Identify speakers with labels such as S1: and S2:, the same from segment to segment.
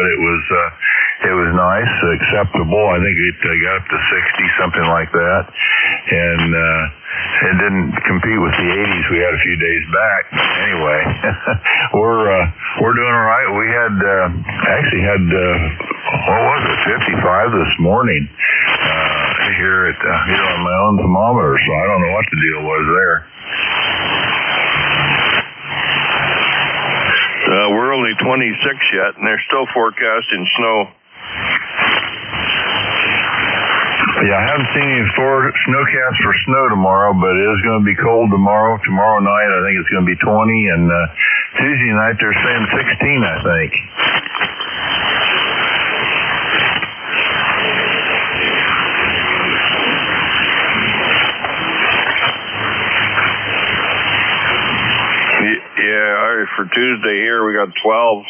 S1: but it was nice, acceptable. I think it got up to 60, something like that, and it didn't compete with the 80s we had a few days back. But anyway, we're doing all right. We had actually had what was it, 55 this morning here on my own thermometer, so I don't know what the deal was there.
S2: We're only 26 yet, and they're still forecasting snow.
S1: Yeah, I haven't seen any snowcaps for snow tomorrow, but it is going to be cold tomorrow. Tomorrow night, I think it's going to be 20, and Tuesday night they're saying 16, I think.
S2: Yeah, for Tuesday here we got 12,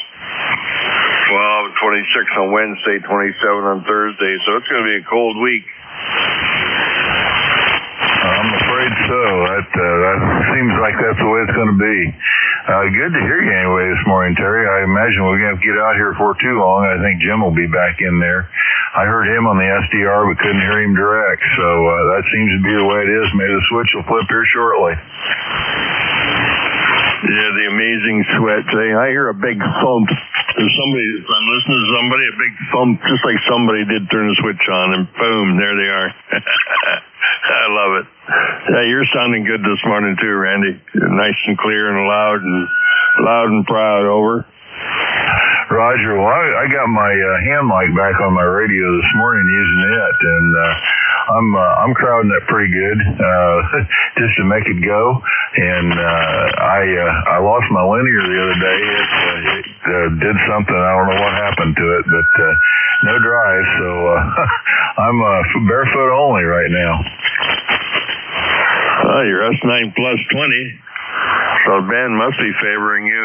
S2: 26 on Wednesday, 27 on Thursday, so it's going to be a cold week.
S1: I'm afraid so. That seems like that's the way it's going to be. Good to hear you anyway this morning, Terry. I imagine we're going to have to get out here for too long. I think Jim will be back in there. I heard him on the SDR, but couldn't hear him direct, so that seems to be the way it is. Maybe the switch will flip here shortly.
S2: Yeah, the amazing switch. I hear a big thump. There's somebody, if I'm listening to somebody, a big thump, just like somebody did turn the switch on, and boom, there they are. I love it. Yeah, you're sounding good this morning too, Randy. You're nice and clear and loud and proud. Over.
S1: Roger, well, I got my hand mic back on my radio this morning using it, and I'm crowding it pretty good just to make it go. And I lost my linear the other day. It did something. I don't know what happened to it, but no drive. So I'm barefoot only right now.
S2: You're S9 plus 20. So the band must be favoring you.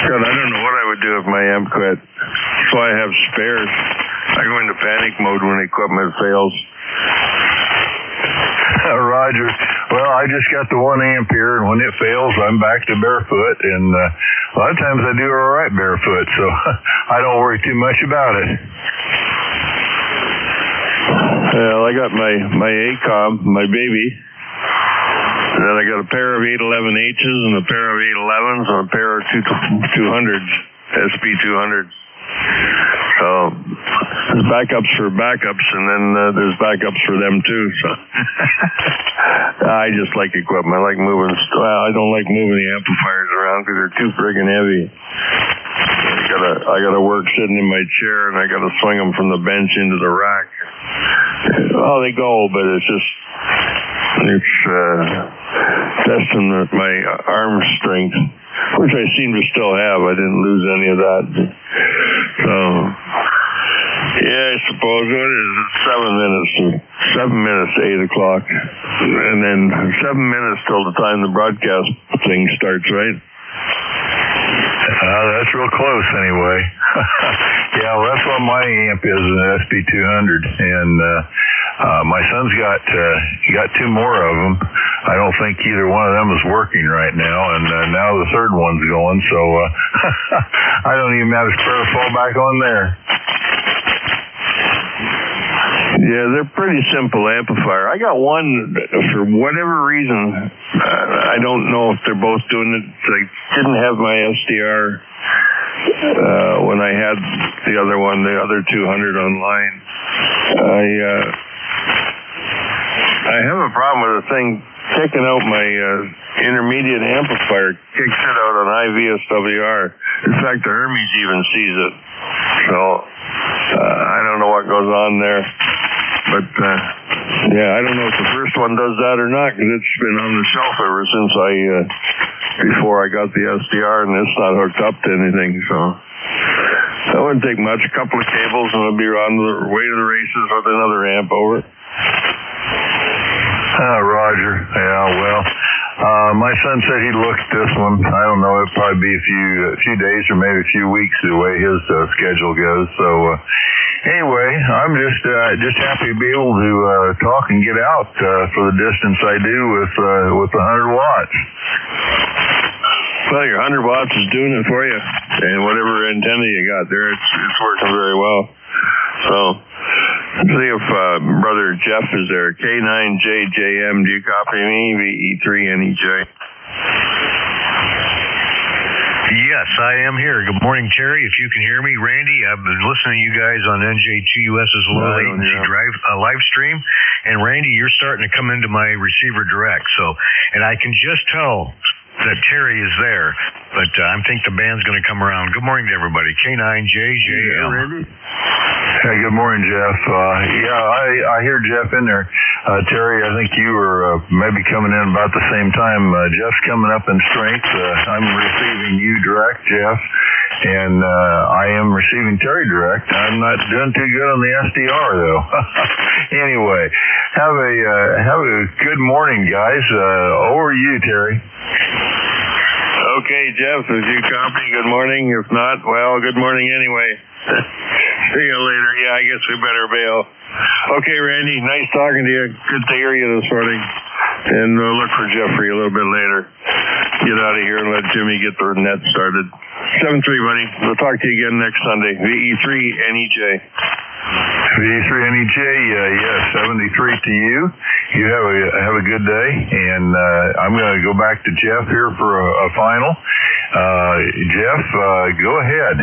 S2: God, I don't know what I would do if my amp quit. That's why I have spares. I go into panic mode when equipment fails.
S1: Roger. Well, I just got the 1 amp here, and when it fails, I'm back to barefoot. And a lot of times I do all right barefoot, so I don't worry too much about it.
S2: Well, I got my ACOM, my baby. And then I got a pair of 811Hs and a pair of 811s and a pair of 200s, SP200s. So there's backups for backups, and then there's backups for them too. So I just like equipment. I like moving. I don't like moving the amplifiers around because they're too friggin' heavy. I gotta work sitting in my chair, and I gotta swing them from the bench into the rack. Oh, they go, but it's testing my arm strength, which I seem to still have. I didn't lose any of that. So, yeah, I suppose what is it? 7 minutes to 8 o'clock, and then 7 minutes till the time the broadcast thing starts, right?
S1: That's real close, anyway. Yeah, well, that's what my amp is, an SP200, and my son's got 2 more of them. I don't think either one of them is working right now, and now the third one's going, so I don't even have a spare to fall back on there.
S2: Yeah, they're pretty simple amplifier. I got one, for whatever reason, I don't know if they're both doing it. I didn't have my SDR when I had the other one, the other 200 online. I have a problem with the thing kicking out my intermediate amplifier, kicks it out on IVSWR. In fact, the Hermes even sees it. So I don't know what goes on there. But, yeah, I don't know if the first one does that or not, because it's been on the shelf ever since before I got the SDR, and it's not hooked up to anything, so that wouldn't take much. A couple of cables, and it'll be on the way to the races with another amp over.
S1: Roger. Yeah, well, my son said he'd look at this one. I don't know. It'll probably be a few days or maybe a few weeks the way his schedule goes. So, anyway, I'm just happy to be able to talk and get out for the distance I do with the 100 watts.
S2: Well, your 100 watts is doing it for you, and whatever antenna you got there, it's working very well. So, let's see if Brother Jeff is there. K9JJM, do you copy me? VE3NEJ.
S3: Yes, I am here. Good morning, Terry. If you can hear me, Randy, I've been listening to you guys on NJ2US's low latency live stream, and Randy, you're starting to come into my receiver direct. So, and I can just tell that Terry is there, but I think the band's going to come around. Good morning to everybody. K9JJM.
S1: Randy? Hey, good morning, Jeff. I hear Jeff in there. Terry, I think you were maybe coming in about the same time. Jeff's coming up in strength. I'm receiving you direct, Jeff, and I am receiving Terry direct. I'm not doing too good on the SDR, though. Anyway, have a good morning, guys. Over to you, Terry.
S2: Okay, Jeff, if you copy, good morning. If not, well, good morning anyway. See you later. Yeah, I guess we better bail. Okay, Randy, nice talking to you. Good to hear you this morning. And we'll look for Jeffrey a little bit later. Get out of here and let Jimmy get the net started. 7-3, buddy. We'll talk to you again next Sunday. VE3NEJ.
S1: VE3NEJ, yes, 73 to you. You have a good day, and I'm going to go back to Jeff here for a final. Jeff, go ahead.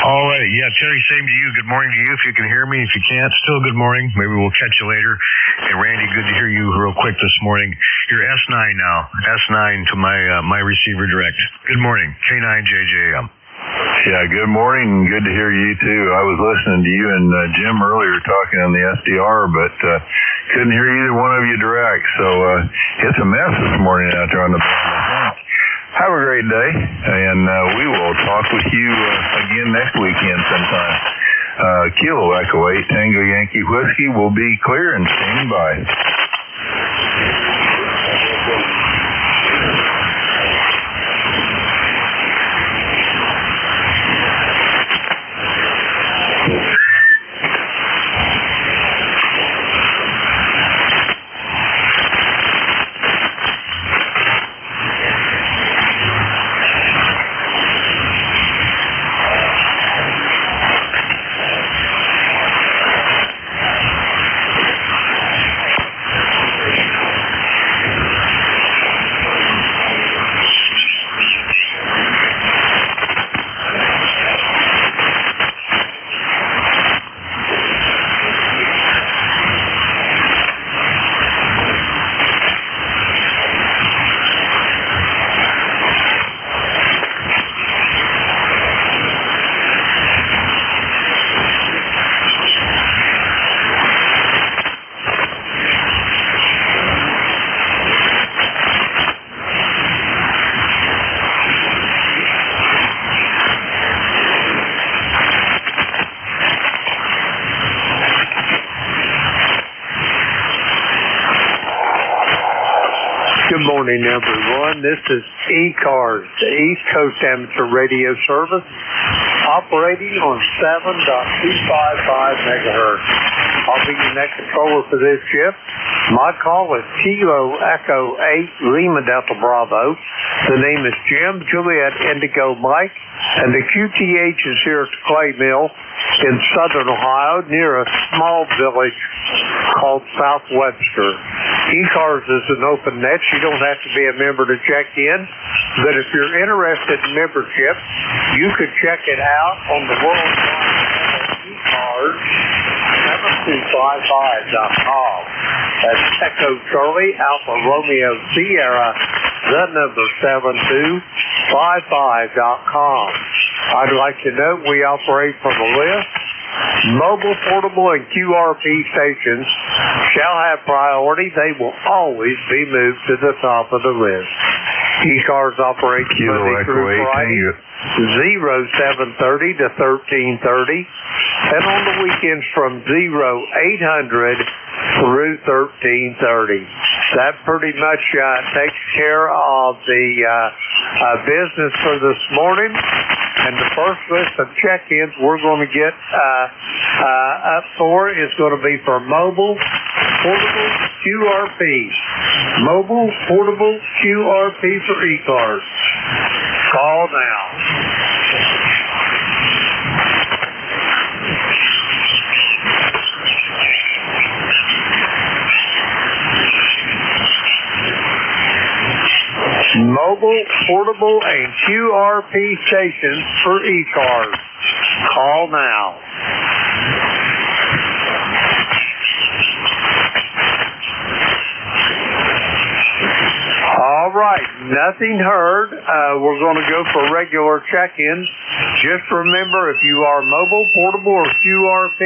S3: All right. Yeah, Terry, same to you. Good morning to you. If you can hear me, if you can't, still good morning. Maybe we'll catch you later. Hey, Randy, good to hear you real quick this morning. You're S9 now. S9 to my receiver direct. Good morning. K9JJM.
S1: Yeah, good morning, and good to hear you too. I was listening to you and Jim earlier talking on the SDR, but couldn't hear either one of you direct. So it's a mess this morning out there on the band. Have a great day, and we will talk with you again next weekend sometime. Kilo Echo 8 Tango Yankee Whiskey will be clear and standing by.
S4: Good morning, everyone. This is ECARS, the East Coast Amateur Radio Service, operating on 7.255 megahertz. I'll be your next controller for this shift. My call is Kilo Echo 8 Lima Delta Bravo. The name is Jim Juliet Indigo Mike, and the QTH is here at the Clay Mill in southern Ohio near a small village called South Webster. ECARS is an open net. You don't have to be a member to check in, but if you're interested in membership, you could check it out on the worldwide ECARS 7255.com. That's Echo Charlie Alpha Romeo Sierra, the number 7255.com. I'd like to note we operate from a list. Mobile, portable, and QRP stations shall have priority. They will always be moved to the top of the list. ECARS operates Monday through Friday, 0730 to 1330, and on the weekends from 0800 through 1330. That pretty much takes care of the business for this morning. And the first list of check-ins we're going to get up for is going to be for mobile portable QRP. Mobile portable QRP for ECARS. Call now. Mobile, portable, and QRP stations for ECARS. Call now. All right, nothing heard. We're going to go for regular check-ins. Just remember, if you are mobile, portable, or QRP,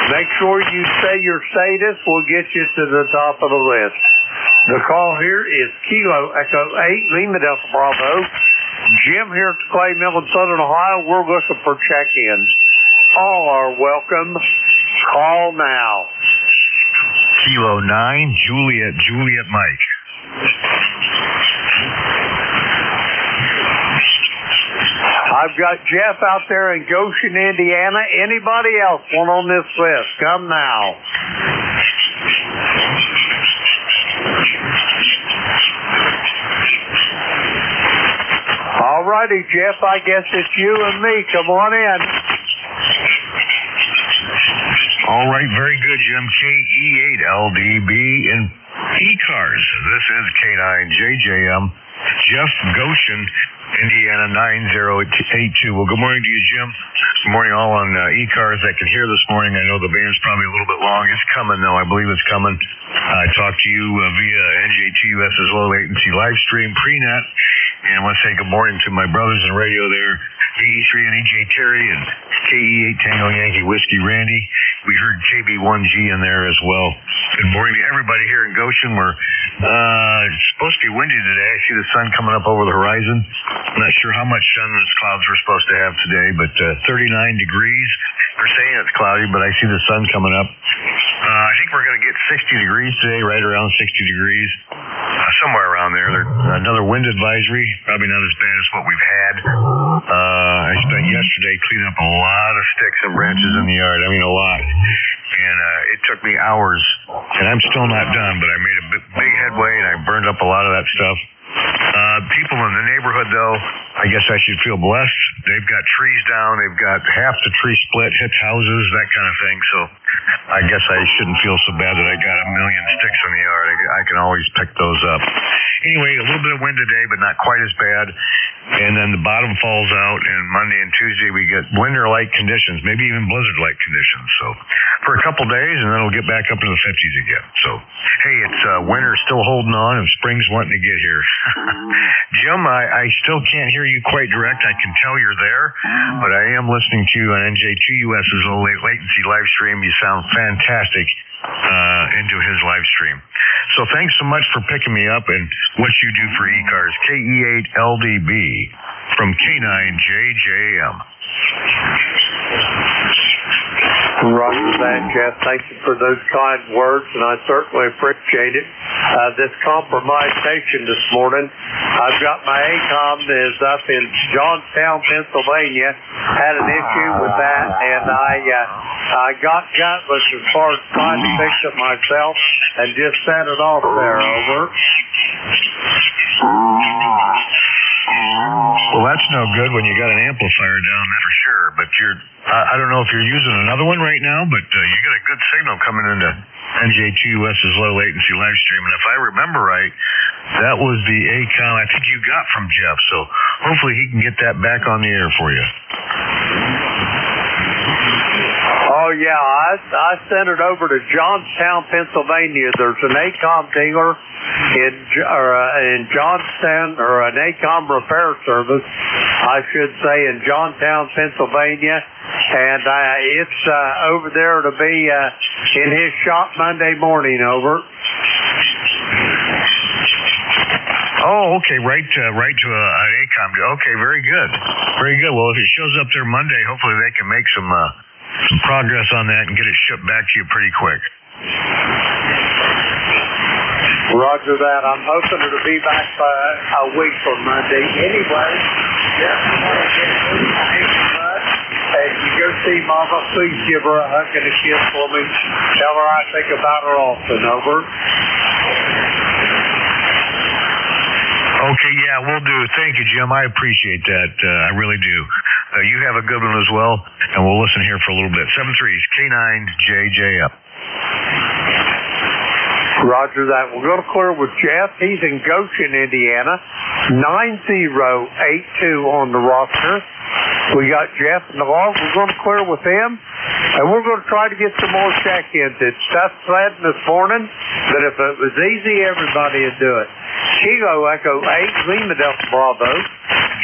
S4: make sure you say your status. We'll get you to the top of the list. The call here is Kilo Echo 8, Lima Delta Bravo. Jim here at the Clay Mill in Southern Ohio. We're looking for check-ins. All are welcome. Call now.
S3: Kilo 9, Juliet Mike.
S4: I've got Jeff out there in Goshen, Indiana. Anybody else want on this list? Come now. All righty, Jeff, I guess it's you and me. Come on in.
S3: All right, very good, Jim. KE8LDB in ECARS. This is K9JJM. Jeff Goshen, Indiana 9082. Well, good morning to you, Jim. Good morning all on ECARS that can hear this morning. I know the band's probably a little bit long. It's coming, though. I believe it's coming. I talked to you via NJ2US's low latency live stream, pre-net. And I want to say good morning to my brothers in radio there, KE3 and EJ Terry and KE8 Tango Yankee Whiskey Randy. We heard KB1G in there as well. Good morning to everybody here in Goshen. It's supposed to be windy today. I see the sun coming up over the horizon. I'm not sure how much sun those clouds we're supposed to have today, but 39 degrees. They're saying it's cloudy, but I see the sun coming up. I think we're going to get 60 degrees today, right around 60 degrees. Somewhere around there. Another wind advisory, probably not as bad as what we've had. I spent yesterday cleaning up a lot of sticks and branches in the yard. I mean, a lot. And it took me hours, and I'm still not done, but I made a big headway, and I burned up a lot of that stuff. People in the neighborhood, though, I guess I should feel blessed. They've got trees down. They've got half the tree split, hit houses, that kind of thing. So I guess I shouldn't feel so bad that I got a million sticks in the yard. I can always pick those up. Anyway, a little bit of wind today, but not quite as bad. And then the bottom falls out, and Monday and Tuesday we get winter-like conditions, maybe even blizzard-like conditions. So for a couple days, and then it'll get back up into the 50s again. So, hey, it's winter still holding on, and spring's wanting to get here. Jim, I still can't hear you quite direct. I can tell you're there, but I am listening to you on NJ2US's low latency live stream. You sound fantastic into his live stream. So thanks so much for picking me up and what you do for ECARS. KE8LDB from K9JJM.
S4: Roger that, Jeff. Thank you for those kind words, and I certainly appreciate it. This compromised station this morning, I've got my ACOM is up in Johnstown, Pennsylvania. Had an issue with that, and I got gutless as far as trying to fix it myself, and just set it off there. Over.
S3: Well, that's no good when you got an amplifier down there for sure. But I don't know if you're using another one right now, but you got a good signal coming into NJ2US's low latency live stream. And if I remember right, that was the ACOM I think you got from Jeff. So hopefully he can get that back on the air for you.
S4: Oh, yeah, I sent it over to Johnstown, Pennsylvania. There's an ACOM dealer in Johnstown, or an ACOM repair service, I should say, in Johnstown, Pennsylvania. And it's over there to be in his shop Monday morning. Over.
S3: Oh, okay, right to an ACOM. Okay, very good. Very good. Well, if it shows up there Monday, hopefully they can make some progress on that and get it shipped back to you pretty quick.
S4: Roger that. I'm hoping it'll be back by a week from Monday. Anyway, Jeff, I want to get as you go see Mama, please give her a hug and a kiss for me. Tell her I think about her often. Over.
S3: Okay, yeah, we'll do. Thank you, Jim. I appreciate that. I really do. You have a good one as well, and we'll listen here for a little bit. 7-3s, K9JJ up.
S4: Roger that. We're going to clear with Jeff. He's in Goshen, Indiana. 9082 on the roster. We got Jeff in the log. We're going to clear with him, and we're going to try to get some more check-ins. It's tough sledding this morning, but if it was easy, everybody would do it. Kilo Echo 8, Lima Delta Bravo.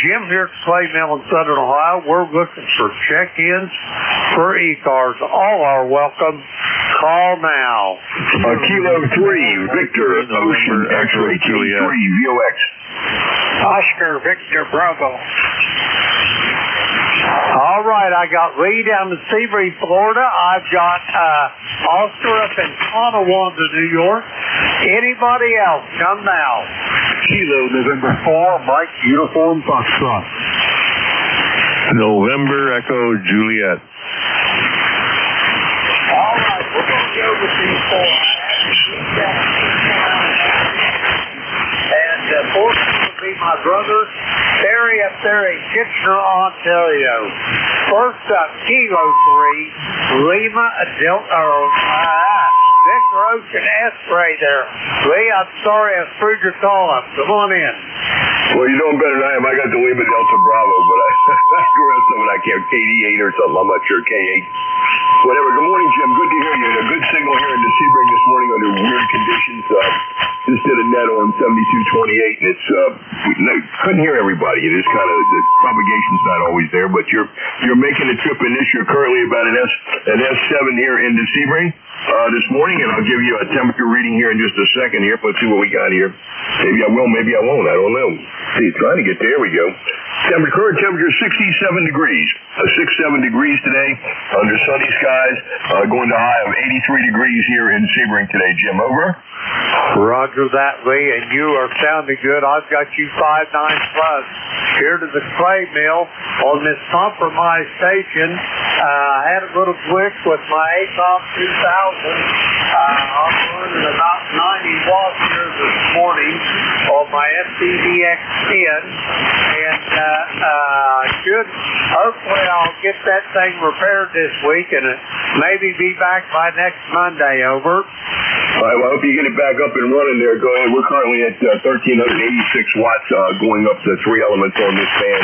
S4: Jim here at Slave Mill in Southern Ohio. We're looking for check-ins for ECARS. All are welcome. Call now.
S1: Kilo 3, Victor, Ocean X-Ray, Juliet. 3, VOX.
S4: Oscar, Victor, Bravo. All right, I got Lee down in Seabury, Florida. I've got Oscar up in Tonawanda, New York. Anybody else, come now.
S1: Kilo, November 4, Mike, Uniform, Foxtrot.
S2: November Echo Juliet.
S4: All right, we're going to go with these four. And fourth will be my brother, Terry up there in Kitchener, Ontario. First up, Kilo 3, Lima Delta, Victor Ocean X-Ray there. Lee, I'm sorry I screwed your call up. Come on in.
S1: Well, you're doing better than I am. I got the Lima Delta Bravo, but the rest of it I can't. KD8 or something. I'm not sure. K8. Whatever. Good morning, Jim. Good to hear you. A good signal here in the Sebring this morning under weird conditions. Just did a net on 7228, and it's couldn't hear everybody. It is kind of the propagation's not always there, but you're making a trip in this. You're currently about an S7 here in the Sebring this morning, and I'll give you a temperature reading here in just a second. Here, let's see what we got here. Maybe I will, maybe I won't. I don't know. See, trying to get there. We go. Current temperature 67 degrees. 67 degrees today under sunny skies. Going to a high of 83 degrees here in Sebring today. Jim, over.
S4: Roger that, Lee, and you are sounding good. I've got you 5-9 plus here to the clay mill on this compromised station. I had a little glitch with my ATOP 2000. I'm running about 90 watts here this morning on my FCDX10, and hopefully I'll get that thing repaired this week and maybe be back by next Monday. Over.
S1: All right, well, I hope you get it back up and running there. Go ahead. We're currently at 1,386 watts going up to 3 elements on this fan,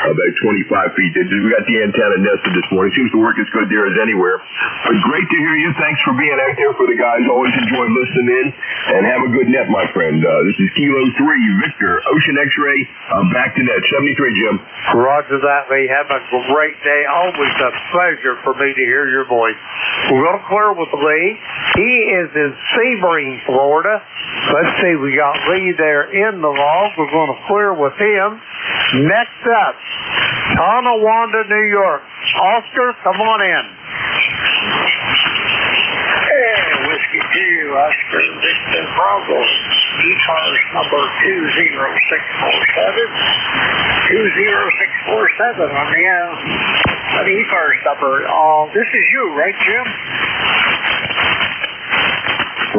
S1: about 25 feet. We got the antenna nested this morning. Seems to work as good there as anywhere. But great to hear you. Thanks for being out there for the guys. Always enjoy listening in. And have a good net, my friend. This is Kilo 3, Victor, Ocean X-Ray, back to net. 73, Jim.
S4: Roger that, Lee. Have a great day. Always a pleasure for me to hear your voice. We're going to clear with Lee. He is in Sebring, Florida. Let's see, we got Lee there in the log. We're going to clear with him. Next up, Tonawanda, New York. Oscar, come on in.
S5: Hey, Whiskey 2, Oscar, Victor, Bravo. ECARS number 20647. 20647 on the ECARS number. This is you, right, Jim?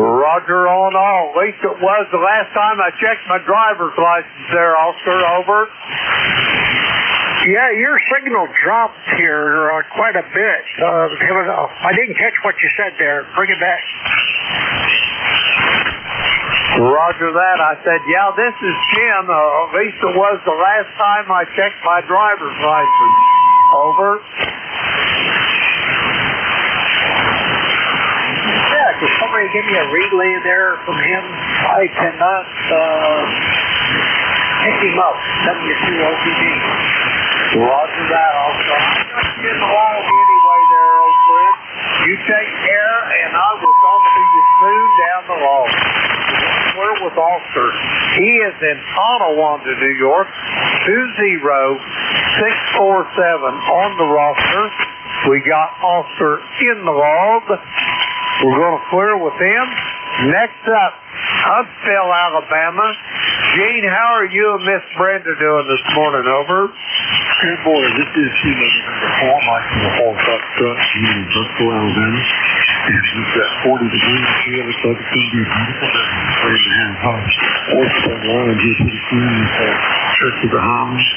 S4: Roger on all. At least it was the last time I checked my driver's license there, Oscar. Over.
S5: Yeah, your signal dropped here quite a bit. I didn't catch what you said there. Bring it back.
S4: Roger that. I said, yeah, this is Jim. At least it was the last time I checked my driver's license. Over.
S5: Could somebody give me a relay there from him? I cannot pick him up. W2OPD.
S4: Roger that, also. I'm not getting along anyway there, old friend. You take care, and I will talk to you soon down the road. We're with Oscar. He is in Tonawanda, New York. 20647 on the roster. We got Oscar in the log. We're going to clear with him. Next up, Huntsville, Alabama. Gene, how are you and Miss Brenda doing this morning? Over.
S6: Good morning. This is Sheila number 4, Mike from the Hall Truck in Huntsville, Alabama. And we've got 40 degrees here. Looks like it's going to be a beautiful day. Ready to have hot. Horses on line here pretty soon. We've had church of the Highlands.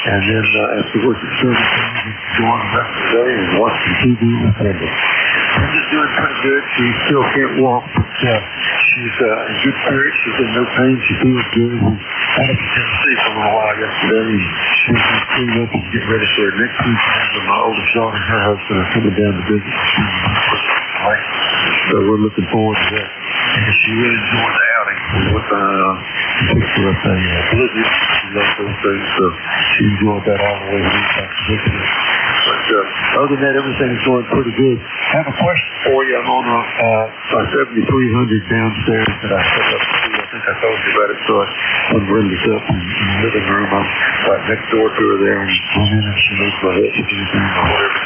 S6: And then after work at service, we go on the rest of the day and watch some TV with Brenda. Brenda's doing pretty good. She still can't walk, but she's in good spirits. She's in no pain. She feels good. We had up in Tennessee for a little while yesterday. She's going to clean up and get ready for next week. My oldest daughter and her husband are coming down to visit. So we're looking forward to that. And she really enjoyed the outing. We went to picture up a blizzard. She loved those things. So she enjoyed that all the way back to visiting. But other than that, everything's going pretty good. I have a question for you. I'm on a 7300 downstairs that I set up for you. I think I told you about it. So I'm bringing this up in the living room. I'm right next door to her there. And I'm in and she moves my head. She can do whatever.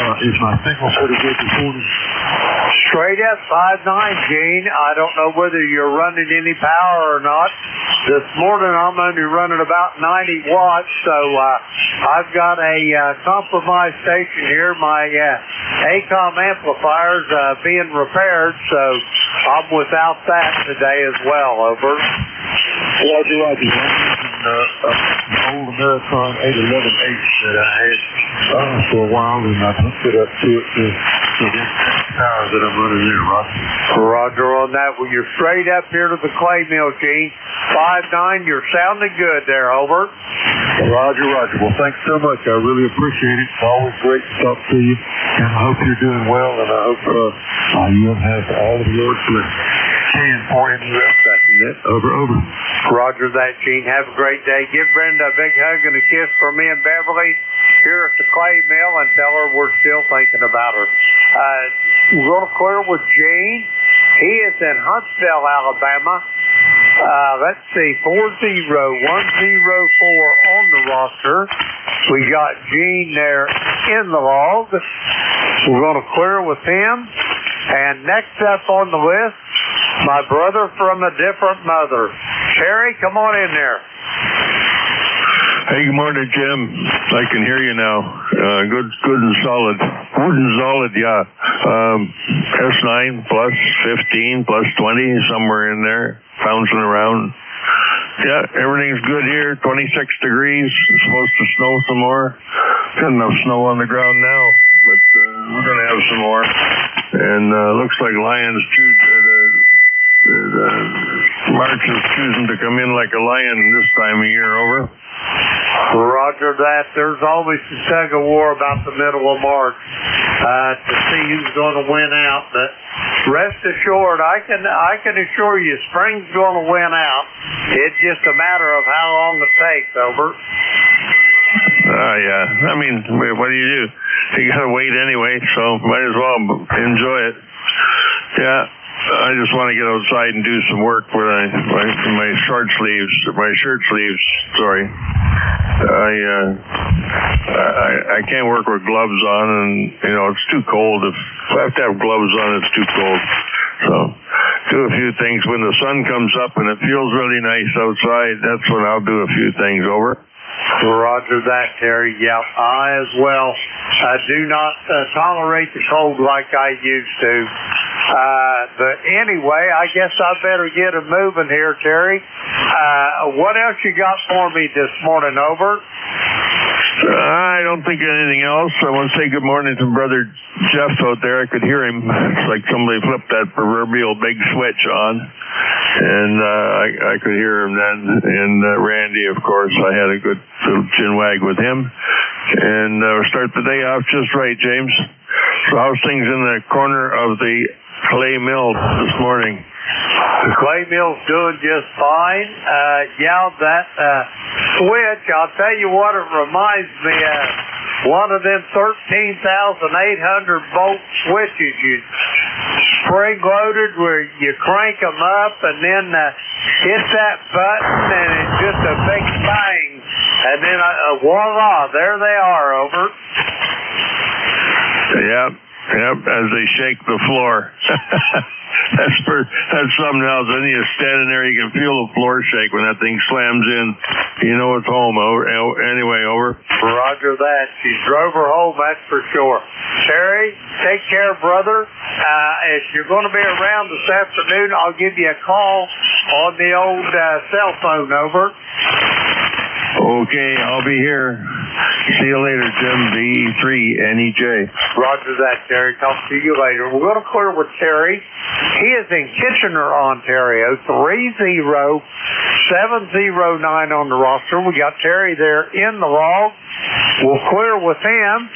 S6: Is my signal pretty good this morning?
S4: Straight at 5.9, Gene. I don't know whether you're running any power or not. This morning I'm only running about 90 watts, so I've got a compromised station here. My ACOM amplifier's being repaired, so I'm without that today as well. Over.
S6: Roger. I'm using the old American 811H that I had for a while, and I've hooked it up to it to get power that I'm running there, Roger.
S4: Roger on that. Well, you're straight up here to the clay mill, Gene. 5.9, you're sounding good there, over.
S6: Roger. Well, thanks so much. I really appreciate it. It's always great to talk to you, and I hope you're doing well, and I hope you'll have all of yours can for him. Over.
S4: Roger that, Gene. Have a great day. Give Brenda a big hug and a kiss for me and Beverly here at the clay mill, and tell her we're still thinking about her. We're going to clear with Gene. He is in Huntsville, Alabama. Let's see, 40104 on the roster. We got Gene there in the log. We're going to clear with him. And next up on the list, my brother from a different mother. Terry, come on in there.
S2: Hey, good morning, Jim. I can hear you now. Good and solid. Good and solid, yeah. S9 plus 15 plus 20, somewhere in there, bouncing around. Yeah, everything's good here. 26 degrees. It's supposed to snow some more. Got enough snow on the ground now, but we're going to have some more. And looks like Lions March is choosing to come in like a lion this time of year, over.
S4: Roger that. There's always a tug of war about the middle of March to see who's going to win out. But rest assured, I can assure you, spring's going to win out. It's just a matter of how long it takes, over.
S2: Yeah. I mean, what do? You got to wait anyway, so might as well enjoy it. Yeah. I just want to get outside and do some work with my shirt sleeves. Sorry. I can't work with gloves on, and it's too cold. If I have to have gloves on, it's too cold. So do a few things when the sun comes up and it feels really nice outside. That's when I'll do a few things, over.
S4: Roger that, Terry. Yeah, I as well. I do not tolerate the cold like I used to. But anyway, I guess I better get it moving here, Terry. What else you got for me this morning, over?
S2: I don't think anything else. I want to say good morning to Brother Jeff out there. I could hear him. It's like somebody flipped that proverbial big switch on. And I could hear him then. And Randy, of course, I had a good little chinwag with him. And start the day off just right, James. So how's things in the corner of the clay mill this morning?
S4: The clay mill's doing just fine. That switch, I'll tell you what it reminds me of. One of them 13,800 volt switches you spring loaded where you crank them up and then hit that button and it's just a big bang. And then voila, there they are, over.
S2: Yeah. Yep, as they shake the floor. That's something else. Then you're standing there, you can feel the floor shake when that thing slams in. You know it's home. Anyway, over.
S4: Roger that. She drove her home, that's for sure. Terry, take care, brother. If you're going to be around this afternoon, I'll give you a call on the old cell phone, over.
S2: Okay, I'll be here. See you later, Jim. B3NEJ.
S4: Roger that, Terry. Talk to you later. We're going to clear with Terry. He is in Kitchener, Ontario. 30709 on the roster. We got Terry there in the log. We'll clear with him.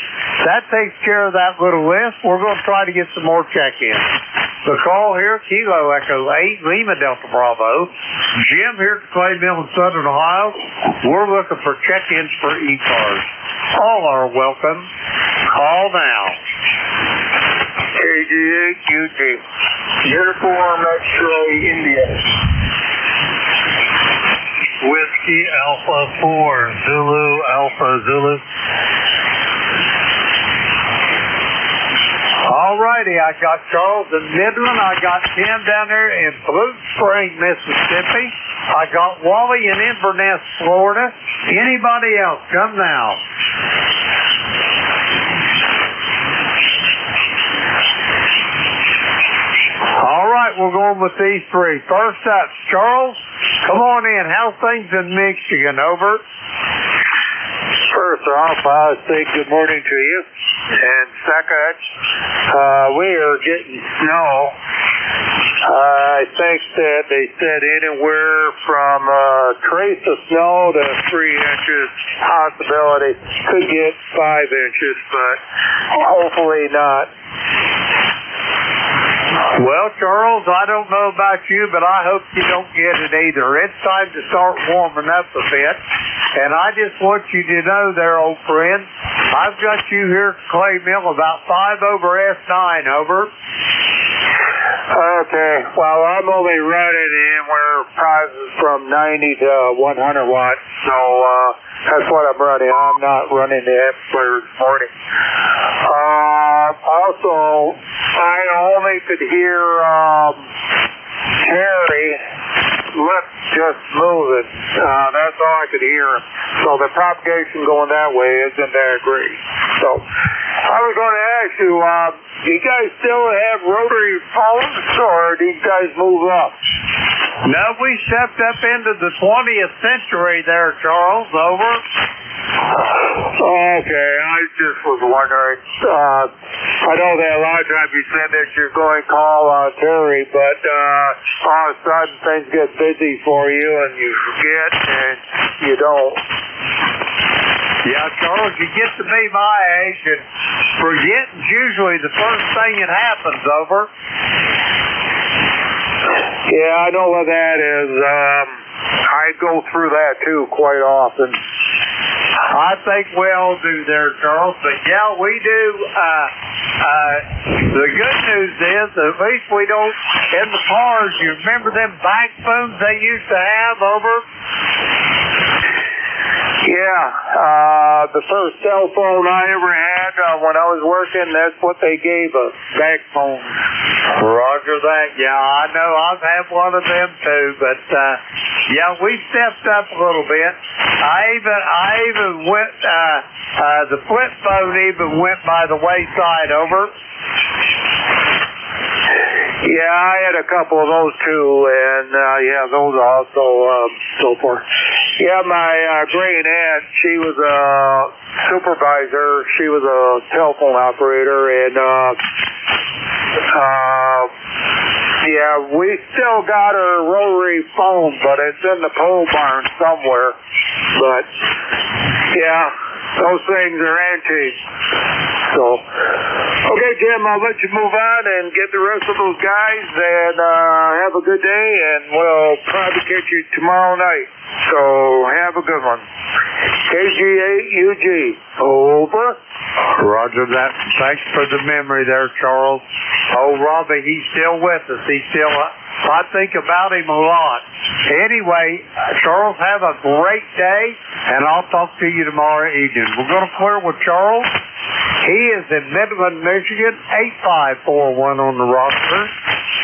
S4: That takes care of that little list. We're going to try to get some more check-ins. The call here, Kilo Echo 8, Lima Delta Bravo. Jim here at Clay Mill in Southern Ohio. We're looking for check-ins for ECARS. All are welcome. Call now.
S7: NJ2US. Uniform X-ray India.
S4: Whiskey Alpha 4, Zulu Alpha Zulu. Alrighty, I got Charles in Midland. I got Tim down there in Blue Spring, Mississippi. I got Wally in Inverness, Florida. Anybody else? Come now. Alright, we're going with these three. First up, Charles, come on in. How's things in Michigan? Over.
S7: First off, I say good morning to you. And second, we are getting snow. I think that they said anywhere from trace of snow to 3 inches. Possibility could get 5 inches, but hopefully not.
S4: Well, Charles, I don't know about you, but I hope you don't get it either. It's time to start warming up a bit. And I just want you to know there, old friend, I've got you here at Clay Mill about 5 over S9, over.
S7: Okay, well, I'm only running anywhere prices from 90 to 100 watts, so that's what I'm running. I'm not running the amplifier this morning. Also, I only could hear Terry lips just moving. That's all I could hear. So the propagation going that way isn't that great. So I was going to ask you, do you guys still have rotary phones, or do you guys move up?
S4: No, we stepped up into the 20th century there, Charles. Over.
S7: Okay, I just was wondering. I know that a lot of times you said that you're going to call Terry, but all of a sudden things get busy for you and you forget and you don't.
S4: Yeah, Charles, you get to be my age, and forgetting's usually the first thing that happens, over.
S7: Yeah, I know what that is. I go through that too quite often.
S4: I think we all do there, Charles. But yeah, we do. The good news is at least we don't, in the cars, you remember them back phones they used to have, over?
S7: Yeah, the first cell phone I ever had when I was working, that's what they gave us, back phone.
S4: Roger that. Yeah, I know. I've had one of them too, but yeah, we stepped up a little bit. I even went. The flip phone even went by the wayside, over.
S7: Yeah, I had a couple of those too, and yeah, those also so forth. Yeah, my great aunt, she was a supervisor. She was a telephone operator, and yeah, we still got her rotary phone, but it's in the pole barn somewhere. But yeah, those things are antique. So, okay, Jim, I'll let you move on and get the rest of those guys, and have a good day, and we'll probably catch you tomorrow night. So, have a good one. KG8UG, over.
S4: Roger that. Thanks for the memory there, Charles. Oh, Robbie, he's still with us. He's still, I think about him a lot. Anyway, Charles, have a great day, and I'll talk to you tomorrow evening. We're going to clear with Charles. He is in Midland, Michigan, 8541 on the roster.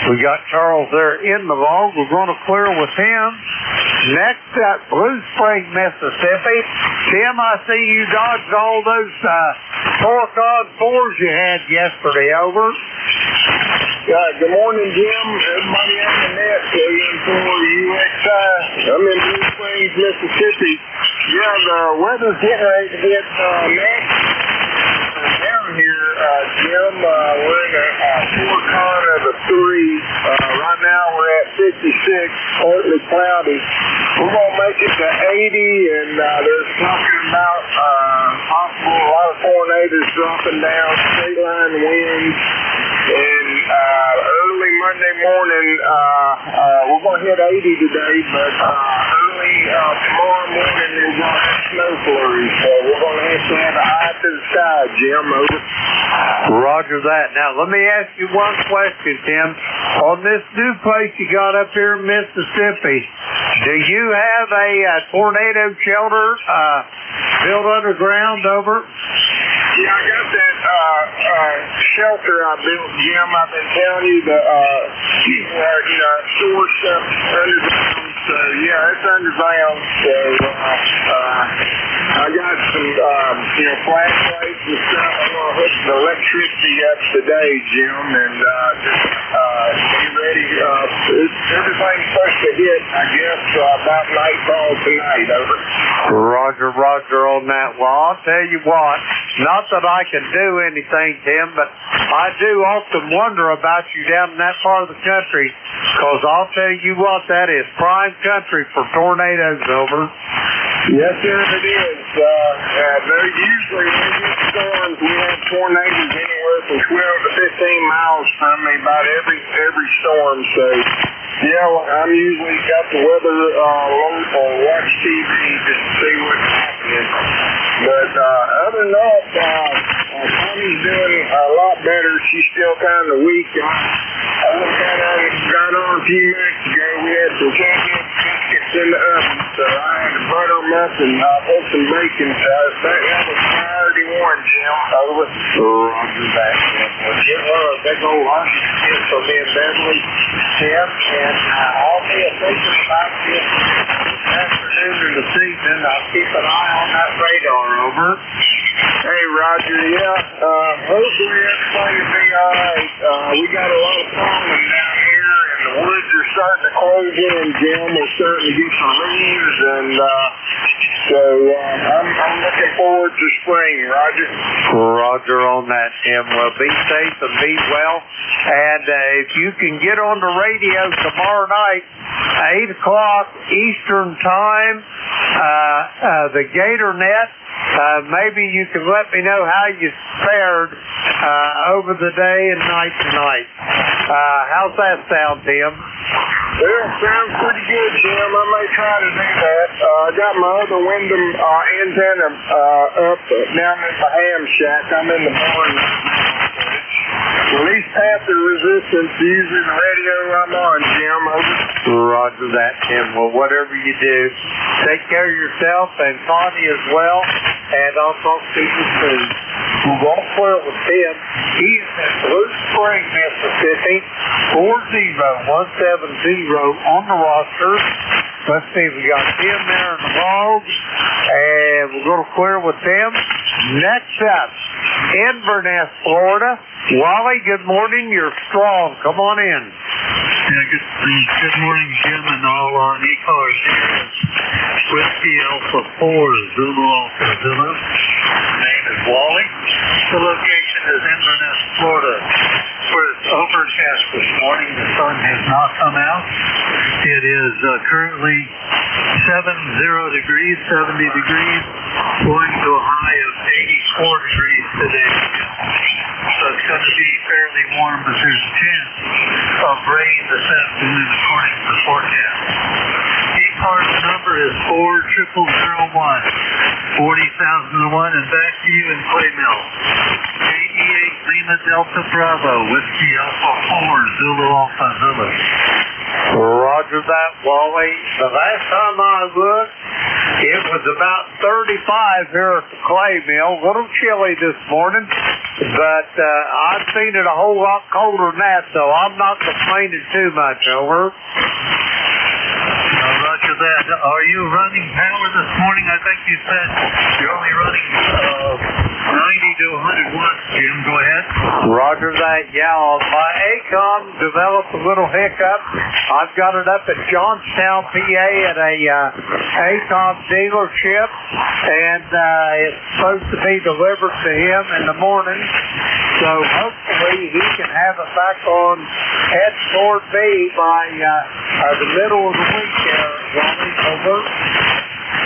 S4: We got Charles there in the log. We're going to clear with him. Next up, Blue Spring, Mississippi. Tim, I see you dodged all those torque-on 4s you had yesterday. Over.
S7: Good morning, Jim. Everybody on the net, NJ2US. I'm in Blue Springs, Mississippi. Yeah, the weather's getting ready to get nasty down here, Jim. We're in a four-con of a 3. Right now we're at 56, partly cloudy. We're going to make it to 80, and there's talking about possible a lot of tornadoes dropping down, straight line winds. And early Monday morning, we're going to hit 80 today, but early tomorrow morning we're going to have snow flurries. So we're going to have an eye to the sky, Jim. Over.
S4: Roger that. Now, let me ask you one question, Tim. On this new place you got up here in Mississippi, do you have a tornado shelter built underground? Over?
S7: Yeah, I got that shelter I built, Jim. I've been telling you the source underground. So yeah, it's underground. So I got some flashlights and stuff. I'm gonna hook the electricity up today, Jim, and be ready. Everything's supposed to hit, I guess, about nightfall tonight. Over.
S4: Roger on that. Well, I'll tell you what. Not that I can do anything, Tim, but I do often wonder about you down in that part of the country, because I'll tell you what, that is prime country for tornadoes. Over.
S7: Yes, sir, it is. They're usually, when we get storms, we have tornadoes anywhere from 12 to 15 miles from me about every storm. So, yeah, I'm usually got the weather alert or watch TV just to see what's happening. But other than that, Tommy's doing a lot better. She's still kind of weak. I looked at her and got on a few minutes ago. We had some canned biscuits in the oven, so I had to butter them up and put some bacon. That was priority 1, Jim. Over.
S4: Roger that.
S7: Well, Jim, a big old lunch for me and Beverly, Tim, and I'll be thinking about this afternoon or this evening. I'll keep an eye on that radar. Over. Hey, Roger. Yeah. Hopefully everything will be all right. We got a lot of falling down here, and the woods are starting to close in, Jim. We're starting to get some leaves, and so I'm looking forward to spring, Roger.
S4: Roger on that, Tim. Well, be safe and be well. And if you can get on the radio tomorrow night, 8 o'clock Eastern Time, the Gator Net, maybe you can let me know how you fared over the day and night tonight. How's that sound, Tim?
S7: Well, sounds pretty good, Jim. I may try to do that. I got my other Wyndham antenna up down in the ham shack. I'm in the barn right now. At least half the resistance using the radio I'm on, Jim. Over.
S4: Roger that, Tim. Well, whatever you do, take care of yourself and Connie as well, and I'll talk to you soon. We won't clear with Tim. He is in Blue Spring, Mississippi, 40170 on the roster. Let's see, we got Tim there in the log, and we're going to clear with Tim. Next up, Inverness, Florida. Wally, good morning. You're strong. Come on in.
S8: Yeah, good morning, Jim, and all on ECARS here. Whiskey Alpha 4, Zulu Alpha Zulu. My name is Wally. The location is Inverness, Florida. It's overcast this morning. The sun has not come out. It is currently 70 degrees, going to a high of 84 degrees today. So it's going to be fairly warm, but there's a chance of rain this afternoon according to the forecast. ECARS number is 40001, 40,001, and back to you in Clay Mill. AE8 Lima Delta Bravo, Whiskey Alpha 4, Zulu Alpha Zulu.
S4: Roger that, Wally. The last time I looked, it was about 35 here at the Clay Mill. A little chilly this morning. but I've seen it a whole lot colder than that, so I'm not complaining too much. Over.
S8: Roger that. Are you running power this morning? I think you said you're only running 90 to 100 watts, Jim. Go ahead.
S4: Roger that. Yeah, my ACOM developed a little hiccup. I've got it up at Johnstown, PA at a ACOM dealership, and it's supposed to be delivered to him in the morning. So hopefully he can have it back on head toward me by the middle of the week there, Wally. Over.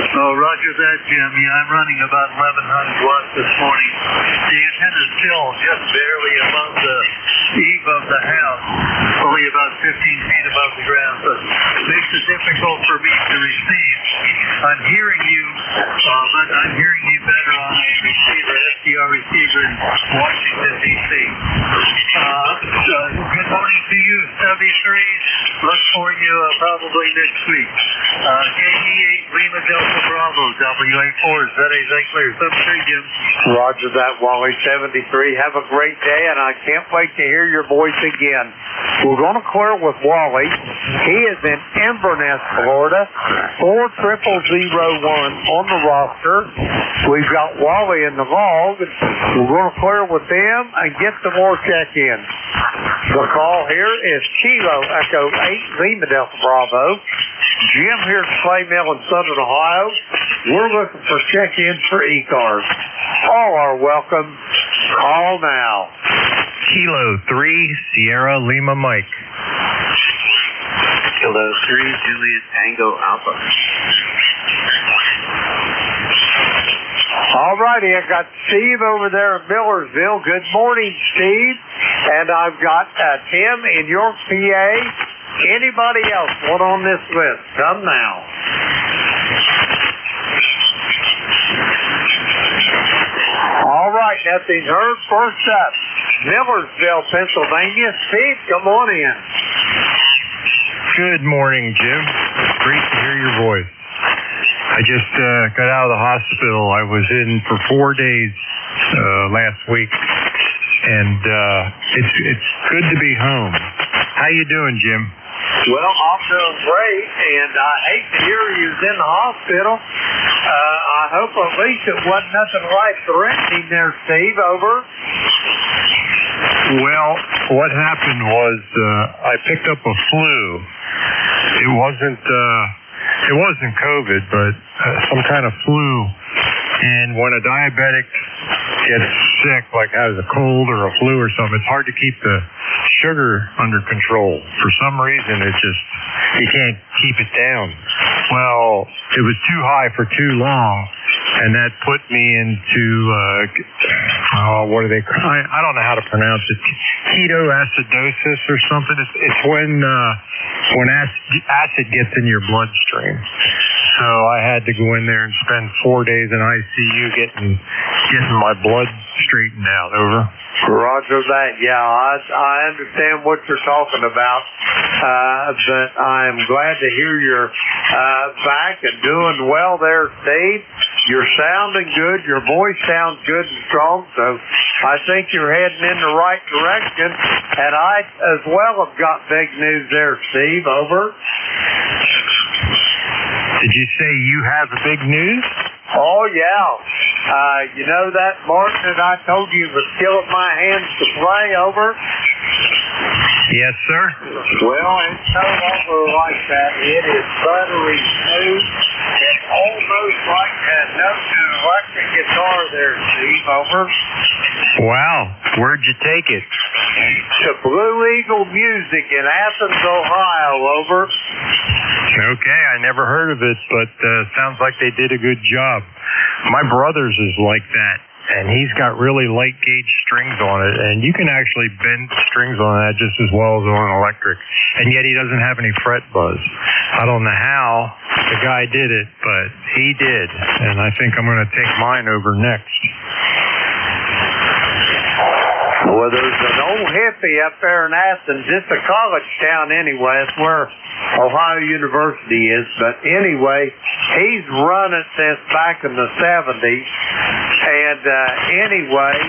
S8: Oh, roger that, Jim. Yeah, I'm running about 1,100 watts this morning. The antenna's still just barely above the eave of the house, only about 15 feet above the ground, so it makes it difficult for me to receive. I'm hearing you, but I'm hearing you better on a receiver, SDR receiver in Washington, D.C. Good morning to you, 73. Look for you probably next week. KD8 Lima Delta Bravo, WA4, ZA Clear. 73, Jim.
S4: Roger that, Wally. 73. Have a great day, and I can't wait to hear your voice again. We're going to clear with Wally. He is in Inverness, Florida. 40001 on the roster. We've got Wally in the log. We're going to clear with them and get some more check-in. The call here is Kilo Echo 8 Lima Delta Bravo. Jim here at Clay Mill in Southern Ohio. We're looking for check-ins for ECARS. All are welcome. Call now.
S3: Kilo 3 Sierra Lima Mike.
S9: Kilo 3 Juliet Tango Alpha.
S4: All righty, I got Steve over there in Millersville. Good morning, Steve. And I've got Tim in York, PA. Anybody else want on this list? Come now. All right, nothing heard. First up, Millersville, Pennsylvania. Steve, come on in.
S10: Good morning, Jim. Great to hear your voice. I just got out of the hospital. I was in for 4 days last week, and it's good to be home. How you doing, Jim?
S4: Well, I'm doing great, and I hate to hear you was in the hospital. I hope at least it wasn't nothing life-threatening there, Steve. Over.
S10: Well, what happened was I picked up a flu. It wasn't COVID, but some kind of flu. And when a diabetic gets sick, like has a cold or a flu or something, it's hard to keep the sugar under control. For some reason, you can't keep it down. Well, it was too high for too long, and that put me into, what do they call it? I don't know how to pronounce it. Ketoacidosis or something. It's when acid gets in your bloodstream. So I had to go in there and spend 4 days in ICU getting my blood straightened out. Over.
S4: Roger that. Yeah, I understand what you're talking about. But I'm glad to hear you're back and doing well there, Steve. You're sounding good. Your voice sounds good and strong. So I think you're heading in the right direction. And I as well have got big news there, Steve. Over.
S10: Did you say you have big news?
S4: Oh, yeah. You know that Martin that I told you was killing my hands to play? Over?
S10: Yes, sir.
S4: Well, it's no longer like that. It is buttery smooth. It's almost like a note to an electric guitar there, Steve. Over.
S10: Wow. Where'd you take it?
S4: To Blue Eagle Music in Athens, Ohio. Over.
S10: Okay, I never heard of it, but sounds like they did a good job. My brother's is like that, and he's got really light gauge strings on it, and you can actually bend the strings on that just as well as on electric, and yet he doesn't have any fret buzz. I don't know how the guy did it, but he did, and I think I'm going to take mine over next.
S4: Well, there's an old hippie up there in Athens. It's a college town anyway. It's where Ohio University is. But anyway, he's run it since back in the 70s. And anyway,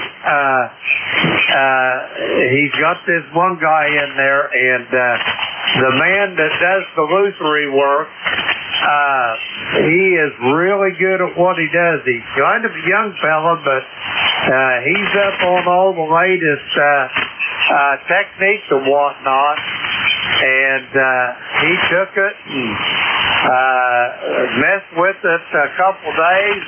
S4: he's got this one guy in there, and the man that does the luthery work, he is really good at what he does. He's kind of a young fella, but he's up on all the latest techniques and whatnot. And he took it and messed with it a couple days,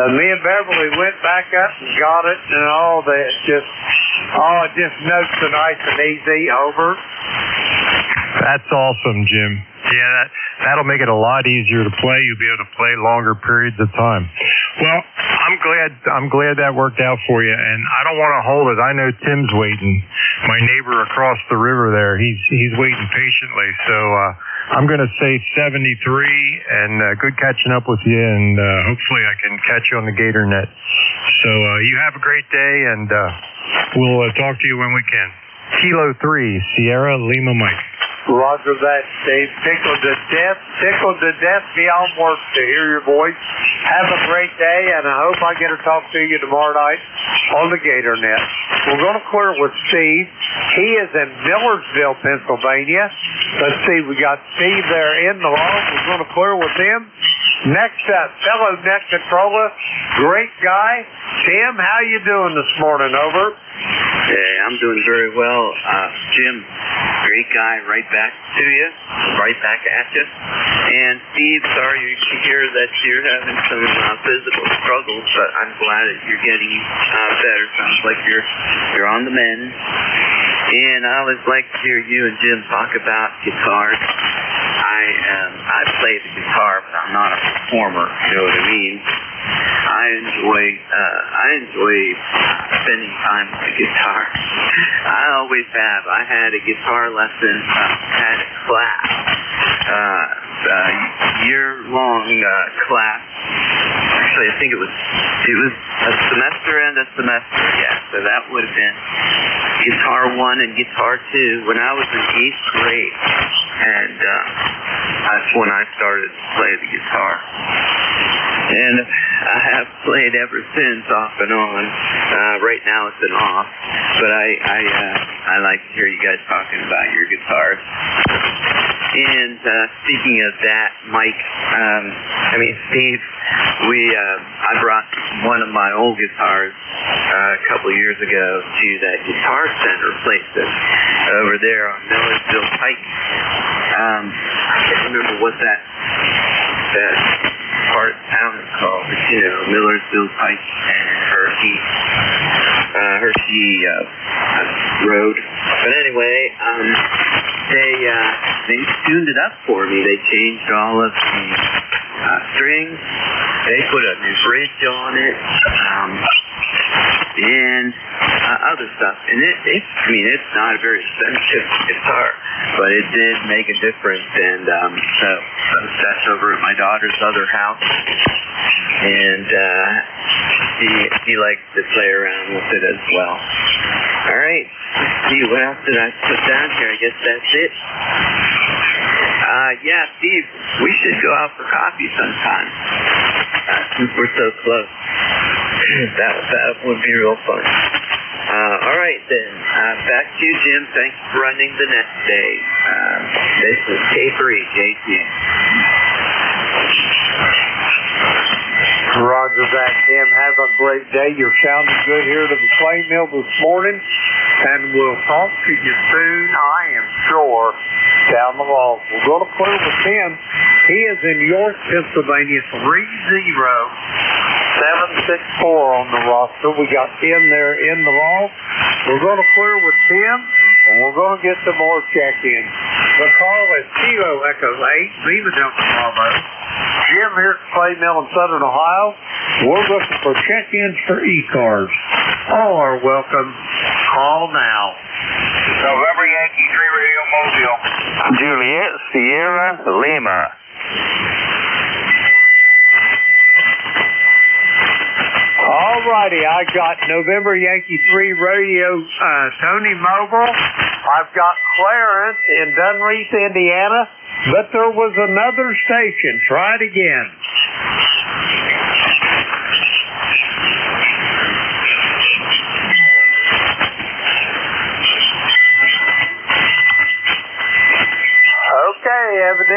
S4: and me and Beverly went back up and got it, and all that just notes the nice and easy over.
S10: That's awesome, Jim. Yeah, that'll make it a lot easier to play. You'll be able to play longer periods of time. Well, I'm glad that worked out for you, and I don't want to hold it. I know Tim's waiting. My neighbor across the river there, he's waiting patiently. So I'm going to say 73, and good catching up with you, and hopefully I can catch you on the Gator Net. So you have a great day, and we'll talk to you when we can. Kilo 3, Sierra Lima Mike.
S4: Roger that, Dave. Tickled to death beyond words to hear your voice. Have a great day, and I hope I get to talk to you tomorrow night on the Gator Net. We're going to clear with Steve. He is in Millersville, Pennsylvania. Let's see, we got Steve there in the loft. We're going to clear with him. Next up, fellow net controller, great guy, Tim. How you doing this morning? Over.
S9: Hey, I'm doing very well. Jim, great guy, right back to you, right back at you. And Steve, sorry to hear that you're having some physical struggles, but I'm glad that you're getting better. Sounds like you're on the mend. And I always like to hear you and Jim talk about guitars. I play the guitar, but I'm not a performer. You know what I mean? I enjoy spending time with the guitar. I always have. I had a guitar lesson, had a class, year-long class. Actually, I think it was a semester and a semester. Yeah, so that would have been Guitar 1 and Guitar 2 when I was in 8th grade, and that's when I started to play the guitar. And I have played ever since, off and on. Right now it's an off, but I like to hear you guys talking about your guitars. And speaking of that, Steve, I brought one of my old guitars a couple of years ago to that Guitar Center place that's over there on Millersville Pike. I can't remember what that part of town is called, but Millersville Pike and Hershey Road. But anyway, they tuned it up for me. They changed all of the strings. They put a new bridge on it, and other stuff. And it's not a very expensive guitar, but it did make a difference. And so that's over at my daughter's other house, and he likes to play around with it as well. All right. Gee, what else did I put down here? I guess that's it. Yeah, Steve, we should go out for coffee sometime. Since we're so close. That would be real fun. All right, then. Back to you, Jim. Thanks for running the net today. This is K3, JT.
S4: Roger that, Tim. Have a great day. You're sounding good here to the play mill this morning, and we'll talk to you soon, I am sure, down the road. We're going to clear with Tim. He is in York, Pennsylvania, 30764 on the roster. We got Tim there in the loft. We're going to clear with Tim, and we're going to get some more check-ins. The call is Kilo Echo 8, Lima Delta Bravo. Jim here at Clay Mill in Southern Ohio. We're looking for check-ins for ECARS. All are welcome. Call now.
S7: November Yankee 3 Radio Mobile.
S11: Juliet Sierra Lima.
S4: All righty, I got November Yankee 3 Radio Tony Mobile. I've got Clarence in Dunreath, Indiana, but there was another station. Try it again.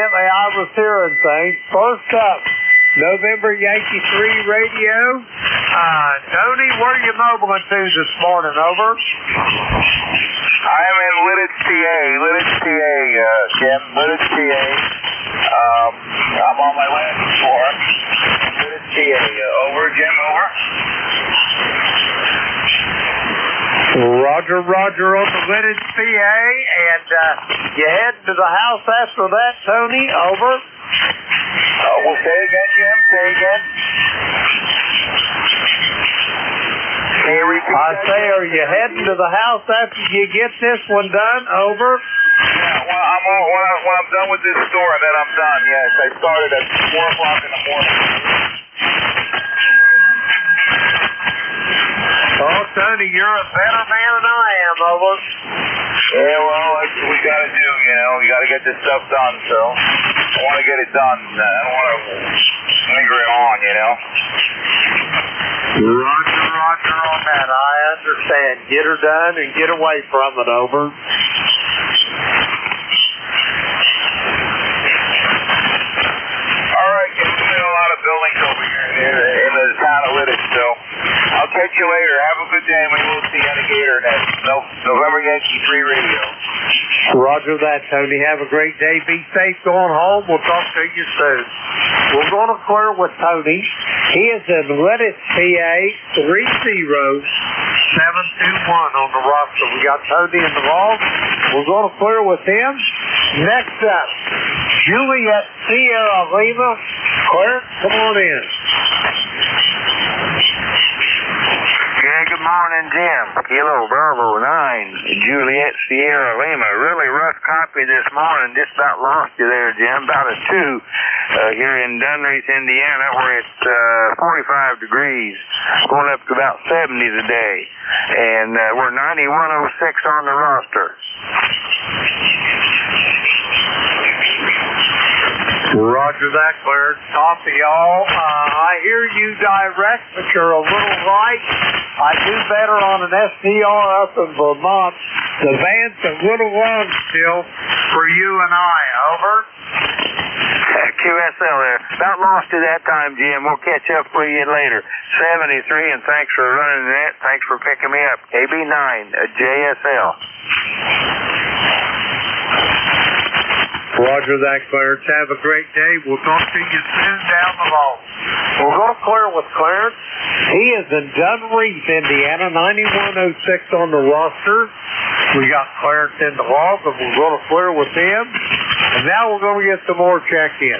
S4: evidently I was hearing things. First up, November Yankee 3 radio. Tony, where are you mobiling to this morning? Over.
S11: I am in Lidditz, PA, Jim, Lidditz, PA. I'm on my landing floor. Lidditz, PA. Over, Jim, over.
S4: Roger, roger on the Lidditz, PA. And you head to the house after that, Tony? Over.
S11: Well, say again, Jim. Say again.
S4: I say, are you heading to the house after you get this one done? Over.
S11: Yeah, well, when I'm done with this store, then I'm done. Yes, I started at 4 o'clock in the morning.
S4: Oh, Tony, you're a better man than I am, over.
S11: Yeah, well, that's what we got to do, you know. We got to get this stuff done, so I want to get it done. I don't want to linger it on, you know.
S4: Roger, roger on that. I understand. Get her done and get away from it, over.
S11: All right, there's been a lot of buildings over here in the town of Lidditz, so I'll catch you later. Have a good day. Maybe we'll see you on the Gator next. November Yankee 3 radio.
S4: Roger that, Tony. Have a great day. Be safe going home. We'll talk to you soon. We're going to clear with Tony. He is in Lidditz, PA, 30721 on the roster. We got Tony in the vault. We're going to clear with him. Next up, Juliet Sierra Lima. Claire, come on in.
S11: Yeah, good morning, Jim. Kilo Bravo 9, Juliet Sierra Lima. Really rough copy this morning. Just about lost you there, Jim. About a 2 here in Dunreath, Indiana, where it's 45 degrees, going up to about 70 today. And we're 9106 on the roster.
S4: Roger that, Claire. Copy y'all. I hear you direct, but you're a little light. I do better on an SDR up in Vermont. The van's a little long still for you and I. Over.
S11: QSL there. About lost you that time, Jim. We'll catch up with you later. 73, and thanks for running that. Thanks for picking me up. KB9, JSL.
S4: Roger that, Clarence. Have a great day. We'll talk to you soon down the road. We're going to clear with Clarence. He is in Dunreath, Indiana, 9106 on the roster. We got Clarence in the log, and we're going to clear with him. And now we're going to get some more check-in.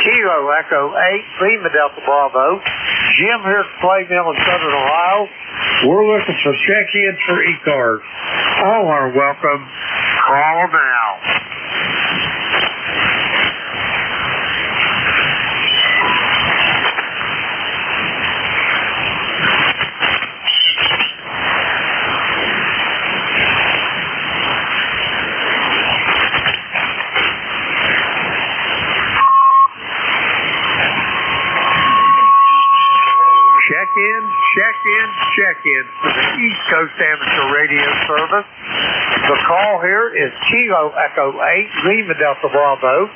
S4: Kilo Echo 8, Lima Delta Bravo. Jim here at Clay Mill in Southern Ohio. We're looking for check-ins for ECARS. All are welcome. Call now. Check-in for the East Coast Amateur Radio Service. The call here is Kilo Echo 8, Lima Delta Bravo.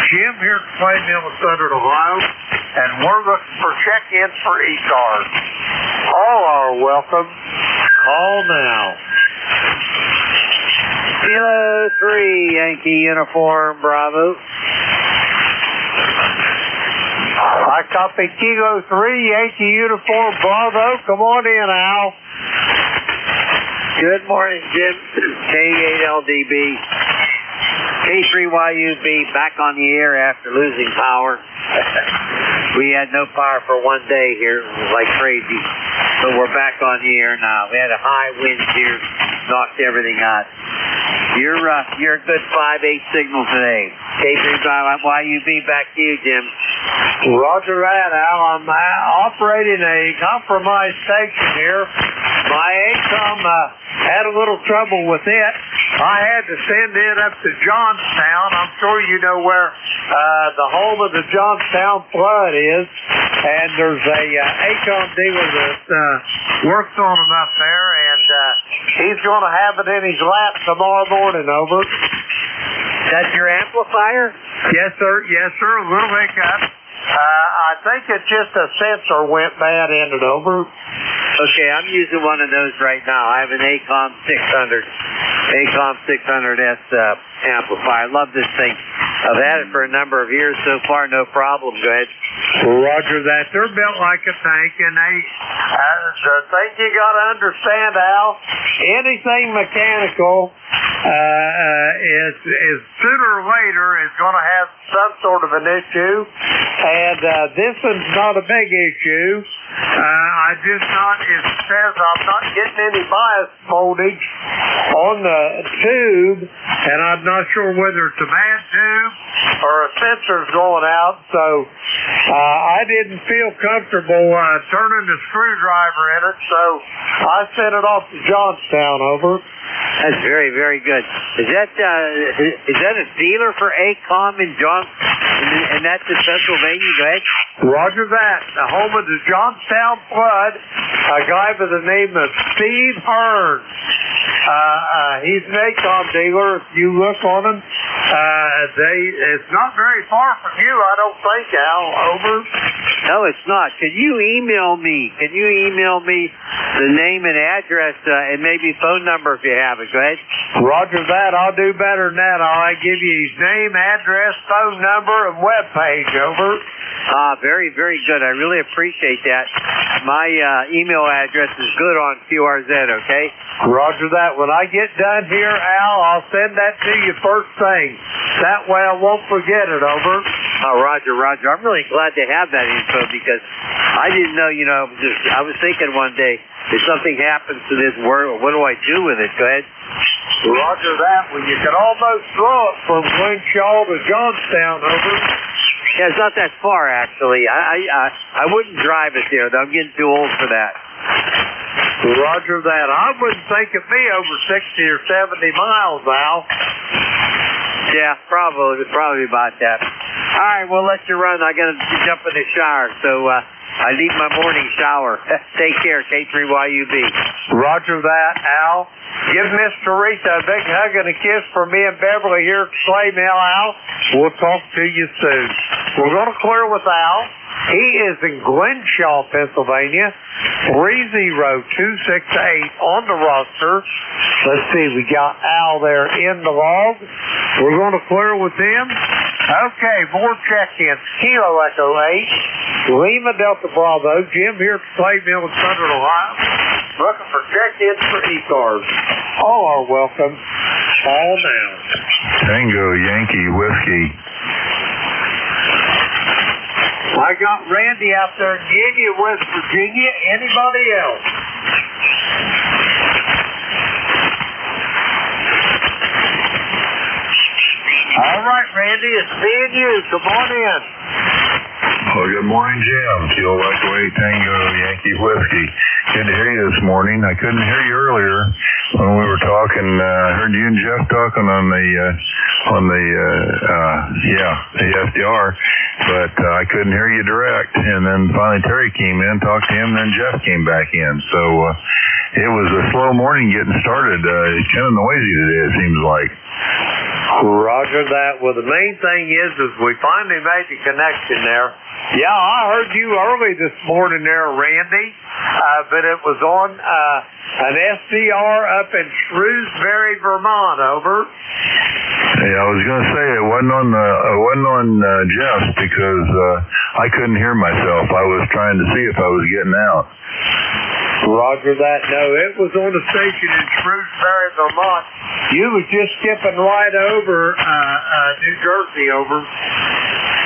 S4: Jim here at Clay Mill in Southern Ohio, and we're looking for check-ins for ECARS. All are welcome. Call now.
S12: Kilo 3, Yankee Uniform Bravo.
S4: I copy Kilo 3, Yankee Uniform Bravo. Come on in, Al.
S12: Good morning, Jim. K8LDB. K3YUB back on the air after losing power. We had no power for one day here. It was like crazy. But we're back on the air now. We had a high wind here, knocked everything out. You're a good 5/8 signal today. K3YUB, back to you, Jim.
S4: Roger that, Al. I'm operating a compromised station here. My ACOM had a little trouble with it. I had to send it up to Johnstown. I'm sure you know where the home of the Johnstown flood is. And there's a ACOM dealer that works on them up there, and he's going to have it in his lap tomorrow morning. Over.
S12: That's your amplifier?
S4: Yes, sir. Yes, sir. A little hiccup. I think it's just a sensor went bad in it over.
S12: Okay, I'm using one of those right now. I have an ACOM 600S amplifier. I love this thing. I've had it for a number of years so far, no problem. Go ahead.
S4: Roger that. They're built like a tank, and the thing you got to understand, Al, anything mechanical is sooner or later is going to have some sort of an issue, and this one's not a big issue. It says I'm not getting any bias voltage on the tube, and I'm not sure whether it's a bad tube or a sensor's going out, so I didn't feel comfortable turning the screwdriver in it, so I sent it off to Johnstown, over.
S12: That's very, very good. Is that a dealer for ACOM in and that's in Pennsylvania? Go ahead.
S4: Roger that. The home of the Johnstown Flood, a guy by the name of Steve Hearn. He's an ACOM dealer. If you look on him, it's not very far from you, I don't think, Al. Over.
S12: No, it's not. Can you email me the name and address and maybe phone number if you have it? Go ahead.
S4: Roger that. I'll do better than that. I'll give you his name, address, phone number, and web page. Over.
S12: Very, very good. I really appreciate that. My email address is good on QRZ, okay?
S4: Roger that. When I get done here, Al, I'll send that to you first thing. That way I won't forget it, over.
S12: Roger. I'm really glad to have that info because I didn't know, I was thinking one day, if something happens to this, what do I do with it? Go ahead.
S4: Roger that. Well, you can almost throw it from Glenshaw to Johnstown, over.
S12: Yeah, it's not that far, actually. I wouldn't drive it there, though. I'm getting too old for that.
S4: Roger that. I wouldn't think it'd be over 60 or 70 miles, Al.
S12: Yeah, probably about that. All right, we'll let you run. I got to jump in the shower, so I need my morning shower. Take care, K3YUB.
S4: Roger that, Al. Give Miss Teresa a big hug and a kiss for me and Beverly here at Clay Mill, Al. We'll talk to you soon. We're going to clear with Al. He is in Glenshaw, Pennsylvania, 30268 on the roster. Let's see, we got Al there in the log. We're going to clear with him. Okay, more check-ins. Kilo Echo 8, Lima Delta Bravo, Jim here at Clay Mill in Southern Ohio. Looking for check-ins for ECARS. All are welcome. All now.
S1: Tango Yankee Whiskey.
S4: I got Randy out there in Union, West Virginia. Anybody else? All right, Randy, it's me and you. Come on in.
S1: Well, good morning, Jim. Kilo Echo 8 Tango Yankee Whiskey. Good to hear you this morning. I couldn't hear you earlier when we were talking. I heard you and Jeff talking on the FDR, but I couldn't hear you direct. And then finally Terry came in, talked to him, and then Jeff came back in. So it was a slow morning getting started. It's kind of noisy today, it seems like.
S4: Roger that. Well, the main thing is we finally made the connection there. Yeah, I heard you early this morning there, Randy, but it was on an SDR up in Shrewsbury, Vermont, over.
S1: Yeah, I was going to say it wasn't on Jeff's because I couldn't hear myself. I was trying to see if I was getting out.
S4: Roger that. No, it was on a station in Shrewsbury, Vermont. You was just skipping right over New Jersey, over.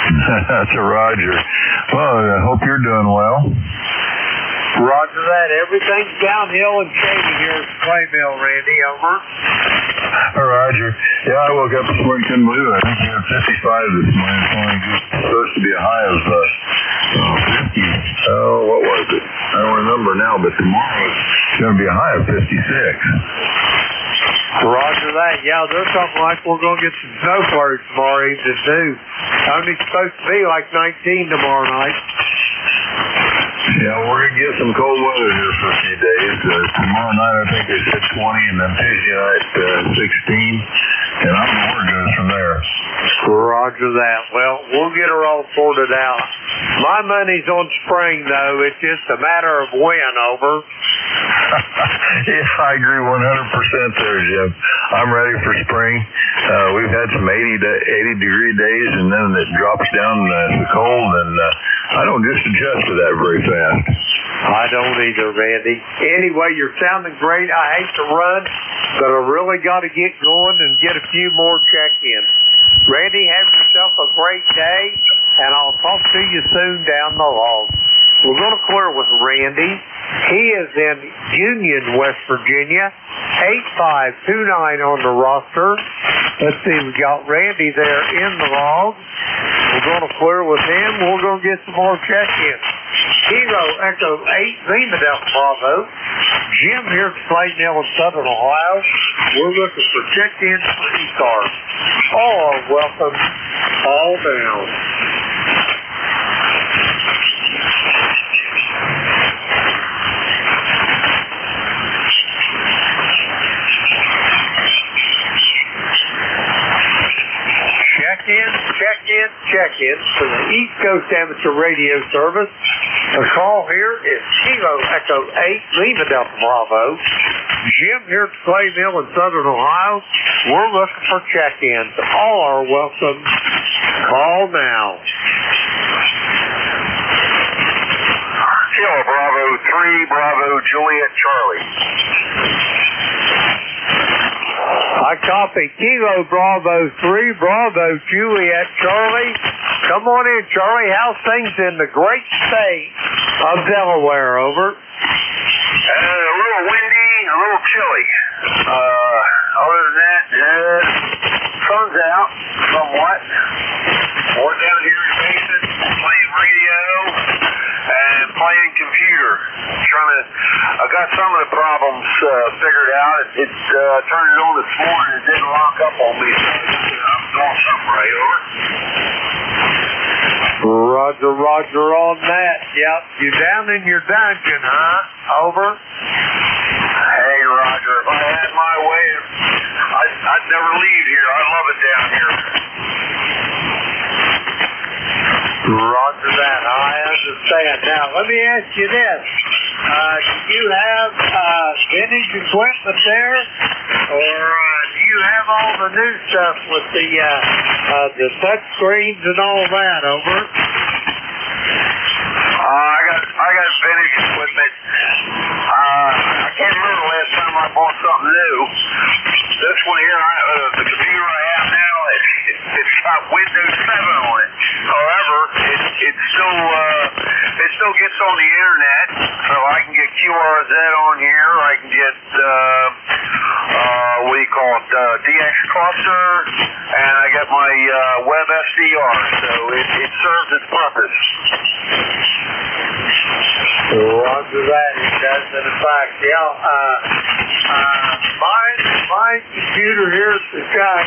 S1: That's a Roger. Well, I hope you're doing well.
S4: Roger that. Everything's downhill and shady here at Clay Mill, Randy, over.
S1: Roger. Yeah, I woke up this morning, couldn't believe it. I think we had 55 this morning. It's only supposed to be a high of 50. Oh, what was it? I don't remember now, but tomorrow it's going to be a high of 56.
S4: Roger that. Yeah, they're talking like we're going to get some snow flurries tomorrow evening, too. Only supposed to be like 19 tomorrow night.
S1: Yeah, we're going to get some cold weather here for a few days. Tomorrow night, I think they said 20, and then Tuesday night, 16. And I don't know where it goes from there.
S4: Roger that. Well, we'll get her all sorted out. My money's on spring, though. It's just a matter of when, over.
S1: Yeah, I agree 100% there, Jim. I'm ready for spring. We've had some 80-degree days, and then it drops down to cold, and I don't just adjust to that very fast.
S4: I don't either, Randy. Anyway, you're sounding great. I hate to run, but I really got to get going and get a few more check-ins. Randy, have yourself a great day, and I'll talk to you soon down the log. We're going to clear with Randy. He is in Union, West Virginia, 8529 on the roster. Let's see, we got Randy there in the log. We're going to clear with him. We're going to get some more check-ins. Kilo Echo 8, Lima Delta Bravo. Jim here at Slate Mill in Southern Ohio. We're looking for check-ins for ECARS. All are welcome. All down. Check-in for the East Coast Amateur Radio Service. The call here is Kilo Echo 8, Lima Delta Bravo. Jim here at Clay Mill in Southern Ohio. We're looking for check-ins. All are welcome. Call now.
S11: Kilo Bravo 3, Bravo Juliet Charlie.
S4: I copy. Kilo Bravo 3, Bravo Juliet Charlie. Come on in, Charlie. How's things in the great state of Delaware, over?
S11: A little windy, a little chilly. Other than that, sun's out somewhat. We're down here in the basement playing radio and playing computer. I got some of the problems figured out. It turned it on this morning and didn't lock up on me, so I'm doing something right, over.
S4: Roger on that. Yep, you down in your dungeon, huh? Over.
S11: Hey, Roger, if I had my way, I'd never leave here. I love it down here.
S4: Roger that. I understand. Now, let me ask you this. Do you have vintage equipment there, or do you have all the new stuff with the touch screens and all that, over?
S11: I got vintage equipment. I can't remember the last time I bought something new. This one here, the computer I have now, it's got Windows 7 on it. However, it still gets on the internet, so I can get QRZ on here. I can get what do you call it, DX cluster, and I got my web SDR. So it serves its purpose.
S4: Roger that. It does. In fact, my computer here at the shop,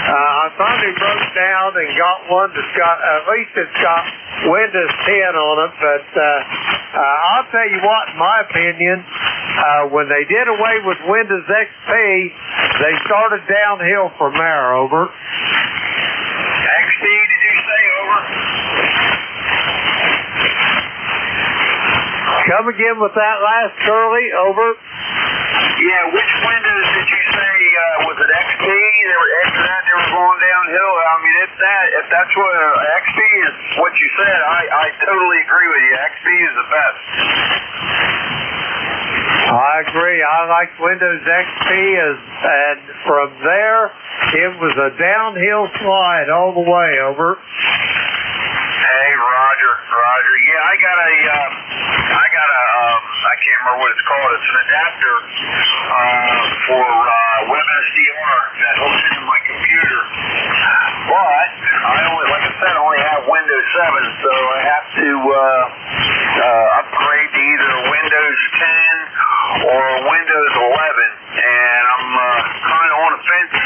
S4: I finally broke down and got one that's got, at least it's got Windows 10 on it, but I'll tell you what, in my opinion, when they did away with Windows XP, they started downhill from there, over.
S11: XP, did you say, over?
S4: Come again with that last, Curly, over.
S11: Yeah, which Windows did you say, was it XP? After that, they were going downhill. I mean, if that's what XP is, what you said, I totally agree with you. XP is the best.
S4: I agree. I like Windows XP, and from there, it was a downhill slide all the way, over.
S11: Hey, Roger. Yeah, I got a I can't remember what it's called. It's an adapter for WebSDR that hooks into my computer. But like I said, I only have Windows 7, so I have to upgrade to either Windows 10 or Windows 11. And I'm kind of on the fence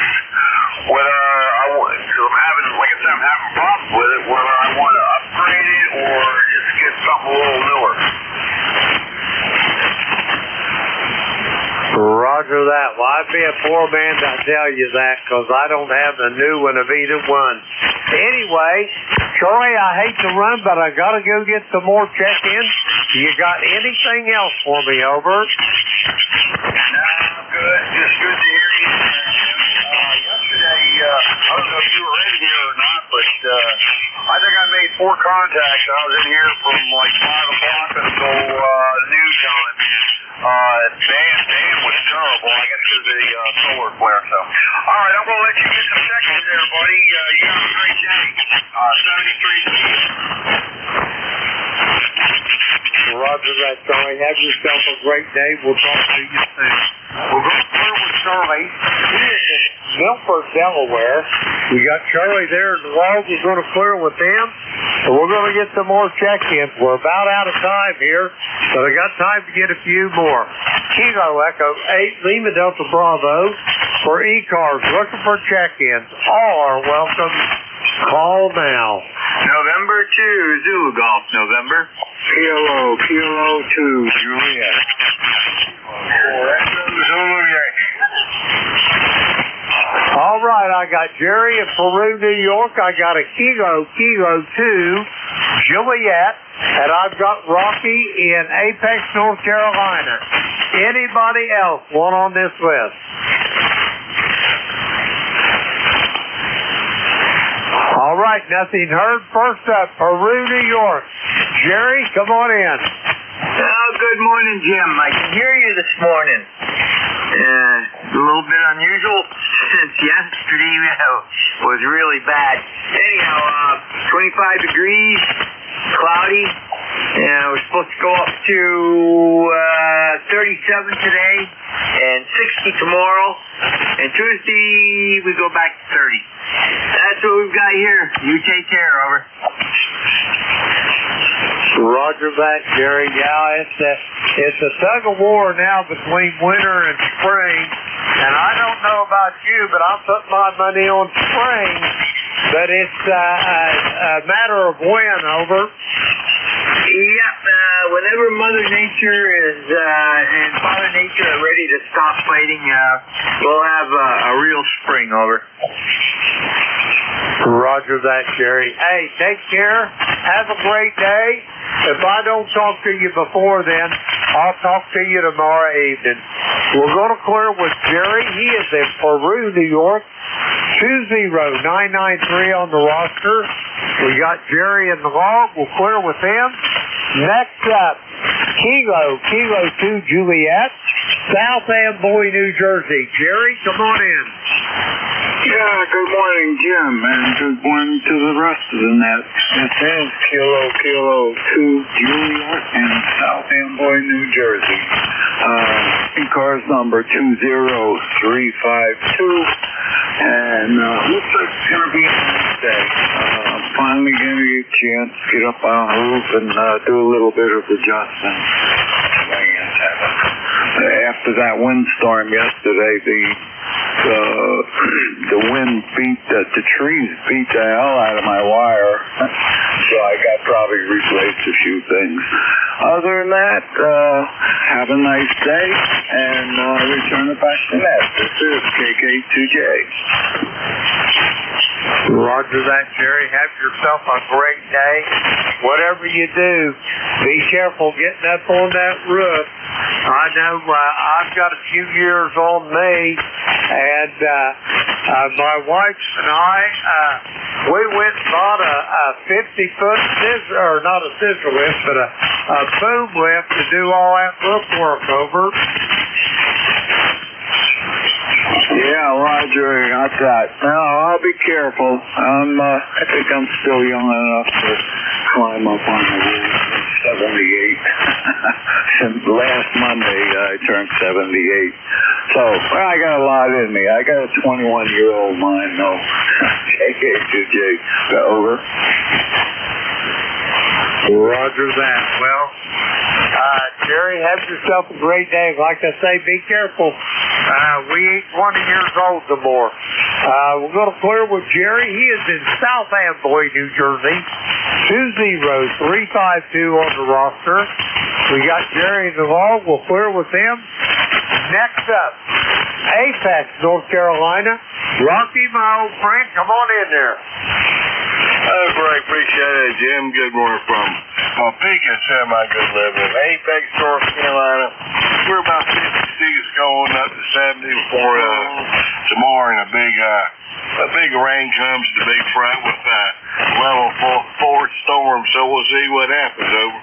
S11: whether I'm having problems with it, whether I want to upgrade it or just get something a little newer.
S4: Roger that. Well, I'd be a poor man to tell you that because I don't have the new one of either one. Anyway, Troy, I hate to run, but I got to go get some more check-ins. You got anything else for me, over?
S11: No, good. Just good to hear you. Yesterday, I don't know if you were in here or not, but I think I made 4 contacts. I was in here from like 5 o'clock until noon time. Dan was terrible, I guess, because of the solar flare. So, all right, I'm going to let you get some check-ins there, buddy. You have a great day. 73.
S4: Roger that, Charlie. Have yourself a great day. We'll talk to you soon. We'll go through with Charlie. He is in Milford, Delaware. We got Charlie there in the log. We're going to clear with them. And we're going to get some more check-ins. We're about out of time here, but I got time to get a few more. Kilo Echo 8, Lima Delta Bravo for ECARS. Looking for check-ins. All are welcome. Call now.
S11: November 2, Zulu Golf, November. Kilo 2, Juliet. Zulu Yankee.
S4: All right, I got Jerry in Peru, New York. I got a Kilo 2, Juliet. And I've got Rocky in Apex, North Carolina. Anybody else want on this list? All right, nothing heard. First up, Peru, New York. Jerry, come on in.
S11: Oh, good morning, Jim. I can hear you this morning. A little bit unusual since yesterday was really bad. Anyhow, 25 degrees, cloudy, and we're supposed to go up to 37 today and 60 tomorrow. And Tuesday, we go back to 30. That's what we've got here. You take care, over.
S4: Roger that, Jerry. Yeah, it's a tug of war now between winter and spring. And I don't know about you, but I'm putting my money on spring. But it's a matter of when, over.
S11: Yep, whenever Mother Nature and Father Nature are ready to stop fighting, we'll have a real spring, over.
S4: Roger that, Jerry. Hey, take care. Have a great day. If I don't talk to you before then, I'll talk to you tomorrow evening. We're going to clear with Jerry. He is in Peru, New York. 20993 on the roster. We got Jerry in the log. We'll clear with him. Next up, Kilo 2 Juliet, South Amboy, New Jersey. Jerry, come on in.
S11: Yeah, good morning, Jim, and good morning to the rest of the net. This is Kilo 2 Juliet in South Amboy, New Jersey. ECARS number 20352. And looks like it's going to be a nice day. Finally going to get a chance to get up on the roof and do a little bit of adjustment. After that windstorm yesterday, the wind beat the trees beat the hell out of my wire, so I got probably replaced a few things. Other than that, have a nice day and return it back to net. This is KK2J.
S4: Roger that, Jerry. Have yourself a great day. Whatever you do, be careful getting up on that roof. I know I've got a few years on me, and my wife and I, we went and bought a 50-foot scissor, or not a scissor lift, but a boom lift to do all that roof work over.
S11: Yeah, Roger, got that. No, I'll be careful. I think I'm still young enough to climb up on the roof. 78. Since last Monday, I turned 78. So, I got a lot in me. I got a 21-year-old mind, though. KK2J. Over.
S4: Roger that. Well, Jerry, have yourself a great day. Like I say, be careful. We ain't 20 years old no more. We're going to clear with Jerry. He is in South Amboy, New Jersey. 20352 on the roster. We got Jerry in the log. We'll clear with him. Next up, Apex, North Carolina. Rocky, my old friend, come on in there.
S11: Oh, great. Appreciate it, Jim. Good morning from Topeka, semi-good living. Apex, North Carolina. We're about 56 going up to 70 before tomorrow, and a big rain comes to be front with level 4 storm, so we'll see what happens. Over.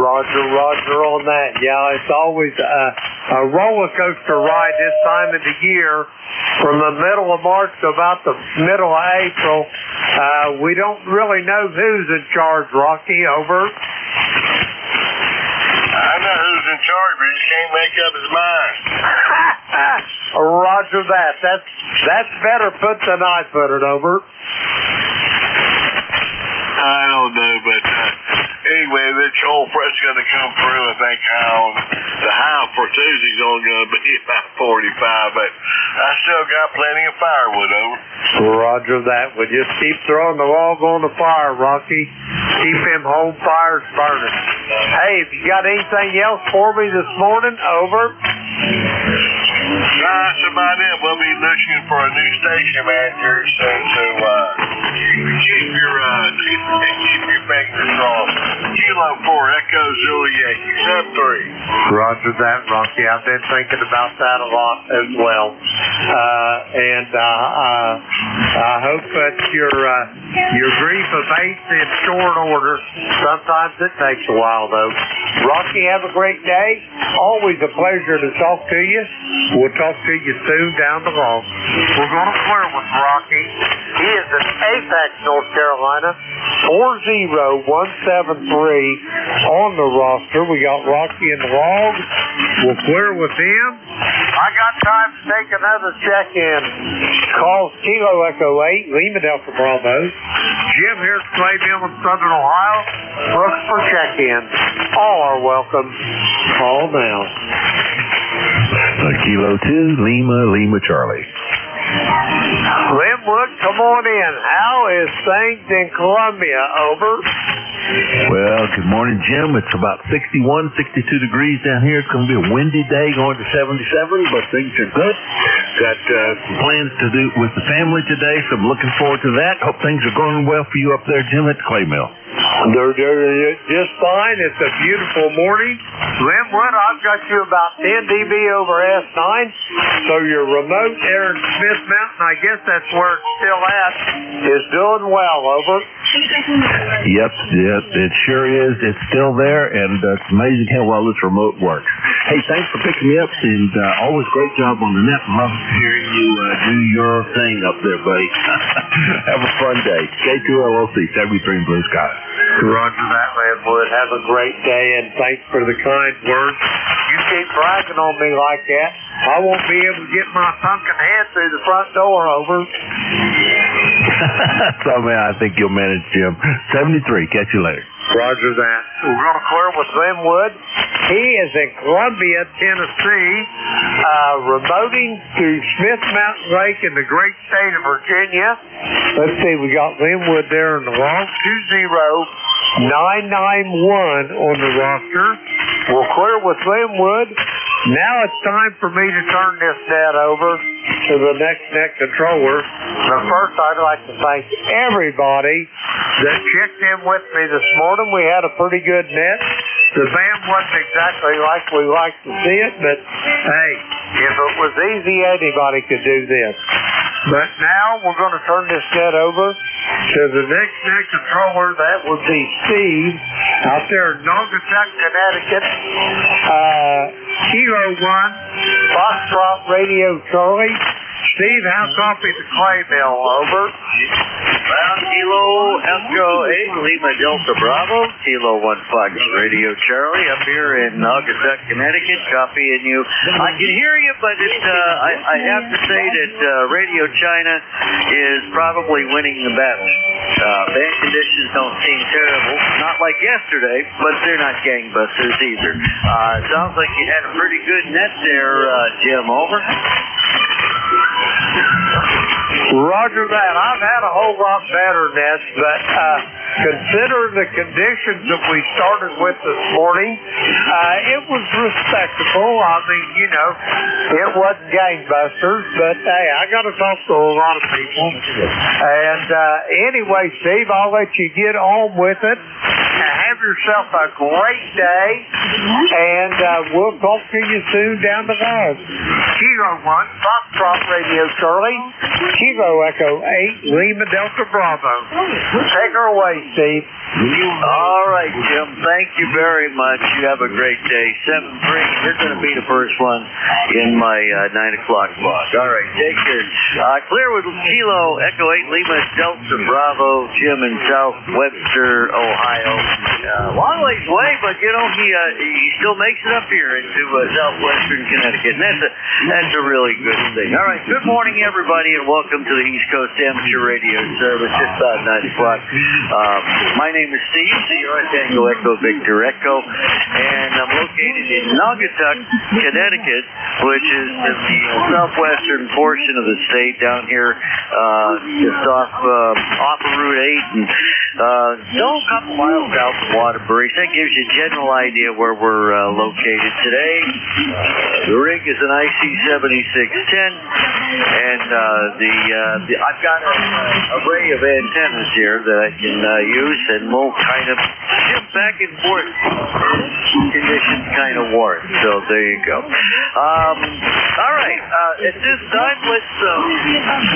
S4: Roger on that. Yeah, it's always a roller coaster ride this time of the year. From the middle of March to about the middle of April, we don't really know who's in charge, Rocky. Over.
S11: I know who's in charge, but he can't make up his mind.
S4: Roger that. That's better put than I put it. Over.
S11: I don't know, but anyway, this cold front's going to come through. I think the high for Tuesday's only going to be about 45, but I still got plenty of firewood. Over.
S4: Roger that. We'll just keep throwing the log on the fire, Rocky. Keep them home fires burning. Hey, have you got anything else for me this morning? Over.
S11: That's about it. We'll be looking for a new station manager soon to keep your fingers crossed. Kilo 4 Echo Zulu Yankee 73.
S4: Roger that, Rocky. I've been thinking about that a lot as well. And I hope that your grief abates in short order. Sometimes it takes a while, though. Rocky, have a great day. Always a pleasure to talk to you. We'll talk to you soon down the road. We're going to clear with Rocky. He is in Apex, North Carolina. 40173 on the roster. We got Rocky in the log. We'll clear with him. I got time to take another check-in. Calls Kilo Echo 8, Lima Delta Bravo. Jim here at Clayville in Southern Ohio. Looks for check-in. All are welcome. Call now.
S13: Kilo 2, Lima Charlie.
S4: Linwood, come on in. How is things in Columbia? Over.
S13: Well, good morning, Jim. It's about 61, 62 degrees down here. It's going to be a windy day going to 77, but things are good. Got some plans to do with the family today, so I'm looking forward to that. Hope things are going well for you up there, Jim, at the clay mill.
S4: They're just fine. It's a beautiful morning. Linwood, I've got you about 10 dB over S9, so your remote there in Smith Mountain, I guess that's where it's still at, is doing well. Over.
S13: Yep, it sure is. It's still there, and it's amazing how well this remote works. Hey, thanks for picking me up, and always great job on the net. Love hearing you do your thing up there, buddy. Have a fun day. K2LOC, 73 in Blue Sky.
S4: Roger that, Linwood. Have a great day, and thanks for the kind words. You keep bragging on me like that, I won't be able to get my sunken head through the front door. Over.
S13: So, man, I think you'll manage, Jim. 73. Catch you later.
S4: Roger that. We're going to clear with Linwood. He is in Columbia, Tennessee, remoting to Smith Mountain Lake in the great state of Virginia. Let's see, we got Linwood there in the log. 20991 on the roster. We'll clear with Linwood. Now it's time for me to turn this net over to the next net controller. But first, I'd like to thank everybody that checked in with me this morning. We had a pretty good net. The band wasn't exactly like we like to see it, but hey, if it was easy, anybody could do this. But now we're going to turn this net over to the next net controller. That would be Steve out there in Naugatuck, Connecticut. Kilo 1, Foxtrot Radio Charlie. Steve, how copy the clay mill? Over.
S14: Ground Kilo Echo 8, Lima Delta Bravo, Kilo 1 Fox Radio Charlie, up here in Naugatuck, Connecticut, copying you. I can hear you, but I have to say that Radio China is probably winning the battle. Band conditions don't seem terrible, not like yesterday, but they're not gangbusters either. Sounds like you had a pretty good net there, Jim. Over.
S4: Roger that. I've had a whole lot better than this, but considering the conditions that we started with this morning, it was respectable. I mean, you know, it wasn't gangbusters, but hey, I got to talk to a lot of people. And anyway, Steve, I'll let you get on with it. Have yourself a great day, and we'll talk to you soon down the line. Kilo 1, Foxtrot Radio Charlie, Kilo Echo 8, Lima Delta Bravo. Take her away, Steve.
S14: All right, Jim. Thank you very much. You have a great day. 7-3. You're going to be the first one in my 9 o'clock block. All right, take care. Clear with Kilo Echo 8 Lima Delta Bravo. Jim in South Webster, Ohio. Long ways away, but you know he still makes it up here into southwestern Connecticut, and that's a really good thing. All right. Good morning, everybody, and welcome to the East Coast Amateur Radio Service. Just about 9 o'clock. My name is Steve, Sierra Tango Echo Victor Echo, and I'm located in Naugatuck, Connecticut, which is in the southwestern portion of the state down here, just off of Route 8, and a couple miles south of Waterbury. That gives you a general idea where we're located today. The rig is an IC7610, and I've got an array of antennas here that I can use, and we'll kind of shift back and forth. Conditions kind of warm, so there you go. All right, at this time, let's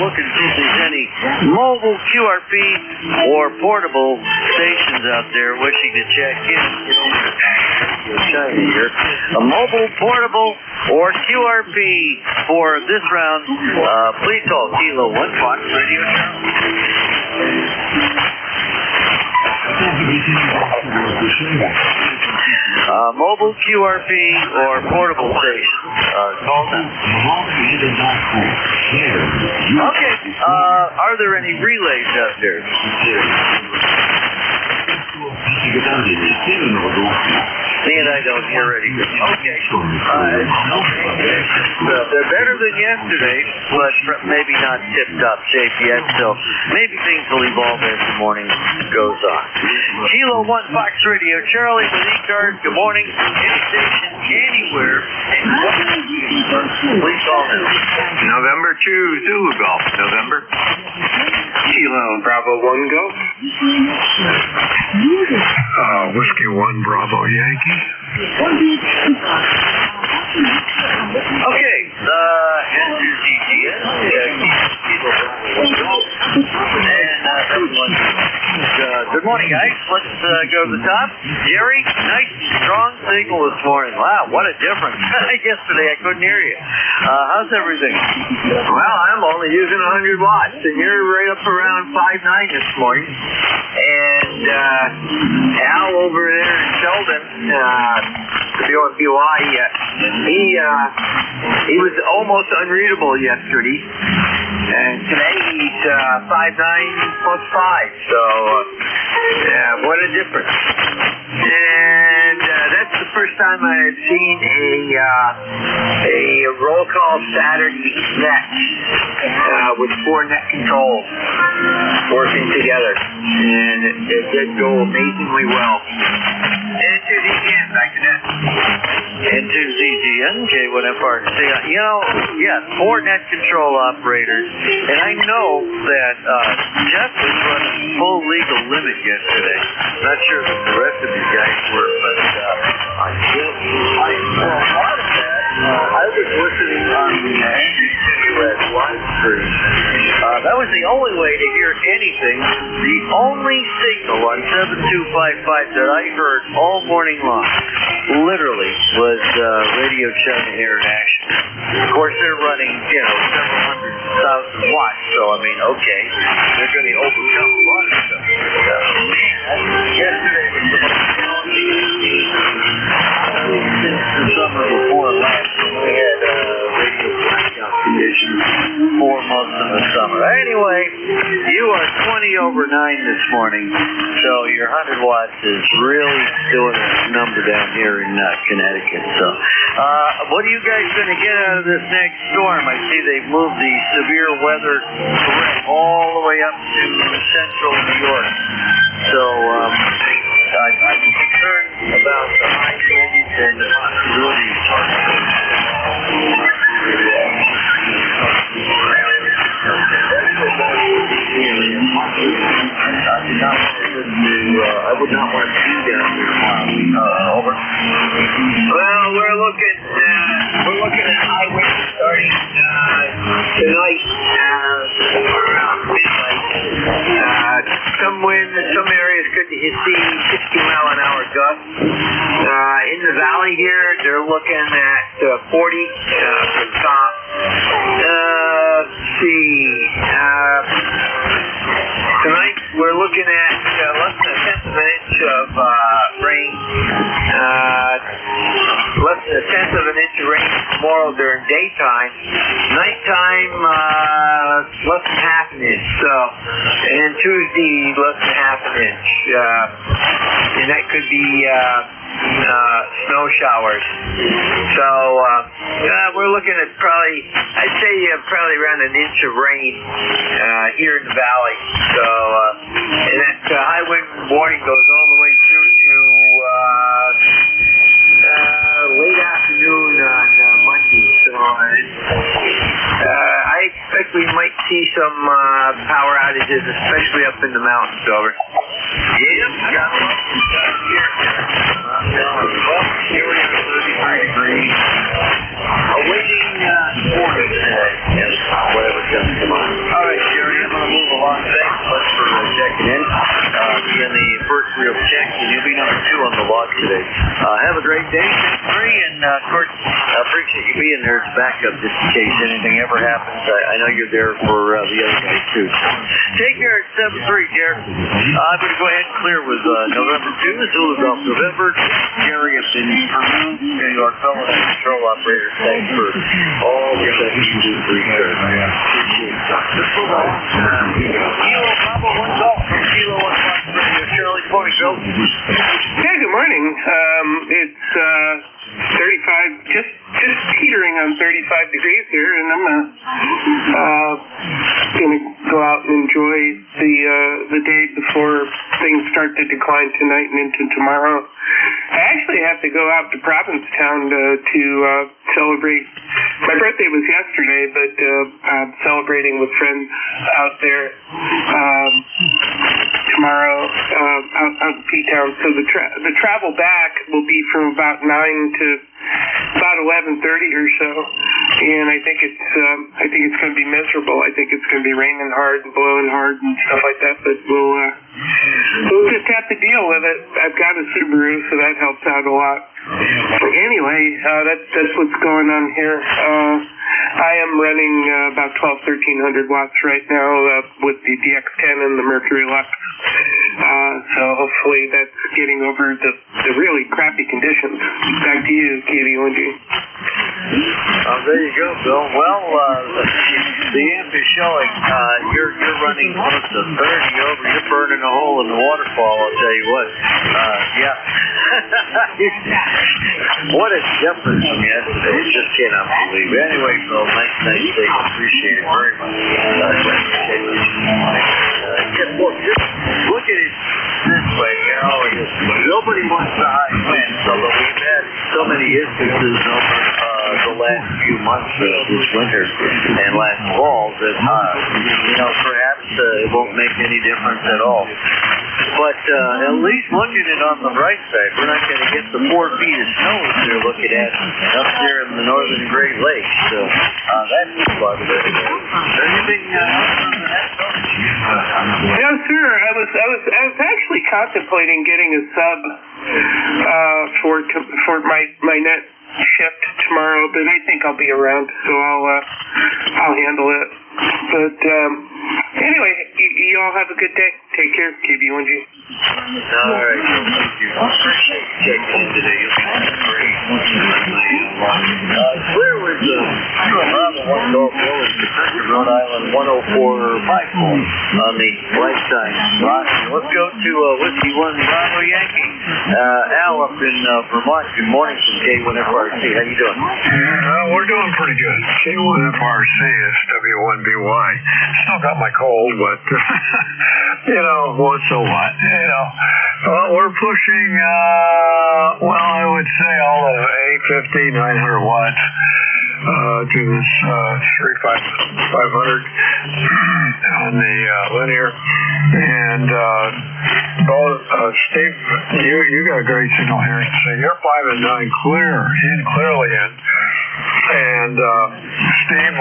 S14: look and see if there's any mobile QRP or portable stations out there wishing to check in. Here. A mobile, portable, or QRP for this round, please call Kilo 1 Fox Radio mobile, QRP, or portable station. Call them. Okay. Are there any relays out there? And I don't hear anything. Okay. They're better than yesterday, but maybe not tip-top shape yet, so maybe things will evolve as the morning goes on. Kilo 1 Fox Radio Charlie with ECARS. Good morning. Any station, anywhere. Please call them.
S15: November 2, Zulu Golf. November. Kilo Bravo 1 Go.
S10: Whiskey 1 Bravo Yankee.
S14: Okay, good morning, guys. Let's go to the top. Jerry, nice strong signal this morning. Wow, what a difference. Yesterday I couldn't hear you. How's everything?
S15: Well, I'm only using 100 watts, and you're right up around 5.9 this morning. And Al over there in Sheldon, the OFUI, he was almost unreadable yesterday. And today he's 5.9 plus 5. So, yeah, what a difference. And that's the first time I've seen a roll call Saturday net with 4 net controls working together. And it did go amazingly well. And to the end, back to that.
S14: And to ZGN, K1FRC. You know, yeah, 4 net control operators. And I know that Jeff was running full legal limit yesterday. Not sure that the rest of you guys were, but part of that, I was listening on the NJ2US live stream. That was the only way to hear anything. The only signal on 7255 that I heard all morning long, literally, was Radio China International. Of course, they're running, several 100,000 watts, so I mean, okay, they're going to overcome a lot of stuff. Yesterday was the most since the summer before last, we had radio blackout conditions for most of the summer. Anyway, you are 20 over 9 this morning, so your 100 watts is really doing a number down here in Connecticut. So What are you guys going to get out of this next storm? I see they've moved the severe weather threat all the way up to central New York. So I'm concerned about the high winds and the possibility of I would not want to be down here tomorrow. Over.
S12: Well, we're looking at high winds starting tonight around midnight. Some wind in some areas could see 60-mile-an-hour gusts. In the valley here, they're looking at 40 for the top. Let's see. Tonight we're looking at less than a tenth of an inch of rain. Less than a tenth of an inch of rain tomorrow during daytime. Nighttime, less than half an inch. So, and Tuesday, less than half an inch. And that could be snow showers. So we're looking at probably, I'd say probably around an inch of rain here in the valley. So and that high wind warning goes all the way through to late afternoon on Monday. So I expect we might see some power outages, especially up in the mountains. Over. Yep, got here we are, 35 degrees. Awaiting order today. Yes, whatever comes to mind.
S14: All right, Jerry, I'm going to move along. Thanks much for checking in. Being the first real check, and you'll be number 2 on the log today. Have a great day, 10-3, and of course, I appreciate you being there as backup just in case anything ever happens. I know you're there for the other guys too. Take care at 7-3, Jerry. I'm going to go ahead and clear with November 2, Zulu Golf November. Jerry up in Peru, New York, fellow control operator. Thanks for all the stuff you do for each other. Appreciate it. Kilo Bravo 1 Golf from Kilo 1 Fox Radio. Shirley, Pony Bill.
S16: Yeah, good morning. It's 35, just teetering on 35 degrees here, and I'm gonna go out and enjoy the day before things start to decline tonight and into tomorrow. I actually have to go out to Provincetown to celebrate. My birthday was yesterday, but I'm celebrating with friends out there tomorrow out in P-Town. So the travel back will be from about 9 to about 11:30 or so, and I think it's going to be miserable. I think it's going to be raining hard and blowing hard and stuff like that. But we'll just have to deal with it. I've got a Subaru, so that helps out a lot. Anyway, that's what's going on here. I am running about 1,1300 watts right now with the DX10 and the Mercury Lux. So hopefully that's getting over the really crappy conditions. Back to you, KV1G.
S14: There you go, Bill. Well, the amp is showing you're running close to 30 over. You're burning a hole in the waterfall, I'll tell you what. Yeah. What a difference from yesterday. I just cannot believe it. Anyway, Bill, nice day. Appreciate it very much. Look at it this way, you know. Nobody wants the high winds, although we've had so many instances over the last few months this winter and last fall that, perhaps it won't make any difference at all. But at least look at it on the right side. We're not going to get the 4 feet of snow that they're looking at up there in the northern Great Lakes. So that's a part of it. Anything else on that?
S16: Yes, sir. I was actually contemplating getting a sub for my net shift tomorrow, but I think I'll be around, so I'll handle it. But anyway, you all have a good day. Take care, KV1G.
S14: All right, thank you. Appreciate you checking in today. You'll be great. Clear with Bravo 1 Golf Bill and Second, Rhode Island 104.5 on the lifetime roster. Let's go to Whiskey 1 Bravo Yankee. Al up in Vermont. Good morning from K1FRC. How you doing?
S17: We're doing pretty good. K1FRC is W1BY. Still got my cold, but so what? We're pushing. I would say all of 850, 900 watts to this 3500 on the linear. And Steve, you got a great signal here. So you're 5 and 9 clearly in. And Steve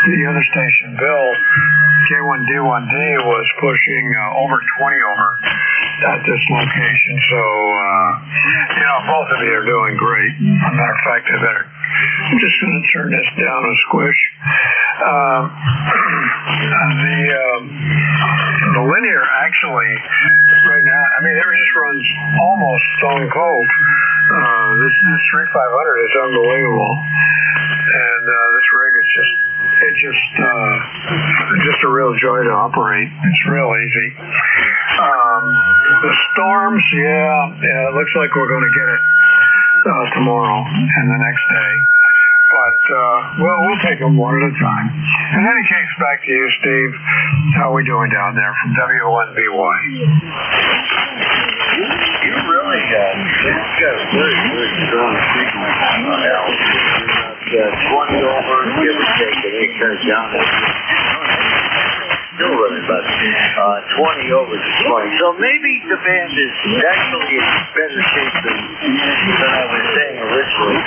S17: the other station, Bill, K1D1D, was pushing over 20 over at this location. So, both of you are doing great. As a matter of fact, I'm just going to turn this down a squish. The linear actually, right now, it just runs almost stone cold. This 3500 is unbelievable. And this rig is just a real joy to operate. It's real easy. The storms, it looks like we're going to get it tomorrow and the next day. But we'll take them one at a time. In any case, back to you, Steve. How are we doing down there from W1BY?
S14: You really got a very, very strong signal on Al. 20 over, give or take, and it turns down. Still running about 20 over this morning. So maybe the band is actually in better shape than I was saying originally.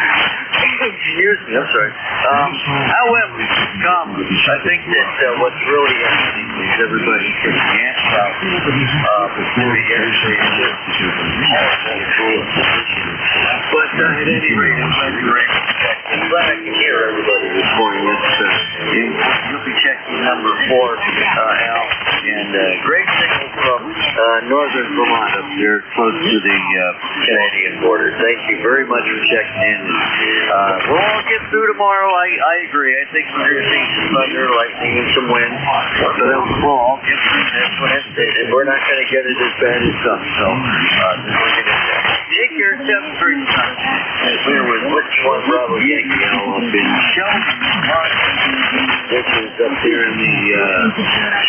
S14: Excuse me, I'm sorry. However, I think that what's really happening is everybody taking the ants out the interstate. But at any rate, I'm glad you're able to check. I'm glad I can hear everybody this morning. You'll be checking number 4, Al, and great signal from northern Vermont up there close to the Canadian border. Thank you very much for checking in. We'll all get through tomorrow. I agree. I think we're going to see some thunder, lightning, and some wind. But we'll all get through this one. And we're not going to get it as bad as some. So take care. 7:30. We're with Whiskey 1 Bravo Yankee Al up in Shelton, which is up there in the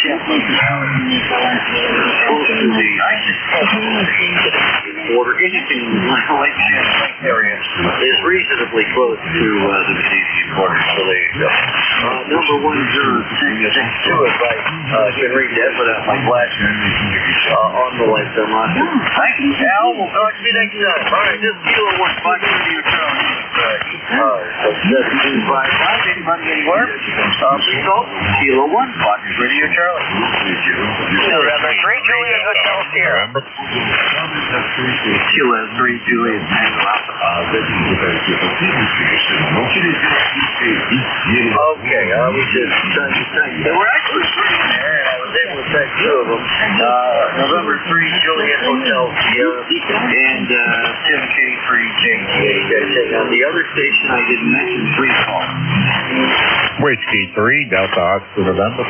S14: Shetland Valley, close to the border. Anything like Shetland area is reasonably close to the Canadian border. So there you go. Number 10662, if I can read that without my glasses on the lifetime roster. Thank you, Al. We'll talk to you next time. All right, this is Kilo 1 Fox Radio Charlie. So 725, anybody anywhere? Result, Kilo 1 Fox Radio Charlie.
S15: November 3, Juliet Hotel Sierra.
S14: Kilo 3, Juliet Tango Alpha. Okay, I was just trying to think. There were actually 3 in there, and I was able to take 2 of them. November 3, Juliet Hotel Sierra, and 10K3JTA. Now, the other station I didn't mention, please call.
S10: Whiskey 3, Delta Oscar November.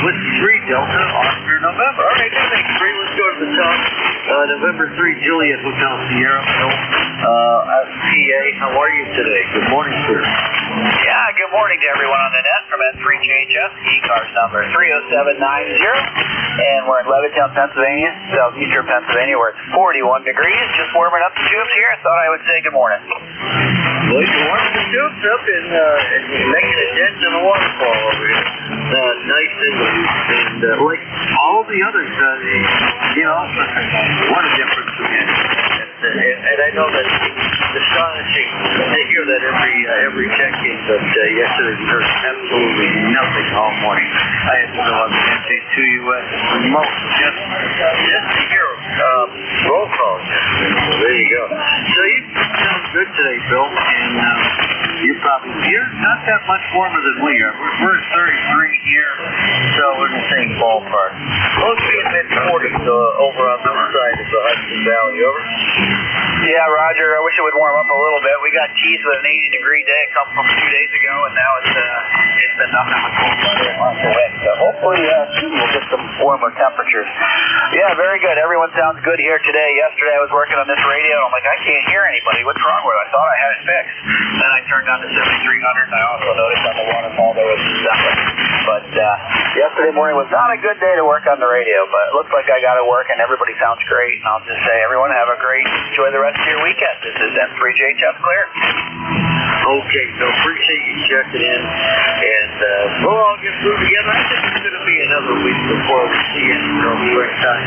S14: Whiskey 3, Delta Oscar November. All right, that makes 3. Let's go to the top. November 3, Juliet Hotel Sierra. PA, how are you today? Good morning, sir.
S15: Yeah, good morning to everyone on the net from N3JHS, ECARS number 30790. And we're in Levittown, Pennsylvania, southeastern Pennsylvania, where it's 41 degrees. Just warming up the tubes here. Thought I would say good morning.
S14: Well, you're warming the tubes up and making a dent in the waterfall over here. Nice and like all the others, what a difference again. And I know that it's astonishing to hear that every check-in, but yesterday we heard absolutely nothing all morning. I had to go on the NJ2US remote just to hear roll calls. There you go. So you sound good today, Bill, and you're not that much warmer than we are. We're at 33 here, so we're in the same ballpark. Supposed to be in mid-40s over on this side of the Hudson Valley, over.
S15: Yeah, Roger, I wish it would warm up a little bit. We got teased with an 80-degree day a couple 2 days ago, and now it's been nothing but cold weather and lots of wind. So hopefully we'll get some warmer temperatures. Yeah, very good. Everyone sounds good here today. Yesterday I was working on this radio, and I'm like, I can't hear anybody. What's wrong with it? I thought I had it fixed. Then I turned on to 7300, and I also noticed on the waterfall there was nothing. But yesterday morning was not a good day to work on the radio, but it looks like I got it working. Everybody sounds great, and I'll just say, everyone have a great, enjoy the rest of your weekend. This is N3JHF Clear.
S14: Okay, so appreciate you checking in, and we'll all get through together. I think it's going to be another week before we see any real springtime.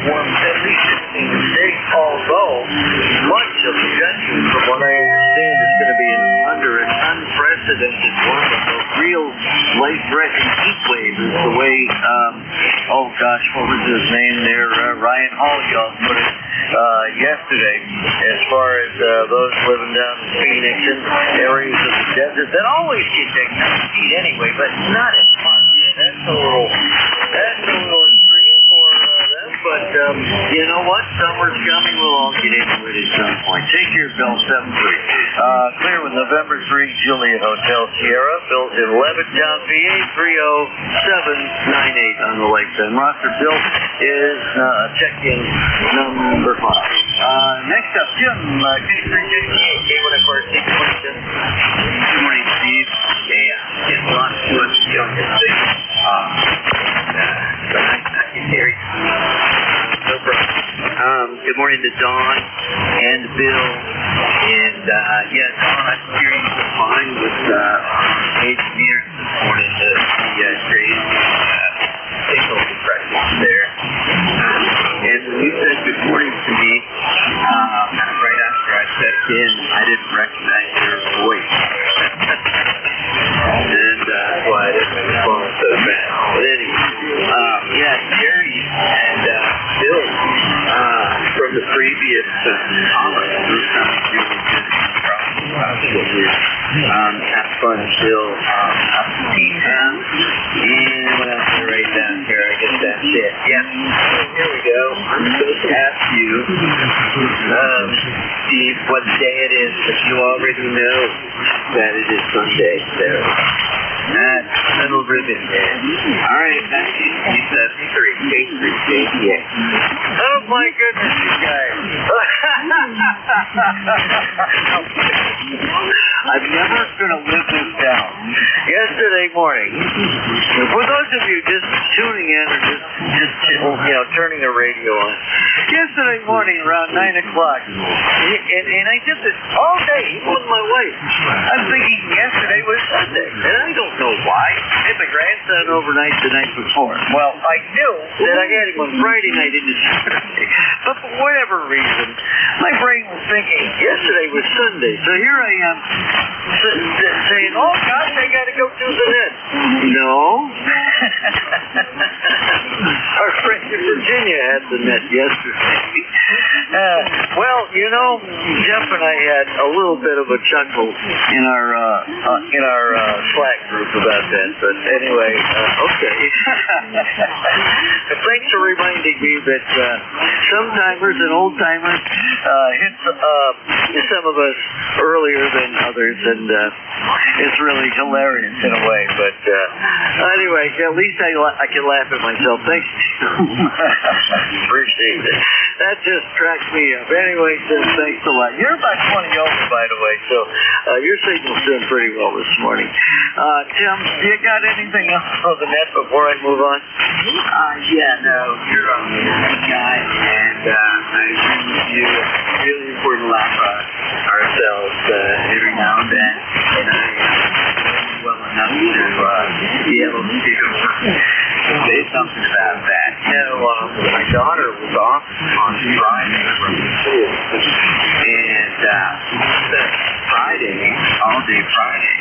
S14: Warm, at least in the state, although much of the country, from what I understand, is going to be under an unprecedented warm, a real life-threatening heat wave is the way, oh gosh, what was his name there? Ryan Hall put it yesterday, as far as those living down in Phoenix and areas of the desert that always get that kind of heat anyway, but not as much. That's a little extreme for them, but you know what? Summer's coming. We'll all get into it at some point. Take care, Bill 73. Clear with November 3, Juliet Hotel Sierra, built in Levittown, PA 30798 on the lakeside. Roster Bill is check-in number 5. Next up, Jim, K3JT, K1 of course, Good morning, Steve. Yeah, getting lots of us I can hear you. No problem. Good morning to Dawn and Bill. And, yeah, Dawn, I hear you just fine with engineers this morning to the crazy signal depression there. And when you said good morning to me, right after I checked in, I didn't recognize your voice. And that's why I didn't respond so fast. But anyway, yeah, Jerry and Bill from the previous comments, those sound really good. Have fun still. T-Town. And what else did I write down here? I guess that's it. Yeah. Here we go. I'm supposed to ask you, Steve, what day it is, but you already know that it is Sunday. So that's little ribbon there. All right, that's K73. Oh my goodness, you guys. I'm never going to live this down. Yesterday morning, for those of you just tuning in or just turning the radio on, yesterday morning around 9 o'clock, and I did this all day, even with my wife. I'm thinking yesterday was Sunday, and I don't know why. I had my grandson overnight the night before. Well, I knew that I had him on Friday night into Saturday, but for whatever reason, my brain was thinking yesterday was Sunday. So here I am saying, oh gosh, I got to go to the net. No. Our friend in Virginia had the net yesterday. Well, you know, Jeff and I had a little bit of a chuckle in our Slack group about that. But anyway, okay. Thanks for reminding me that some timers and old timers hit some of us earlier than others, and it's really hilarious in a way. But anyway, at least I can laugh at myself. Thanks. Appreciate it. That just cracks me up. Anyway, Tim, thanks a lot. You're about 20 over, by the way, so your signal's doing pretty well this morning. Tim, you got anything else for the net before I move on?
S9: Yeah, no, you're a good guy, and I agree with you. It's really important to laugh ourselves every now and then, and I well enough to be able to say something about that.
S14: You know, my daughter was off on Friday from school, and Friday, all day Friday,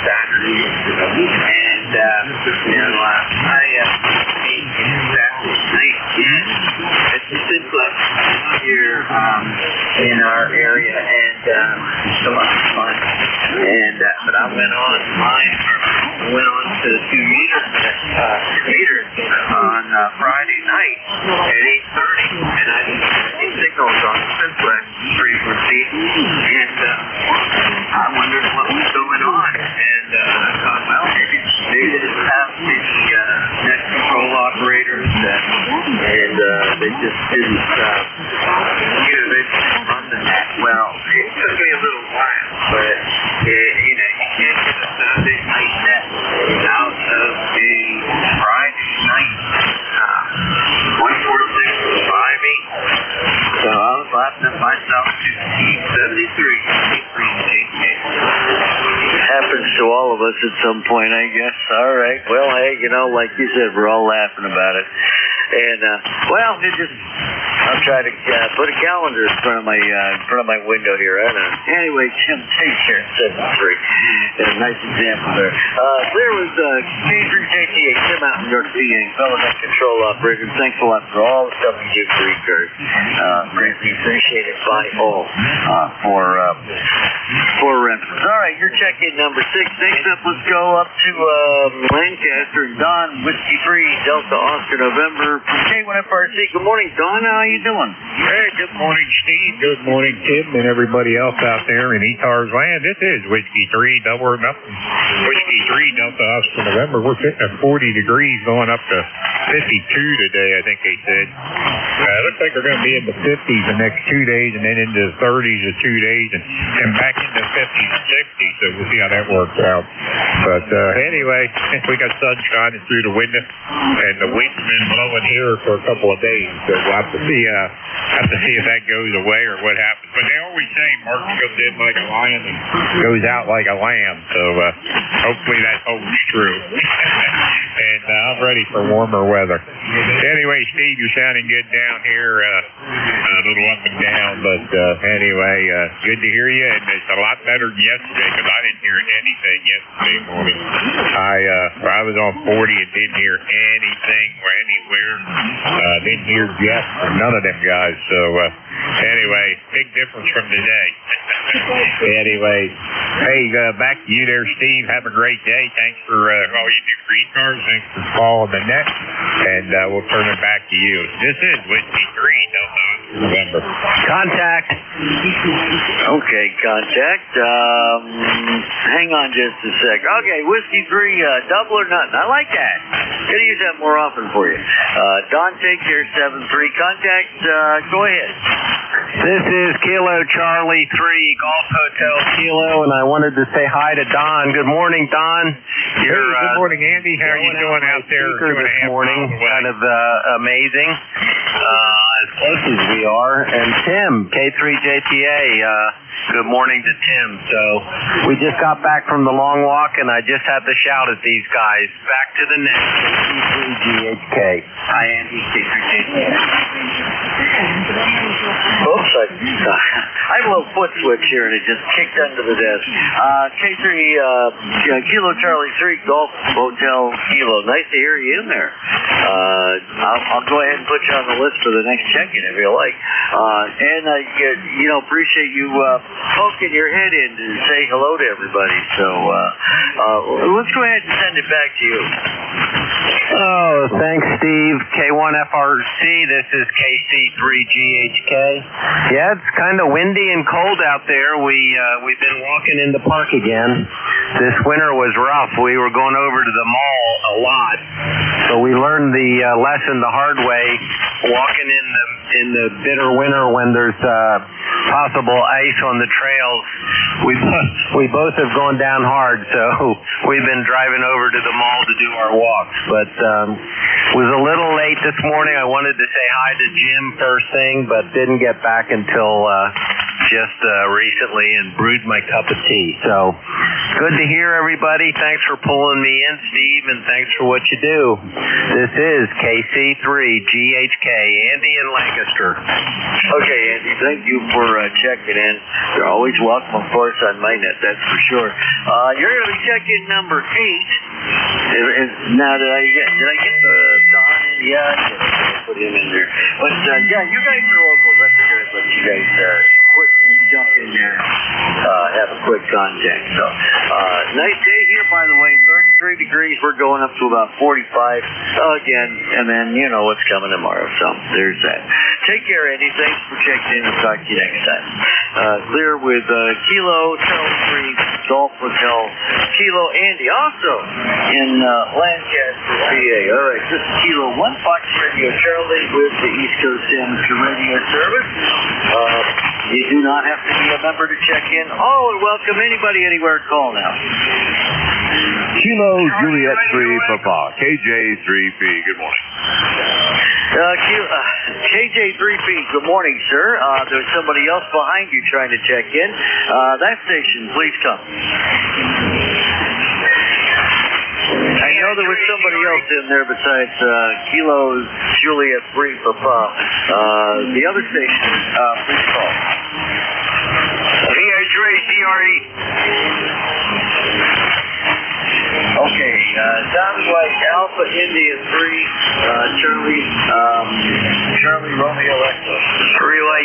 S14: Saturday, and you know, I ate Saturday night at the Simplex here in our area, and so much fun. And but I went online for
S9: went on to 2 meters on Friday night at 8:30, and I didn't get any signals on the simplex frequency, and I wondered what was going on, and I thought, well, maybe they didn't have any net control operators, and they just didn't, they didn't run the net well. It took me a little while, but you can't get a Saturday night net out of a Friday night 146.58. So I was laughing at myself to T73.
S14: Happens to all of us at some point, I guess. All right. Well, hey, like you said, we're all laughing about it. And it just, I'll try to put a calendar in front of my window here. I don't know. Anyway, Jim, take care. 73. A nice example there. There was K3JTA, Tim out in York, PA, fellow net control operator. Thanks a lot for all the stuff you do for ECARS. Greatly appreciated by all for reference. All right, your check-in number 6. Next up, let's go up to Lancaster and Don, Whiskey 3, Delta Oscar November from K1FRC. Good morning, Don. How are you doing?
S18: Hey, good morning, Steve. Good morning, Tim, and everybody else out there in ECARS land. This is Whiskey 3, double or nothing. Whiskey 3, Delta Oscar November. We're sitting at 40 degrees, going up to 52 today, I think they said. It looks like we're going to be in the 50s the next 2 days, and then into the 30s the 2 days, and back into 50s and 60s, so we'll see how that works out. But anyway, we got sun shining through the window, and the wind's been blowing here for a couple of days, so we'll have to see if that goes away or what happens. But they always say March comes in like a lion and goes out like a lamb, so hopefully that holds true. And I'm ready for warmer weather. Anyway, Steve, you're sounding good down here, a little up and down, but anyway, good to hear you, and it's a lot better than yesterday because I didn't hear anything yesterday morning. I was on 40 and didn't hear anything or anywhere. Didn't hear Jeff or none of them guys, so anyway, big difference from today. Anyway, hey, back to you there, Steve. Have a great day. Thanks for all you do for ECARS. Thanks for following the net, and we'll turn it back to you. This is Whiskey 3, Delta November.
S14: Contact. Okay, contact. Hang on just a sec. Okay, Whiskey 3, double or nothing. I like that. Gotta use that more often for you. Don, take care, 7-3. Contact, go ahead.
S19: This is Kilo Charlie 3, Golf Hotel Kilo, and I wanted to say hi to Don. Good morning, Don.
S18: Good morning, Andy. How are you doing out there?
S19: This morning, kind of amazing, as close as we are. And Tim, K3JTA, good morning to Tim. So we just got back from the long walk, and I just had to shout at these guys. Back to the net, K3GHK.
S9: Hi, Andy, K3JTA.
S14: Oops, I have a little foot switch here, and it just kicked under the desk. K3, Kilo Charlie 3, Golf Hotel Kilo. Nice to hear you in there. I'll go ahead and put you on the list for the next check-in if you like. And I appreciate you poking your head in to say hello to everybody. So let's go ahead and send it back to you.
S19: Oh, thanks, Steve. K1FRC, this is KC3GHK. Yeah, it's kind of windy and cold out there. We've been walking in the park again. This winter was rough. We were going over to the mall a lot, so we learned the lesson the hard way, walking in the bitter winter when there's possible ice on the trails. We both have gone down hard, so we've been driving over to the mall to do our walks. But was a little late this morning. I wanted to say hi to Jim first thing, but didn't get back until just recently and brewed my cup of tea. So good to hear everybody. Thanks for pulling me in, Steve, and thanks for what you do. This is KC3GHK, Andy in Lancaster.
S14: Okay, Andy, thank you for checking in. You're always welcome, of course, on my net, that's for sure. You're going to be checking number 8. Now, did I get the Don in? Yeah, I put him in there. But, yeah, you guys are locals. That's good, but you guys quick jump in there, have a quick contact. So, nice day here, by the way. 33 degrees. We're going up to about 45 again, and then you know what's coming tomorrow. So there's that. Take care, Andy. Thanks for checking in. I'll talk to you next time. Clear with Kilo, Charlie 3, Golf Hotel, Kilo, Andy. Also in Lancaster, PA. All right, this is Kilo 1 Fox Radio Charlie with the East Coast Amateur Radio Service. You do not have to be a member to check in. Oh, and welcome anybody, anywhere. Call now.
S20: Kilo Juliet 3 Papa, KJ3P. Good morning.
S14: KJ3P, good morning, sir. There's somebody else behind you trying to check in. That station, please come. I know there was somebody else in there besides Kilo Juliet 3 Papa. The other station, please call.
S11: CRE.
S14: Okay, sounds like Alpha India 3, Charlie Romeo Echo.
S11: Relay.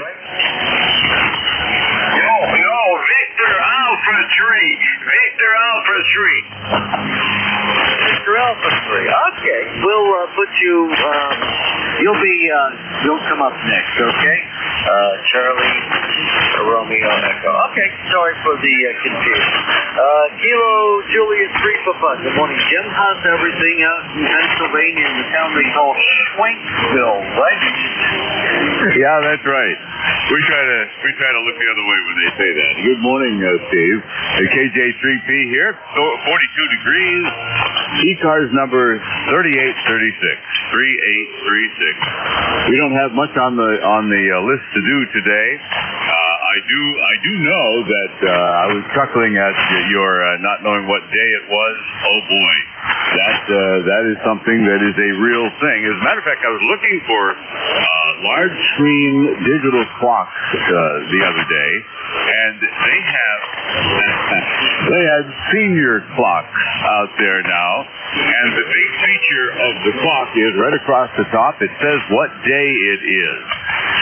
S11: No, Victor Alpha 3. Victor Alpha 3.
S14: Victor Alpha 3. Okay, we'll put you, you'll come up next, okay? Charlie Romeo Echo. Okay, sorry for the confusion. Kilo Juliet 3 Papa. Good morning, Jim. How's everything out in Pennsylvania in the town they call Schwenksville, right?
S20: Yeah, that's right. We try to look the other way when they say that. Good morning, Steve. KJ3P here, 42 degrees. ECARS number 3836. 3836. We don't have much on the list to do today. I do know that I was chuckling at your not knowing what day it was. Oh boy, that is something that is a real thing. As a matter of fact, I was looking for large screen digital clocks the other day, and they had senior clocks out there now. And the big feature of the clock is right across the top. It says what day it is.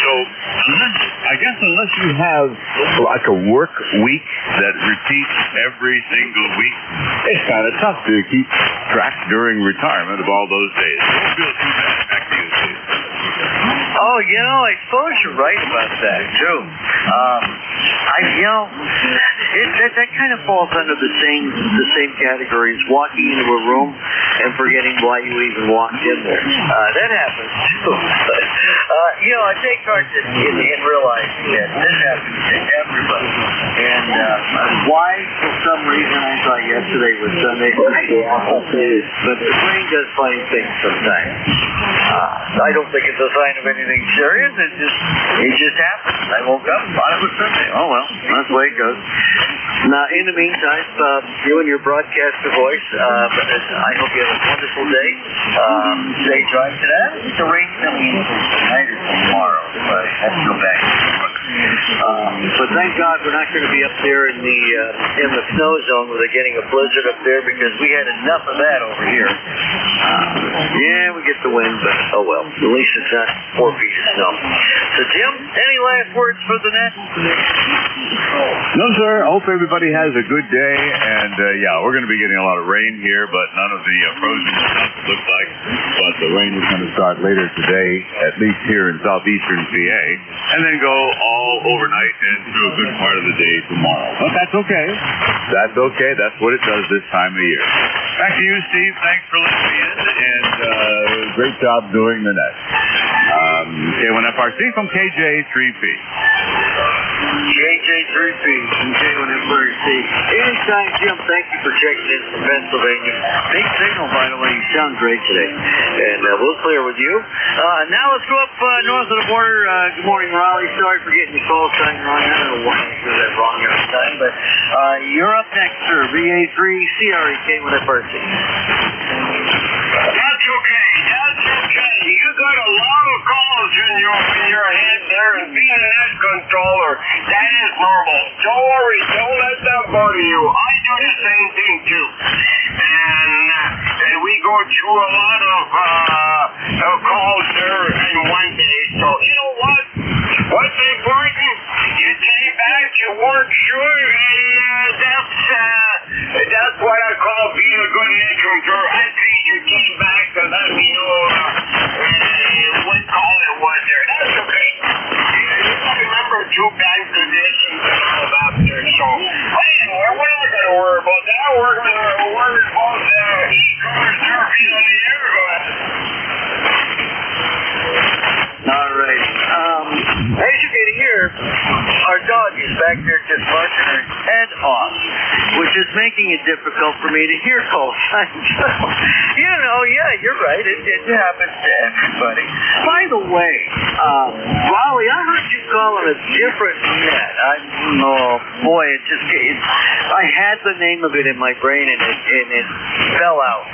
S20: So unless you have like a work week that repeats every single week, it's kind of tough to keep track during retirement of all those days. Don't feel too bad. Back to you, Steve.
S14: Oh, I suppose you're right about that too. That kind of falls under the same category as walking into a room and forgetting why you even walked in there. That happens too. But, I take heart in realizing that this happens to everybody. And why, for some reason, I thought yesterday was Sunday. But the brain does funny things sometimes. I don't think it's a sign of anything serious. It just happens. I woke up, thought it was Sunday. Oh well, that's the way it goes. Now, in the meantime, you and your broadcaster voice, I hope you have a wonderful day. Safe drive to that. The rain's coming in tonight or tomorrow, so I have to go back to work. But thank God we're not going to be up there in the snow zone where they're getting a blizzard up there, because we had enough of that over here. Yeah, we get the wind, but oh well. At least it's not 4 feet of snow. So, Jim, any last words for the net?
S20: No, sir. I hope everybody has a good day. And, we're going to be getting a lot of rain here, but none of the frozen stuff, it looks like. But the rain is going to start later today, at least here in southeastern PA, and then go all overnight and through a good part of the day tomorrow. But that's okay. That's okay. That's what it does this time of year. Back to you, Steve. Thanks for listening in, and great job doing the net. K1FRC from KJ3P.
S14: KJ3P from K1FRC. Anytime, Jim, thank you for checking in from Pennsylvania. Big signal, by the way. You sound great today. And we'll clear with you. Now let's go up north of the border. Good morning, Raleigh. Sorry for getting the call sign wrong. I don't know why I do that wrong every time. But you're up next, sir. VA3 CRE K1FRC.
S11: That's okay. You got a lot of calls in your head there, and being an net controller, that is normal. Don't worry, don't let that bother you. I do the same thing too. And we go through a lot of calls there in one day. So you know what? What's important? You came back, you weren't sure, and that's what I call being me a good nickel for after you came back to let me know what call it was there. That's okay. You remember two bad conditions and all that there, so we're not going to worry about that. We're going to worry about ECARS therapy on the air. Go ahead.
S14: All right. As you can hear, our dog is back there just barking her head off, which is making it difficult for me to hear call signs. Yeah, you're right. It happens to everybody. By the way, Raleigh, I heard you call it a different net. I had the name of it in my brain and it fell out.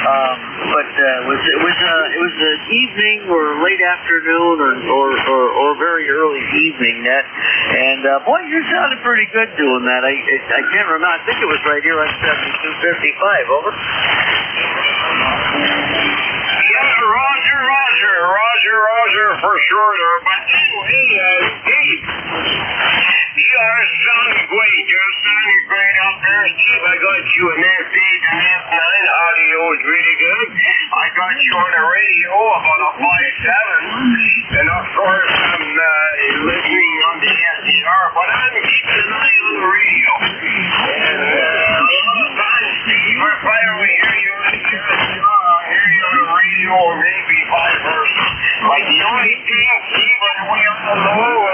S14: But it was an evening or late afternoon or very early evening net, and boy, you sounded pretty good doing that. I can't remember. I think it was right here on 7255. Over.
S11: Yeah, Roger for sure there. But anyway, Steve, you are sounding great. You're sounding great out there, Steve. I got you in that stage and F9 audio is really good. I got you on the radio about a 5.7, and of course I'm listening on the SDR, but I'm keeping an eye on the radio. And a lot of times, Steve, if I don't hear you on the SDR, I'll hear you on the radio, or maybe vice versa. But the only thing, Steve, and we all know,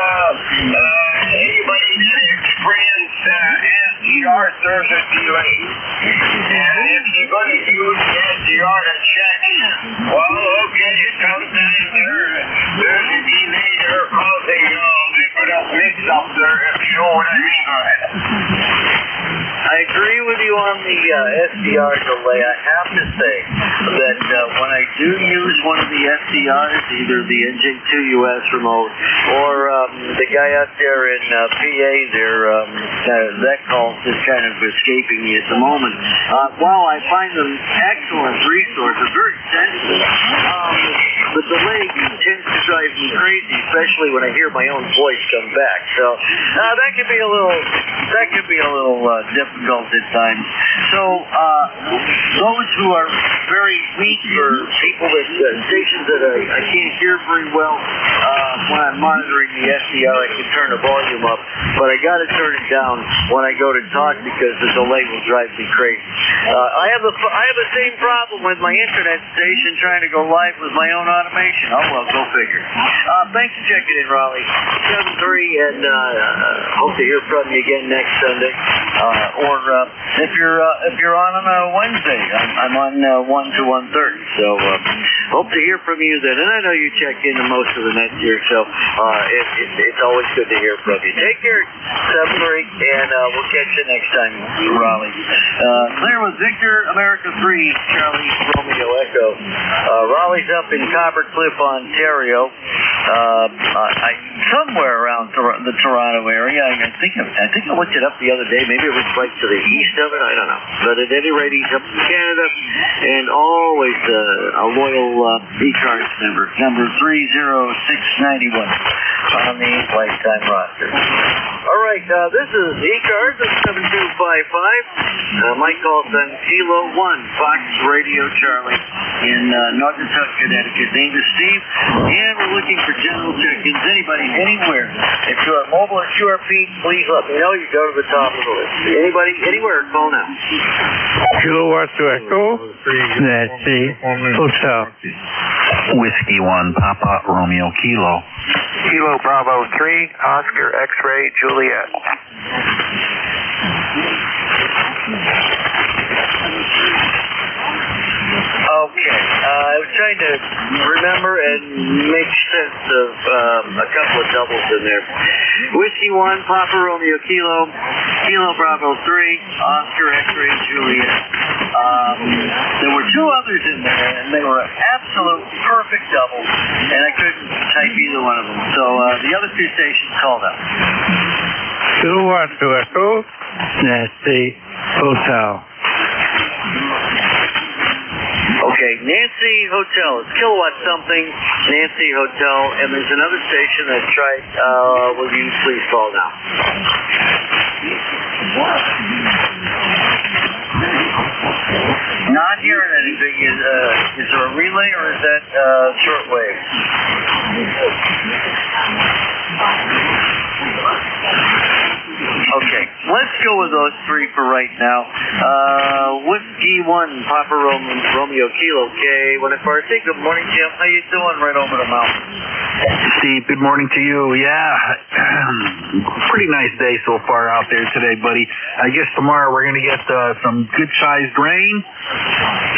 S11: anybody that experienced SDR, there's a delay. And if you're going to use the SDR to check, well, okay, it comes down there. There's a delay there causing a little bit of mix-up there, if you know what I mean. Go ahead.
S14: I agree with you on the SDR delay. I have to say that when I do use one of the SDRs, either the NJ2US remote or the guy out there in PA there, that call is kind of escaping me at the moment. While I find them excellent resources, very sensitive, the delay tends to drive me crazy, especially when I hear my own voice come back. So that can be a little difficult at times. So those who are very weak or people that stations that I can't hear very well, when I'm monitoring the SDR, I can turn the volume up, but I got to turn it down when I go to talk because the delay will drive me crazy. I have the same problem with my internet station trying to go live with my own automation. Oh well, go figure. Thanks for checking in, Raleigh. 7-3, and hope to hear from you again next Sunday. Or if you're on a Wednesday, I'm on 1 to 1:30. So hope to hear from you then. And I know you check into most of the nets here, so it's always good to hear from you. Take care, 7-3, and we'll catch you next time, Raleigh. Clear with Victor, America 3, Charlie Romeo Echo. Raleigh's up in Copper Cliff, Ontario. Somewhere around the Toronto area. I think I looked it up the other day. Maybe it was right to the east of it. I don't know. But at any rate, he's up in Canada, and always a loyal ECARS member, number 30691 on the lifetime roster. All right, this is ECARS at 7255. My call sign Kilo 1, Fox Radio Charlie in Naugatuck, Connecticut. Name is Steve, and we're looking for general check-ins. Anybody, anywhere. If you are mobile or QRP, please let me know. You go to the top of the list. Anybody, anywhere, call now.
S21: Kilowatt to Echo. Nancy Hotel.
S22: Whiskey 1, Papa Romeo Kilo.
S23: Kilo Bravo 3, Oscar X-Ray Juliet.
S14: Okay, I was trying to remember and make sense of a couple of doubles in there. Whiskey 1, Papa Romeo Kilo, Kilo Bravo 3, Oscar X-Ray Juliet. There were two others in there, and they were absolute perfect doubles, and I couldn't type either one of them. So the other two stations called out.
S21: Kilowatt to Echo. Nancy Hotel.
S14: Okay, Nancy Hotel. It's Kilowatt something, Nancy Hotel, and there's another station that tried. Will you please call now? relay or is that shortwave? Okay, let's go with those three for right now. Whiskey 1, Papa Romeo Kilo, K1FRC. Good morning, Jim. How you doing right over the mountain?
S22: Steve, good morning to you. Yeah, pretty nice day so far out there today, buddy. I guess tomorrow we're going to get some good-sized rain,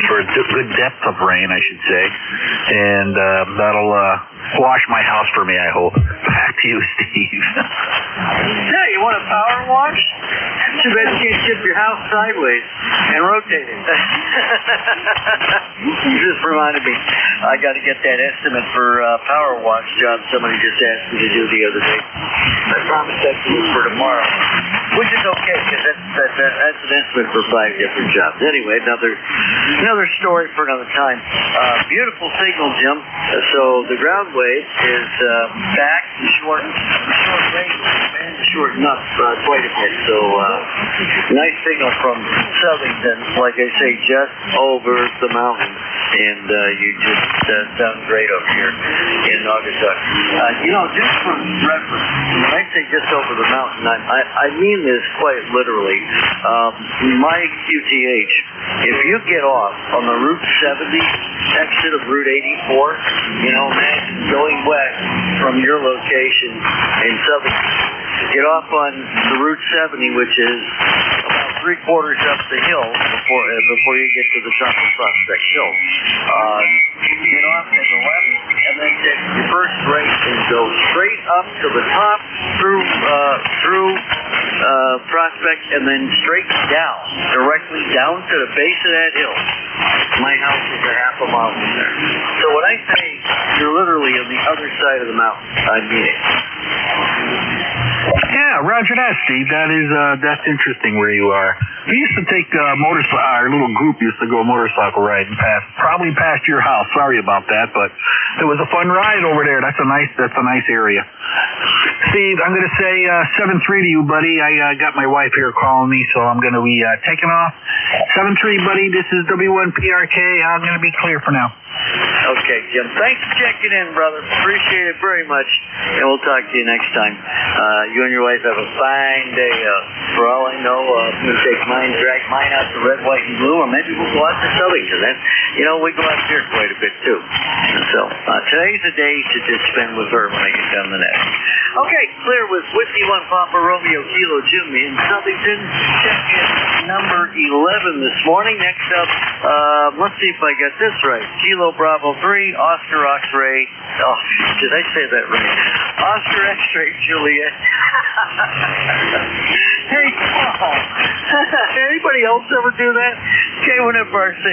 S22: or a good depth of rain, I should say, and that'll wash my house for me, I hope. Back to you, Steve.
S14: Yeah, you want a power wash? Too bad you can't shift your house sideways and rotate it. Just reminded me, I got to get that estimate for power wash job somebody just asked me to do the other day. I promised that to you for tomorrow, which is okay because that's an estimate for 5 different jobs. Anyway, another story for another time. Beautiful signal, Jim. So the ground wave is back and short range and shorten up quite a bit. So nice signal from Southington, like I say, just over the mountain. And you just sound great over here in Naugatuck. Just for reference, when I say just over the mountain, I mean this quite literally. My QTH, if you get off on the Route 70 exit of Route 84, imagine going west from your location in Southington, get off on the Route 70, which is about 3/4 up the hill before you get to the top of Prospect Hill. Get off to the left and then take your first right and go straight up to the top through Prospect and then straight down, directly down to the base of that hill. My house is a half a mile from there. So when I say you're literally on the other side of the mountain, I mean it.
S22: Yeah, roger that, Steve. That's interesting where you are. We used to take our little group used to go motorcycle riding probably past your house. Sorry about that, but it was a fun ride over there. That's a nice area. Steve, I'm going to say 7-3 to you, buddy. I got my wife here calling me, so I'm going to be taking off. 7-3, buddy. This is W1PRK. I'm going to be clear for now.
S14: Okay, Jim. Thanks for checking in, brother. Appreciate it very much, and we'll talk to you next time. You and your wife have a fine day. For all I know, I'm going to drag mine out to red, white, and blue, or maybe we'll go out to Southington. We go out there quite a bit, too. So, today's the day to just spend with her when I get down the net. Okay, clear with Whiskey 1 Papa Romeo Kilo Jim in Southington. Check-in number 11 this morning. Next up, let's see if I got this right. Kilo Bravo 3, Oscar X-Ray. Oh, did I say that right? Oscar X-Ray Juliet. Hey, Paul. Anybody else ever do that? K1FRC.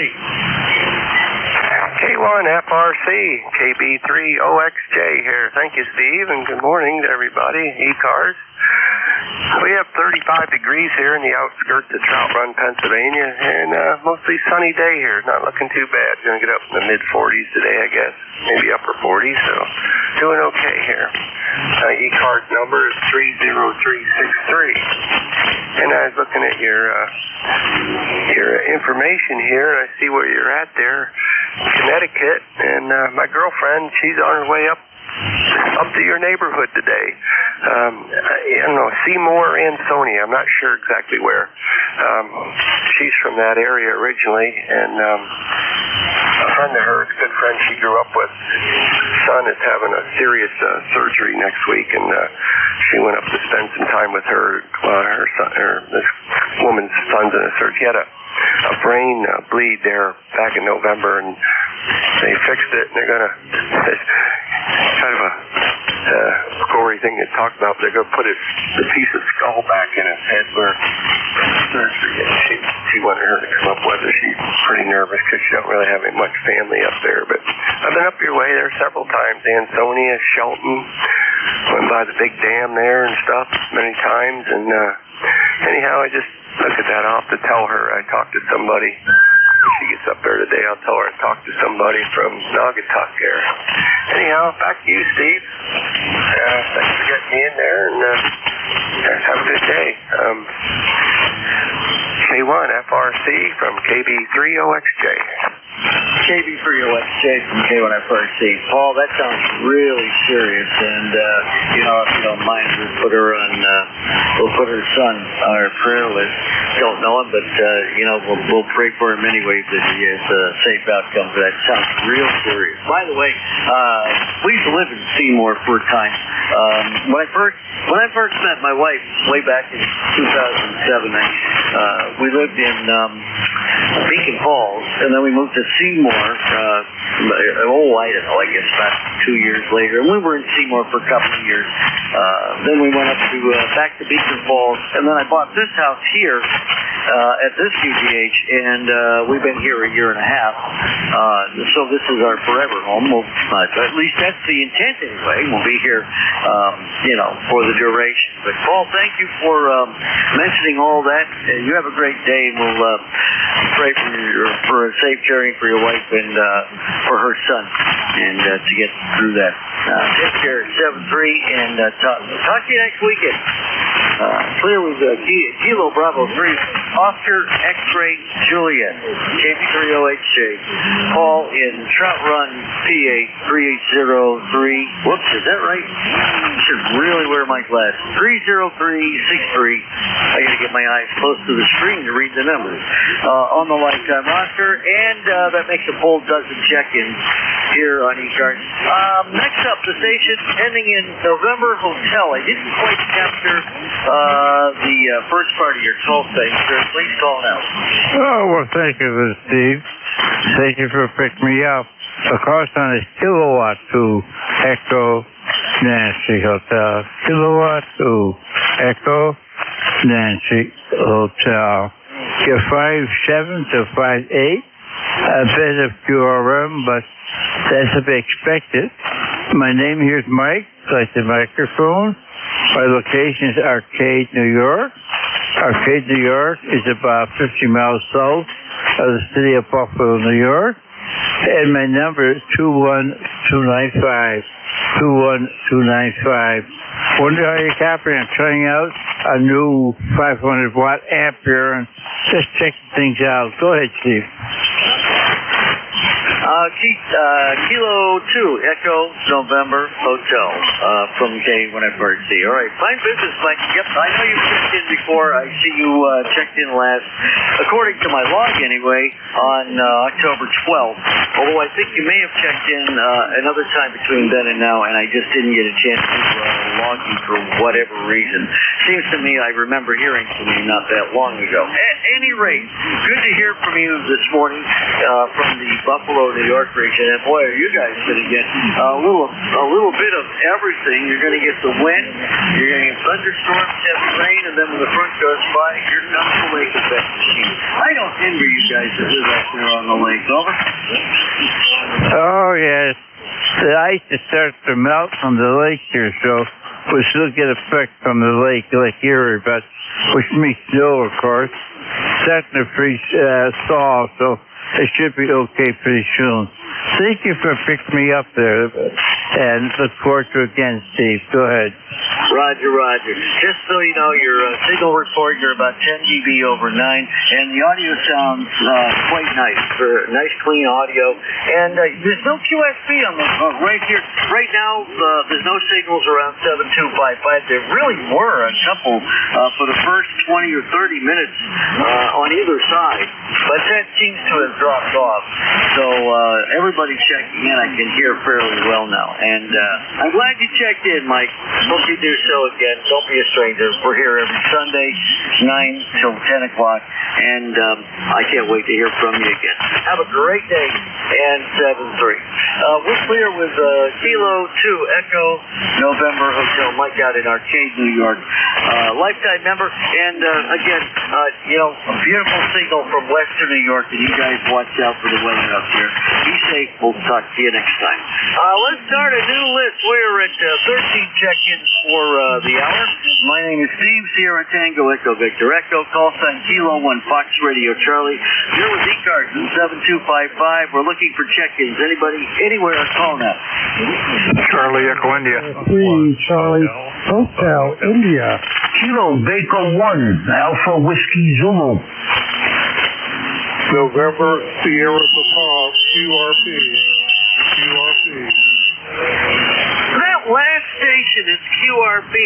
S2: K1FRC, KB3OXJ here. Thank you, Steve, and good morning to everybody. ECARS. We have 35 degrees here in the outskirts of Trout Run, Pennsylvania, and mostly sunny day here. Not looking too bad. Going to get up in the mid-40s today, I guess. Maybe upper 40s, so doing okay here. ECARS number is 30363. And I was looking at your information here. I see where you're at there, Connecticut, and my girlfriend, she's on her way up to your neighborhood today. I don't know, Seymour and Sony. I'm not sure exactly where. She's from that area originally, and a friend of hers, good friend she grew up with, son is having a serious surgery next week, and she went up to spend some time with this woman's son's in a surgery. He had a brain bleed there back in November, and they fixed it, and they're going to, kind of a gory thing to talk about, they're going to put the piece of skull back in his head where surgery, and she wanted her to come up with her. She's pretty nervous because she don't really have much family up there, but I've been up your way there several times. Ansonia, Shelton, went by the big dam there and stuff many times, and anyhow, I just look at that. I'll have to tell her I talked to somebody. When she gets up there today, I'll tell her I talked to somebody from Naugatuck there. Anyhow, back to you, Steve. Thanks for getting me in there, and have a good day. K1FRC from KB3OXJ.
S14: KB3OXJ from K1FRC. Paul, that sounds really serious, and you know, if you don't mind, we'll put her son on our prayer list. Don't know him, but you know, we'll pray for him anyway that he has a safe outcome. But that sounds real serious. By the way, we used to live in Seymour for a time. When I first met my wife way back in 2007, we lived in Beacon Falls, and then we moved to Seymour. I don't know, I guess about 2 years later, and we were in Seymour for a couple of years. Then we went up to back to Beacon Falls, and then I bought this house here at this UGH, and we've been here a year and a half. So this is our forever home. At least that's the intent anyway. We'll be here, you know, for the duration. But Paul, thank you for mentioning all that. You have a great day, and we'll pray for a safe journey for your wife and for her son, and to get through that. Take care, 7-3, and talk to you next weekend. Clear with Kilo Bravo 3, Oscar X-Ray Juliet, KB3OHJ, Paul in Trout Run, PA 3803. Whoops, is that right? I should really wear my glasses. 30363. I gotta get my eyes close to the screen to read the numbers. On the lifetime roster, and that makes a full dozen check-ins here on ECARS. Next up, the station ending in November Hotel. I didn't quite capture the first part of your call thing, sir. Please call now.
S21: Oh, well, thank you, Steve. Thank you for picking me up. The call sign is Kilowatt to Echo Nancy Hotel. Kilowatt to Echo Nancy Hotel. Get 57 to 58. A bit of QRM, but that's to be expected. My name here is Mike, like the microphone. My location is Arcade, New York. Arcade, New York is about 50 miles south of the city of Buffalo, New York. And my number is 21295. 21295. Wonder how you're copying. I'm trying out a new 500-watt amp here and just checking things out. Go ahead, Steve.
S14: Kilo 2, Echo November Hotel, from K1FRC. All right, fine business, Mike. Yep, I know you checked in before. I see you checked in last, according to my log anyway, on October 12th. Although I think you may have checked in another time between then and now, and I just didn't get a chance to log you for whatever reason. Seems to me I remember hearing from you not that long ago. At any rate, good to hear from you this morning from the Buffalo, New York region, and boy, are you guys going to get a little bit of everything. You're going to get the wind, you're going to get thunderstorms, heavy rain, and then when the front goes by, here comes the lake effect machine. I don't envy you guys that live out there on the lake. Over.
S21: Oh yes, the ice is starting to melt from the lake here, so we still get effect from the Lake Erie, but which means snow, of course. Starting to freeze, thaw, so it should be okay pretty soon. Thank you for picking me up there, and look forward to it again, Steve. Go ahead.
S14: Roger. Just so you know, your signal report, you're about 10 dB over 9, and the audio sounds quite nice. Nice, clean audio. And there's no QSP on the right here. Right now, there's no signals around 7255. There really were a couple for the first 20 or 30 minutes on either side, but that seems to have dropped off. So everybody checking in, I can hear fairly well now. And I'm glad you checked in, Mike. Hope you do so again. Don't be a stranger. We're here every Sunday, 9 till 10 o'clock, and I can't wait to hear from you again. Have a great day, and 7-3. We're clear with Kilo 2 Echo November Hotel, Mike out in Arcade, New York. Lifetime member, and again, you know, a beautiful signal from Western New York, and you guys watch out for the weather up here. Be safe. We'll talk to you next time. Let's start a new list. We're at 13 check-ins for the hour. My name is Steve, Sierra Tango, Echo Victor Echo, call sign Kilo 1 Fox Radio Charlie. You're with ECARS in 7255. We're looking for check-ins. Anybody, anywhere, call now.
S17: Charlie Echo India.
S5: 3 Charlie Hotel India.
S6: Kilo Baker 1 Alpha Whiskey Zulu.
S4: November Sierra Papa
S17: QRP.
S14: That last station is QRP.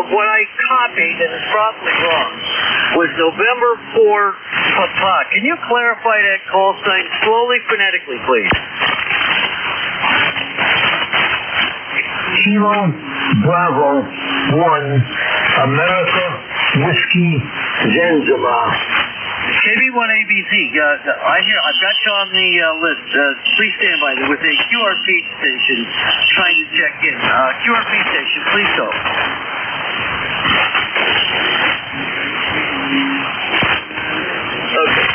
S14: What I copied, and it's probably wrong, was November 4 Papa. Can you clarify that call sign slowly, phonetically, please?
S6: Kilo Bravo 1 America Whiskey Zanzibar.
S14: KB1ABC, I've got you on the list. Please stand by. There was a QRP station trying to check in. QRP station, please go. Okay.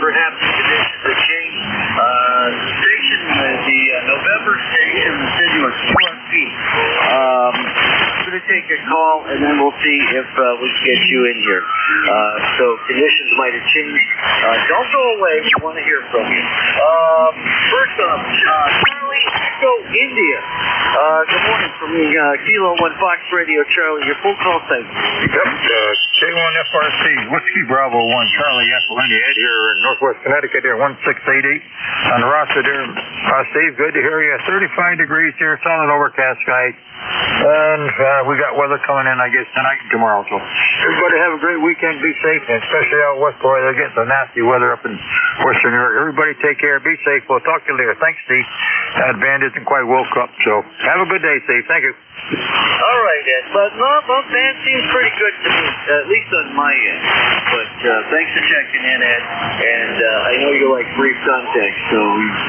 S14: Perhaps the conditions have changed. Station, the November station, the said you were QRP. I'm going to take a call, and then we'll see if we can get you in here. So conditions might have changed. Don't go away. We want to hear from you. First off, Charlie Echo India. Good morning from the Kilo 1 Fox Radio, Charlie. Your full call sign.
S22: Yep, K1FRC, Whiskey Bravo 1, Charlie Echo India, Ed here in Northwest Connecticut here, 1688 on the roster there. Steve, good to hear you. 35 degrees here, solid overcast sky. And we got weather coming in, I guess, tonight and tomorrow. So everybody have a great weekend. Be safe, and especially out west, boy, they're getting some nasty weather up in Western New York. Everybody take care. Be safe. We'll talk to you later. Thanks, Steve. That band isn't quite woke up, so have a good day, Steve. Thank you.
S14: All right, Ed. But no, band seems pretty good to me, at least on my end. But thanks for checking in, Ed. And I know you like brief context, so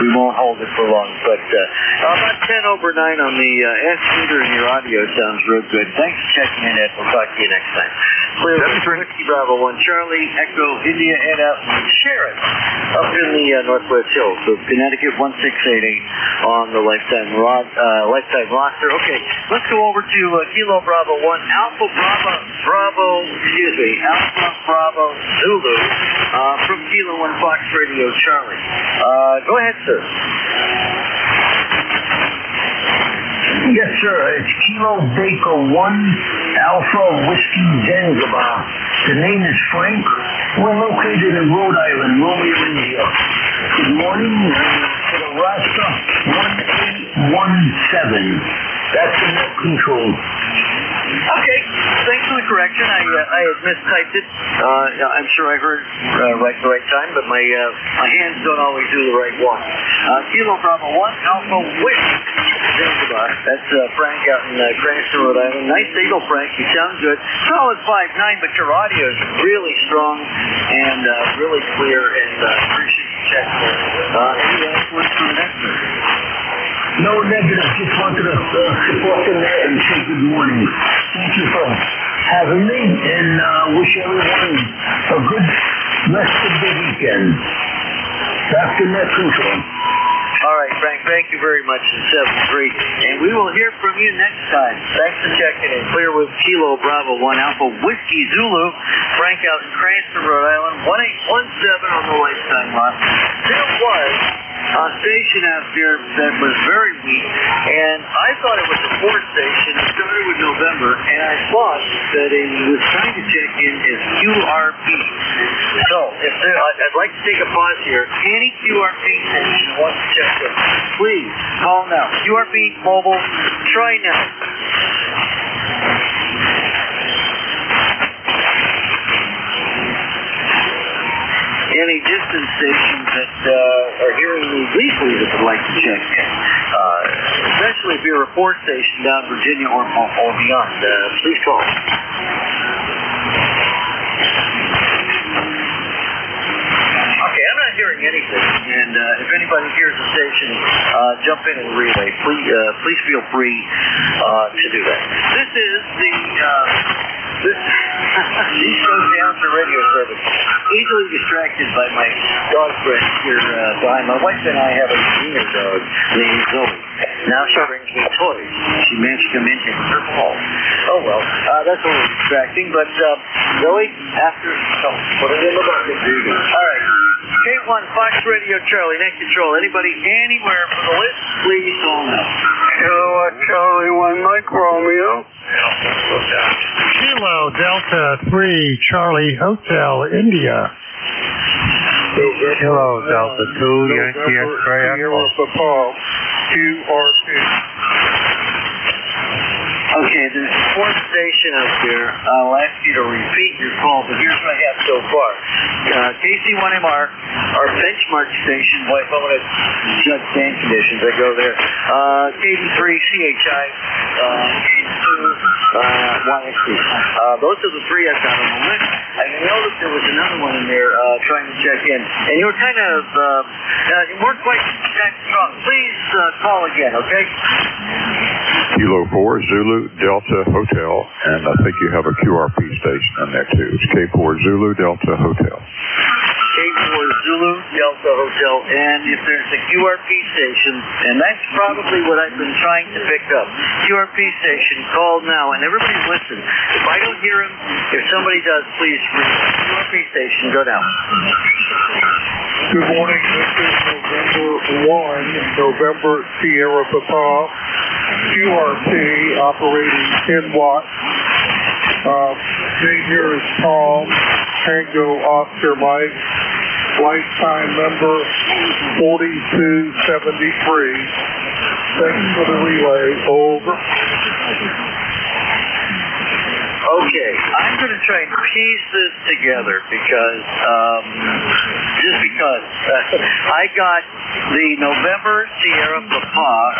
S14: we won't hold it for long. But about 10 over 9 on the S-meter, and your audio sounds real good. Thanks for checking in, Ed. We'll talk to you next time. Clear Whiskey Bravo 1, Charlie Echo India, Ed out in Sharon, up in the Northwest Hills. So Connecticut 1688 on the lifetime roster. Okay, let's go over to Kilo Bravo 1, Alpha Bravo Zulu, from Kilo 1 Fox Radio, Charlie. Go ahead, sir.
S6: Yes, sir. It's Kilo Baker 1 Alpha Whiskey Zanzibar. The name is Frank. We're located in Rhode Island, Romeo, India. Good morning. To the roster 1817. That's the net control.
S14: Okay, thanks for the correction. I had mistyped it. I'm sure I heard right the right time, but my hands don't always do the right one. Kilo Bravo 1 Alpha Whiskey Zanzibar. That's Frank out in Cranston, Rhode Island. Nice signal, Frank. You sound good. Solid 5.9, but your audio is really strong and really clear, and appreciate you checking in. Any last words from the next one?
S6: No negative. Just wanted to support them there and say good morning. Thank you for having me, and wish everyone a good rest of the weekend. Back to net control.
S14: All right, Frank, thank you very much in 7-3, and we will hear from you next time. Thanks for checking in. Clear with Kilo Bravo 1 Alpha Whiskey Zulu. Frank out in Cranston, Rhode Island, 1817 on the lifetime lot. There was a station out there that was very weak, and I thought it was a fourth station. It started with November, and I thought that it was trying to check in as QRP. So, I'd like to take a pause here. Any QRP station wants to check in, please call now. QRP Mobile, try now. Any distance stations that are hearing me weekly that would like to check in, especially if you're a fourth station down Virginia or beyond, please call. Okay, I'm not hearing anything, and if anybody hears the station, jump in and relay. Please feel free to do that. This is the East Coast Answer Radio Service. Easily distracted by my dog friend here behind. My wife and I have a wiener dog named Zoe. Now she brings me toys. She managed to come in here with her ball. Oh well, that's a little distracting, but Zoe, put it in the bucket. There you go. All right. K1 Fox Radio Charlie, net control. Anybody anywhere for the list, please call now.
S17: Charlie 1 Mike Romeo.
S5: Kilo Delta 3 Charlie Hotel India.
S21: Kilo Delta 2, Yankee X-ray Echo.
S4: QRP.
S14: Okay, there's a fourth station up there. I'll ask you to repeat your call, but here's what I have so far. KC1MR, our benchmark station, boy, if I want to judge band conditions, I go there. KD3, CHI, YXC. Those are the three I've got on the list. I noticed there was another one in there trying to check in. And you were kind of, you weren't quite that strong. Please call again, okay?
S3: Kilo 4, Zulu, Delta, Hotel, and I think you have a QRP station on there too. It's K4, Zulu, Delta, Hotel.
S14: K4, Zulu, Delta, Hotel, and if there's a QRP station, and that's probably what I've been trying to pick up, QRP station, call now, and everybody listen. If I don't hear him, if somebody does, please ring. QRP station, go down.
S4: Good morning, this is November 1, November Sierra Papa, QRP operating 10 watts. Name here is Tom, Tango Oscar Mike, lifetime member 4273. Thanks for the relay, over.
S14: Okay, I'm going to try and piece this together because, I got the November Sierra Papa,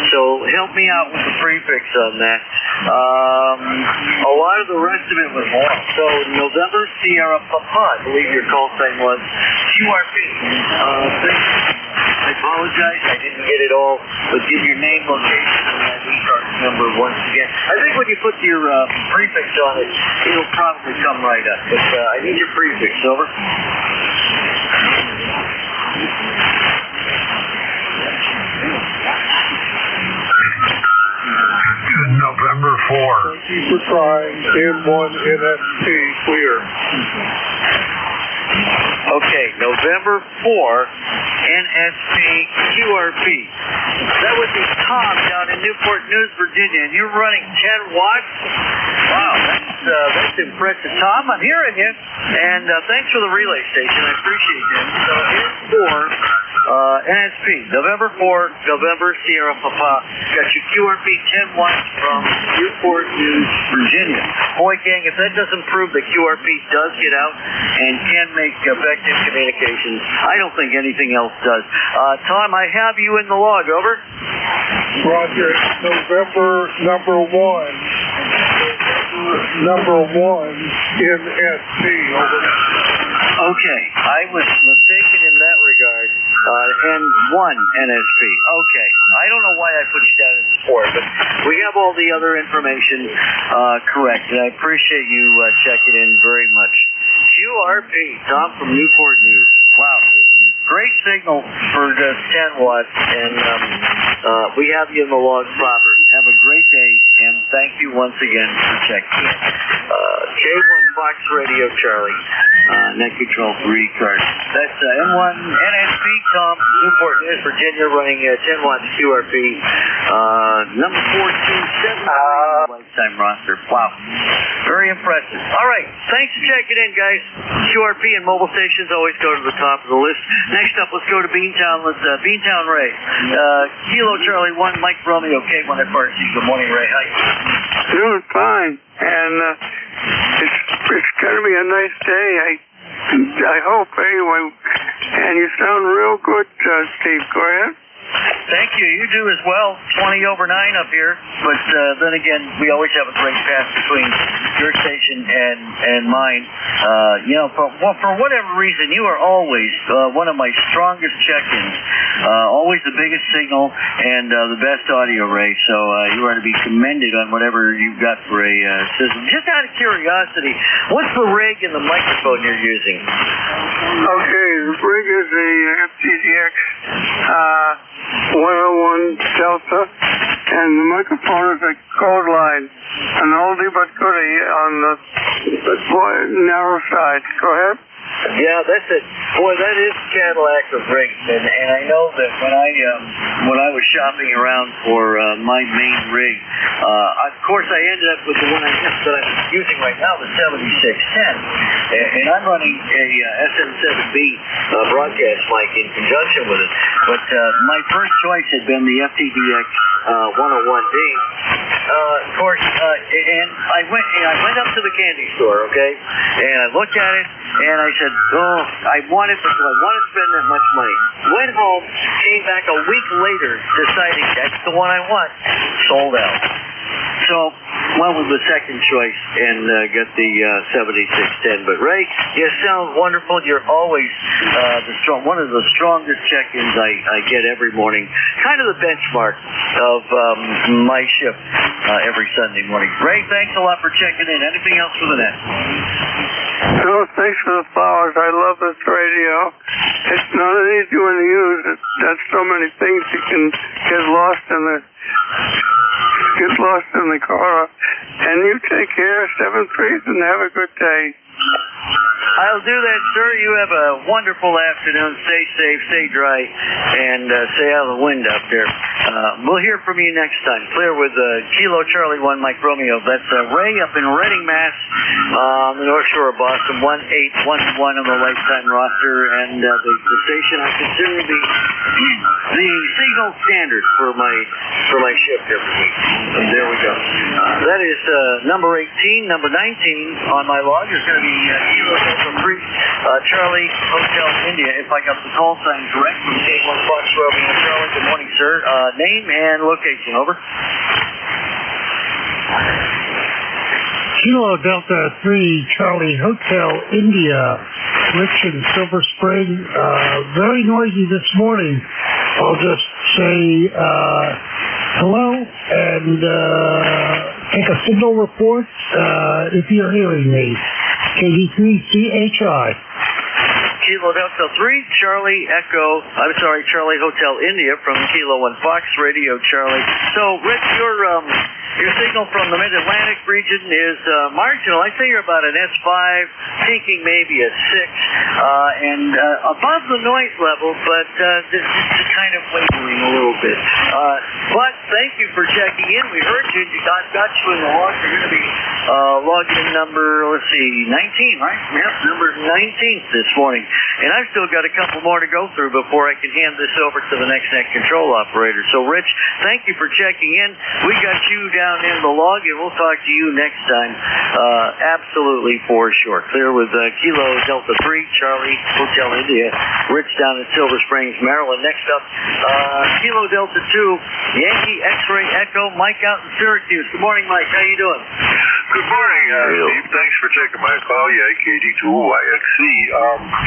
S14: so help me out with the prefix on that. A lot of the rest of it was wrong. So November Sierra Papa, I believe your call sign was QRP. I apologize, I didn't get it all, but give your name, location, and that ECARS number once again. I think when you put your prefix on it, it'll probably come right up. But I need your prefix, over.
S17: November 4.
S4: Thank you for trying. N1 NSP, clear.
S14: Okay, November 4, NSP, QRP. That would be Tom down in Newport News, Virginia, and you're running 10 watts? Wow, that's impressive. Tom, I'm hearing you, and thanks for the relay station. I appreciate that. So here's 4, NSP, November 4, November Sierra Papa. Got your QRP 10 watts from Newport News, Virginia. Boy, gang, if that doesn't prove that QRP does get out and can make effective communications, I don't think anything else does. Tom, I have you in the log, over.
S4: Roger, November number 1. Number 1 NSP, over.
S14: Okay, I was mistaken in that regard. N1 NSP. Okay, I don't know why I put you down as 4, but we have all the other information correct, and I appreciate you checking in very much. QRP, Tom from Newport News. Wow. Great signal for the 10 watts, and we have you in the log proper. Have a great day, and thank you once again for checking in. K1 Fox Radio Charlie, net control for ECARS. That's N1 NSP, Tom, Newport News, Virginia, running 10 watts QRP, number 427 lifetime roster. Wow. Very impressive. All right, thanks for checking in, guys. QRP and mobile stations always go to the top of the list. Next up, let's go to Beantown. Beantown Ray. Kilo Charlie 1, Mike Romeo, K1 FRC. Good morning, Ray. How you doing?
S7: Doing fine. And it's going to be a nice day. I hope, anyway. And you sound real good, Steve. Go ahead.
S14: Thank you. You do as well. 20 over 9 up here. But then again, we always have a great pass between your station and mine. For whatever reason, you are always one of my strongest check-ins. Always the biggest signal and the best audio rate. So you are to be commended on whatever you've got for a system. Just out of curiosity, what's the rig and the microphone you're using?
S7: Okay, the rig is a FTDX 101 Delta, and the microphone is a Code Line, an oldie but goodie on the narrow side. Go ahead.
S14: Yeah, that's it. Boy, that is Cadillac of great. And I know that when I was shopping around for my main rig, of course I ended up with the one that I'm using right now, the 7610. And I'm running a SM7B broadcast mic in conjunction with it. But my first choice had been the FTBX 101D. Of course, and I went up to the candy store, okay, and I looked at it, and I said, oh, I want it because I want to spend that much money. Went home, came back a week later, deciding that's the one I want, sold out. So went with the second choice and got the 7610. But Ray, you sound wonderful. You're always one of the strongest check-ins I get every morning. Kind of the benchmark of my shift every Sunday morning. Ray, thanks a lot for checking in. Anything else for the net?
S7: No, thanks for the flowers. I love this radio. It's not an easy one to use. It does so many things. You can get lost in the car. And you take care, 7-3, and have a good day.
S14: I'll do that, sir. You have a wonderful afternoon. Stay safe, stay dry, and stay out of the wind out there. We'll hear from you next time. Clear with Kilo Charlie 1 Mike Romeo. That's Ray up in Reading, Mass. On the North Shore of Boston, 1811 on the lifetime roster, and the station I consider the signal standard for my shift every week. And there we go. That is number 18. Number 19 on my log is going to be Kilo Delta 3 Charlie Hotel India. If I got the call sign correct from K1 Fox Romeo Charlie. Good morning, sir. Name and location, over.
S5: Kilo Delta 3 Charlie Hotel India, Rich in Silver Spring. Very noisy this morning. I'll just say hello and take a signal report if you're hearing me. KD3CHI.
S14: Kilo Delta 3 Charlie Charlie Hotel India from Kilo 1 Fox Radio Charlie. So, Rich, your signal from the Mid-Atlantic region is marginal. I'd say you're about an S5, peaking maybe a 6, and above the noise level, but just kind of wavering a little bit. But thank you for checking in. We heard you. Got you in the log. You're going to be logged in number, 19, right? Yep, number 19 this morning. And I've still got a couple more to go through before I can hand this over to the next net control operator. So, Rich, thank you for checking in. We got you down in the log, and we'll talk to you next time. Absolutely for sure. Clear with Kilo Delta 3 Charlie Hotel India. Rich down in Silver Springs, Maryland. Next up, Kilo Delta 2 Yankee X-Ray Echo. Mike out in Syracuse. Good morning, Mike. How you doing?
S1: Good morning, Steve. Thanks for taking my call. Yeah, KD2YXC.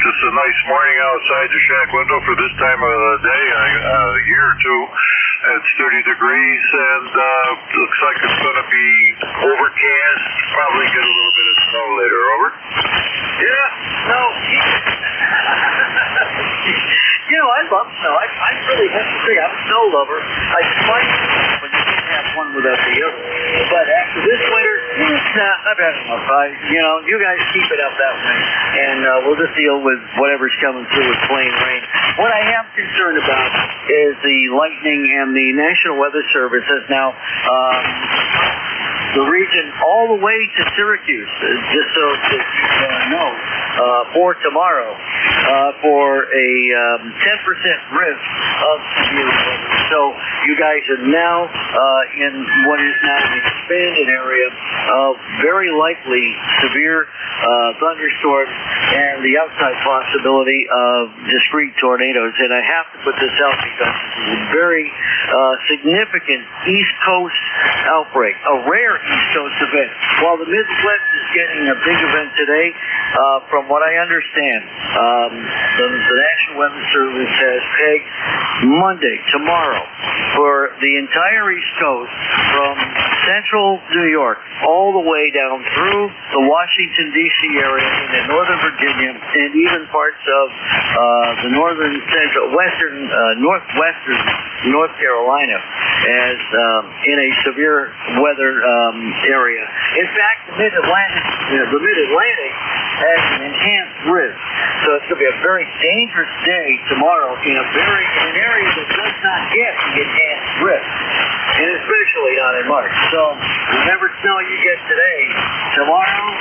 S1: Just a nice morning outside the shack window for this time of the day, a year or two. It's 30 degrees, and looks like it's going to be overcast. Probably get a little bit of snow later. Over?
S14: Yeah, no. You know, I love snow. I really have to say, I'm a snow lover. I find when you can't have one without the other. But after this winter, I've had enough. You guys keep it up that way, and we'll just deal with whatever's coming through with plain rain. What I am concerned about is the lightning, and the National Weather Service has now the region all the way to Syracuse, just so that you know, for tomorrow, for a 10% risk of severe weather. So you guys are now in what is now an expanded area of very likely severe thunderstorms and the outside possibility of discrete tornadoes. And I have to put this out because this is a very significant East Coast outbreak, a rare East Coast event. While the Midwest is getting a big event today, from what I understand, the National Weather Service has pegged Monday, tomorrow, for the entire East Coast, from central New York all the way down through the Washington, D.C. area, into northern Virginia, and even parts of the northern, central, western, northwestern North Carolina, as in a severe weather area. In fact, the Mid-Atlantic has an enhanced risk it's going to be a very dangerous day tomorrow in an area that does not get the enhanced risk, and especially not in March. So whatever snow you get today, tomorrow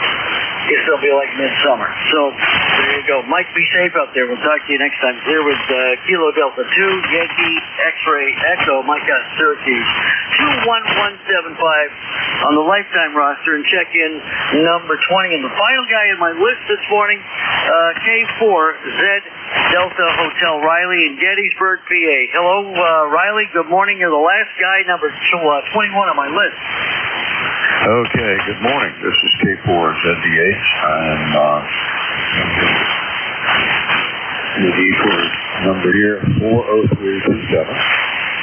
S14: it's going to be like midsummer. So there you go. Mike, be safe out there. We'll talk to you next time. Here with Kilo Delta 2, Yankee X-Ray Echo, Mike out Syracuse, 21175 on the lifetime roster, and check in number 20. And the final guy in my list this morning, K4Z Delta Hotel Riley in Gettysburg, PA. Hello, Riley. Good morning. You're the last guy, number 21 on my list.
S3: Okay, good morning. This is K4ZDH. I'm with the ECARS number here, 40327.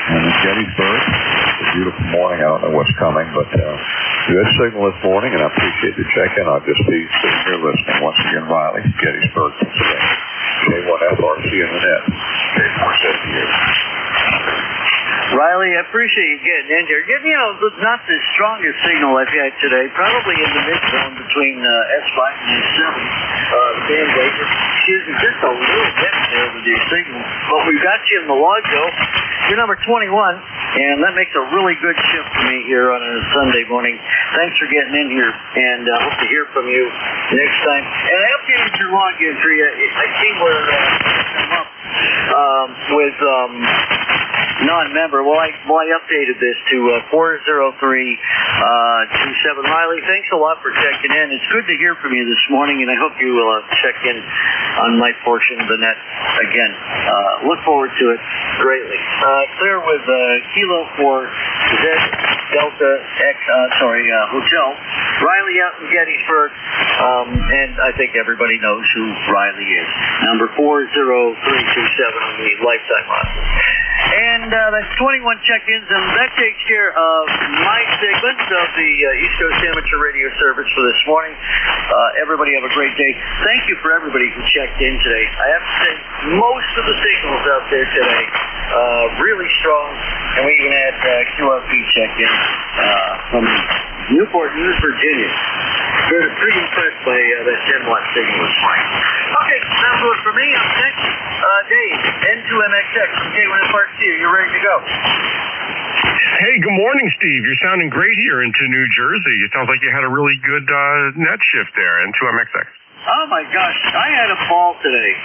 S3: And in Gettysburg, it's a beautiful morning. I don't know what's coming, but good signal this morning, and I appreciate the check-in. I'll just be sitting here listening. Once again, Riley, Gettysburg, Pennsylvania. K1FRC in the net. K4ZDH.
S14: Riley, I appreciate you getting in here. Not the strongest signal I've had today. Probably in the mid-zone between S5 and S7. The band rate is just a little bit there with your signal. But we've got you in the log, Joe. You're number 21, and that makes a really good shift for me here on a Sunday morning. Thanks for getting in here, and I hope to hear from you next time. And I updated your log entry. I see where come up with non-member. Well, I updated this to 40327. Riley, thanks a lot for checking in. It's good to hear from you this morning, and I hope you will check in on my portion of the net again. Look forward to it greatly. Clear with Kilo for Z Delta Hotel. Riley out in Gettysburg, and I think everybody knows who Riley is. Number 40327 on the lifetime roster. And that's 21 check-ins, and that takes care of my segment of the East Coast Amateur Radio Service for this morning. Everybody have a great day. Thank you for everybody who checked in today. I have to say, most of the signals out there today really strong, and we even had QRP check-in from Newport News, Virginia. Pretty impressed by that 10-watt signal this morning. Okay, that'll do it for me. Up next, Dave, N2MXX from K1FRC. Are you ready to go?
S10: Hey, good morning, Steve. You're sounding great here into New Jersey. It sounds like you had a really good net shift there, N2MXX.
S14: Oh my gosh, I had a ball today.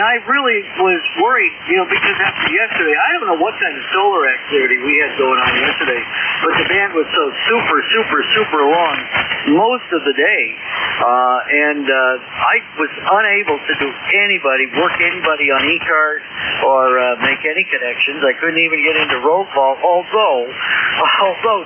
S14: I really was worried, because after yesterday, I don't know what kind of solar activity we had going on yesterday, but the band was so super long most of the day, and I was unable to work anybody on ECARS or make any connections. I couldn't even get into roll call, although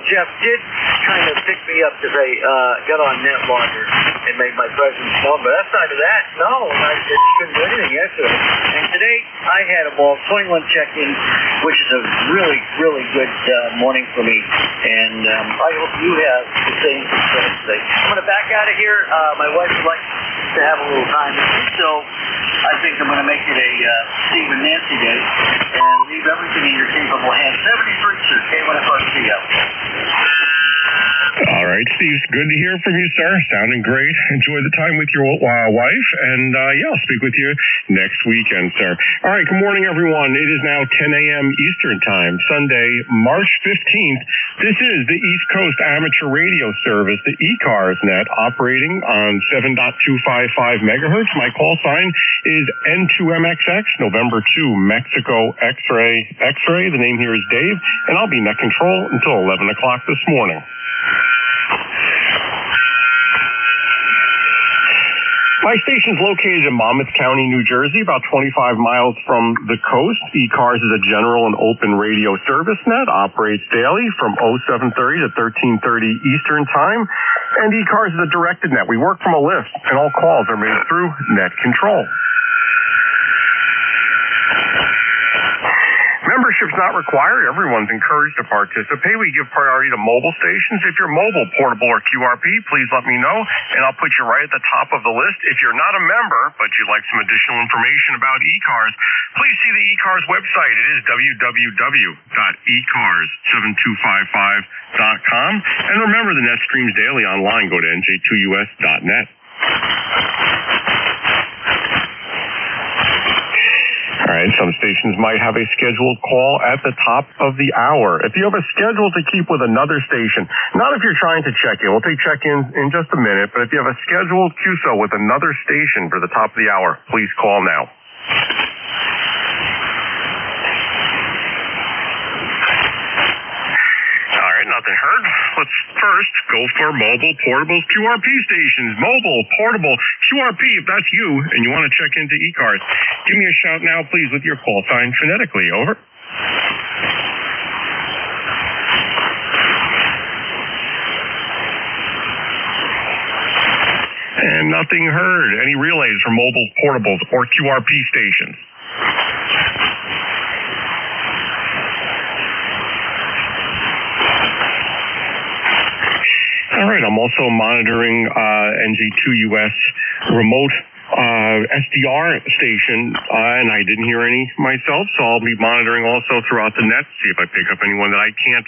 S14: Jeff did kind of pick me up because I got on NetLogger and made my presence known. But outside of that, no, I just couldn't do anything yesterday. And today, I had a ball, 21 check-in, which is a really, really good morning for me. And I hope you have the same success today. I'm going to back out of here. My wife would like to have a little time with me, so I think I'm going to make it a Steve and Nancy day and leave everything in your capable hands. 73, sir. K1FRC out.
S10: All right, Steve, good to hear from you, sir. Sounding great. Enjoy the time with your wife, and I'll speak with you next weekend, sir. All right, good morning, everyone. It is now 10 a.m. Eastern Time, Sunday, March 15th. This is the East Coast Amateur Radio Service, the ECARS net, operating on 7.255 megahertz. My call sign is N2MXX, November 2, Mexico X-ray. The name here is Dave, and I'll be net control until 11 o'clock this morning. My station is located in Monmouth County, New Jersey, about 25 miles from the coast. ECARS is a general and open radio service net, operates daily from 0730 to 1330 Eastern Time. And ECARS is a directed net. We work from a list, and all calls are made through net control. Membership's not required. Everyone's encouraged to participate. We give priority to mobile stations. If you're mobile, portable, or QRP, please let me know, and I'll put you right at the top of the list. If you're not a member, but you'd like some additional information about ECARS, please see the ECARS website. It is www.ecars7255.com. And remember, the net streams daily online. Go to NJ2US.net.
S8: Some stations might have a scheduled call at the top of the hour. If you have a schedule to keep with another station, not if you're trying to check in, we'll take check-in in just a minute, but if you have a scheduled QSO with another station for the top of the hour, please call now. All right, nothing heard. Let's first go for mobile portable QRP stations. Mobile portable QRP, if that's you and you want to check into ECARS, give me a shout now, please, with your call sign phonetically. Over. And nothing heard. Any relays from mobile portables or QRP stations? All right, I'm also monitoring NJ2US remote SDR station, and I didn't hear any myself, so I'll be monitoring also throughout the net, see if I pick up anyone that I can't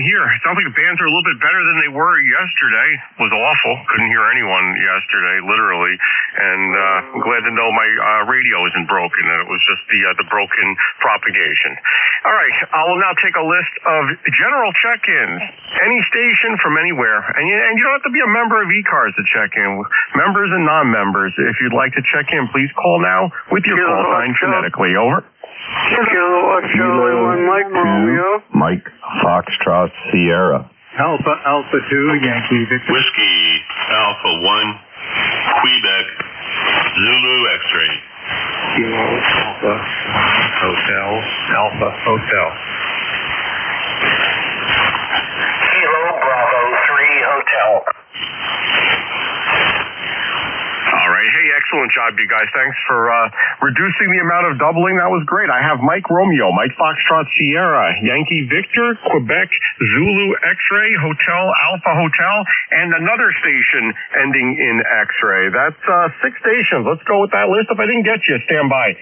S8: hear. It sounds like the bands are a little bit better than they were yesterday. It was awful. Couldn't hear anyone yesterday, literally. And I'm glad to know my radio isn't broken, and it was just the broken propagation. All right, I will now take a list of general check-ins. Any station from anywhere. And you don't have to be a member of ECARS to check in. Members and non-members. If you'd like to check in, please call now with your call sign phonetically. Over.
S7: Kilo 1 Mike Romeo.
S3: Mike Foxtrot Sierra.
S18: Alpha 2 Yankee Victor.
S12: Whiskey Alpha 1 Quebec Zulu X-ray.
S18: Kilo Alpha Hotel Alpha Hotel.
S6: Kilo Bravo 3 Hotel.
S8: All right. Hey, excellent job, you guys. Thanks for reducing the amount of doubling. That was great. I have Mike Romeo, Mike Foxtrot Sierra, Yankee Victor, Quebec Zulu X-ray, Hotel Alpha Hotel, and another station ending in X-ray. That's 6 stations. Let's go with that list. If I didn't get you, stand by.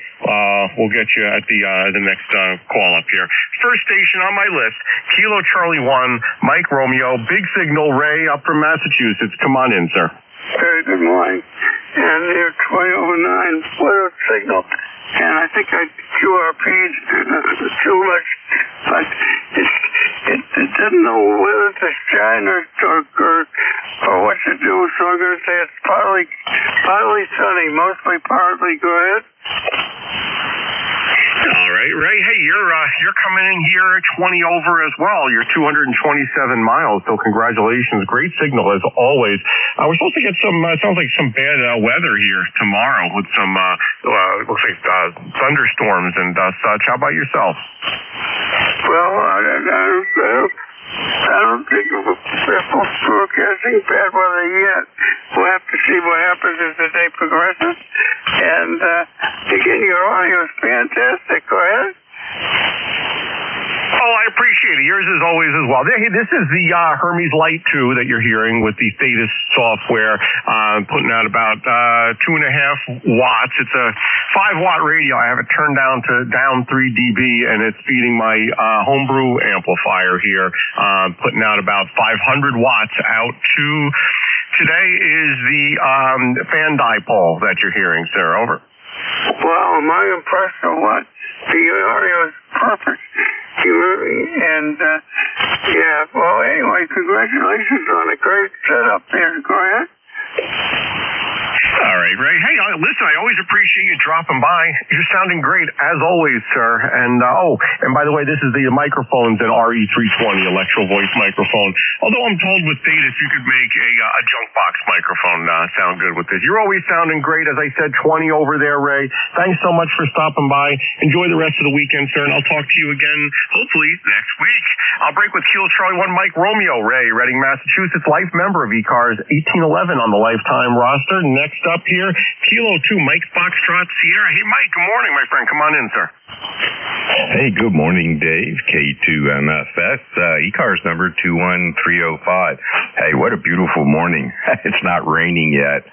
S8: We'll get you at the next call up here. First station on my list, Kilo Charlie 1, Mike Romeo, Big Signal Ray up from Massachusetts. Come on in, sir.
S7: Hey, good morning. And they're 2009 weather signal. And I think I QRP'd too much. But it didn't know whether to shine or what to do. So I'm going to say it's partly sunny, mostly partly. Go ahead.
S8: All right, Ray. Hey, you're coming in here at 20 over as well. You're 227 miles, so congratulations. Great signal as always. We're supposed to get some, sounds like some bad weather here tomorrow with some, looks like thunderstorms and such. How about yourself?
S7: Well, I don't think we're forecasting bad weather yet. We'll have to see what happens as the day progresses. And again, your audio is fantastic. Go ahead.
S8: Oh, I appreciate it. Yours is always as well. Hey, this is the Hermes Light 2 that you're hearing with the Thetis software, putting out about 2.5 watts. It's a 5-watt radio. I have it turned down 3 dB, and it's feeding my homebrew amplifier here, putting out about 500 watts out to. Today is the fan dipole that you're hearing, sir. Over.
S7: Well, my impression was the audio is perfect. And, well, anyway, congratulations on a great setup there. Go ahead.
S8: All right, Ray. Hey, listen, I always appreciate you dropping by. You're sounding great, as always, sir. And, and by the way, this is the microphones in RE320, electro voice microphone. Although I'm told with Thetis you could make a junk box microphone sound good with this. You're always sounding great. As I said, 20 over there, Ray. Thanks so much for stopping by. Enjoy the rest of the weekend, sir, and I'll talk to you again, hopefully, next week. I'll break with Kilo Charlie 1, Mike Romeo, Ray, Reading, Massachusetts, life member of ECARS, 1811 on the lifetime roster. Next up here, Kilo 2, Mike Foxtrot Sierra. Hey, Mike, good morning, my friend. Come on in, sir.
S13: Hey, good morning, Dave. K2MFS, ECARS number 21305. Hey, what a beautiful morning. It's not raining yet.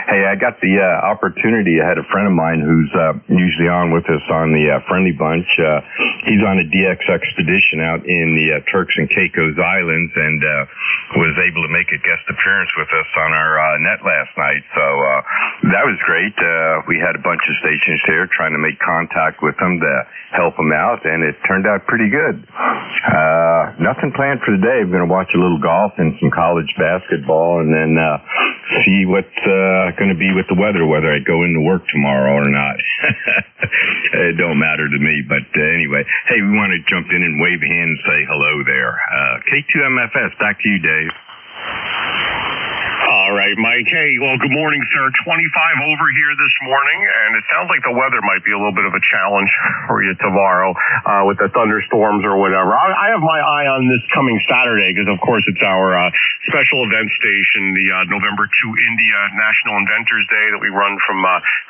S13: Hey, I got the opportunity. I had a friend of mine who's usually on with us on the Friendly Bunch. He's on a DX expedition out in the Turks and Caicos Islands and was able to make a guest appearance with us on our net last night. So That was great. We had a bunch of stations there trying to make contact with them to help them out, and it turned out pretty good. Nothing planned for the day. I'm going to watch a little golf and some college basketball, and then see what's going to be with the weather, whether I go into work tomorrow or not. It don't matter to me, but anyway. Hey, we want to jump in and wave a hand and say hello there. K2MFS, back to you, Dave.
S8: All right, Mike. Hey, well, good morning, sir. 25 over here this morning, and it sounds like the weather might be a little bit of a challenge for you tomorrow with the thunderstorms or whatever. I have my eye on this coming Saturday because, of course, it's our special event station, the November 2 India National Inventors Day that we run from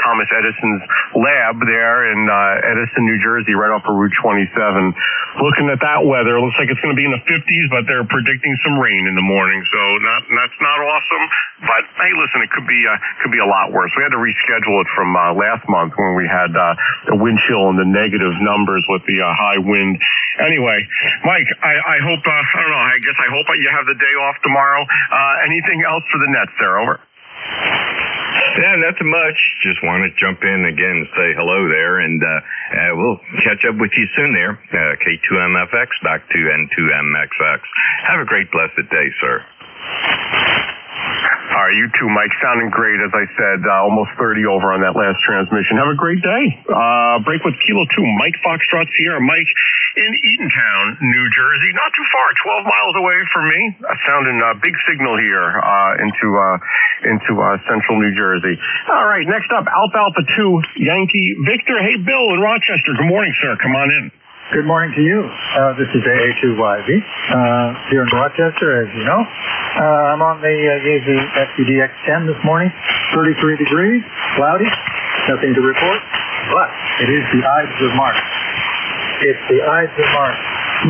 S8: Thomas Edison's lab there in Edison, New Jersey, right off of Route 27. Looking at that weather, it looks like it's going to be in the 50s, but they're predicting some rain in the morning, so that's not awesome. But hey, listen, it could be a lot worse. We had to reschedule it from last month when we had the wind chill and the negative numbers with the high wind. Anyway, Mike, I hope I don't know. I guess I hope you have the day off tomorrow. Anything else for the Nets there? Over.
S13: Yeah, nothing much. Just want to jump in again and say hello there, and we'll catch up with you soon there. K2MFX back to N2MXX. Have a great, blessed day, sir.
S8: All right, you too, Mike. Sounding great, as I said. Almost 30 over on that last transmission. Have a great day. Break with Kilo 2, Mike Foxtrot Sierra. Mike in Eatontown, New Jersey. Not too far, 12 miles away from me. Sounding big signal here into central New Jersey. All right, next up, Alpha 2, Yankee Victor. Hey, Bill in Rochester. Good morning, sir. Come on in.
S9: Good morning to you. This is AA2YV here in Rochester, as you know. I'm on the FPDX10 this morning. 33 degrees, cloudy, nothing to report, but it is the Ides of March. It's the Ides of March.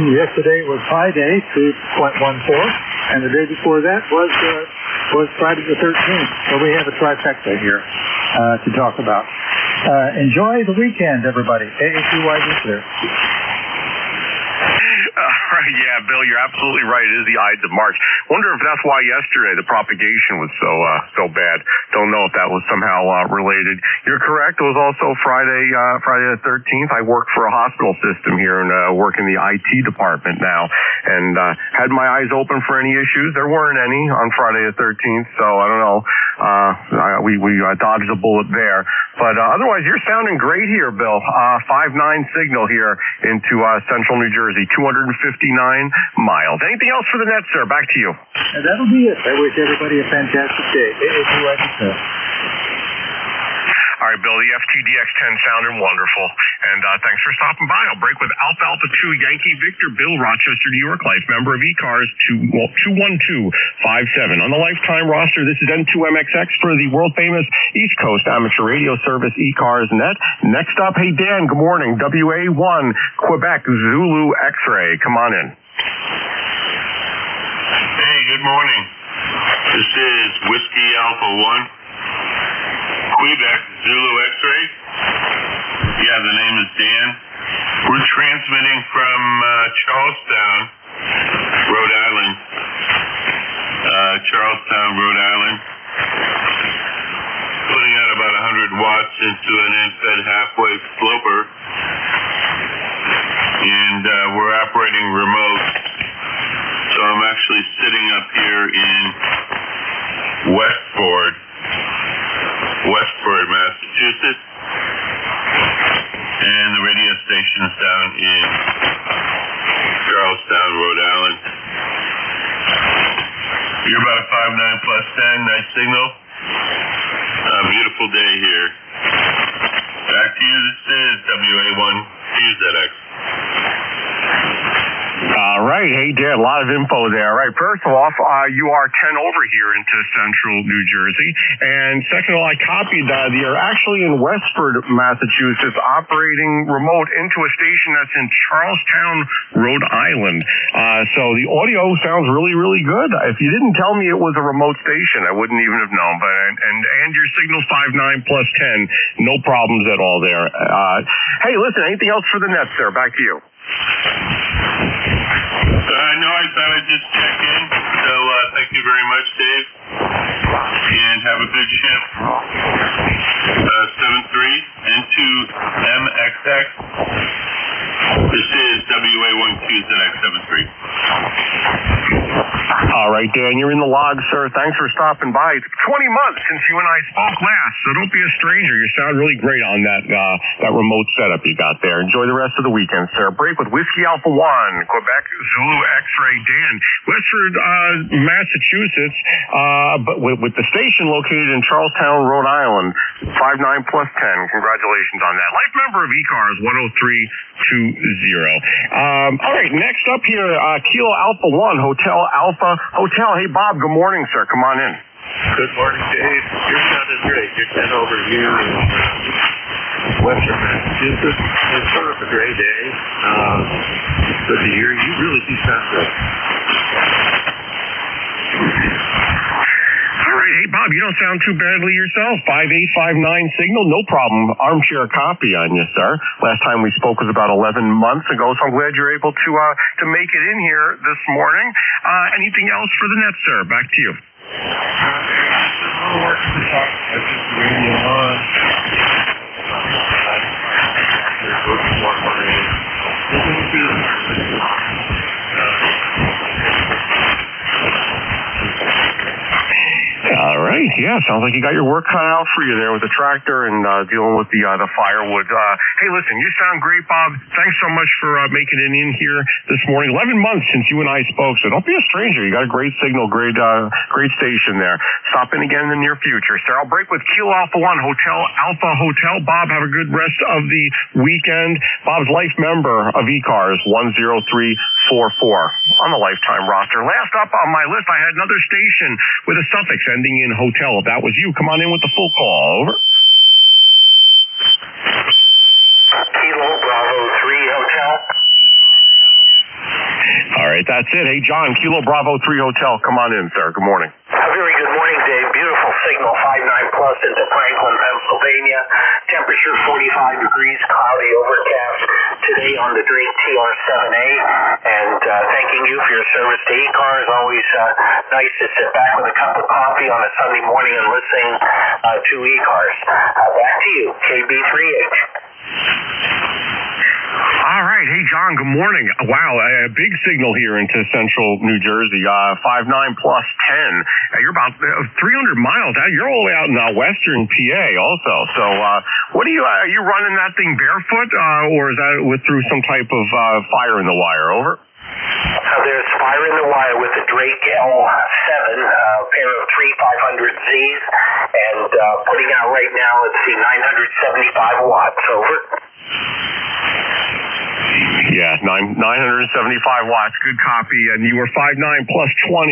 S9: Yesterday was Pi Day, 2.14, and the day before that was Friday the 13th. So we have a trifecta here to talk about. Enjoy the weekend, everybody. AA2YV clear.
S8: Right, yeah, Bill, you're absolutely right. It is the Ides of March. Wonder if that's why yesterday the propagation was so bad. Don't know if that was somehow related. You're correct. It was also Friday the 13th. I work for a hospital system here and work in the IT department now, and had my eyes open for any issues. There weren't any on Friday the 13th, so I don't know. We dodged a bullet there. But otherwise, you're sounding great here, Bill. 5-9 signal here into central New Jersey, 259 miles. Anything else for the Nets, sir? Back to you.
S9: And that'll be it. I wish everybody a fantastic day.
S8: All right, Bill, the FTDX10 sounding wonderful. And thanks for stopping by. I'll break with Alpha 2, Yankee Victor, Bill, Rochester, New York Life, member of ECARS, 21257. On the lifetime roster, this is N2MXX for the world-famous East Coast Amateur Radio Service, ECARS Net. Next up, hey, Dan, good morning. WA1, Quebec, Zulu X-Ray. Come on in.
S12: Hey, good morning. This is Whiskey Alpha 1. Quebec, Zulu X-Ray. Yeah, the name is Dan. We're transmitting from Charlestown, Rhode Island. Rhode Island. Putting out about 100 watts into an end-fed half-wave sloper. And we're operating remote. So I'm actually sitting up here in Westford, Massachusetts, and the radio station's down in Charlestown, Rhode Island. You're about a 5-9 plus 10, nice signal. Beautiful day here. Back to you, this is WA1 QZX.
S8: All right. Hey, Dan, a lot of info there. All right. First of all, you are 10 over here into central New Jersey. And second of all, I copied that you're actually in Westford, Massachusetts, operating remote into a station that's in Charlestown, Rhode Island. So the audio sounds really, really good. If you didn't tell me it was a remote station, I wouldn't even have known. But and your signal's 5-9 plus 10. No problems at all there. Hey, listen, anything else for the Nets there? Back to you.
S12: No, I thought I'd just check in. So thank you very much, Dave. And have a good shift.
S8: Dan, you're in the log, sir. Thanks for stopping by. It's 20 months since you and I spoke last, so don't be a stranger. You sound really great on that remote setup you got there. Enjoy the rest of the weekend, sir. Break with Whiskey Alpha 1, Quebec Zulu X-Ray Dan, Westford, Massachusetts, but with the station located in Charlestown, Rhode Island, 59 plus 10. Congratulations on that. Life member of ECARS 10320. All right, next up here, Kilo Alpha 1, Hotel Alpha Hotel. Hey, Bob, good morning, sir. Come on in.
S15: Good morning, Dave. Your sound is great. You're sent over here in Western Massachusetts. It's sort of a gray day. Good to hear. You really do sound good.
S8: All right. Hey, Bob, you don't sound too badly yourself. 5859 signal, no problem. Armchair copy on you, sir. Last time we spoke was about 11 months ago, so I'm glad you're able to make it in here this morning. Anything else for the net, sir? Back to you. All right. Yeah, sounds like you got your work cut out for you there with the tractor and dealing with the firewood. Hey, listen, you sound great, Bob. Thanks so much for making it in here this morning. 11 months since you and I spoke, so don't be a stranger. You got a great signal, great station there. Stop in again in the near future, sir. I'll break with Kilo Alpha 1, Hotel Alpha Hotel. Bob, have a good rest of the weekend. Bob's life member of ECARS 10344 on the lifetime roster. Last up on my list, I had another station with a suffix ending in hotel. If that was you, come on in with the full call. Over.
S23: Kilo Bravo 3 Hotel.
S8: All right, that's it. Hey, John, Kilo Bravo 3 Hotel. Come on in, sir. Good morning.
S23: Very good morning, Dave. Beautiful signal, 59 plus into Franklin, Pennsylvania. Temperature 45 degrees, cloudy, overcast today on the Drake TR7A. And thanking you for your service to ECARS. Always nice to sit back with a cup of coffee on a Sunday morning and listening to ECARS. Back to you, KB3H.
S8: All right. Hey, John, good morning. Wow, a big signal here into central New Jersey, 59 plus 10. You're about 300 miles out. You're all the way out in western PA also. So what are you running that thing barefoot, or is that through some type of fire in the wire? Over.
S23: There's fire in the wire with the Drake L7, pair of 3500Zs, and putting out right now, let's see, 975 watts. Over.
S8: Yeah, 975 watts. Good copy. And you were 5'9 plus 20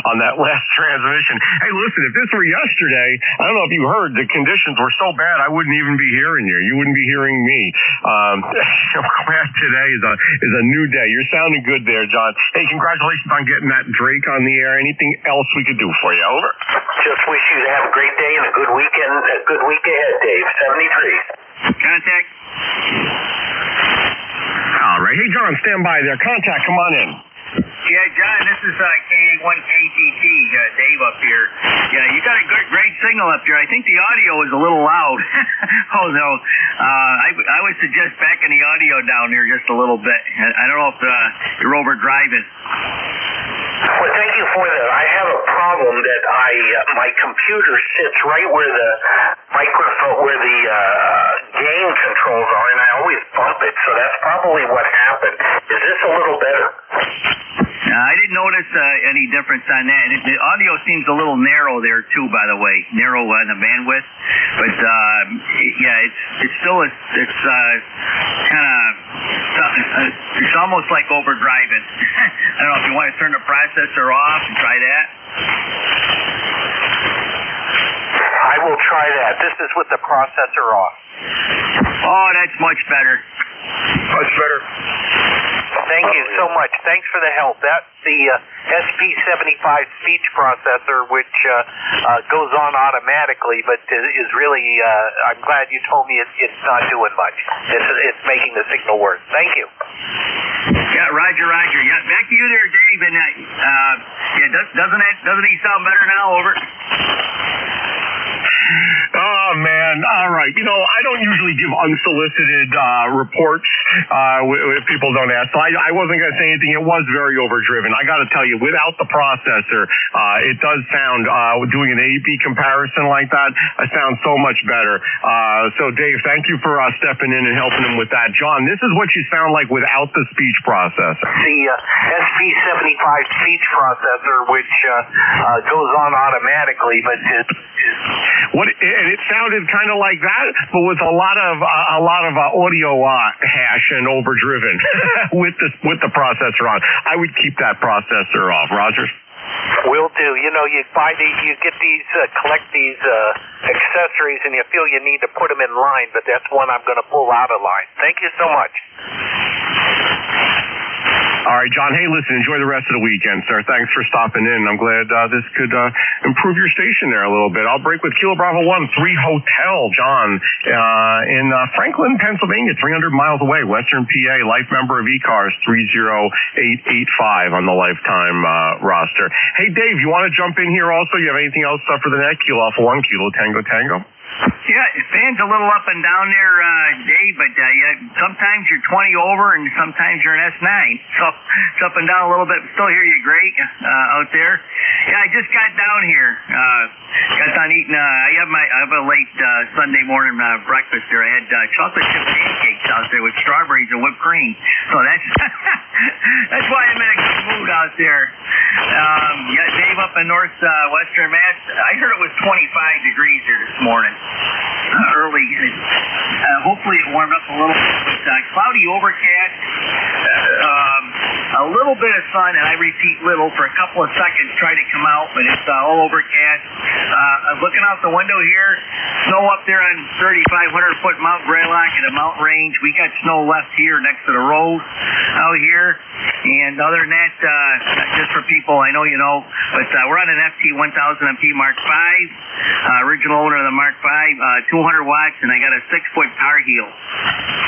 S8: on that last transmission. Hey, listen, if this were yesterday, I don't know if you heard, the conditions were so bad I wouldn't even be hearing you. You wouldn't be hearing me. I'm glad today is a new day. You're sounding good there, John. Hey, congratulations on getting that Drake on the air. Anything else we could do for you? Over.
S23: Just wish you to have a great day and a good weekend, a good week ahead, Dave. 73. Contact.
S8: All right. Hey, John, stand by there. Contact, come on in.
S16: Yeah, John, this is K1KTT, Dave up here. Yeah, you got a great signal up here. I think the audio is a little loud. Although, I would suggest backing the audio down here just a little bit. I don't know if you're overdriving.
S23: Well, thank you for that. I have a problem that my computer sits right where the microphone, where the gain controls are, and I always bump it, so that's probably what happened. Is this a little better?
S16: I didn't notice any difference on that. The audio seems a little narrow there, too, by the way. Narrow on the bandwidth. But, yeah, it's still, it's kind of, it's almost like overdriving. I don't know if you want to turn the processor off and try that.
S23: I will try that. This is with the processor off.
S16: Oh, that's much better.
S23: Much better. Thank you so much. Thanks for the help. That's the SP75 speech processor, which goes on automatically, but is really, I'm glad you told me it's not doing much. It's making the signal work. Thank you.
S16: Yeah, Roger. Yeah, back to you there, Dave. And yeah, doesn't he sound better now? Over.
S8: Oh, man. All right. I don't usually give unsolicited reports if people don't ask. So I wasn't going to say anything. It was very overdriven. I got to tell you, without the processor, it does sound, doing an A-B comparison like that, it sounds so much better. So, Dave, thank you for stepping in and helping him with that. John, this is what you sound like without the speech processor.
S23: The SP75 speech processor, which goes on automatically, but
S8: and it sounded kind of like that, but with a lot of audio hash and overdriven with the processor on. I would keep that processor off. Roger?
S23: Will do. You get these, collect these accessories, and you feel you need to put them in line, but that's one I'm going to pull out of line. Thank you so much.
S8: All right, John. Hey, listen, enjoy the rest of the weekend, sir. Thanks for stopping in. I'm glad this could improve your station there a little bit. I'll break with Kilo Bravo 1, 3 Hotel, John, in Franklin, Pennsylvania, 300 miles away, Western PA, life member of ECARS, 30885 on the lifetime roster. Hey, Dave, you want to jump in here also? You have anything else for the net? Kilo Alpha 1, Kilo Tango Tango.
S16: Yeah, fan's a little up and down there, Dave, but sometimes you're 20 over and sometimes you're an S9. So it's up and down a little bit. Still hear you great out there. Yeah, I just got down here. Got done eating. I have a late Sunday morning breakfast there. I had chocolate chip pancakes out there with strawberries and whipped cream. So that's why I'm in a good mood out there. Yeah, Dave up in northwestern Mass. I heard it was 25 degrees here this morning. Early. Hopefully it warmed up a little bit. Cloudy, overcast. A little bit of sun, and I repeat little, for a couple of seconds, try to come out, but it's all overcast. Looking out the window here, snow up there on 3,500-foot Mount Greylock at a mountain range. We got snow left here next to the road out here. And other than that, just for people, I know you know, but we're on an FT1000MP Mark V, original owner of the Mark V, 200 watts, and I got a 6-foot Tar Heel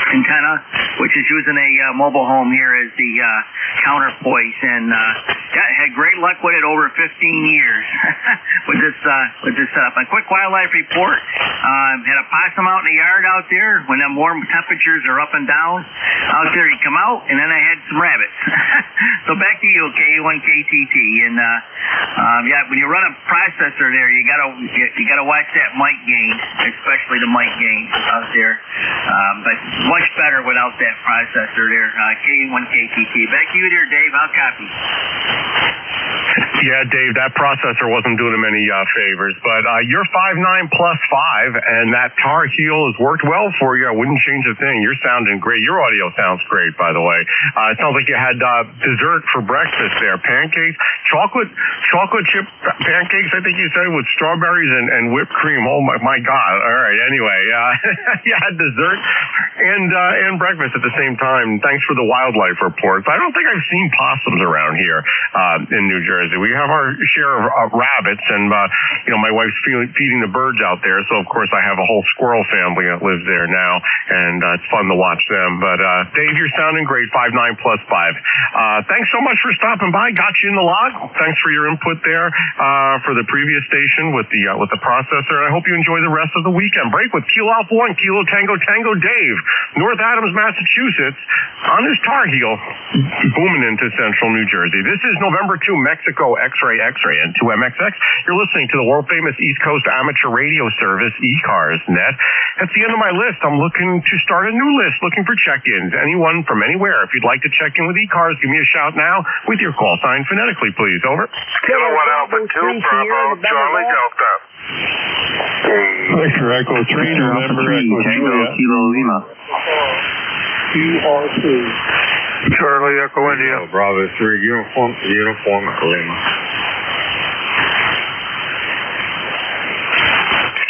S16: antenna, which is using a mobile home here as the counterpoise, and had great luck with it over 15 years with this setup. A quick wildlife report: had a possum out in the yard out there when them warm temperatures are up and down. Out there, he come out, and then I had some rabbits. So back to you, K1KTT, and when you run a processor there, you gotta watch that mic gain, especially the mic gain out there. But much better without that processor there. K1KTT. Back to you there, Dave. I'll copy.
S8: Yeah, Dave, that processor wasn't doing him any favors, but you're 5'9" plus 5, and that Tar Heel has worked well for you. I wouldn't change a thing. You're sounding great. Your audio sounds great, by the way. It sounds like you had dessert for breakfast there. Pancakes, chocolate chip pancakes, I think you said, with strawberries and whipped cream. Oh, my God. All right, anyway, you had dessert and breakfast at the same time. Thanks for the wildlife reports. I don't think I've seen possums around here in New Jersey. We have our share of rabbits, and my wife's feeding the birds out there. So of course I have a whole squirrel family that lives there now, and it's fun to watch them. But Dave, you're sounding great. 5'9" plus 5. Thanks so much for stopping by. Got you in the log. Thanks for your input there for the previous station with the processor. And I hope you enjoy the rest of the weekend. Break with Kilo Alpha 1, Kilo Tango Tango Dave, North Adams, Massachusetts, on his Tar Heel, booming into central New Jersey. This is November 2, Mexico X-Ray and 2MXX. You're listening to the world-famous East Coast amateur radio service, ECARS Net. That's the end of my list. I'm looking to start a new list, looking for check-ins. Anyone from anywhere. If you'd like to check in with ECARS, give me a shout now with your call sign phonetically, please. Over.
S1: Kilo 1 Alpha 2, Bravo, Charlie Delta.
S10: Victor Echo 3, November Echo Juliet.
S14: Kilo Lima.
S4: QR2.
S10: Charlie Echo India. Bravo 3, Uniform Lima.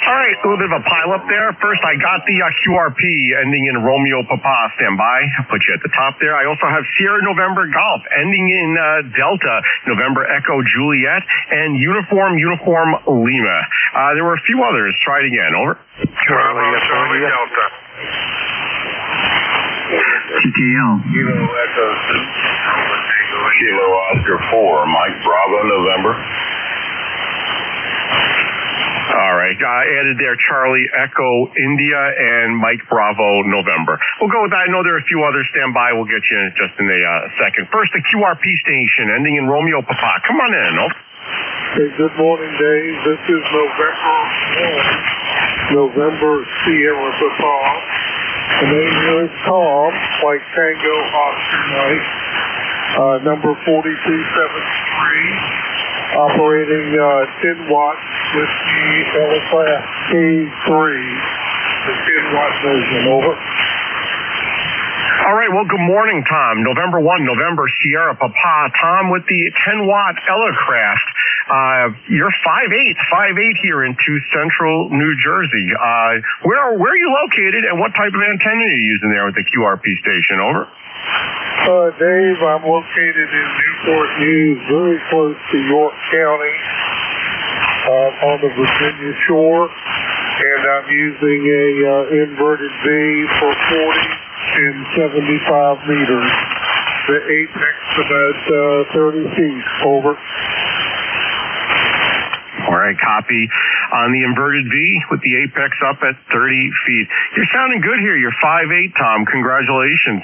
S8: All right, a little bit of a pile-up there. First, I got the QRP ending in Romeo Papa. Stand by. I'll put you at the top there. I also have Sierra November Golf ending in Delta, November Echo Juliet, and Uniform Lima. There were a few others. Try it again. Over.
S1: Charlie Delta.
S14: TTL.
S1: Kilo Echo 2. Kilo Oscar 4, Mike Bravo, November.
S8: All right. Added there Charlie Echo India and Mike Bravo November. We'll go with that. I know there are a few others. Stand by. We'll get you in just in a second. First, the QRP station ending in Romeo Papa. Come on in.
S11: Hey, good morning, Dave. This is November Sierra Papa. The name here is Tom, like Tango Oscar Mike. Number 4273. Operating 10 watts with the Elecraft K3, the 10-watt version, over.
S8: All right, well, good morning, Tom. November 1, November Sierra Papa. Tom with the 10-watt Elecraft. You're 5'8" here in Central New Jersey. Where are you located, and what type of antenna are you using there with the QRP station, over?
S11: Dave, I'm located in Newport News, very close to York County, on the Virginia shore, and I'm using a inverted V for 40 and 75 meters. The apex about 30 feet, over.
S8: All right, copy on the inverted V with the apex up at 30 feet. You're sounding good here. You're 5'8", Tom. Congratulations.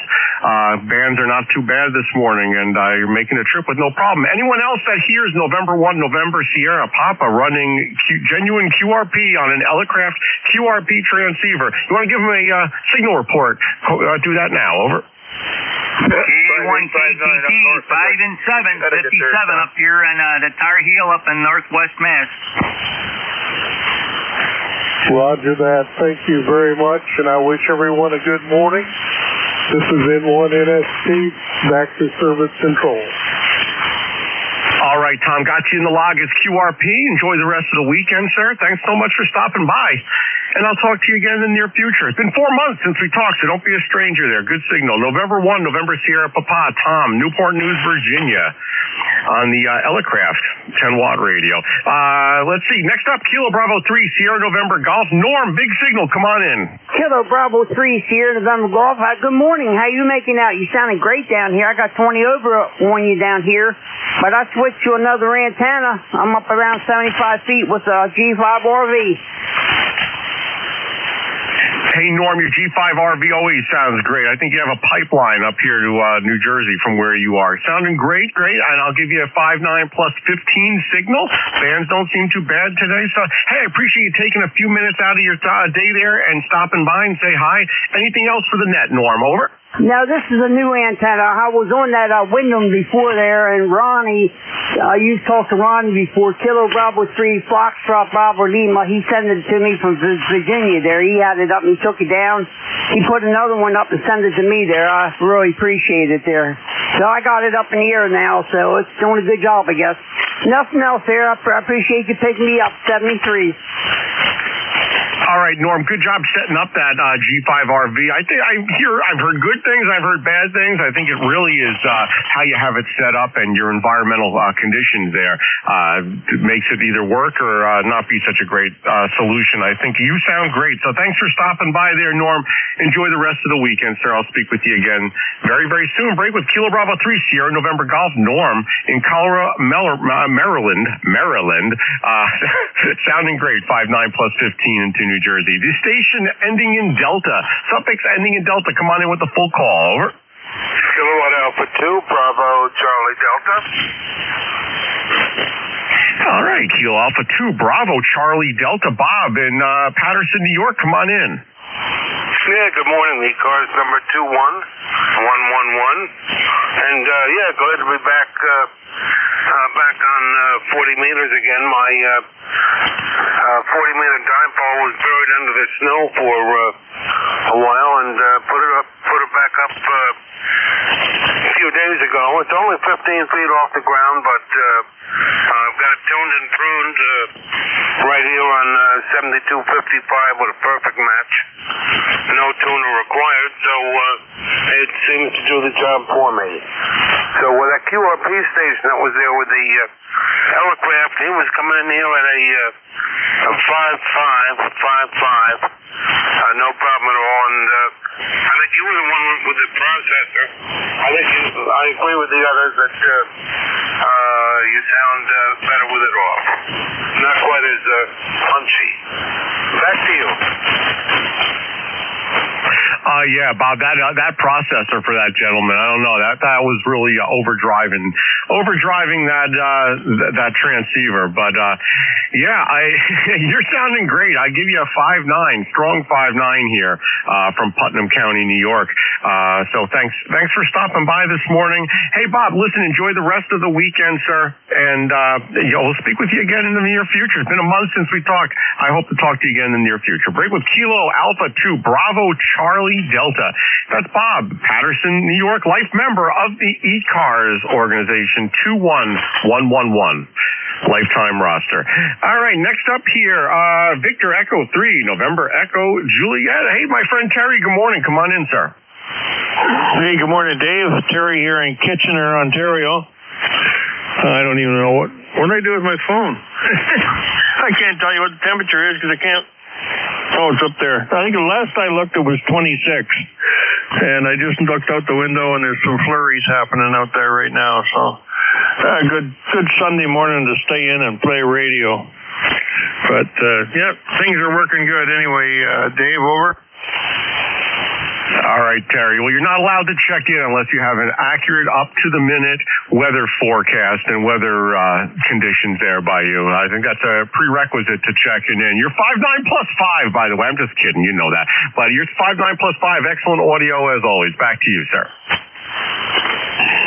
S8: Bands are not too bad this morning, and you're making a trip with no problem. Anyone else that hears November 1, November Sierra Papa running genuine QRP on an Elecraft QRP transceiver, you want to give them a signal report? Do that now. Over.
S16: K1KTT 5 and 7, 57 up here in the Tar Heel up in Northwest Mass.
S11: Roger that. Thank you very much, and I wish everyone a good morning. This is N1NST, back to service control.
S8: All right, Tom, got you in the log as QRP. Enjoy the rest of the weekend, sir. Thanks so much for stopping by. And I'll talk to you again in the near future. It's been 4 months since we talked, so don't be a stranger there. Good signal. November 1, November Sierra Papa, Tom, Newport News, Virginia, on the Elecraft 10-watt radio. Let's see. Next up, Kilo Bravo 3, Sierra November Golf. Norm, big signal. Come on in.
S19: Kilo Bravo 3, Sierra November Golf. Good morning. How you making out? You sounding great down here. I got 20 over on you down here, but I switched to another antenna. I'm up around 75 feet with a G5RV.
S8: Hey, Norm, your G5RV always sounds great. I think you have a pipeline up here to New Jersey from where you are. Sounding great. And I'll give you a 5.9 plus 15 signal. Bands don't seem too bad today. So, hey, I appreciate you taking a few minutes out of your day there and stopping by and say hi. Anything else for the net, Norm? Over.
S19: No, this is a new antenna. I was on that Wyndham before there, and Ronnie, you've talked to Ronnie before, Kilo Bravo 3, Foxtrot Bravo Lima. He sent it to me from Virginia there. He had it up and he took it down. He put another one up and sent it to me there. I really appreciate it there. So I got it up in the air now, so it's doing a good job, I guess. Nothing else there. I appreciate you picking me up, 73.
S8: All right, Norm, good job setting up that G5RV. I've heard good things, I've heard bad things. I think it really is how you have it set up and your environmental conditions there makes it either work or not be such a great solution. I think you sound great. So thanks for stopping by there, Norm. Enjoy the rest of the weekend, sir. I'll speak with you again very, very soon. Break with Kilo Bravo 3, Sierra November Golf, Norm in Colorado, Maryland. Sounding great, 5.9 plus 15 into New Jersey. The station ending in Delta. Suffix ending in Delta. Come on in with the full call. Over.
S1: Kilowatt Alpha 2, Bravo Charlie Delta.
S8: All right, Kilo Alpha 2, Bravo Charlie Delta. Bob in Patterson, New York. Come on in.
S1: Yeah, good morning. ECARS number 21111. And glad to be back on 40 meters again. My 40-meter dipole was buried under the snow for a while, and put it back up a few days ago. It's only 15 feet off the ground, but I've got it tuned and pruned right here on 7255 with a perfect match. No tuner required, so it seems to do the job for me. So with that QRP station that was there with the Elecraft, he was coming in here at a 5.5, no problem at all. And I think you were the one with the processor. I agree with the others that you sound better with it off. Not quite as punchy. Back to you.
S8: Yeah, Bob, that processor for that gentleman, I don't know, that was really overdriving that transceiver. But yeah, you're sounding great. I give you a 5.9, strong 5.9 here from Putnam County, New York. So thanks for stopping by this morning. Hey, Bob, listen, enjoy the rest of the weekend, sir, and we'll speak with you again in the near future. It's been a month since we talked. I hope to talk to you again in the near future. Break with Kilo Alpha 2 Bravo Charlie Delta. That's Bob Patterson, New York, life member of the ECARS organization, 21111. Lifetime roster. All right, next up here, Victor Echo 3, November Echo Juliet. Hey, my friend Terry, good morning. Come on in, sir.
S2: Hey, good morning, Dave. Terry here in Kitchener, Ontario. I don't even know what did I do with my phone? I can't tell you what the temperature is because I can't. Oh, it's up there. I think the last I looked it was 26. And I just looked out the window and there's some flurries happening out there right now. So good Sunday morning to stay in and play radio. But yeah, things are working good anyway. Dave, over.
S8: All right, Terry. Well, you're not allowed to check in unless you have an accurate, up-to-the-minute weather forecast and weather conditions there by you. I think that's a prerequisite to checking in. You're 5.9 plus 5, by the way. I'm just kidding. You know that. But you're 5.9 plus 5. Excellent audio, as always. Back to you, sir.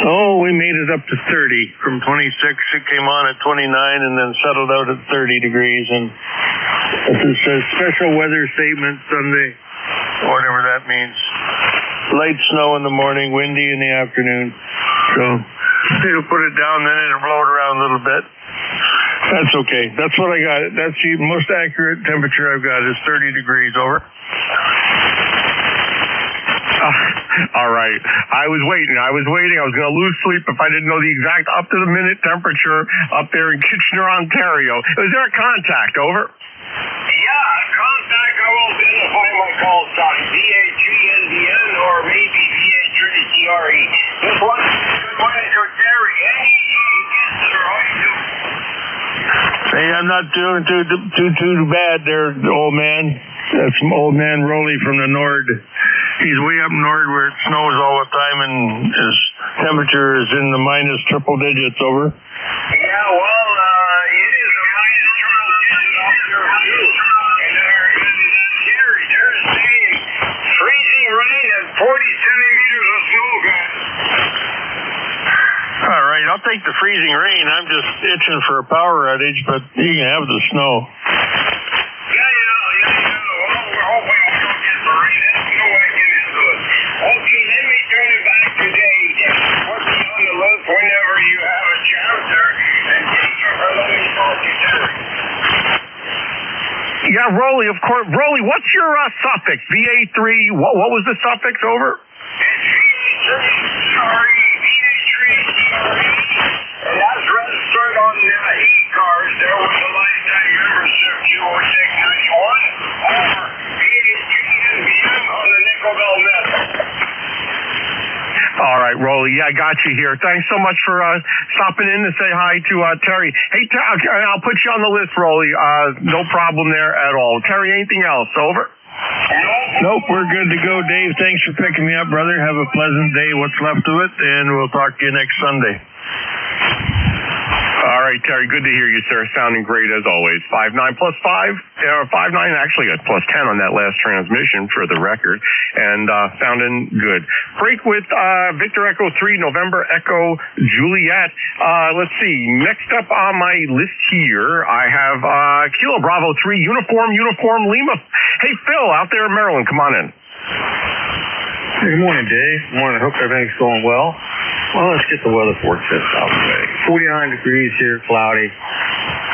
S2: Oh, we made it up to 30. From 26, it came on at 29 and then settled out at 30 degrees. And this is a special weather statement Sunday, whatever that means. Light snow in the morning, windy in the afternoon. So it'll put it down, then it'll blow it around a little bit. That's okay. That's what I got. That's the most accurate temperature I've got is 30 degrees, over.
S8: All right. I was waiting. I was going to lose sleep if I didn't know the exact up-to-the-minute temperature up there in Kitchener, Ontario. Is there a contact, over?
S1: Yeah, contact. I will identify my call sign. VHGNDN or maybe VH3TRE. This one is good morning to Terry. Hey, sir, how you doing?
S2: Hey, I'm not doing too bad there, old man. That's old man Rolly from the Nord. He's way up north where it snows all the time and his temperature is in the minus triple digits, over.
S1: Yeah, well, it is a minus triple digit up there too. And they're saying freezing rain and 40 centimeters of snow, guys.
S2: All right, I'll take the freezing rain. I'm just itching for a power outage, but you can have the snow.
S1: Okay, let me turn it back to Dave. Put me on the list whenever you have a chance, sir. And thank you for letting me talk to you, Terry.
S8: Yeah, Rolly, of course. Rolly, what's your suffix? VA3, what was the suffix, over?
S1: It's VA3, and that's registered on the ECARS. There was a lifetime membership, 20691, or VHGNBM on the Nickel Bell net.
S8: All right, Rolly. Yeah, I got you here. Thanks so much for stopping in to say hi to Terry. Hey, I'll put you on the list, Rolly. No problem there at all. Terry, anything else? Over?
S2: Nope, we're good to go, Dave. Thanks for picking me up, brother. Have a pleasant day, what's left of it, and we'll talk to you next Sunday.
S8: All right, Terry, good to hear you, sir. Sounding great as always. 5.9 plus 5, 5.9 actually a plus 10 on that last transmission for the record, and sounding good. Break with Victor Echo 3, November Echo Juliet. Let's see. Next up on my list here, I have Kilo Bravo 3, Uniform Lima. Hey, Phil, out there in Maryland, come on in.
S20: Hey, good morning, Dave. Good morning. I hope everything's going well. Well, let's get the weather forecast out of the way. 49 degrees here, cloudy,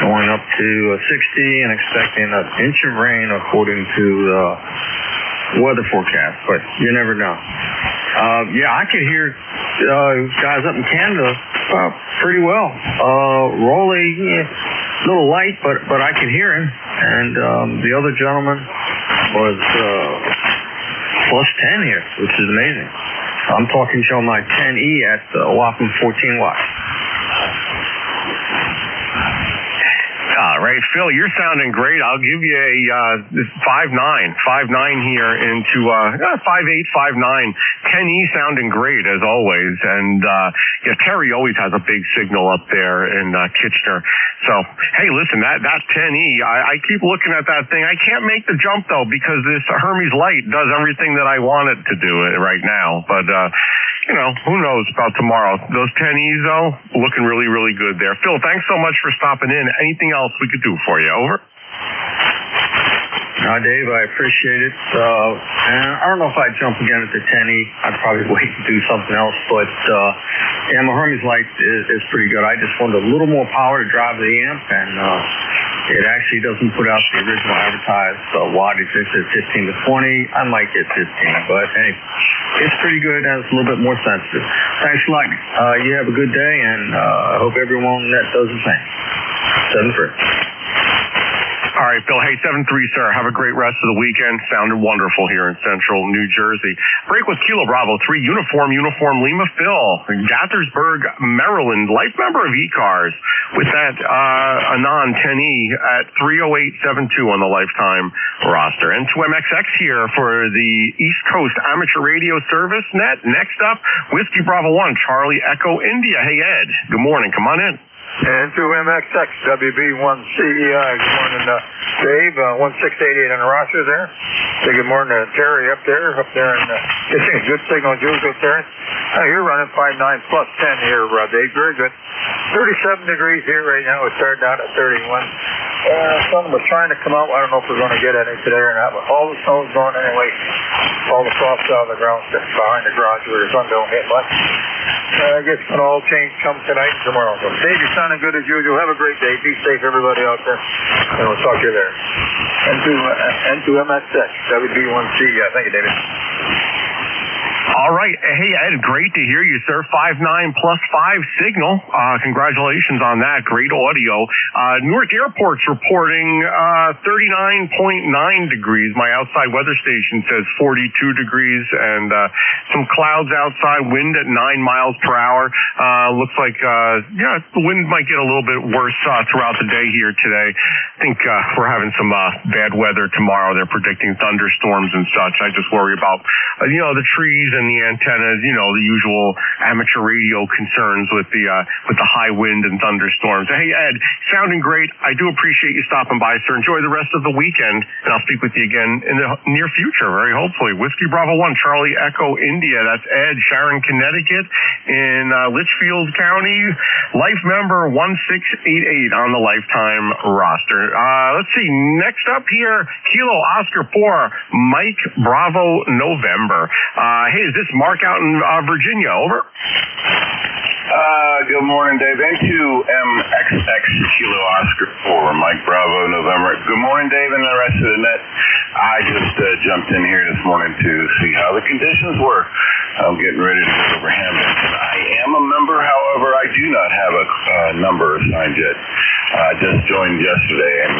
S20: going up to 60 and expecting an inch of rain according to the weather forecast, but you never know. Yeah, I could hear guys up in Canada pretty well. Rolly, a little light, but I could hear him. And the other gentleman was plus 10 here, which is amazing. I'm talking show my 10E at a whopping 14 watts.
S8: right, Phil, you're sounding great. I'll give you a 5.9 here into 5.8, 5.9. 10E sounding great as always, and Terry always has a big signal up there in Kitchener. So hey, listen, that 10E, I keep looking at that thing. I can't make the jump though because this Hermes light does everything that I want it to do right now. But who knows about tomorrow? Those 10Es though, looking really, really good there. Phil, thanks so much for stopping in. Anything else we could do for you? Over.
S20: Dave, I appreciate it. And I don't know if I'd jump again at the 10E. I'd probably wait and do something else. But my Hermes light is pretty good. I just wanted a little more power to drive the amp, and it actually doesn't put out the original advertised wattage. It says 15 to 20. I might get 15, but hey, it's pretty good and it's a little bit more sensitive. Thanks a lot. You have a good day, and I hope everyone that does the same. 7-3.
S8: All right, Bill. Hey, 7-3, sir. Have a great rest of the weekend. Sounded wonderful here in central New Jersey. Break with Kilo Bravo 3, Uniform Lima. Phil, Gaithersburg, Maryland, life member of ECARS with that Anon 10E at 30872 on the lifetime roster. N2MXX here for the East Coast Amateur Radio Service Net. Next up, Whiskey Bravo 1, Charlie Echo India. Hey, Ed. Good morning. Come on in.
S17: N2MXX, WB1CEI. Good morning, Dave. 1688 on the roster there. Say good morning to Terry up there. And getting a good signal, Jules, up there. You're running 5.9 plus 10 here, Dave. Very good. 37 degrees here right now. It started out at 31. Sun was trying to come out. I don't know if we're going to get any today or not, but all the snow's gone anyway. All the frost out of the ground behind the garage where the sun don't hit much. I guess it's going to all change come tonight and tomorrow. So, Dave, you're sounding good as usual. Have a great day. Be safe, everybody out there. And we'll talk to you there. N2MXX, WB1C. Thank you, David.
S8: All right. Hey, Ed, great to hear you, sir. 5.9 plus 5 signal. Congratulations on that. Great audio. Newark Airport's reporting 39.9 degrees. My outside weather station says 42 degrees and some clouds outside, wind at 9 miles per hour. Looks like, the wind might get a little bit worse throughout the day here today. I think we're having some bad weather tomorrow. They're predicting thunderstorms and such. I just worry about, the trees and the antennas, the usual amateur radio concerns with the high wind and thunderstorms. Hey, Ed, sounding great. I do appreciate you stopping by, sir. Enjoy the rest of the weekend, and I'll speak with you again in the near future, very hopefully. Whiskey Bravo 1, Charlie Echo India. That's Ed, Sharon, Connecticut, in Litchfield County. Life member 1688 on the lifetime roster. Let's see. Next up here, Kilo Oscar 4, Mike Bravo November. Hey, is this Mark out in Virginia? Over.
S21: Good morning, Dave. N2MXX Kilo Oscar 4, Mike Bravo November. Good morning, Dave, and the rest of the net. I just jumped in here this morning to see how the conditions were. I'm getting ready to go over Hamilton. I am a member, however, I do not have a number assigned yet. I just joined yesterday, and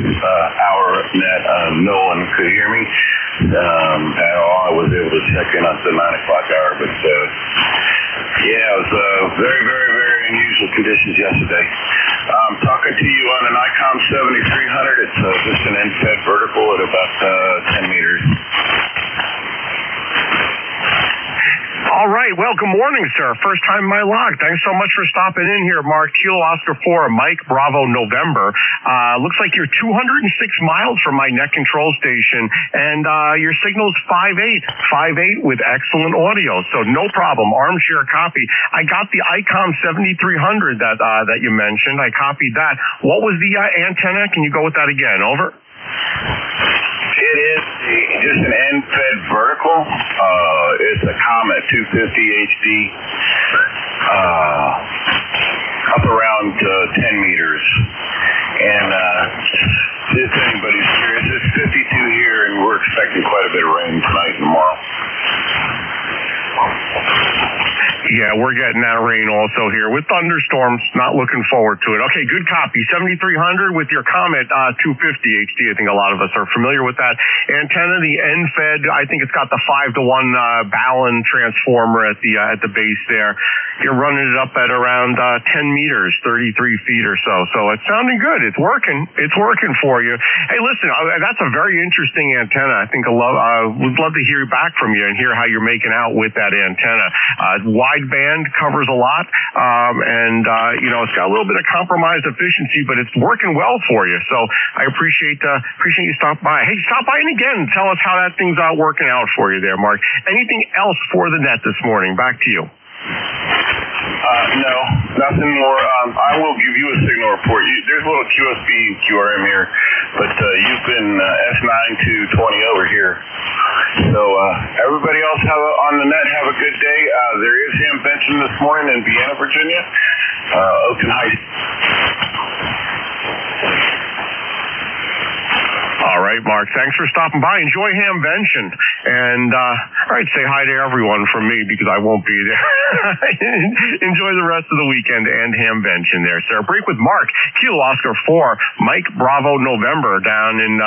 S21: this hour net, no one could hear me at all. I was able to check in at the 9 o'clock hour, but it was very, very, very unusual conditions yesterday. I'm talking to you on an ICOM 7300. It's just an end-fed vertical at about 10 meters.
S8: All right. Well, good morning, sir. First time in my log. Thanks so much for stopping in here, Mark. Kilo Oscar 4, Mike Bravo November. Looks like you're 206 miles from my net control station, and your signal's 5.8 with excellent audio. So no problem. Armchair copy. I got the ICOM 7300 that you mentioned. I copied that. What was the antenna? Can you go with that again? Over.
S21: It is just an end-fed vertical. It's a Comet 250 HD, up around 10 meters. And if anybody's curious, it's 52 here, and we're expecting quite a bit of rain tonight and tomorrow.
S8: Yeah, we're getting that rain also here with thunderstorms. Not looking forward to it. Okay, good copy. 7300 with your Comet 250 HD. I think a lot of us are familiar with that antenna. The end-fed, I think it's got the 5-to-1 Ballon transformer at the base there. You're running it up at around 10 meters, 33 feet or so. So it's sounding good. It's working. It's working for you. Hey, listen, that's a very interesting antenna. I think would love to hear back from you and hear how you're making out with that antenna. Wide band covers a lot, and it's got a little bit of compromised efficiency, but it's working well for you. So I appreciate you stopping by. Hey, stop by and again tell us how that thing's working out for you there, Mark. Anything else for the net this morning? Back to you.
S21: No, nothing more. I will give you a signal report. There's a little QSB and QRM here, but you've been S9 to 20 over here. So everybody else on the net, have a good day. There is ham benching this morning in Vienna, Virginia. Oakton Heights.
S8: All right, Mark. Thanks for stopping by. Enjoy Hamvention. And, all right, say hi to everyone from me because I won't be there. Enjoy the rest of the weekend and Hamvention there, sir. Break with Mark. Kilo Oscar 4, Mike Bravo November down in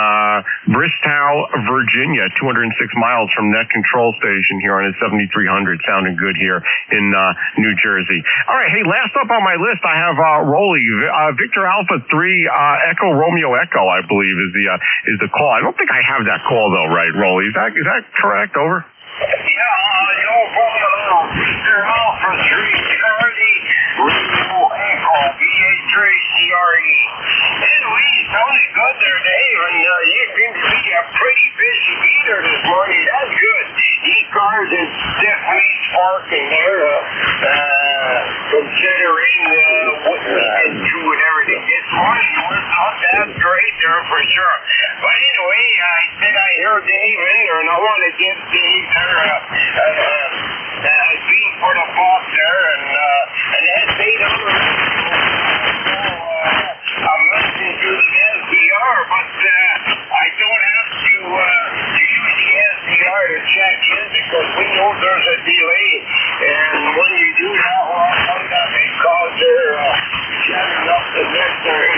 S8: Bristow, Virginia, 206 miles from Net Control Station here on his 7300. Sounding good here in New Jersey. All right, hey, last up on my list, I have Rolly. Victor Alpha 3, Echo Romeo Echo, I believe, is the call. I don't think I have that call though, right, Rolly? Is that correct? Over.
S23: Yeah, no problem at all. Victor Alpha 3, Charlie Romeo Echo, VA3 CRE. Anyway, you sounded good there, Dave, and you seem to be a pretty busy beater this morning. That's good. ECARS is definitely sparking there, considering what we did through and everything. This morning was not that great there for sure. But anyway, I said I heard Dave in there, and I want to give Dave there a beat for the boss there, and that's $8. I'm listening to the SDR, but I don't have to use the SDR to check in because we know there's a delay, and when you do that, well, sometimes it causes jamming up the net there.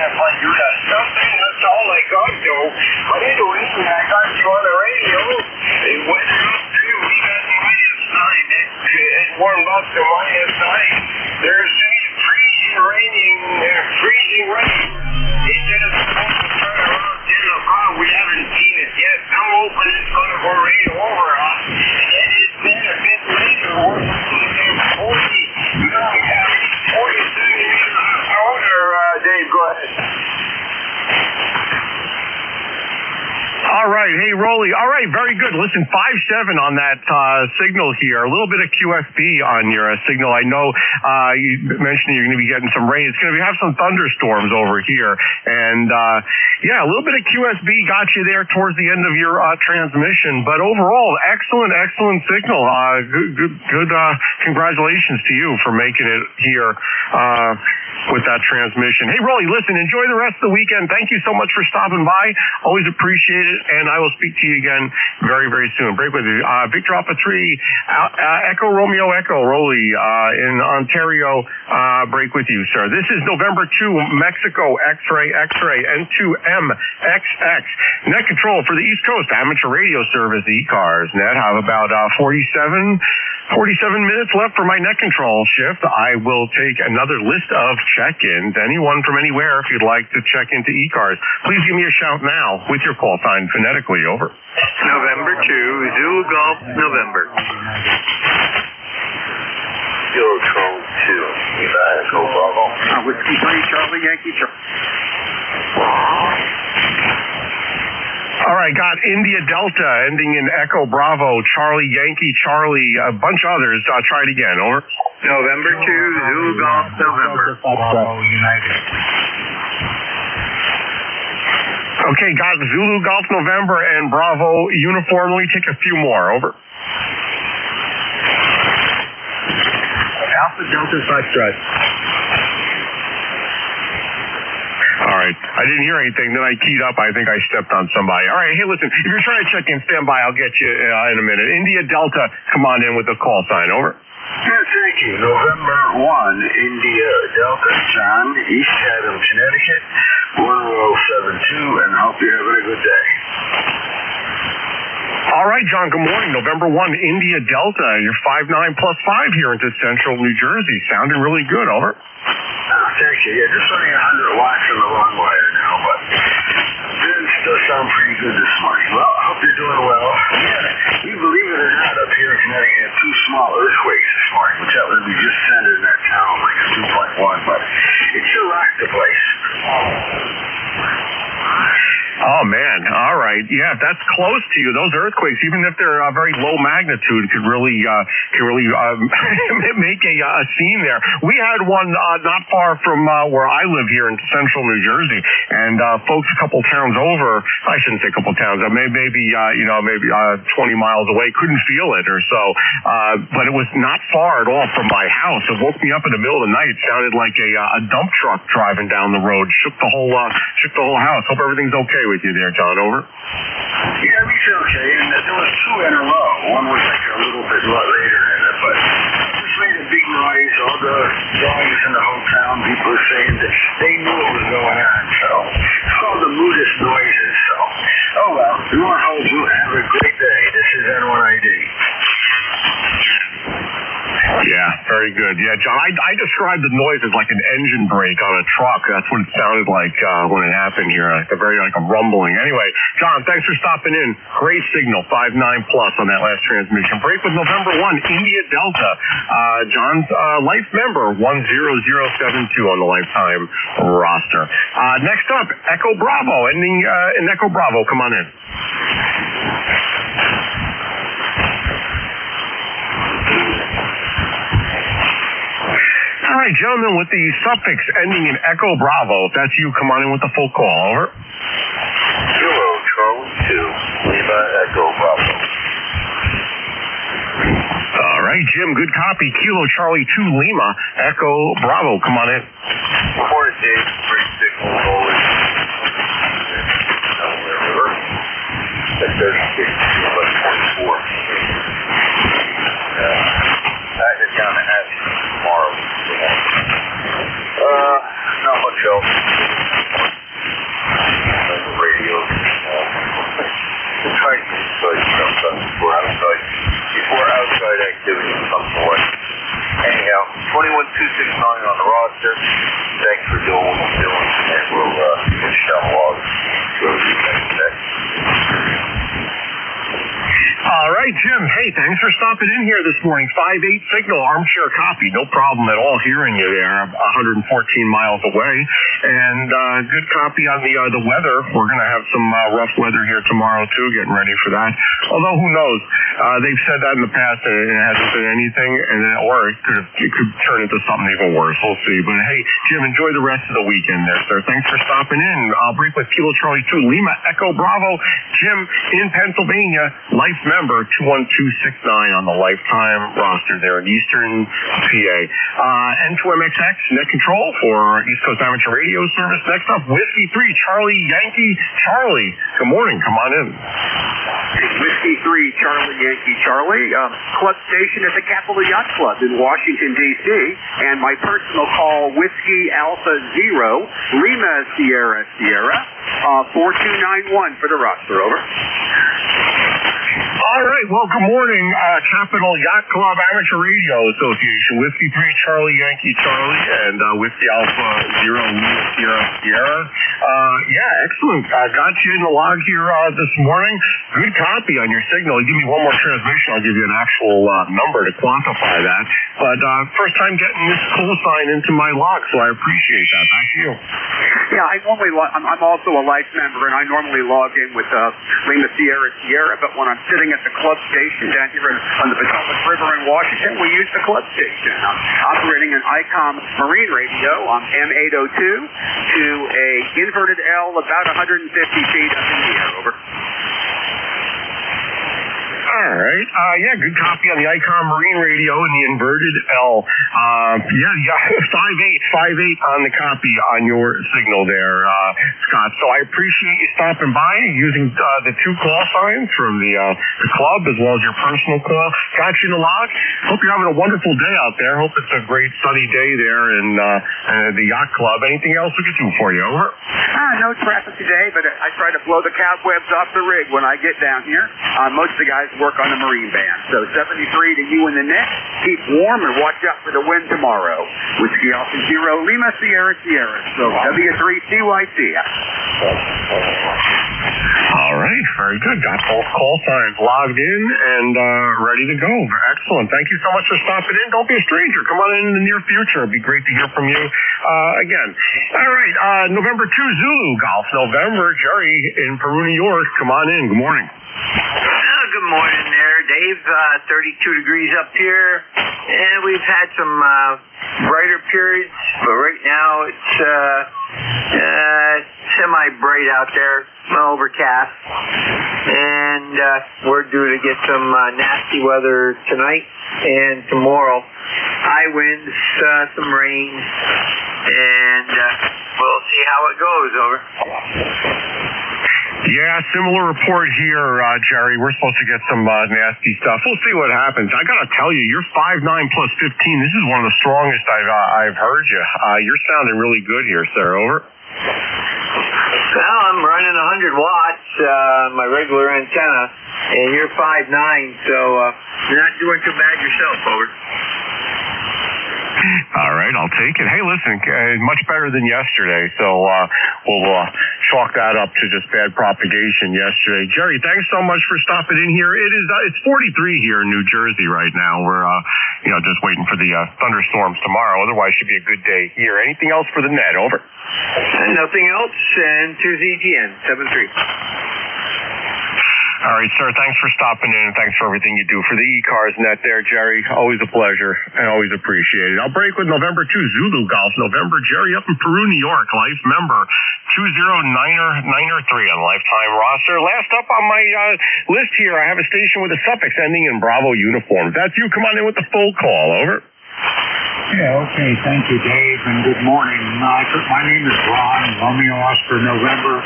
S23: If I do that something, that's all I got though. But anyway, I got you on the radio. It went up too. We got -9. It warmed up to -9. There's freezing rain. They said it's supposed to turn around 10 o'clock. We haven't seen it yet. I'm hoping it's going to go right over us. And it's been a bit later. We're looking at 40 centimeters out. Dave, go ahead.
S8: All right. Hey, Rolly. All right. Very good. Listen, 5.7 on that signal here. A little bit of QSB on your signal. I know you mentioned you're going to be getting some rain. It's going to have some thunderstorms over here. And, a little bit of QSB got you there towards the end of your transmission. But overall, excellent signal. Good congratulations to you for making it here with that transmission. Hey, Rolly, listen, enjoy the rest of the weekend. Thank you so much for stopping by. Always appreciate it. And I will speak to you again very, very soon. Break with you. Victor Alpha 3, Echo Romeo Echo, Rolly, in Ontario. Break with you, sir. This is November 2, Mexico, X-ray, N2M, XX. Net control for the East Coast Amateur Radio Service, ECARS. Net have about 47 minutes left for my net control shift. I will take another list of check-ins. Anyone from anywhere, if you'd like to check into ECARS, please give me a shout now with your call sign phonetically. Over.
S3: November 2, Zulu Golf, November.
S23: Control 2, Echo Bravo.
S3: Whiskey 3, Charlie, Yankee, Charlie.
S8: All right, got India Delta ending in Echo Bravo, Charlie Yankee, Charlie, a bunch of others. Try it again. Over.
S3: November 2, Zulu Golf, November.
S23: Bravo United.
S8: Okay, got Zulu Golf November and Bravo uniformly. Take a few more. Over.
S3: Alpha Delta Foxtrot.
S8: All right. I didn't hear anything. Then I keyed up. I think I stepped on somebody. All right. Hey, listen, if you're trying to check in, stand by. I'll get you in a minute. India Delta, come on in with the call sign. Over.
S23: Yeah, thank you. November 1, India Delta, John, East Haddam, Connecticut, 1072, and hope you're having a good day.
S8: All right, John, good morning. November 1, India Delta. You're 5'9+5" here into central New Jersey. Sounding really good, over.
S23: Thank you. Yeah, just running 100 watts on the long wire now, but it still sound pretty good this morning. Well, I hope you're doing well. Yeah, we believe it or not, up here in Connecticut, had 2 small earthquakes this morning, which happened to be just centered in that town, like a 2.1, but it sure rocked the place.
S8: Oh, man. All right. Yeah, if that's close to you, those earthquakes, even if they're very low magnitude, could really make a scene there. We had one not far from where I live here in central New Jersey, and folks a couple towns over, I shouldn't say a couple towns, maybe 20 miles away, couldn't feel it or so. But it was not far at all from my house. It woke me up in the middle of the night. It sounded like a dump truck driving down the road. Shook the whole house. Hope everything's okay with you there, John. Over.
S23: Yeah, everything's okay. And there was 2 in a row. One was like a little bit later in it, but it just made a big noise. All the dogs in the whole town, people were saying that they knew what was going on. So it's called the moodest noises. So, oh well, we want to hope you have a great day. This is N1ID.
S8: Yeah, very good. Yeah, John, I described the noise as like an engine brake on a truck. That's what it sounded like when it happened here. Like a rumbling. Anyway, John, thanks for stopping in. Great signal, 5'9+ on that last transmission. Break with November 1, India Delta. John's life member, 10072 on the lifetime roster. Next up, Echo Bravo, ending in Echo Bravo. Come on in. All right, gentlemen, with the suffix ending in Echo Bravo, if that's you, come on in with the full call. Over.
S23: Kilo Charlie 2, Lima Echo Bravo.
S8: All right, Jim, good copy. Kilo Charlie 2, Lima Echo Bravo. Come on in.
S23: Good morning, Dave. Great signal as always. At 36, 24. I head down to Hatch tomorrow. Not much else. Radio. Trying to inside sometimes before outside activity of some sort. Anyhow, 21269 on the roster. Thanks for doing what you're doing, and we'll finish down the log. Go to the next day.
S8: All right, Jim. Hey, thanks for stopping in here this morning. 5'8" signal, armchair copy. No problem at all hearing you there, 114 miles away. And good copy on the weather. We're going to have some rough weather here tomorrow, too, getting ready for that. Although, who knows? They've said that in the past, and it hasn't been anything, or it could turn into something even worse. We'll see. But, hey, Jim, enjoy the rest of the weekend there, sir. Thanks for stopping in. I'll break with Kilo Charlie 2, Lima Echo Bravo. Jim in Pennsylvania, life member 21269 on the lifetime roster there in Eastern PA. N2MXX, net control for East Coast Amateur Radio Service. Next up, Whiskey 3, Charlie Yankee Charlie. Good morning. Come on in.
S5: Whiskey 3, Charlie Yankee Charlie. Club station at the Capital Yacht Club in Washington, D.C. And my personal call, Whiskey Alpha 0, Lima Sierra Sierra, 4291 for the roster. Over.
S8: All right. Well, good morning, Capital Yacht Club Amateur Radio Association. Whiskey 3, Charlie Yankee Charlie, and Whiskey Alpha 0, Lima Sierra Sierra. Yeah, excellent. Got you in the log here this morning. Good copy on your signal. Give me one more transmission. I'll give you an actual number to quantify that. But first time getting this call sign into my log, so I appreciate that. Back to you.
S5: Yeah, I'm also a life member, and I normally log in with Lima Sierra Sierra, but when I'm sitting at the club station down here on the Potomac River in Washington, we use the club station. I'm operating an ICOM marine radio on M802 to a inverted L about 150 feet up in the air. Over.
S8: All right. Yeah, good copy on the ICOM Marine radio and the inverted L. Yeah, 5.8 on the copy on your signal there, Scott. So I appreciate you stopping by using the two call signs from the club as well as your personal call. Got you in the log. Hope you're having a wonderful day out there. Hope it's a great sunny day there in the yacht club. Anything else we can do for you? Over.
S5: No traffic today, but I try to blow the cobwebs off the rig when I get down here. Most of the guys work on the marine band. So 73 to you in the net. Keep warm and watch out for the wind tomorrow. Whiskey Alpha Zero Lima Sierra Sierra. So W3CYC.
S8: All right, very good. Got both call signs logged in and ready to go. Excellent. Thank you so much for stopping in. Don't be a stranger. Come on in the near future. It'd be great to hear from you again. All right, November 2 Zulu Golf November. Jerry in Peru, New York. Come on in. Good morning.
S6: Good morning there, Dave. 32 degrees up here, and we've had some brighter periods, but right now it's semi-bright out there, overcast, and we're due to get some nasty weather tonight and tomorrow. High winds, some rain, and we'll see how it goes. Over.
S8: Yeah, similar report here, Jerry. We're supposed to get some nasty stuff. We'll see what happens. I got to tell you, you're 5'9 plus 15. This is one of the strongest I've heard you. You're sounding really good here, sir. Over.
S6: Well, I'm running 100 watts, my regular antenna, and you're 5'9", so you're not doing too bad yourself. Over.
S8: All right, I'll take it. Hey, listen, much better than yesterday, so we'll chalk that up to just bad propagation yesterday. Jerry, thanks so much for stopping in here. It's 43 here in New Jersey right now. We're just waiting for the thunderstorms tomorrow. Otherwise, should be a good day here. Anything else for the net? Over.
S6: Nothing else. And 2ZTN 73.
S8: All right, sir, thanks for stopping in, and thanks for everything you do for the ECARS net there, Jerry. Always a pleasure and always appreciated. I'll break with November 2 Zulu Golf November. Jerry up in Peru, New York, life member 20993 on lifetime roster. Last up on my list here, I have a station with a suffix ending in Bravo uniform. If that's you, come on in with the full call. Over.
S18: Yeah, okay. Thank you, Dave, and good morning. My name is Ron, Romeo Oscar November.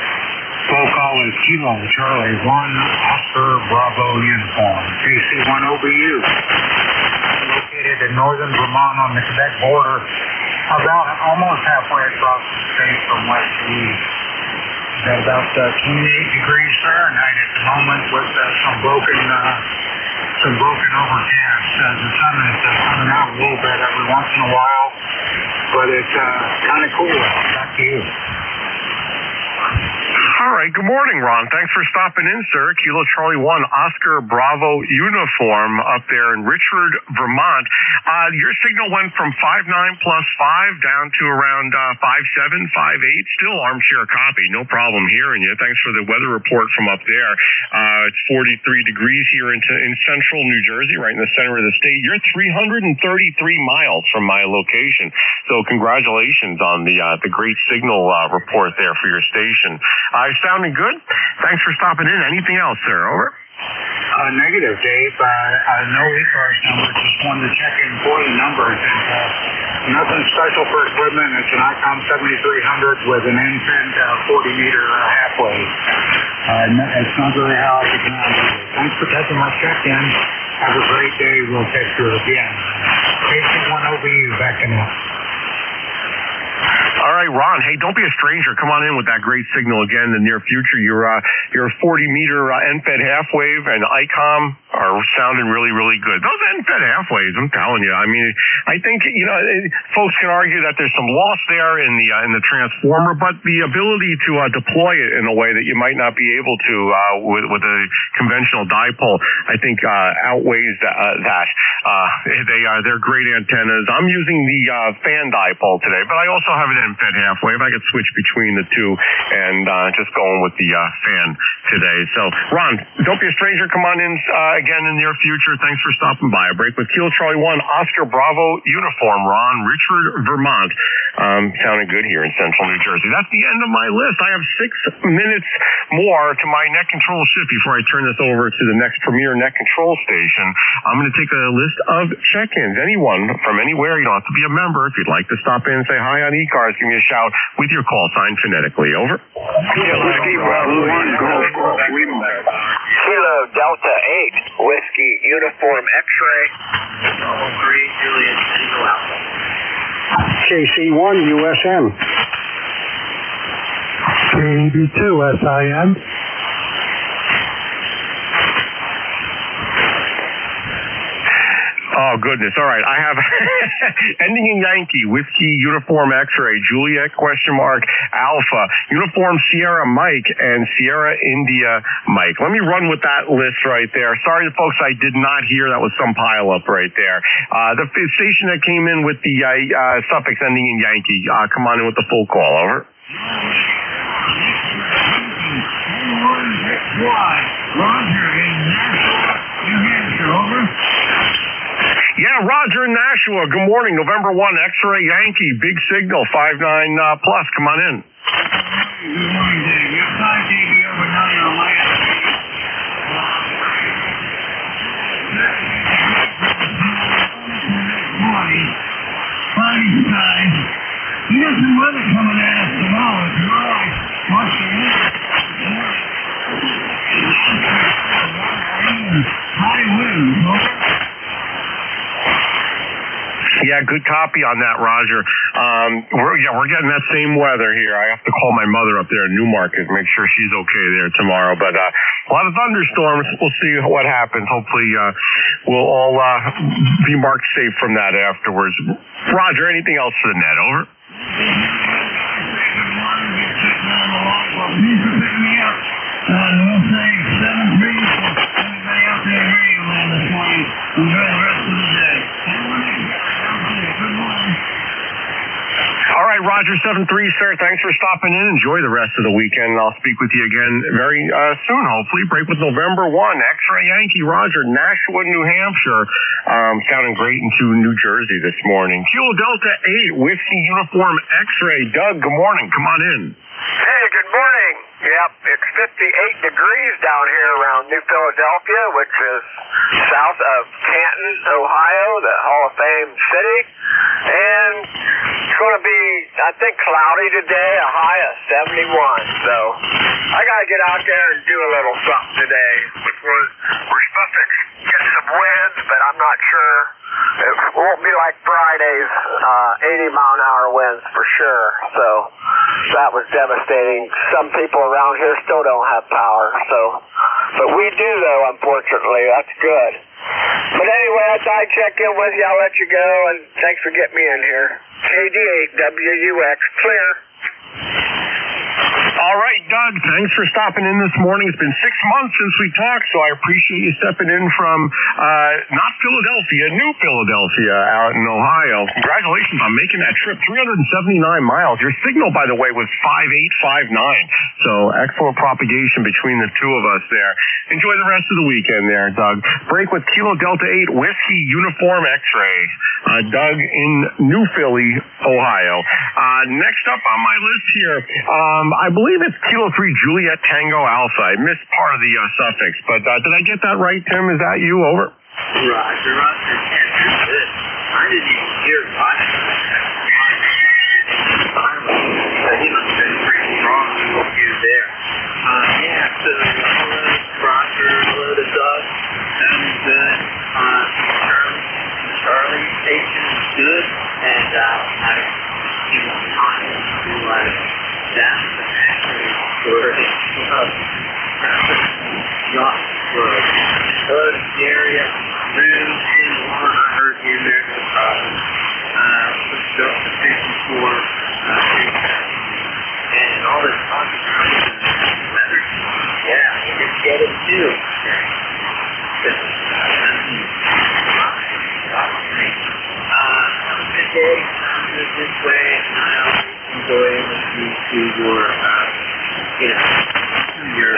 S18: Full call is Kilo Charlie 1 Oscar Bravo uniform. KC1OBU. Located in northern Vermont on the Quebec border, about almost halfway across the state from west to east. Got about 28 degrees Fahrenheit at the moment with some broken overcast. The sun is coming out a little bit every once in a while, but it's kind of cool out. Back to you.
S8: All right, good morning, Ron. Thanks for stopping in, sir. Kilo Charlie 1 Oscar Bravo uniform up there in Richford, Vermont. Your signal went from 5'9 plus 5 down to around 5'7, 5'8. Still armchair copy. No problem hearing you. Thanks for the weather report from up there. It's 43 degrees here in central New Jersey, right in the center of the state. You're 333 miles from my location. So congratulations on the great signal report there for your station. Sounding good. Thanks for stopping in. Anything else, sir? Over.
S18: Negative, Dave. No ECARS number. Just wanted to check in for the numbers. And nothing special for equipment. It's an ICOM 7300 with an end-fin 40-meter halfway. It's not really how I can handle it. Thanks for taking my check-in. Have a great day. We'll catch you again. KC1OBU backing up.
S8: All right, Ron. Hey, don't be a stranger. Come on in with that great signal again in the near future. Your 40-meter end-fed half wave and ICOM are sounding really, really good. Those end-fed half waves, I'm telling you. I mean, I think folks can argue that there's some loss there in the transformer, but the ability to deploy it in a way that you might not be able to with a conventional dipole, I think outweighs that. They're great antennas. I'm using the fan dipole today, but I also have an end-fed half wave. I could switch between the two and just going with the fan today. So, Ron, don't be a stranger. Come on in again in the near future. Thanks for stopping by. A break with Kilo Charlie 1, Oscar Bravo uniform, Ron, Richard, Vermont. Sounding good here in central New Jersey. That's the end of my list. I have 6 minutes more to my net control shift before I turn this over to the next premier net control station. I'm going to take a list of check-ins. Anyone from anywhere, you don't have to be a member. If you'd like to stop in and say hi on ECARS, give me a shout with your call sign phonetically. Over.
S23: Kilo Delta 8, Whiskey Uniform X-Ray. 3 Juliet Tango Alpha.
S4: KC1 USM. KD2 SIM.
S8: Oh, goodness. All right. I have ending in Yankee, Whiskey, Uniform X-Ray, Juliet, Alpha, Uniform Sierra Mike, and Sierra India Mike. Let me run with that list right there. Sorry, folks, I did not hear. That was some pile-up right there. The station that came in with the suffix ending in Yankee, come on in with the full call. Over.
S18: Roger in Nashua, New Hampshire. Over.
S8: Yeah, Roger in Nashua. Good morning. November 1, X-Ray Yankee, big signal, 59 plus. Come on in.
S18: Good morning, Dave. You're 5 dB over 9 on my morning. Cloudy skies. You got some weather coming at us tomorrow. If you're all watching it. High winds. Over.
S8: Yeah, good copy on that, Roger. We're getting that same weather here. I have to call my mother up there in Newmarket, make sure she's okay there tomorrow. But a lot of thunderstorms. We'll see what happens. Hopefully, we'll all be marked safe from that afterwards. Roger, anything else for the net? Over.
S18: We'll say 7-3 for everybody out there in Radio Land this morning. Enjoy the rest of the day.
S8: All right, Roger, 7-3, sir. Thanks for stopping in. Enjoy the rest of the weekend. I'll speak with you again very soon, hopefully. Break with November 1, X-Ray Yankee, Roger, Nashua, New Hampshire. Sounding great into New Jersey this morning. Kilo Delta 8, Whiskey Uniform X-Ray. Doug, good morning. Come on in.
S23: Hey, good morning. Yep, it's 58 degrees down here around New Philadelphia, which is south of Canton, Ohio, the Hall of Fame city. And it's going to be, I think, cloudy today, a high of 71. So I got to get out there and do a little something today. We're supposed to get some winds, but I'm not sure. It won't be like Friday's 80-mile-an-hour winds for sure. So that was devastating. Some people around here still don't have power. But we do, though, unfortunately. That's good. But anyway, I thought I'd check in with you. I'll let you go, and thanks for getting me in here. KD8WUX, clear.
S8: All right, Doug, thanks for stopping in this morning. It's been 6 months since we talked, so I appreciate you stepping in from not Philadelphia, New Philadelphia out in Ohio. Congratulations on making that trip, 379 miles. Your signal, by the way, was 5859, so excellent propagation between the two of us there. Enjoy the rest of the weekend there, Doug. Break with Kilo Delta 8, Whiskey Uniform X-Ray. Doug in New Philly, Ohio. Next up on my list here, I believe it's Kilo 3 Juliet Tango Alpha. I missed part of the suffix, but did I get that right, Tim? Is that you? Over.
S14: Roger, can't do this. I didn't even hear Roger. He must have been pretty strong with you there. Yeah, so Roger, hello to Doug. Sounds good. Charlie station is good, and I give him time to that's actually for yacht for the area. Room in one, I heard you there. Pushed up to 54. And all this talking weather. Yeah, we just get it too. Have a good day. This way, and I'll enjoy listening to your, your,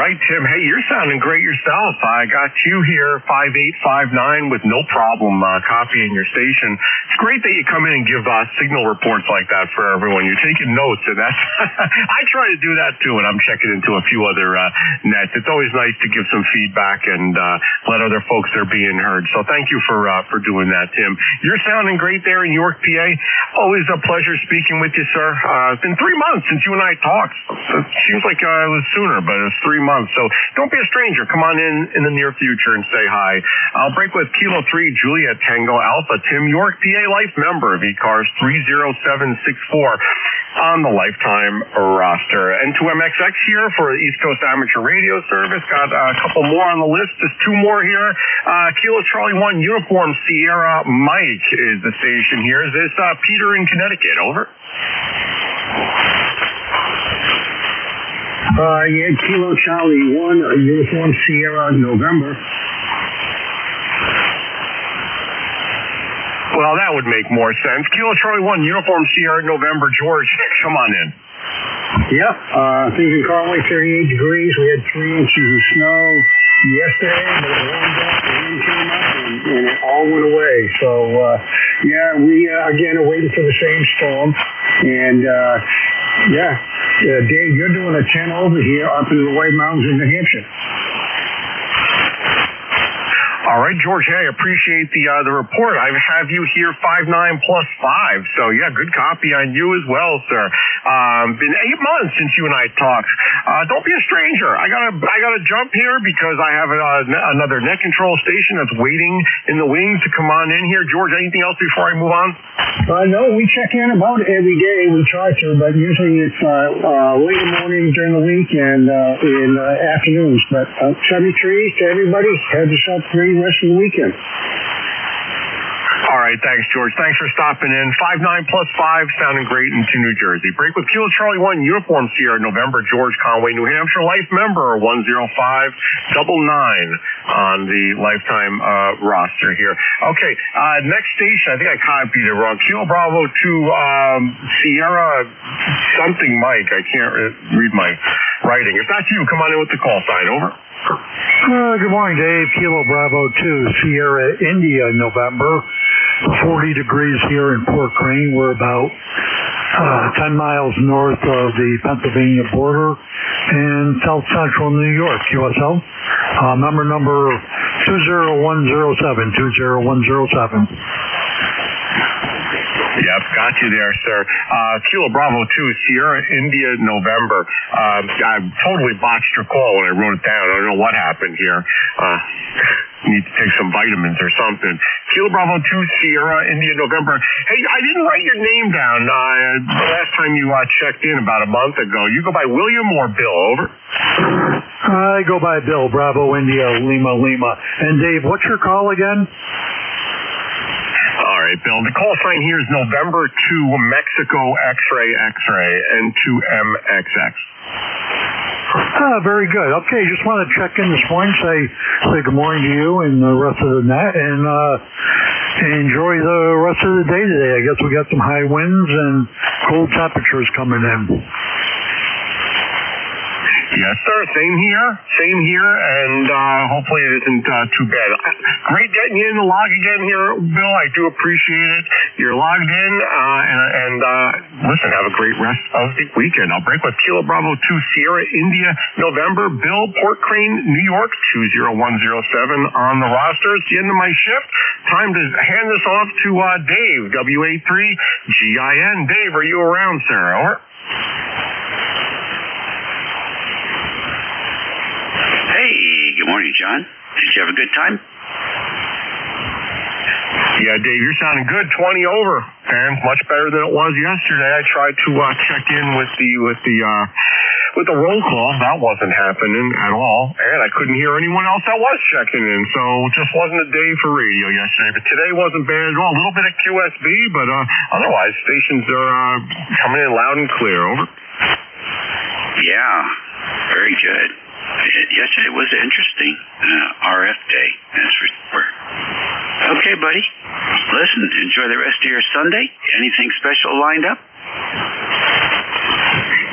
S8: right, Tim. Hey, you're sounding great yourself. I got you here 5859 with no problem copying your station. It's great that you come in and give signal reports like that for everyone. You're taking notes, and that's I try to do that too, and I'm checking into a few other nets. It's always nice to give some feedback and let other folks that are being heard. So thank you for doing that, Tim. You're sounding great there in York, PA. Always a pleasure speaking with you, sir. It's been 3 months since you and I talked. It seems like it was sooner, but it was 3 months. So don't be a stranger. Come on in the near future and say hi. I'll break with Kilo 3 Juliet Tango Alpha Tim York, PA life member of ECARS 30764 on the lifetime roster. N2MXX here for East Coast Amateur Radio Service. Got a couple more on the list. Just 2 more here. Kilo Charlie 1 Uniform Sierra Mike is the station here. Is this Peter in Connecticut? Over.
S7: Yeah, Kilo Charlie 1 Uniform Sierra November.
S8: Well, that would make more sense. Kilo Charlie 1 Uniform Sierra November. George, come on in.
S7: Yep, things in Conway, 38 degrees. We had 3 inches of snow yesterday, but it warmed up, the wind came up, and it all went away. So, yeah, we, again, are waiting for the same storm. And, Dave, you're doing a 10 over here up in the White Mountains in New Hampshire.
S8: All right, George, hey, I appreciate the report. I have you here 5'9 plus 5. So, yeah, good copy on you as well, sir. Been 8 months since you and I talked. Don't be a stranger. I gotta jump here because I have another net control station that's waiting in the wings to come on in here. George, anything else before I move on?
S7: No, we check in about every day. We try to, but usually it's late morning during the week and in afternoons. But 73 to everybody. Have yourself a great rest of the weekend.
S8: All right, thanks, George. Thanks for stopping in. 5'9 plus 5, sounding great into New Jersey. Break with Kilo Charlie 1 Uniform Sierra November, George Conway, New Hampshire, life member 10599 on the lifetime roster here. Okay, next station, I think I copied it wrong. Kilo Bravo 2 Sierra something Mike. I can't read my writing. If that's you, come on in with the call sign. Over.
S9: Good morning, Dave. Kilo Bravo 2 Sierra India November. 40 degrees here in Port Crane. We're about 10 miles north of the Pennsylvania border in south central New York, USO. Number 20107, 20107.
S8: Yep, got you there, sir. Kilo Bravo 2, Sierra India November. I totally botched your call when I wrote it down. I don't know what happened here. Need to take some vitamins or something. Kilo Bravo 2, Sierra India November. Hey, I didn't write your name down the last time you checked in about a month ago. You go by William or Bill? Over.
S9: I go by Bill, Bravo India Lima Lima. And Dave, what's your call again?
S8: All right, Bill. The call sign here is November 2 Mexico X-ray X-ray N2MXX.
S9: Very good. Okay, just want to check in this morning, say good morning to you and the rest of the net, and enjoy the rest of the day today. I guess we got some high winds and cold temperatures coming in.
S8: Yes, sir. Same here, and hopefully it isn't too bad. Great getting you in the log again here, Bill. I do appreciate it. You're logged in, and listen, have a great rest of the weekend. I'll break with Kilo Bravo 2 Sierra India November, Bill, Port Crane, New York, 20107 on the roster. It's the end of my shift. Time to hand this off to Dave, WA3GIN. Dave, are you around, sir? Over.
S13: Good morning, John. Did you have a good time?
S8: Yeah, Dave, you're sounding good. 20 over, and much better than it was yesterday. I tried to check in with the roll call. That wasn't happening at all, and I couldn't hear anyone else that was checking in. So it just wasn't a day for radio yesterday. But today wasn't bad at all. A little bit of QSB, but otherwise stations are coming in loud and clear. Over.
S13: Yeah, very good. Yesterday was interesting. RF day, that's for sure. Okay, buddy. Listen, enjoy the rest of your Sunday. Anything special lined up?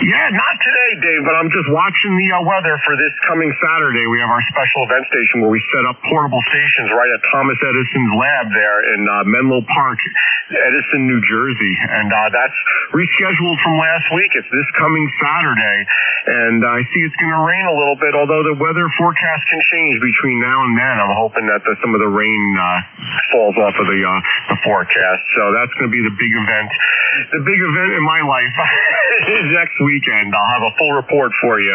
S8: Yeah, not today, Dave, but I'm just watching the weather for this coming Saturday. We have our special event station where we set up portable stations right at Thomas Edison's lab there in Menlo Park, Edison, New Jersey. And that's rescheduled from last week. It's this coming Saturday. And I see it's going to rain a little bit, although the weather forecast can change between now and then. I'm hoping that some of the rain falls off of the forecast. So that's going to be the big event. The big event in my life is next weekend. I'll have a full report for you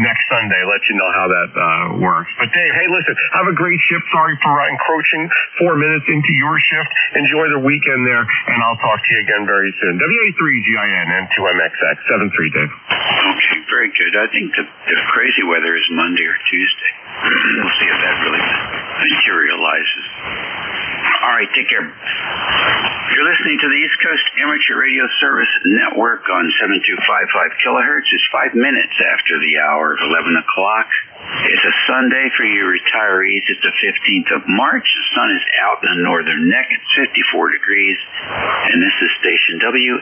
S8: next Sunday, let you know how that works. But Dave, hey, listen, have a great shift. Sorry for encroaching 4 minutes into your shift. Enjoy the weekend there, and I'll talk to you again very soon. WA3GIN N2MXX 73, Dave.
S13: Okay, very good. I think the crazy weather is Monday or Tuesday. We'll see if that really materializes. All right, take care. You're listening to the East Coast Amateur Radio Service Network on 7255 kilohertz. It's 5 minutes after the hour of 11 o'clock. It's a Sunday for you retirees. It's the 15th of March. The sun is out in the northern neck. It's 54 degrees. And this is station WA3GIN.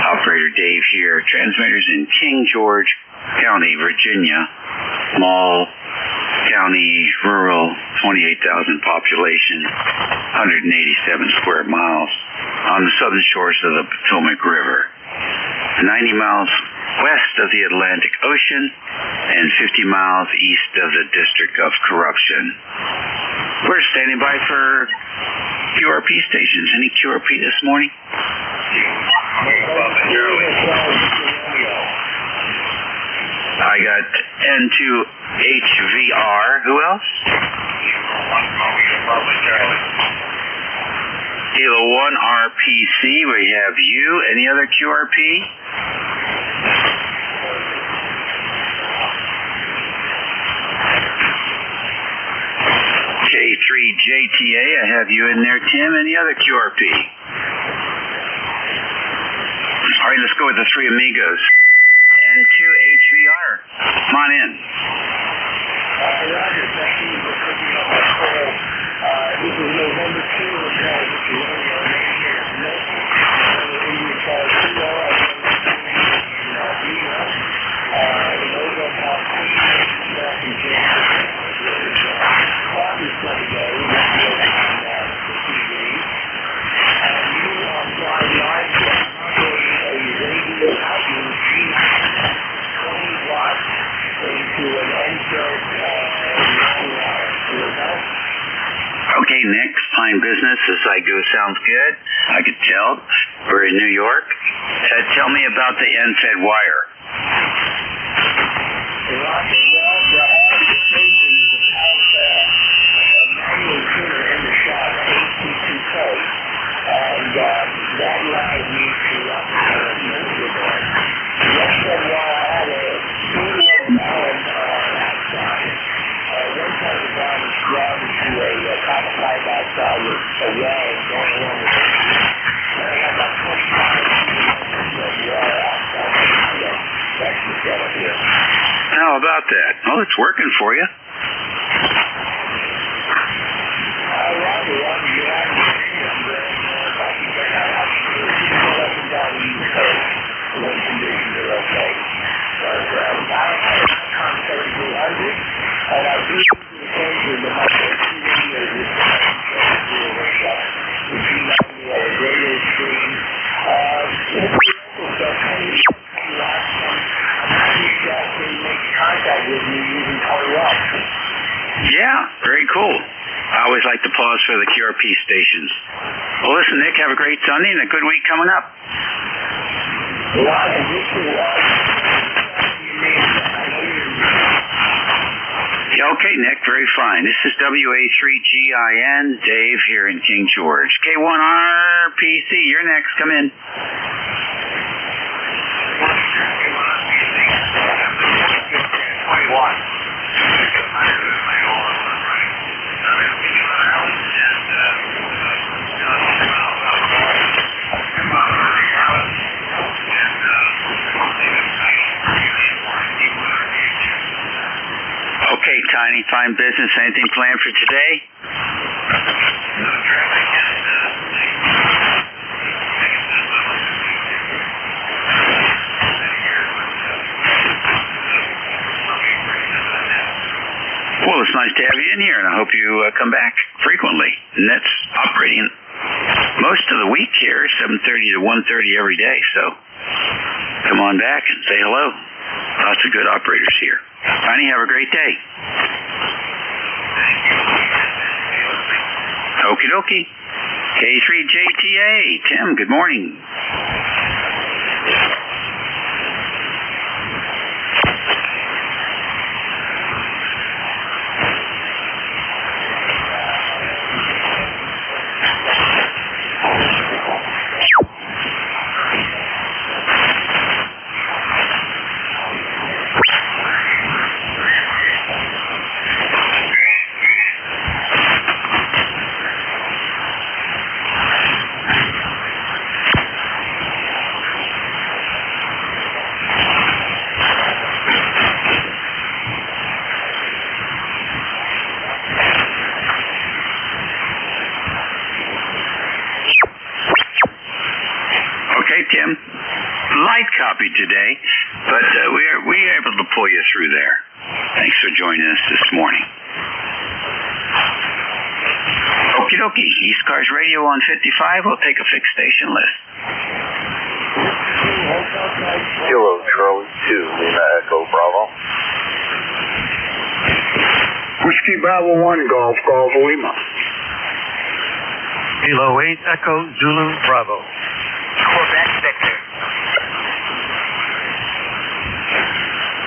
S13: Operator Dave here. Transmitters in King George County, Virginia. Small county, rural, 28,000 population, 187 square miles on the southern shores of the Potomac River. 90 miles west of the Atlantic Ocean and 50 miles east of the District of Corruption. We're standing by for QRP stations. Any QRP this morning? I got N2HVR. Who else? Kilo 1 RPC. We have you. Any other QRP? K3JTA. I have you in there, Tim. Any other QRP? All right, let's go with the three amigos. N2HVR. Come on in.
S11: Roger, thank you for picking up my call. This is November 2 of
S13: Okay, Nick, fine business as I do. Sounds good. I could tell. We're in New York. Tell me about the end-fed wire.
S11: That allowed me to outside. One time the guy was grabbing to a copper pipe outside with a well going along with it. And I got about 25 wire outside the window. That's the setup here.
S13: How about that? Well, it's working for you.
S11: Roger, you have to down the East Coast, the wind conditions are okay. But I have 3200, and I do occasion that my first video is the G90 radio stream. Make contact with me using Colorado.
S13: Yeah, very cool. I always like to pause for the QRP stations. Well, listen, Nick, have a great Sunday and a good week coming up. Yeah, okay, Nick, very fine. This is WA3GIN, Dave here in King George. K1RPC, you're next. Come in. Okay, Tiny, fine business. Anything planned for today? nice to have you in here, and I hope you come back frequently. And that's operating most of the week here, 7:30 to 1:30 every day. So come on back and say hello. Lots of good operators here. Ronnie, have a great day. Okie dokie. K3JTA. Tim, good morning. Tim, light copy today, but we are able to pull you through there. Thanks for joining us this morning. Okie dokie, ECARS Radio on 55. We'll take a fixed station list.
S12: Kilo Charlie 2, Lima Echo Bravo.
S17: Whiskey Bravo 1, Golf Lima.
S3: Kilo 8, Echo Zulu Bravo.
S23: Quebec Victor.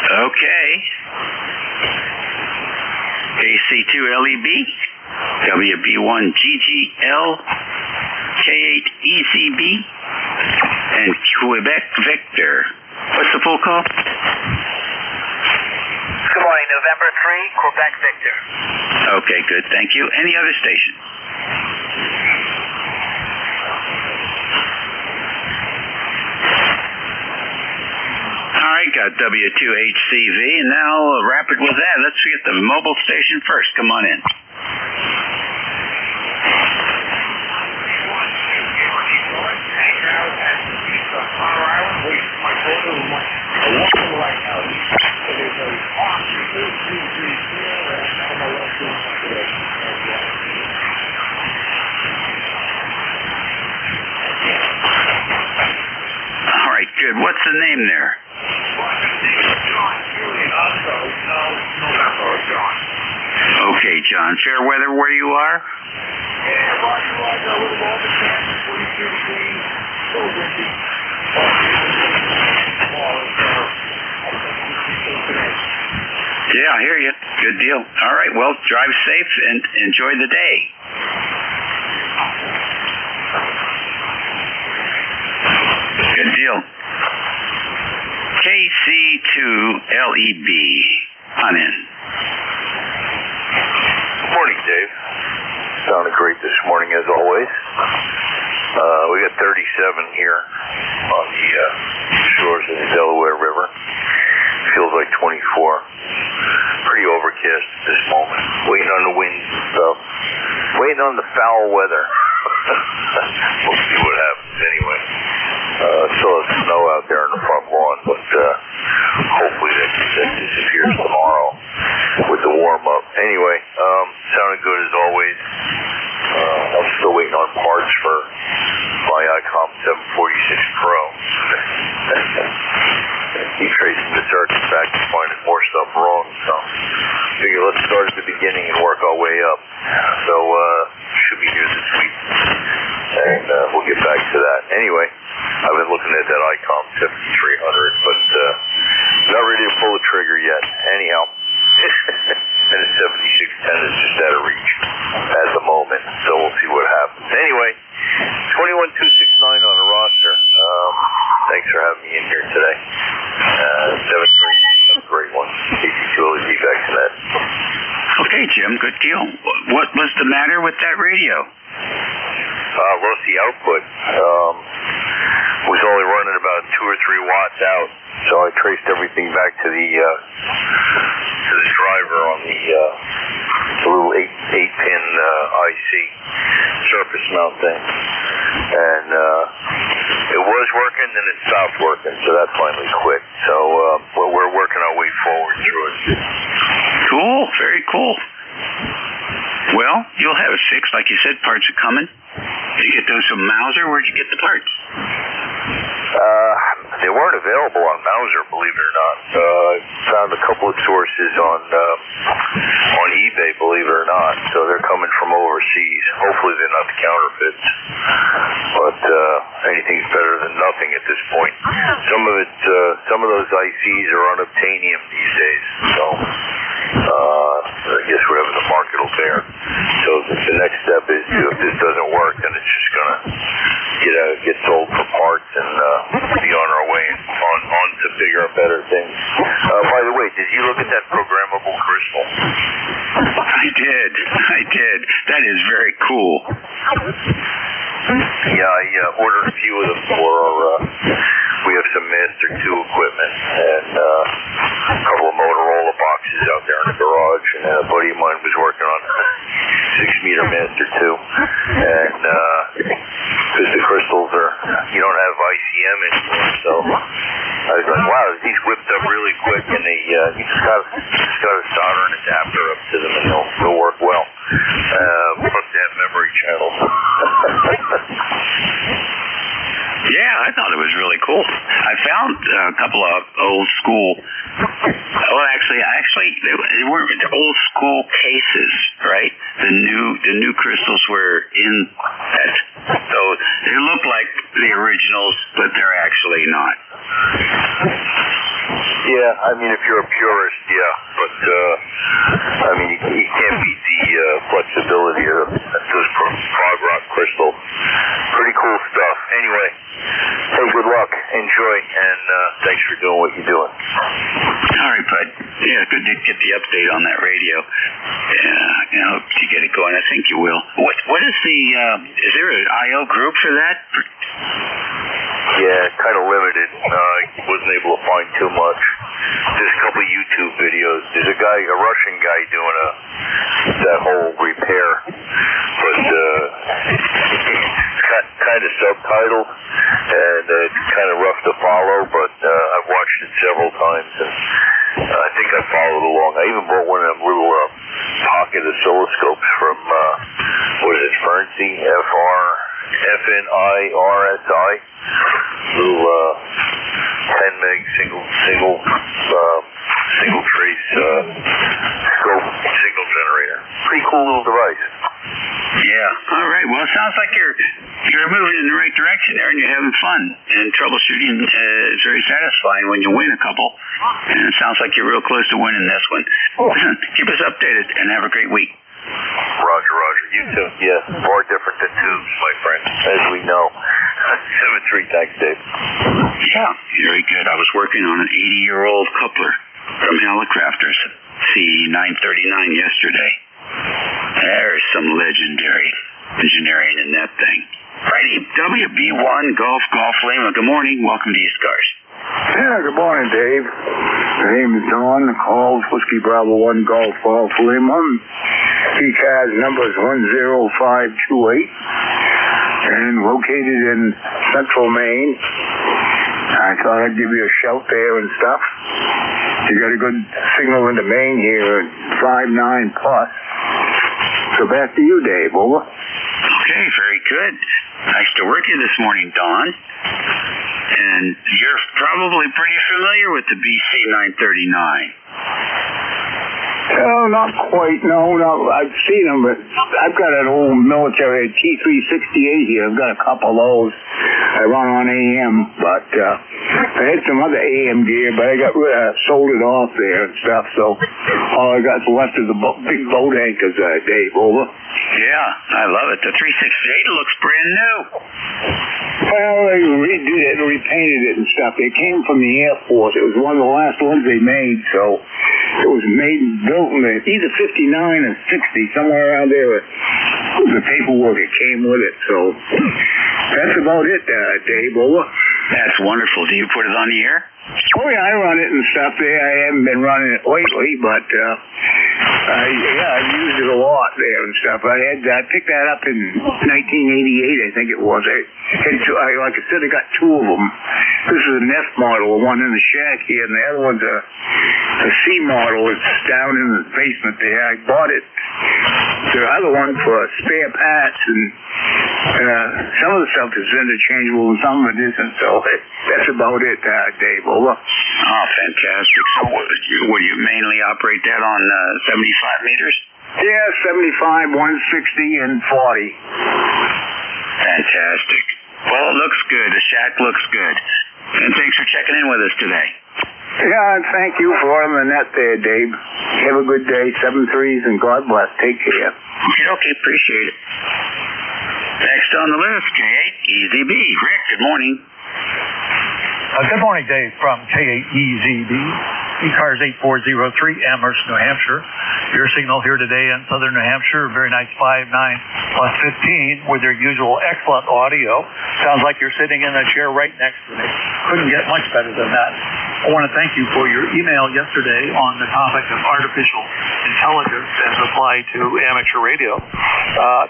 S13: Okay. AC2LEB, WB1GGL, K8ECB, and Quebec Victor. What's the full call?
S23: Good morning, November 3, Quebec Victor.
S13: Okay, good, thank you. Any other station? All right, got W2HCV, and now rapid with that. Let's get the mobile station first. Come on in. All right, good. What's the name there? Okay, John. Fair weather where you are? Yeah, I hear you. Good deal. All right, well, drive safe and enjoy the day. Good deal. KC2LEB. On in.
S12: Morning, Dave. Sounded great this morning as always. We got 37 here on the shores of the Delaware River. Feels like 24. Pretty overcast at this moment. Waiting on the winds and stuff. Waiting on the foul weather. We'll see what happens anyway. Still has snow out there in the front lawn, but hopefully that disappears tomorrow with the warm up. Anyway, sounded good as always. I'm still waiting on parts for my ICOM 746 Pro. Keep tracing the circuit back and finding more stuff wrong, so figure let's start at the beginning and work our way up. So should be here this week, and we'll get back to that. Anyway, I've been looking at that ICOM 7300, but not ready to pull the trigger yet. Anyhow, and the 7610 is just out of reach at the moment, so we'll see what happens. Anyway, 21269 on the roster. Thanks for having me in here today. 73, that's a great one. KC2LEB back to that.
S13: Okay, Jim, good deal. What was the matter with that radio?
S12: Lost the output. Was only running about 2 or 3 watts out, so I traced everything back to the driver on the little 8-pin IC surface mount thing, and it was working, then it stopped working, so that finally quit. So we're working our way forward through it.
S13: Cool, very cool. Well, you'll have it fixed. Like you said, parts are coming. Did you get those from Mauser? Where'd you get the parts?
S12: They weren't available on Mauser, believe it or not. I found a couple of sources on eBay, believe it or not. So they're coming from overseas. Hopefully they're not the counterfeits. But anything's better than nothing at this point. Some of those ICs are unobtainium these days. So I guess whatever the market will bear. So the next step is if this doesn't work, then it's just gonna get sold for parts and be on our way on to bigger and better things. By the way, did you look at that programmable crystal?
S13: I did. That is very cool.
S12: Yeah, I ordered a few of them for our, we have some Master 2 equipment and a couple of Motorola boxes out there in the garage, and a buddy of mine was working on 6-meter Master 2, and because the crystals you don't have ICM anymore, so I was like, wow, these whipped up really quick, and they you just got to solder an adapter up to them, and they'll work well. Plus they have memory channels.
S13: Yeah, I thought it was really cool. I found a couple of old school. Well, actually, they weren't the old school cases, right? The new crystals were in that, so they look like the originals, but they're actually not.
S12: Yeah, I mean, if you're a purist, yeah, but I mean, you can't beat the flexibility of those prog rock crystals. Pretty cool stuff. Anyway, hey, good luck, enjoy, and thanks for doing what you're doing.
S13: All right, bud. Yeah, good to get the update on that radio. Yeah, I hope you get it going. I think you will. What is the? Is there an IO group for that?
S12: Yeah, kind of limited. I wasn't able to find too much. There's a couple of YouTube videos. There's a Russian guy doing that whole repair, but it's kind of subtitled, and it's kind of rough to follow, but I've watched it several times, and I think I followed along. I even bought one of them little pocket oscilloscopes from, what is it, Ferncy? FNIRSI. Little 10 meg single trace scope signal generator. Pretty cool little device.
S13: Yeah. All right. Well, it sounds like you're moving in the right direction there, and you're having fun. And troubleshooting is very satisfying when you win a couple. And it sounds like you're real close to winning this one. Listen, keep us updated, and have a great week.
S12: Roger. You too. Yeah, far different than tubes, my friend, as we know. 7-3, thanks, Dave.
S13: Yeah, very good. I was working on an 80-year-old coupler from Helicrafters, C939 yesterday. There's some legendary engineering in that thing. Righty, WB1 Golf Lima. Good morning. Welcome to ECARS.
S10: Yeah, good morning, Dave. My name is Don. Calls Whiskey Bravo 1 Golf Lima. ECARS number is 10528. And located in Central Maine. I thought I'd give you a shout there and stuff. You got a good signal into Maine here at 5.9 plus. So back to you, Dave. Over.
S13: Okay, very good. Nice to work you this morning, Don. And you're probably pretty familiar with the BC939.
S10: Oh, not quite. No. I've seen them, but I've got an old military T368 here. I've got a couple of those. I run on AM, but I had some other AM gear, but I got sold it off there and stuff. So all I got left is the big boat anchors, Dave. Over.
S13: Yeah, I love it. The 368 looks brand new.
S10: Well, they redid it and repainted it and stuff. It came from the Air Force. It was one of the last ones they made, so it was made and built in either 59 or 60, somewhere around there. The paperwork, it came with it, so that's about it, Dave. Over.
S13: That's wonderful. Do you put it on the air?
S10: Oh, yeah, I run it and stuff there. I haven't been running it lately, but I used it a lot there and stuff. I picked that up in 1988, I think it was. Like I said, I got two of them. This is a Nest model, one in the shack here, and the other one's a C model. It's down in the basement there. I bought it to The other one for spare parts, and some of the stuff is interchangeable and some of it isn't. So that's about it, Dave. Over.
S13: Oh, fantastic. So would you mainly operate that on 75 meters?
S10: Yeah, 75, 160, and 40.
S13: Fantastic. Well, it looks good. The shack looks good. And thanks for checking in with us today.
S10: Yeah, and thank you for all the net there, Dave. Have a good day. 7-3s, and God bless. Take care.
S13: Okay, appreciate it. Next on the list, K8EZB. Rick, good morning.
S18: Good morning, Dave, from K8EZB. ECARS 8403, Amherst, New Hampshire. Your signal here today in southern New Hampshire, very nice 5, 9, plus 15 with your usual excellent audio. Sounds like you're sitting in a chair right next to me. Couldn't get much better than that. I want to thank you for your email yesterday on the topic of artificial intelligence as applied to amateur radio.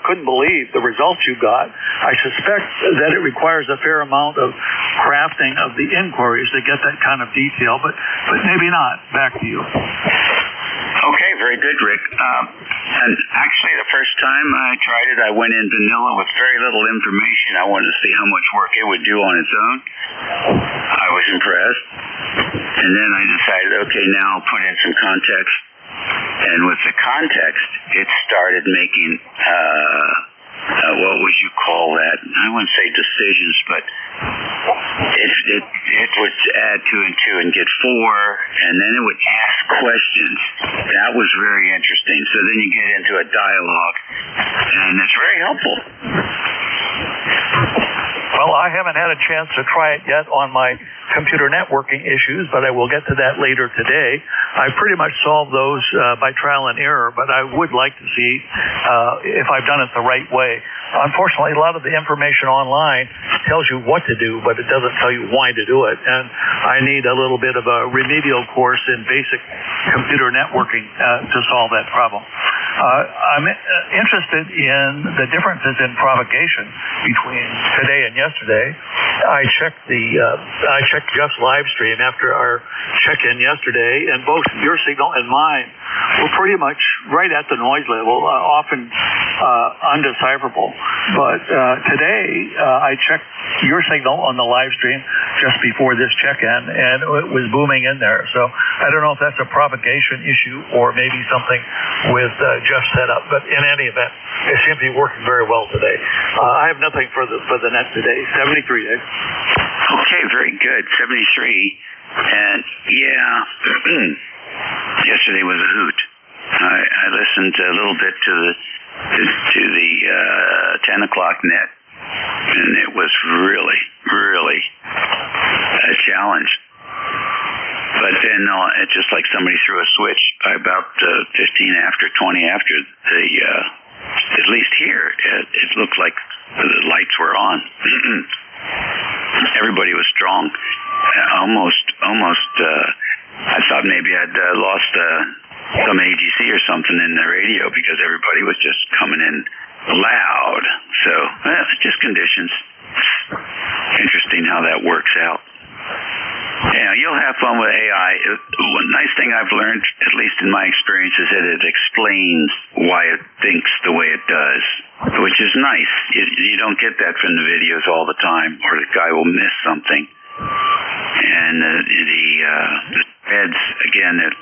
S18: Couldn't believe the results you got. I suspect that it requires a fair amount of crafting of the inquiries to get that kind of detail, but maybe not. Back to you.
S13: Okay, very good, Rick. And actually, the first time I tried it, I went in vanilla with very little information. I wanted to see how much work it would do on its own. I was impressed. And then I decided, okay, now I'll put in some context. And with the context, it started making, what would you call that? I wouldn't say decisions, but it would add 2 and 2 and get 4, and then it would ask questions. That was very interesting. So then you get into a dialogue, and it's very helpful.
S18: Well, I haven't had a chance to try it yet on my computer networking issues, but I will get to that later today. I pretty much solved those by trial and error, but I would like to see if I've done it the right way. Unfortunately, a lot of the information online tells you what to do, but it doesn't tell you why to do it. And I need a little bit of a remedial course in basic computer networking to solve that problem. I'm interested in the differences in propagation between today and yesterday. I checked Jeff's live stream after our check-in yesterday, and both your signal and mine were pretty much right at the noise level, often undecipherable. But today, I checked your signal on the live stream just before this check-in, and it was booming in there. So I don't know if that's a propagation issue or maybe something with Jeff's setup. But in any event, it seems to be working very well today. I have nothing for the net today. 73, Dave.
S13: Okay, very good. 73. And yeah, yesterday was a hoot. I listened a little bit to the 10 o'clock net, and it was really, really a challenge. But then it's just like somebody threw a switch by about 15 after, 20 after the, at least here, it looked like the lights were on. Everybody was strong. Almost, I thought maybe I'd lost some AGC or something in the radio because everybody was just coming in loud. So, just conditions. Interesting how that works out. Yeah, you'll have fun with AI. One nice thing I've learned, at least in my experience, is that it explains why it thinks the way it does, which is nice. You don't get that from the videos all the time, or the guy will miss something. And the heads, again, they're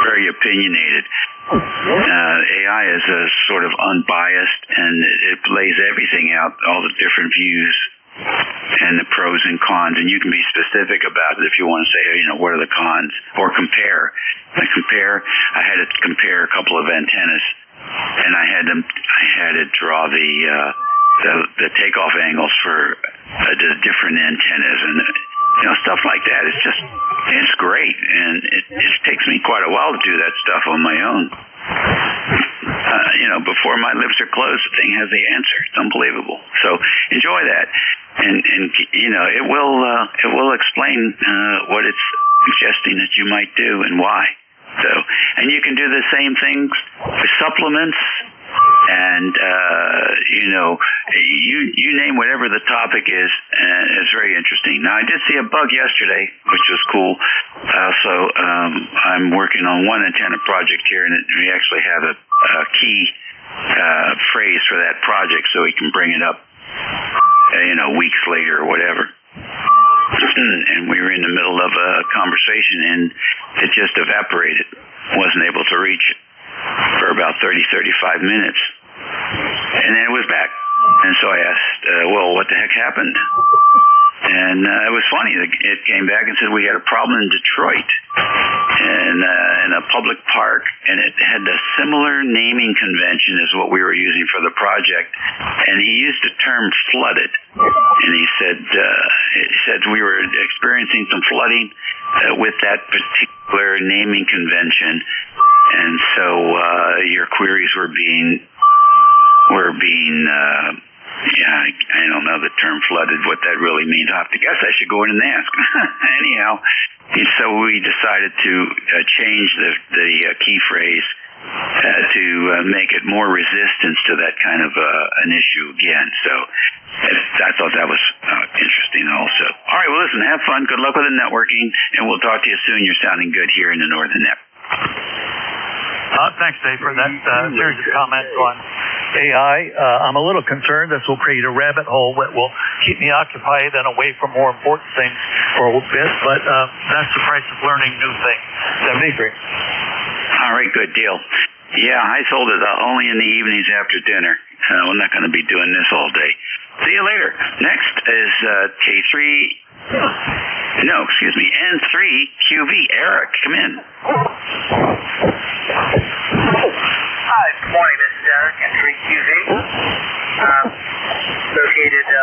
S13: very opinionated. AI is a sort of unbiased, and it lays everything out, all the different views and the pros and cons, and you can be specific about it if you want to say, what are the cons, or compare. I had to compare a couple of antennas, and I had to draw the takeoff angles for the different antennas, and stuff like that. It's great, and it takes me quite a while to do that stuff on my own. Before my lips are closed, the thing has the answer. It's unbelievable. So enjoy that, and it will explain what it's suggesting that you might do and why. So, and you can do the same things with supplements, and you name whatever the topic is, and it's very interesting. Now, I did see a bug yesterday, which was cool. So I'm working on one antenna project here, and we actually have a key phrase for that project so he can bring it up, weeks later or whatever. And we were in the middle of a conversation, and it just evaporated. Wasn't able to reach it for about 35 minutes. And then it was back. And so I asked, what the heck happened? And it was funny. It came back and said we had a problem in Detroit in a public park, and it had a similar naming convention as what we were using for the project. And he used the term flooded. And he said we were experiencing some flooding with that particular naming convention. And so your queries were being I don't know the term flooded, what that really means. I guess I should go in and ask. Anyhow, so we decided to change the key phrase to make it more resistance to that kind of an issue again. So I thought that was interesting also. All right, well, listen, have fun. Good luck with the networking, and we'll talk to you soon. You're sounding good here in the Northern Net.
S3: Thanks, Dave, for that series of comments on AI. I'm a little concerned this will create a rabbit hole that will keep me occupied and away from more important things for a little bit, but that's the price of learning new things. 73.
S13: All right, good deal. Yeah, I told it only in the evenings after dinner. We're not going to be doing this all day. See you later. Next is N3QV. Eric, come in.
S15: Hi, good morning. This is Eric, N3QV. Located in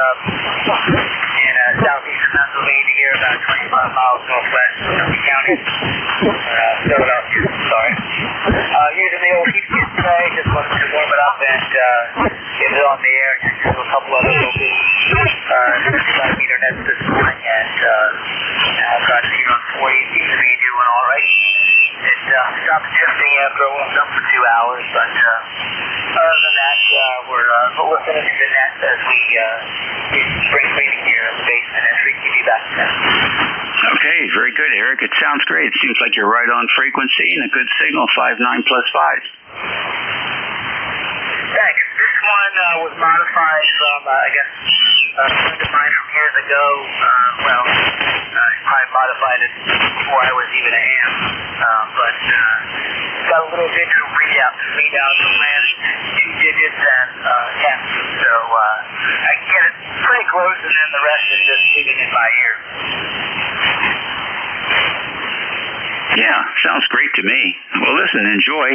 S15: southeastern Pennsylvania here, about 25 miles northwest of County, Philadelphia. Sorry. Using the old heat kit today, just wanted to warm it up and get it on the air. Just a couple other local 65-meter nets this morning, and I've got it here on 40. It seems to be doing all right. It stopped drifting after I warmed up for 2 hours, but other than that, we're listening to the net as we do spring cleaning here in the basement and 3QV back to net.
S13: Okay, very good, Eric. It sounds great. It seems like you're right on frequency and a good signal, 59+5.
S15: Thanks. This one was modified from, a friend of mine from years ago. I modified it before I was even a ham. But got a little digital readout to read out the last 2 digits and temps. So I can get it pretty close, and then the rest is just moving in my ear.
S13: Yeah, sounds great to me. Well, listen, enjoy.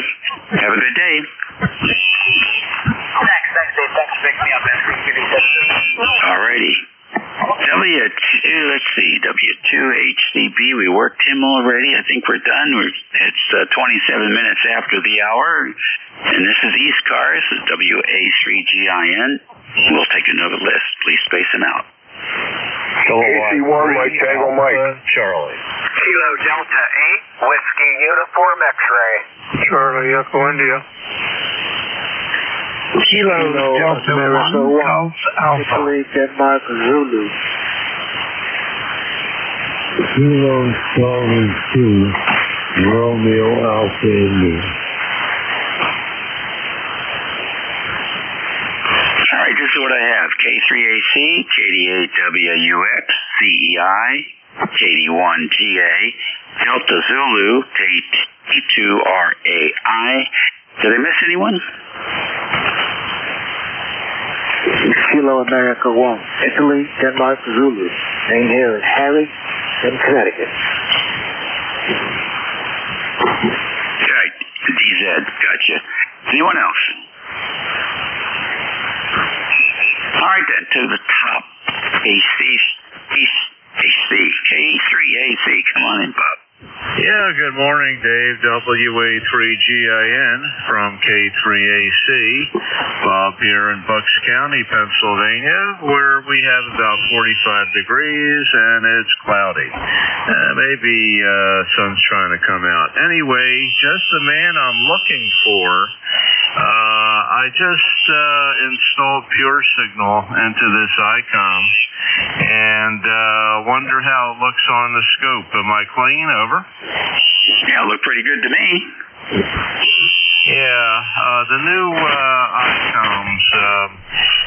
S13: Have a good day.
S15: Thanks, Dave. Thanks for picking me up, man.
S13: All righty. W2HCB, we worked him already. I think we're done. It's 27 minutes after the hour. And this is ECARS, WA3GIN. We'll take another list. Please space them out.
S10: AC1, Mike Tango Mike.
S20: Charlie.
S23: Kilo Delta 8, Whiskey Uniform X-Ray.
S17: Charlie, Echo India.
S4: Kilo Delta 1, Golf Alpha. Denmark, Zulu.
S7: Kilo Charlie 2, Romeo Alpha India.
S13: All right, this is what I have. K3AC, KD8WUX, CEI, KD1GA, Delta Zulu, K2RAI. Did I miss anyone?
S4: Kilo America 1, Italy, Denmark, Zulu. Name here is Harry in Connecticut.
S13: Right, DZ, gotcha. Anyone else? All right then, to the top. K3AC, come on in, Bob.
S16: Yeah, good morning, Dave. WA3GIN from K3AC. Bob here in Bucks County, Pennsylvania, where we have about 45 degrees and it's cloudy. Maybe sun's trying to come out. Anyway, just the man I'm looking for. I just installed Pure Signal into this ICOM and wonder how it looks on the scope. Am I clean? Over.
S13: Yeah, it looked pretty good to me.
S16: Yeah, the new ICOMs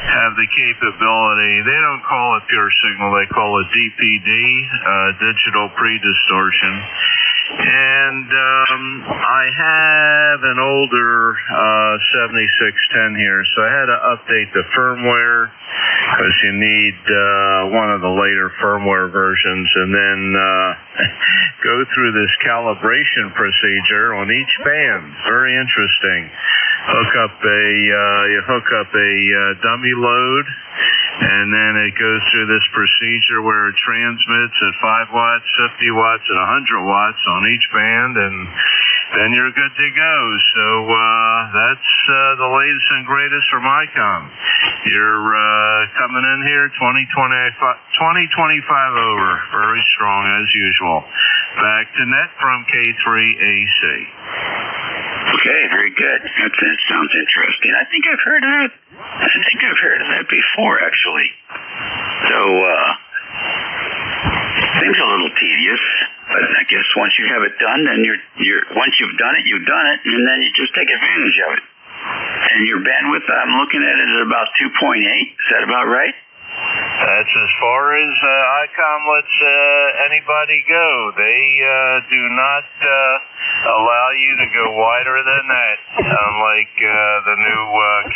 S16: have the capability. They don't call it pure signal. They call it DPD, digital pre-distortion. And I have an older 7610 here, so I had to update the firmware because you need one of the later firmware versions, and then go through this calibration procedure on each band. Very interesting. You hook up a dummy load, and then it goes through this procedure where it transmits at 5 watts, 50 watts, and 100 watts on each band, and then you're good to go. So that's the latest and greatest from ICOM. You're coming in here 2025 over. Very strong as usual. Back to net from K3AC.
S13: Okay, very good. That sounds interesting. I think I've heard of that. Before, actually. So, seems a little tedious, but I guess once you have it done, then once you've done it, and then you just take advantage of it. And your bandwidth, I'm looking at it at about 2.8. Is that about right?
S16: That's as far as ICOM lets anybody go. They do not allow you to go wider than that. Unlike the new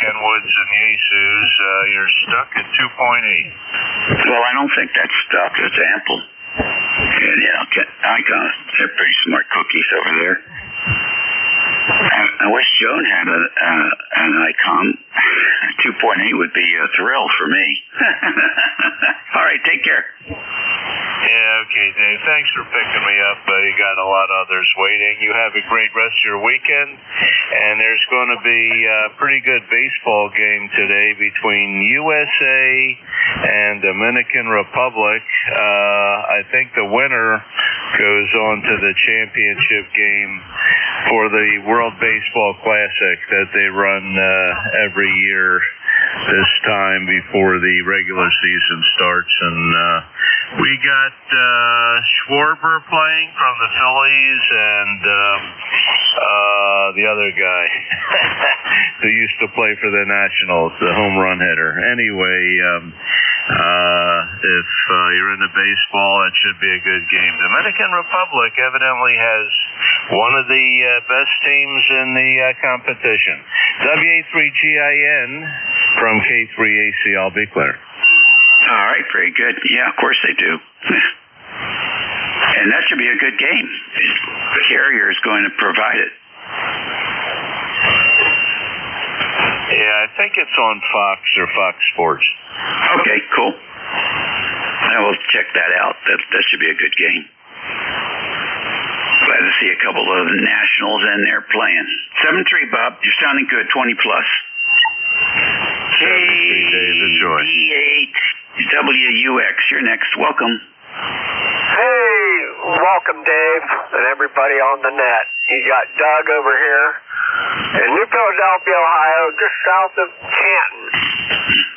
S16: Kenwoods and Yaesus, you're stuck at 2.8.
S13: Well, I don't think that's stuck. It's ample. And, ICOM, they're pretty smart cookies over there. I wish Joan had an ICOM. 2.8 would be a thrill for me. All right, take care.
S16: Yeah, okay, Dave. Thanks for picking me up. You got a lot of others waiting. You have a great rest of your weekend. And there's going to be a pretty good baseball game today between USA and Dominican Republic. I think the winner goes on to the championship game for the World Baseball Classic that they run every year this time before the regular season starts. And we got Schwarber playing from the Phillies and the other guy who used to play for the Nationals, the home run hitter. Anyway, if you're into baseball, it should be a good game. Dominican Republic evidently has one of the best teams in the competition. WA3GIN from K3AC, I'll be clear.
S13: All right, very good. Yeah, of course they do. And that should be a good game. The carrier is going to provide it.
S16: Yeah, I think it's on Fox or Fox Sports.
S13: Okay, cool. I will check that out. That should be a good game. Glad to see a couple of the Nationals in there playing. 7-3, Bob. You're sounding good. 20 plus. NJ2US. You're next. Welcome.
S1: Hey, welcome, Dave, and everybody on the net. You got Doug over here in New Philadelphia, Ohio, just south of Canton,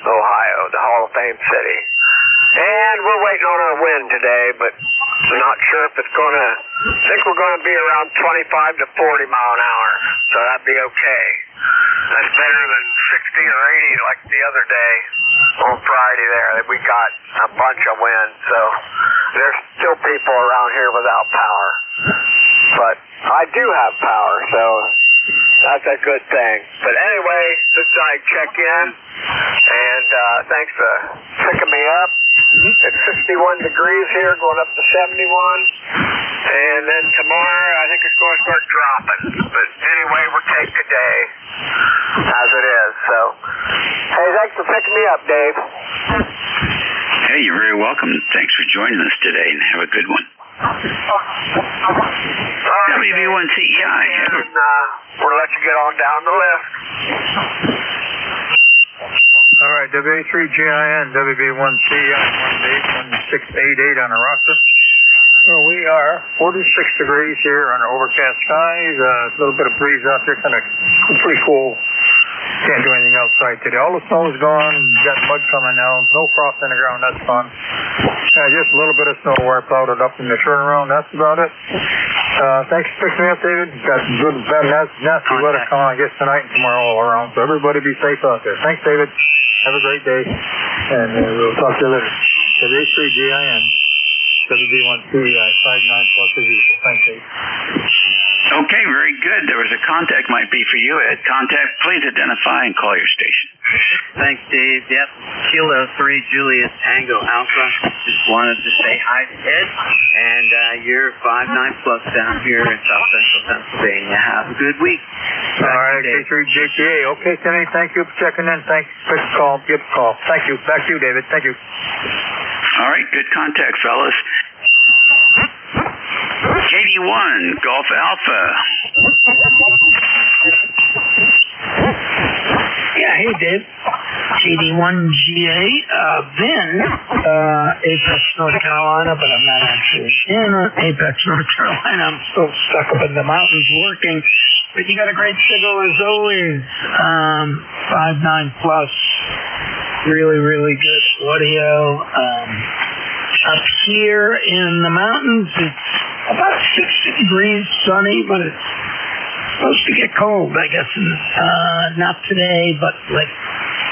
S1: Ohio, the Hall of Fame city. And we're waiting on our wind today, but we're not sure if it's going to, I think we're going to be around 25 to 40 mile an hour, so that'd be okay. That's better than 60 or 80 like the other day on Friday there. We got a bunch of wind, so there's still people around here without power. But I do have power, so that's a good thing. But anyway, just I check in, and thanks for picking me up. It's 61 degrees here, going up to 71. And then tomorrow, I think it's going to start dropping. But anyway, we'll take the day as it is. So, hey, thanks for picking me up, Dave.
S13: Hey, you're very welcome. Thanks for joining us today, and have a good one. WB1CEI.
S1: And we'll let you get on down the list.
S17: All right, WA3GIN, WB1CEI, 16888 on the roster. Well, we are 46 degrees here under overcast skies. A little bit of breeze out there, kind of pretty cool. Can't do anything outside today. All the snow's gone. Got mud coming now. No frost in the ground. That's fun. Just a little bit of snow where I plowed it up in the turnaround. That's about it.
S4: Thanks for picking me up, David. Got some good, bad, nasty weather coming on, I guess, tonight and tomorrow all around. So everybody be safe out there. Thanks, David. Have a great day. And we'll talk to you later. W3GIN, WB1CEI, 59 plus as usual. Thanks, Dave.
S13: Okay, very good. There was a contact might be for you, Ed. Contact, please identify and call your station.
S2: Thanks, Dave. Yep. Kilo 3 Julius Tango Alpha. Just wanted to say hi to Ed. And you're 59 plus down here in South Central Pennsylvania. Have a good week.
S4: All right, K3JTA. Okay, Kenny, thank you for checking in. Thanks. Give a call. Thank you. Back to you, David. Thank you.
S13: All right, good contact, fellas. KD1, Golf Alpha.
S19: Yeah, hey, Dave. KD1GA, Vin, Apex, North Carolina, but I'm not actually in Apex, North Carolina. I'm still stuck up in the mountains working. But you got a great signal as always. 5.9 plus. Really, really good audio. Up here in the mountains, it's about 60 degrees, sunny, but it's supposed to get cold, I guess. Not today, but like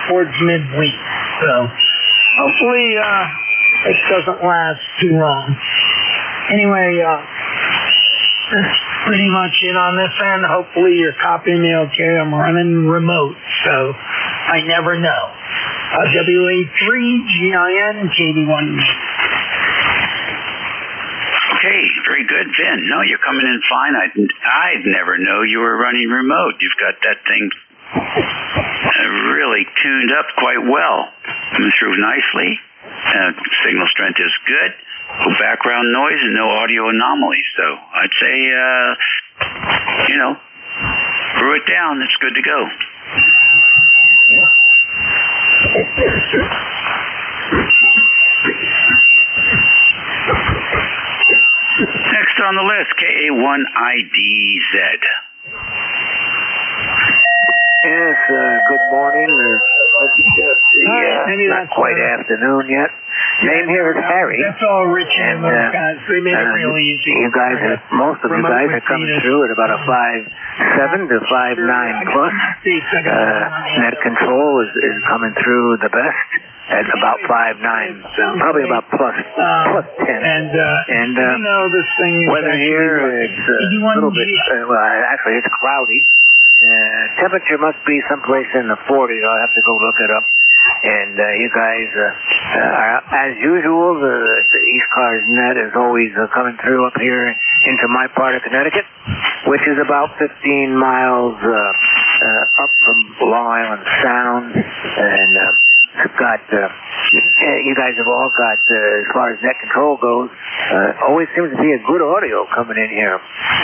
S19: towards midweek. So hopefully it doesn't last too long. Anyway, that's pretty much it on this end. Hopefully you're copying me okay. I'm running remote, so I never know. WA3GIN KD1.
S13: Okay, very good, Vin. No, you're coming in fine. I'd never know you were running remote. You've got that thing really tuned up quite well. Coming through nicely. Signal strength is good. No background noise and no audio anomalies. So I'd say, brew it down. It's good to go. Next on the list, KA1IDZ.
S22: Yes, good morning. Not quite afternoon yet. Name here is Harry.
S19: That's all Rich and those guys. They made it real easy.
S22: Most of you guys are coming through at about a 5.7 to 5.9 plus. Net control is coming through the best at about 5.9, probably about plus 10.
S19: And this thing
S22: weather here, it's a little bit, actually it's cloudy. Temperature must be someplace in the 40s. I'll have to go look it up. And you guys are, as usual, the ECARS net is always coming through up here into my part of Connecticut, which is about 15 miles up from Long Island Sound. And you guys have all got, as far as net control goes, always seems to be a good audio coming in here.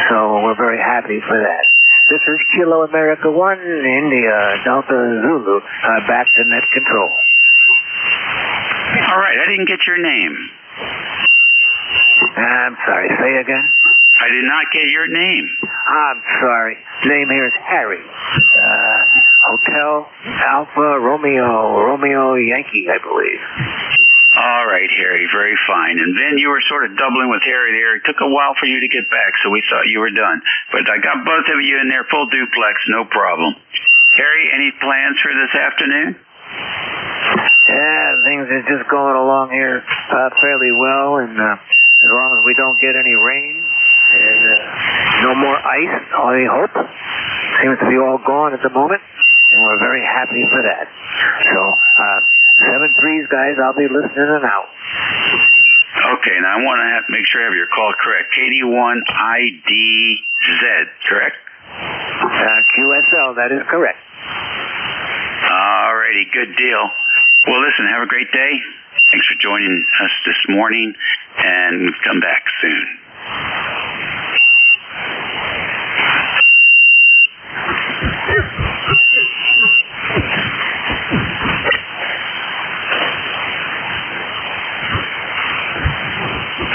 S22: So we're very happy for that. This is Kilo America 1, India, Delta Zulu, back to net control.
S13: All right, I didn't get your name.
S22: I'm sorry, say again?
S13: I did not get your name.
S22: I'm sorry. Name here is Harry. Hotel Alpha Romeo Yankee, I believe.
S13: All right, Harry, very fine. And then you were sort of doubling with Harry there. It took a while for you to get back, so we thought you were done. But I got both of you in there, full duplex, no problem. Harry, any plans for this afternoon?
S22: Yeah, things are just going along here fairly well, and as long as we don't get any rain, and no more ice, I hope. Seems to be all gone at the moment, and we're very happy for that. So, 7-3s, guys, I'll be listening and out.
S13: Okay, now I want to make sure I have your call correct. KD1IDZ, correct?
S22: QSL, that is correct.
S13: All righty, good deal. Well, listen, have a great day. Thanks for joining us this morning, and come back soon.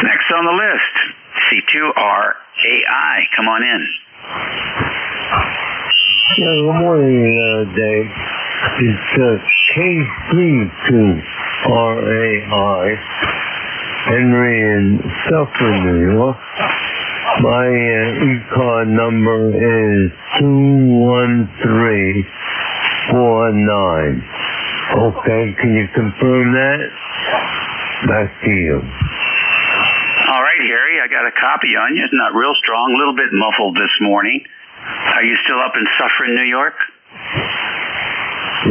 S13: Next on the list, C2RAI. Come on in.
S24: Yeah, good morning, Dave. It's K32RAI, Henry in Suffolk, New York. My ECAR number is 21349. Okay, can you confirm that? Back to you.
S13: All right, Harry, I got a copy on you. It's not real strong, a little bit muffled this morning. Are you still up in Suffern, New York?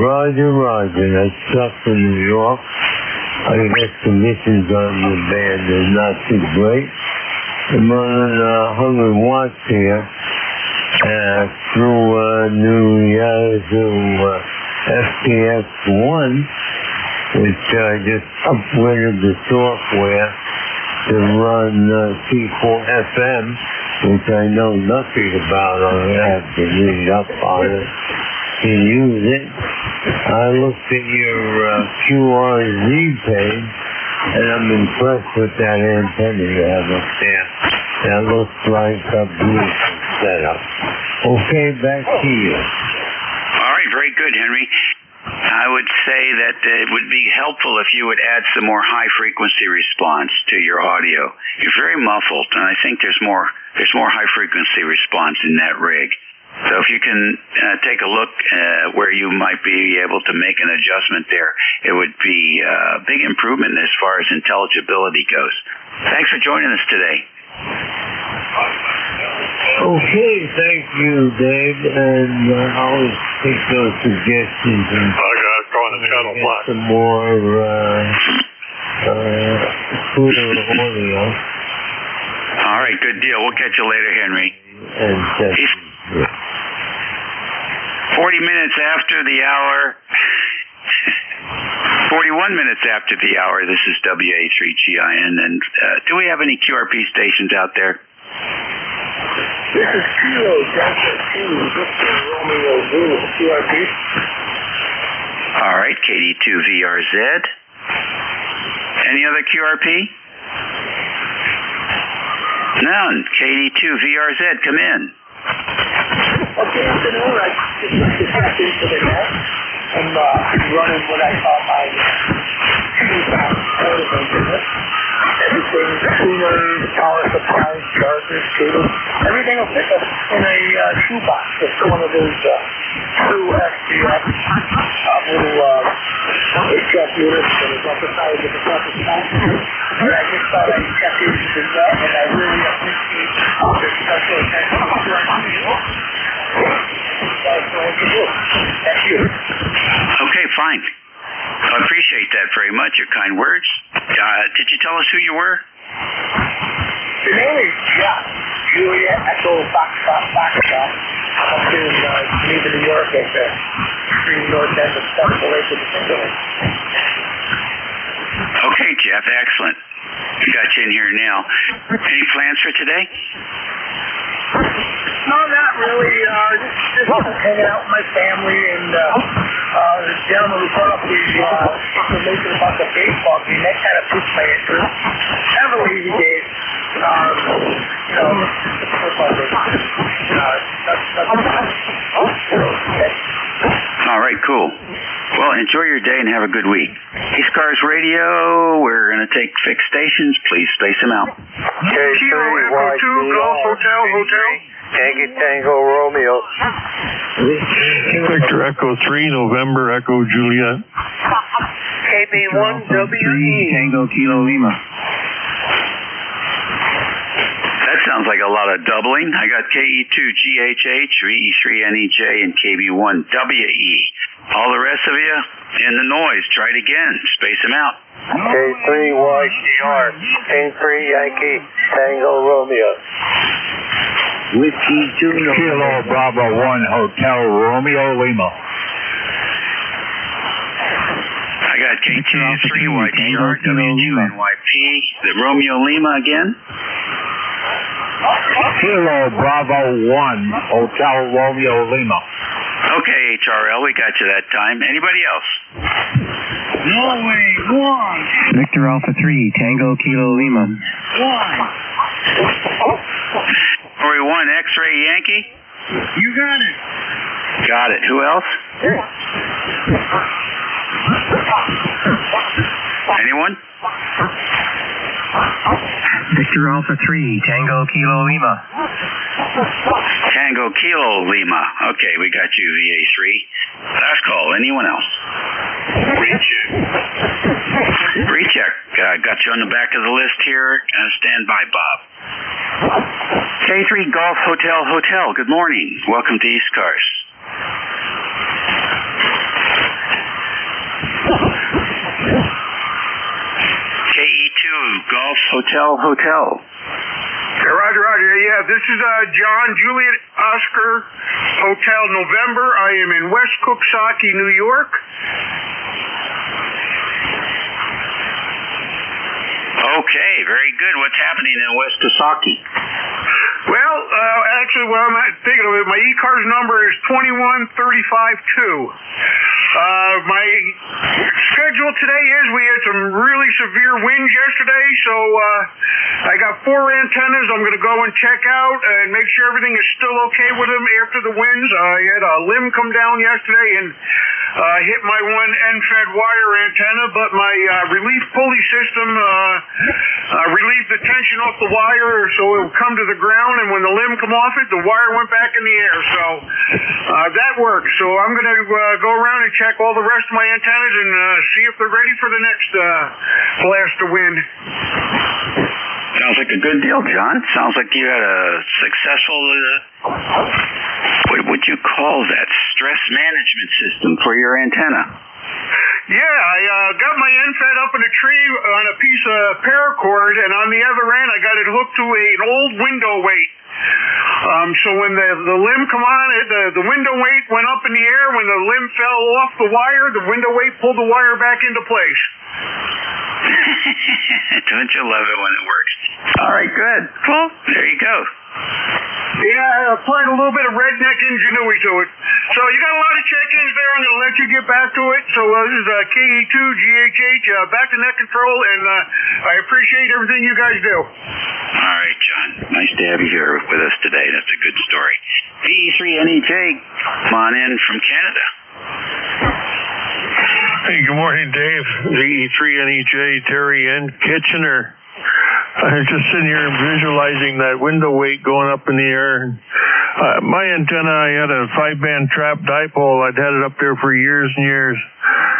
S24: Roger, Roger. That's Suffern, New York. I guess conditions on the band are not too great. I'm on 100 watts here through new Yazoo FTX1, which I just upgraded the software to run C4FM, which I know nothing about. I have to read up on it to use it. I looked at your QRZ page, and I'm impressed with that antenna you have up there. That looks like a beautiful setup. Okay, back to you.
S13: All right, very good, Henry. I would say that it would be helpful if you would add some more high-frequency response to your audio. You're very muffled, and I think there's more high-frequency response in that rig. So if you can take a look where you might be able to make an adjustment there, it would be a big improvement as far as intelligibility goes. Thanks for joining us today.
S24: Okay, thank you, Dave, and I'll take those suggestions and get some more cooler audio.
S13: All right, good deal. We'll catch you later, Henry.
S24: And
S13: 40 minutes after the hour. 41 minutes after the hour. This is WA3GIN, and do we have any QRP stations out there?
S11: This is Kilo Delta 2, Victor Romeo Zulu, QRP.
S13: All right, KD2VRZ. Any other QRP? None. KD2VRZ, come in.
S15: Okay, afternoon. I just like to tap into the net. I'm running what I call my portable business. Everything, tuners, power supplies, chargers, cables, everything will fit in a shoebox. It's one of those true SDF little HF units that is emphasized with the proper size. And I just thought I'd check into the net, and I really appreciate the special attention to Thank you.
S13: Okay, fine. I appreciate that very much, your kind words. Did you tell us who you were?
S15: The name is Julia Echo Foxtrot. Up in Geneva, New York, at the extreme north end of Central Lake of the Timberlake.
S13: Okay, Jeff, excellent. We got you in here now. Any plans for today?
S15: No, not really. Just hanging out with my family, and the gentleman who brought up the information about the baseball game, that kind of piqued my interest. Kind of a lazy day.
S13: All right, cool. Well, enjoy your day and have a good week. ECARS Radio, we're going to take fixed stations. Please space them out.
S1: K3Y2 Golf Hotel. Yankee Tango Romeo.
S8: Victor Echo 3, November Echo Juliet.
S1: KB1WE.
S2: Tango Kilo Lima.
S13: That sounds like a lot of doubling. I got KE2GHH, VE3NEJ, and KB1WE. All the rest of you in the noise. Try it again. Space them out.
S1: K3YTR. K3 Yankee Tango Romeo.
S24: Whiskey 2
S18: Kilo Bravo 1 Hotel Romeo Lima.
S13: I got K2-3YTR, W2NYP, the Romeo Lima again.
S18: Kilo Bravo 1 Hotel Romeo Lima.
S13: Okay, HRL, we got you that time. Anybody else?
S18: Norway 1.
S2: Victor Alpha 3, Tango Kilo Lima.
S18: 1.
S13: Norway 1, X-Ray Yankee.
S18: You got it.
S13: Got it. Who else? Anyone?
S5: Victor Alpha 3, Tango Kilo Lima.
S13: Tango Kilo Lima. Okay, we got you, VA3. Last call. Anyone else?
S12: Recheck.
S13: Recheck. Got you on the back of the list here. Stand by, Bob. K3 Golf Hotel. Good morning. Welcome to ECARS. KE2 Golf Hotel.
S6: Roger. Yeah, this is John Juliet Oscar Hotel November. I am in West Cooksaki, New York.
S13: Okay, very good. What's happening in West Cooksaki?
S6: Well, actually, I'm thinking of it. My ECARS number is 21352. My schedule today is we had some really severe winds yesterday, so I got 4 antennas I'm going to go and check out and make sure everything is still okay with them after the winds. I had a limb come down yesterday and hit my one end-fed wire antenna, but my relief pulley system relieved the tension off the wire so it would come to the ground, and when the limb come off it, the wire went back in the air. So that worked. So I'm going to go around and check all the rest of my antennas and see if they're ready for the next blast of wind.
S13: Sounds like a good deal, John. Sounds like you had a successful, what would you call that, stress management system for your antenna.
S6: Yeah, I got my end fed up in a tree on a piece of paracord, and on the other end I got it hooked to an old window weight. So when the limb come on, the window weight went up in the air. When the limb fell off the wire, the window weight pulled the wire back into place.
S13: Don't you love it when it works? All right, good. Well, there you go.
S6: Yeah, I applied a little bit of redneck ingenuity to it. So you got a lot of check-ins there. I'm going to let you get back to it. So this is KE2 GHH, back to net control, and I appreciate everything you guys do.
S13: All right, John. Nice to have you here with us today. That's a good story. VE3NEJ, come on in from Canada.
S14: Hey, good morning, Dave. VE3NEJ, Terry N. Kitchener. I was just sitting here visualizing that window weight going up in the air. My antenna, I had a 5-band trap dipole. I'd had it up there for years and years.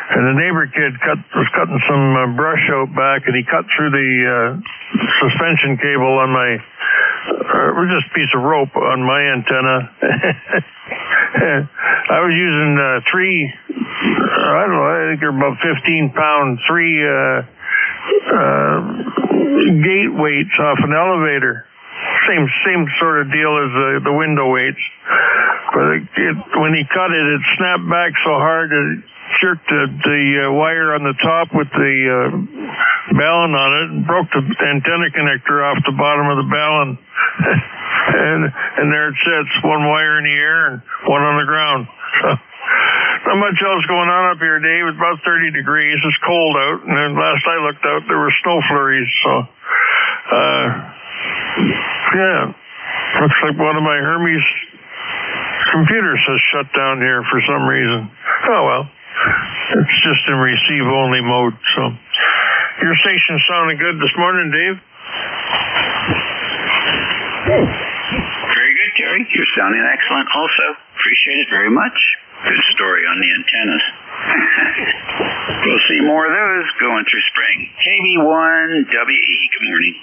S14: And the neighbor kid was cutting some brush out back, and he cut through the suspension cable on my, it was just a piece of rope on my antenna. I was using I don't know, I think they're about 15-pound, 3 gate weights off an elevator. Same sort of deal as the window weights. But when he cut it, it snapped back so hard that it jerked the wire on the top with the ballon on it and broke the antenna connector off the bottom of the ballon. and there it sits, one wire in the air and one on the ground. So, not much else going on up here, Dave. It's about 30 degrees. It's cold out. And then last I looked out, there were snow flurries. So, yeah. Looks like one of my Hermes computers has shut down here for some reason. Oh, well. It's just in receive-only mode. So, your station sounded good this morning, Dave.
S13: Very good, Terry. You're sounding excellent also. Appreciate it very much. Good story on the antennas. We'll see more of those going through spring. KB1WE, good morning.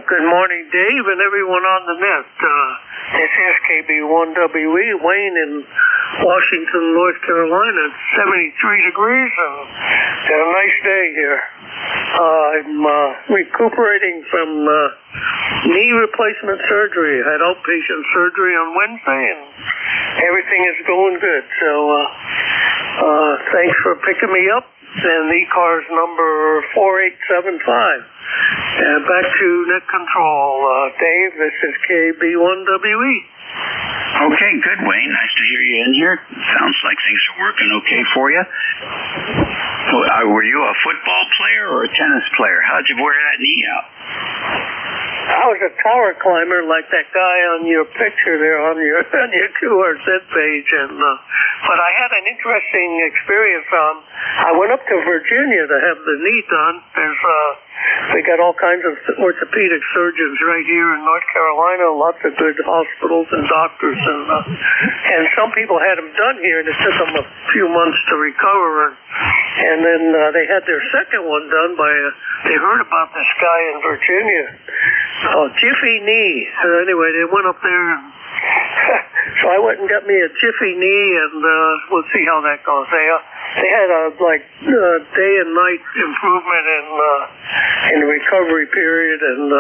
S21: Good morning, Dave, and everyone on the net. This is KB1WE, Wayne in Washington, North Carolina. It's 73 degrees and got a nice day here. I'm recuperating from knee replacement surgery. I had outpatient surgery on Wednesday, and everything is going good. So thanks for picking me up. And ECARS number 4875. Back to net control. Dave, this is KB1WE.
S13: Okay, good, Wayne. Nice to hear you in here. Sounds like things are working okay for you. Were you a football player or a tennis player? How'd you wear that knee out?
S21: I was a tower climber like that guy on your picture there on your QRZ page, and but I had an interesting experience. I went up to Virginia to have the knee done. There's we got all kinds of orthopedic surgeons right here in North Carolina, lots of good hospitals and doctors, and some people had them done here, and it took them a few months to recover, and then they had their second one done by they heard about this guy in Virginia called Jiffy Knee. Anyway, they went up there, and so I went and got me a Jiffy Knee, and we'll see how that goes. They had a day and night improvement in the recovery period and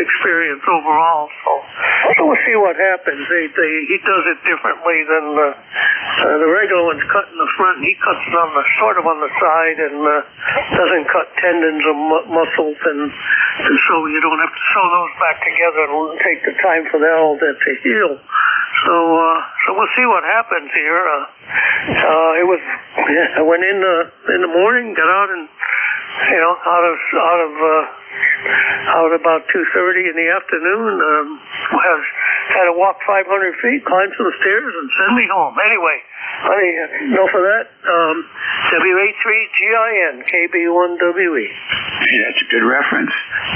S21: experience overall. So we'll see what happens. He does it differently than the regular one's cut in the front. He cuts it on the sort of on the side and doesn't cut tendons or muscles, and so you don't have to sew those back together and take the time for that all that to heal. So we'll see what happens here. I went in the morning, got out and out about 2:30 in the afternoon. Had to walk 500 feet, climb some stairs, and send me home. Anyway, enough of that. WA3GIN KB1WE.
S13: Hey, that's a good reference.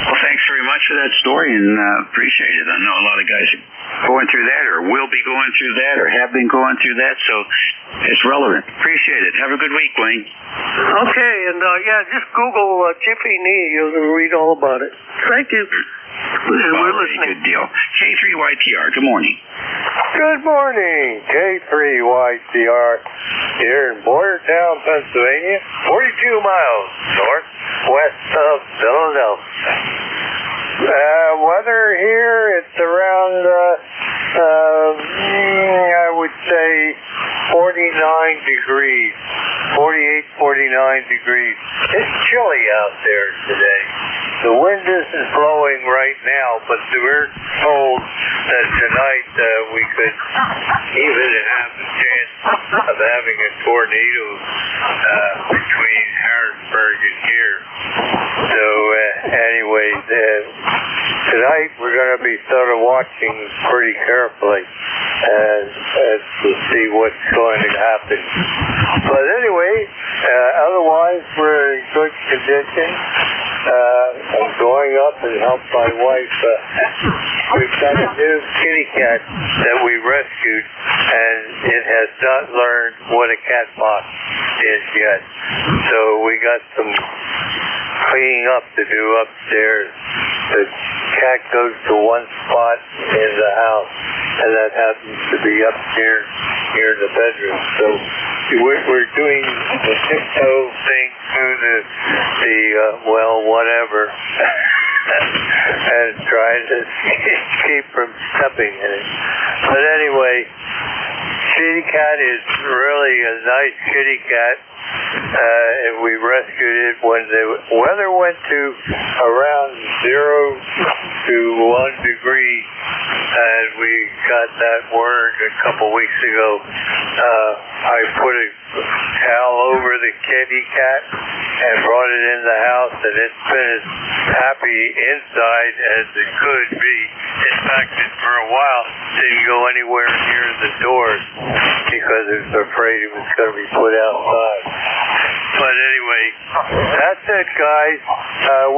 S13: Well, thanks very much for that story, and appreciate it. I know a lot of guys are going through that, or will be going through that, or have been going through that, so it's relevant. Appreciate it. Have a good week, Wayne.
S21: Okay, and just Google Jiffy Knee. You'll read all about it. Thank you. We're listening.
S13: Good deal. K3YTR, good morning.
S11: Good morning, K3YTR here in Boyertown, Pennsylvania, 42 miles northwest of Philadelphia. Weather here, it's around, I would say 49 degrees, 48, 49 degrees. It's chilly out there today. The wind isn't blowing right now, but we're told that tonight we could even have a chance of having a tornado between Harrisburg and here. So anyway, tonight we're going to be sort of watching pretty carefully as to see what's going to happen. But anyway, otherwise we're in good condition. I'm going up and help my wife. We've got a new kitty cat that we rescued, and it has not learned what a cat box is yet. So we got some cleaning up to do upstairs. The cat goes to one spot in the house, and that happens to be upstairs near the bedroom. So we're doing the tiptoe thing through the whatever, and trying to keep from stepping in it. But anyway, kitty cat is really a nice kitty cat. And we rescued it when the weather went to around 0 to 1 degree, and we got that word a couple weeks ago. I put a towel over the kitty cat and brought it in the house, and it's been as happy inside as it could be. In fact, for a while, didn't go anywhere near the doors because it was afraid it was going to be put outside. But anyway, that's it, guys.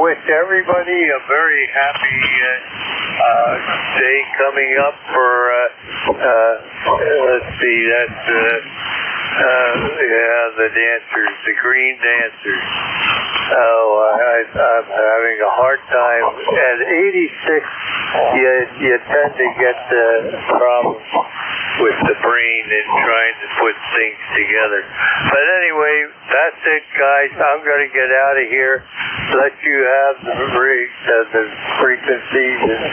S11: Wish everybody a very happy day coming up for, let's see, that's, the dancers, the green dancers. I'm having a hard time. At 86, you tend to get the problem with the brain and trying to put things together. But anyway, that's it, guys. I'm going to get out of here. Let you have the frequencies, and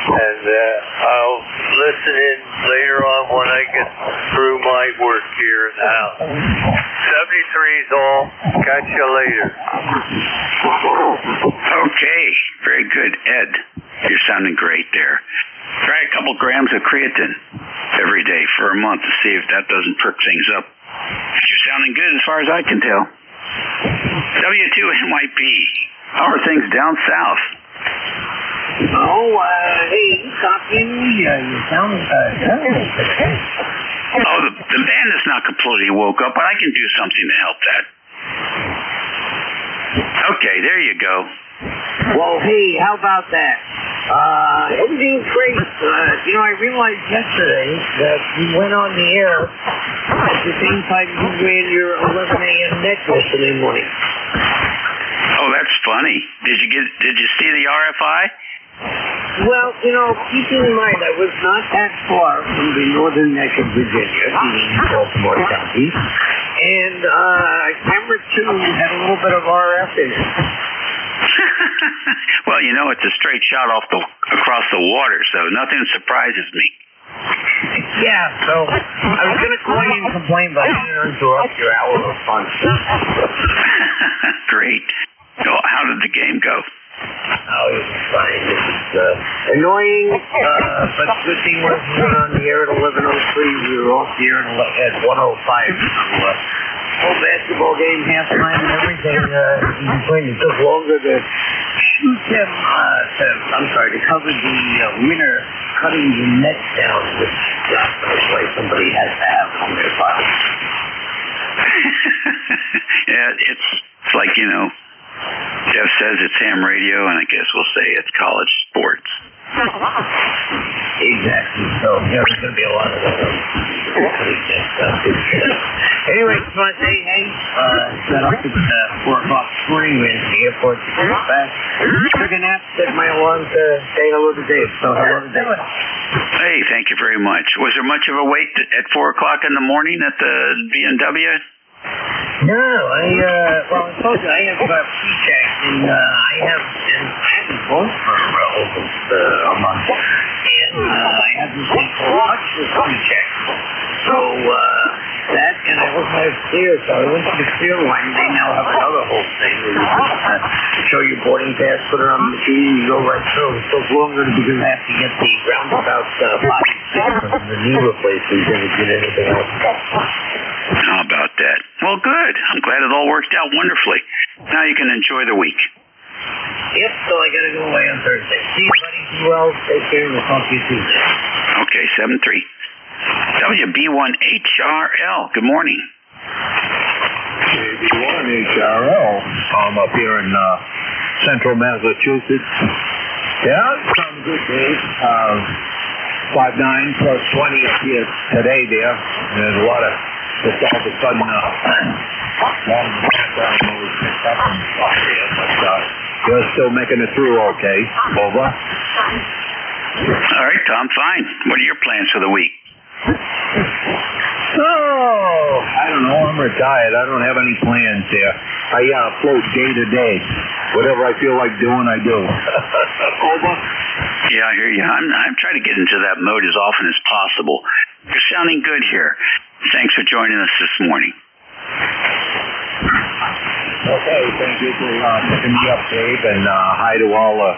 S11: I'll listen in later on when I get through my work here in the house. 73's all. Catch you later.
S13: Okay, very good, Ed. You're sounding great there. Try a couple grams of creatine every day for a month to see if that doesn't perk things up. You're sounding good as far as I can tell. W2NYP, how are things down south?
S19: Hey, copy. You sound
S13: the band is not completely woke up, but I can do something to help that. Okay, there you go.
S22: Well, hey, how about that? Everything's great. I realized yesterday that you went on the air at the same time you ran your 11 a.m. net yesterday morning.
S13: Oh, that's funny. Did you see the RFI?
S22: Well, keeping in mind I was not that far from the northern neck of Virginia, in Baltimore County, and camera 2 had a little bit of RF in it.
S13: Well, it's a straight shot across the water, so nothing surprises me.
S22: Yeah, so I was going to call you and complain, but I didn't interrupt your hour of fun.
S13: Great. So how did the game go?
S22: Oh, it was fine. It was annoying, but the good thing was we were on the air at 11:03. We were off the air at 1:05. So, whole basketball game, halftime, and everything. It took longer to shoot them. To cover the winner cutting the net down, which like somebody has to have on their file.
S13: Yeah, it's like Jeff says it's ham radio, and I guess we'll say it's college sports.
S22: Exactly. So, there's going to be a lot of that. Anyway, just want to say, hey, set up at 4 o'clock this morning. We went to the airport to get back. Took a nap, set my alarm to say hello to Dave. So, hello to Dave.
S13: Hey, thank you very much. Was there much of a wait at 4 o'clock in the morning at the B&W?
S22: No, I told you I have pre-check, and I haven't worked for almost a month, and I haven't paid for much this pre-check. So, that, and I hope I have clear, so I went to the clear line. They now have another whole thing where you show your boarding pass, put it on the machine, and you go right through. It took longer because I have to get the roundabout body and the knee replacement than to get anything else.
S13: How about that? Well, good. I'm glad it all worked out wonderfully. Now you can enjoy the week.
S22: Yep, so I got to go away on Thursday. See you, buddy. Be well. Take care, and we'll talk to you Tuesday.
S13: Okay, 7-3. WB1HRL, good morning.
S3: WB1HRL. I'm up here in central Massachusetts. Yeah, sounds good, Dave. 59 plus 20 up here today there. There's a lot of, just all of a sudden, a lot of the background noise picked up and stuff here, but you're still making it through okay. Over.
S13: All right, Tom, fine. What are your plans for the week?
S3: Oh, I don't know. I'm retired. I don't have any plans here. I float day to day. Whatever I feel like doing, I do. Over.
S13: Yeah, I hear you. I'm trying to get into that mode as often as possible. You're sounding good here. Thanks for joining us this morning.
S3: Okay, thank you for picking me up, Dave, and hi to all the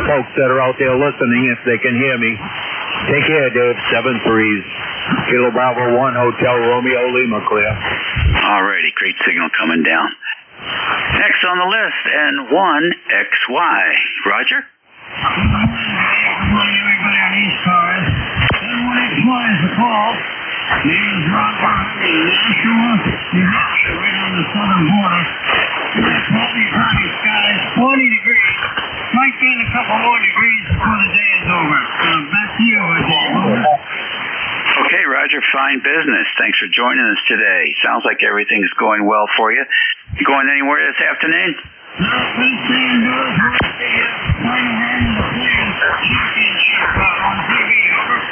S3: folks that are out there listening, if they can hear me. Take care, Dave. 7-3. Kilo Bravo 1 Hotel Romeo Lima clear.
S13: Alrighty, great signal coming down. Next on the list, N1XY. Roger?
S9: Good morning, everybody on ECARS. N1XY is the call. Name is Ron Barney, Nashua, New Hampshire, right on the southern border. Cloudy skies, 40 degrees. Might gain a couple more degrees before the day is over. Back to you, Dave.
S13: Okay, Roger, fine business. Thanks for joining us today. Sounds like everything's going well for you. You going anywhere this afternoon?
S9: No, we're staying indoors. We're at the final round of the Players' Championship on TV.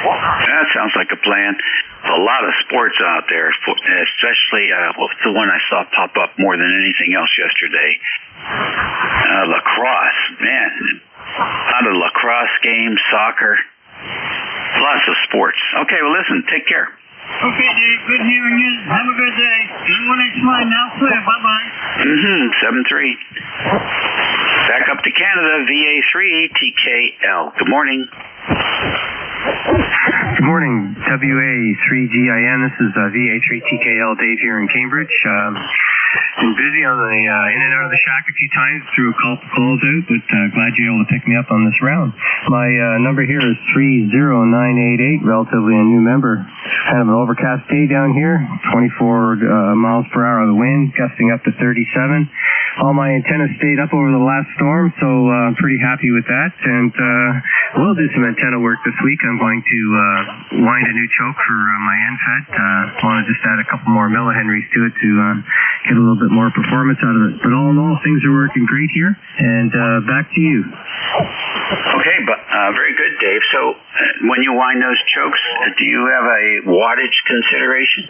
S9: Over.
S13: That sounds like a plan. There's a lot of sports out there, especially the one I saw pop up more than anything else yesterday. Lacrosse. Man, a lot of lacrosse games, soccer. Lots of sports. Okay, well, listen, take care.
S9: Okay, Dave, good hearing you. Have a good day. N1XY now clear. Bye-bye.
S13: 7-3. Back up to Canada, VA3 TKL. Good morning.
S5: Good morning, WA3GIN. This is VA3TKL Dave here in Cambridge. Been busy on the in and out of the shack a few times through a couple calls out, but glad you're able to pick me up on this round. My number here is 30988, relatively a new member. Kind of an overcast day down here, 24 miles per hour of the wind, gusting up to 37. all my antennas stayed up over the last storm, so I'm pretty happy with that. And we'll do some antenna work this week. I'm going to wind a new choke for my NFET. Want to just add a couple more millihenries to it to get a little bit more performance out of it. But all in all, things are working great here. And back to you.
S13: Okay, but very good, Dave. So when you wind those chokes, do you have a wattage consideration?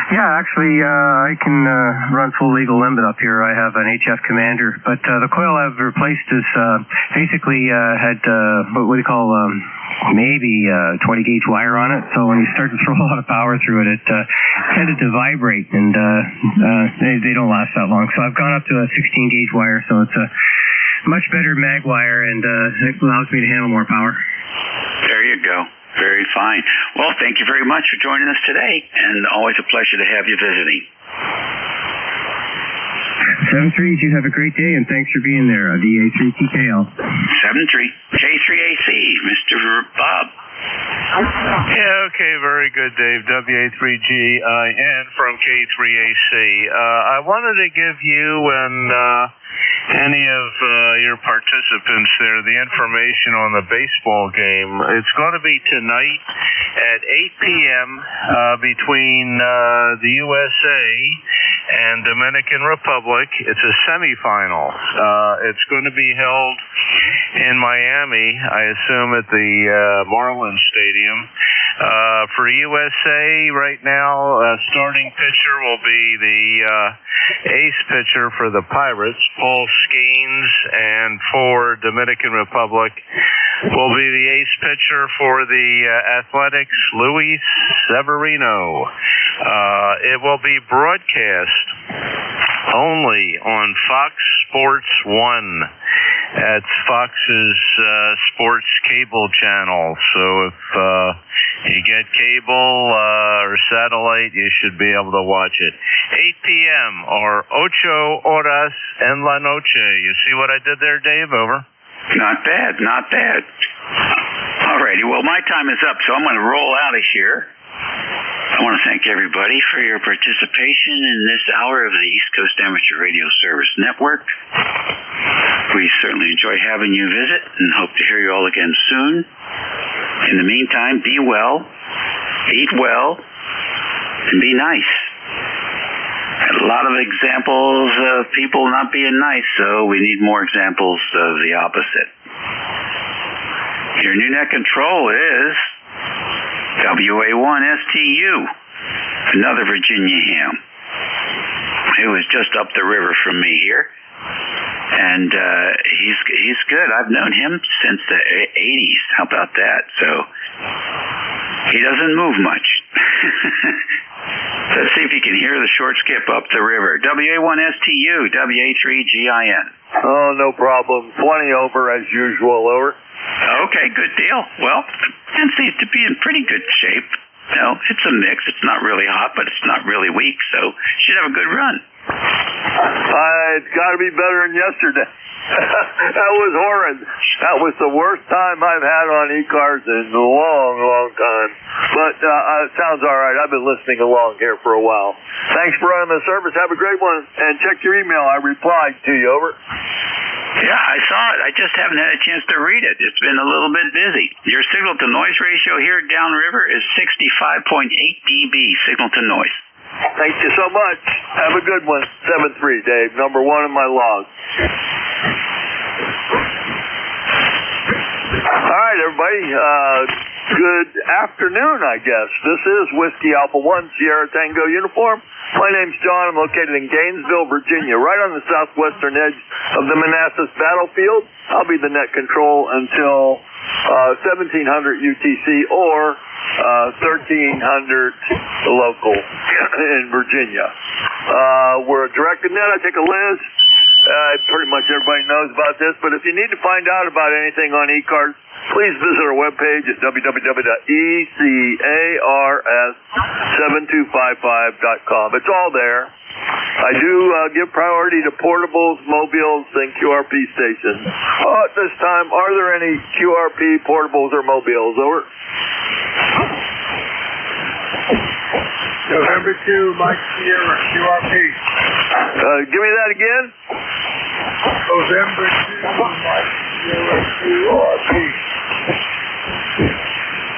S5: Yeah, actually, I can run full legal limit up here. I have an HF Commander, but the coil I've replaced is basically had what do you call maybe 20 gauge wire on it. So when you start to throw a lot of power through it, it tended to vibrate, and they don't last that long. So I've gone up to a 16 gauge wire, so it's a much better mag wire, and it allows me to handle more power.
S13: There you go. Very fine. Well, thank you very much for joining us today, and always a pleasure to have you visiting.
S5: 7-3, you have a great day, and thanks for being there, DA3TKL.
S13: 7-3, K3AC, Mr. Bob.
S16: Yeah, okay, very good, Dave. WA3GIN from K3AC. I wanted to give you and any of your participants there the information on the baseball game. It's going to be tonight at 8 p.m. Between the USA and Dominican Republic. It's a semifinal. It's going to be held in Miami, I assume at the Marlins Stadium. For USA right now, starting pitcher will be the ace pitcher for the Pirates, Paul Skeens, and for Dominican Republic will be the ace pitcher for the Athletics, Luis Severino. It will be broadcast only on Fox Sports 1. That's Fox's sports cable channel. So if you get cable or satellite, you should be able to watch it. 8 p.m. or 8 horas en la noche. You see what I did there, Dave? Over.
S13: Not bad, not bad. All righty, well, my time is up, so I'm going to roll out of here. I want to thank everybody for your participation in this hour of the East Coast Amateur Radio Service Network. We certainly enjoy having you visit and hope to hear you all again soon. In the meantime, be well, eat well, and be nice. A lot of examples of people not being nice, so we need more examples of the opposite. Your new net control is WA1STU, another Virginia ham. He was just up the river from me here, and he's good. I've known him since the 80s. How about that? So he doesn't move much. Let's see if you can hear the short skip up the river. WA1STU, WA3GIN.
S12: Oh, no problem. 20 over as usual, over.
S13: Okay, good deal. Well, it seems to be in pretty good shape. You know, it's a mix. It's not really hot, but it's not really weak, so should have a good run.
S12: It's got to be better than yesterday. That was horrid. That was the worst time I've had on ECARS in a long, long time. But it sounds all right. I've been listening along here for a while. Thanks for running the service. Have a great one. And check your email. I replied to you. Over.
S13: Yeah, I saw it. I just haven't had a chance to read it. It's been a little bit busy. Your signal-to-noise ratio here downriver is 65.8 dB, signal-to-noise.
S12: Thank you so much. Have a good one. 7-3, Dave. Number 1 in my log. All right, everybody. Good afternoon, I guess. This is Whiskey Alpha 1 Sierra Tango Uniform. My name's John. I'm located in Gainesville, Virginia, right on the southwestern edge of the Manassas battlefield. I'll be the net control until 1700 UTC or 1300 local in Virginia. We're a directed net. I take a Liz. Pretty much everybody knows about this, but if you need to find out about anything on ECARS, please visit our webpage at www.ecars7255.com. It's all there. I do give priority to portables, mobiles, and QRP stations. At this time, are there any QRP portables or mobiles? Over.
S11: November 2, Mike Sierra, QRP.
S3: Give me that again.
S11: November 2, Mike Sierra, QRP.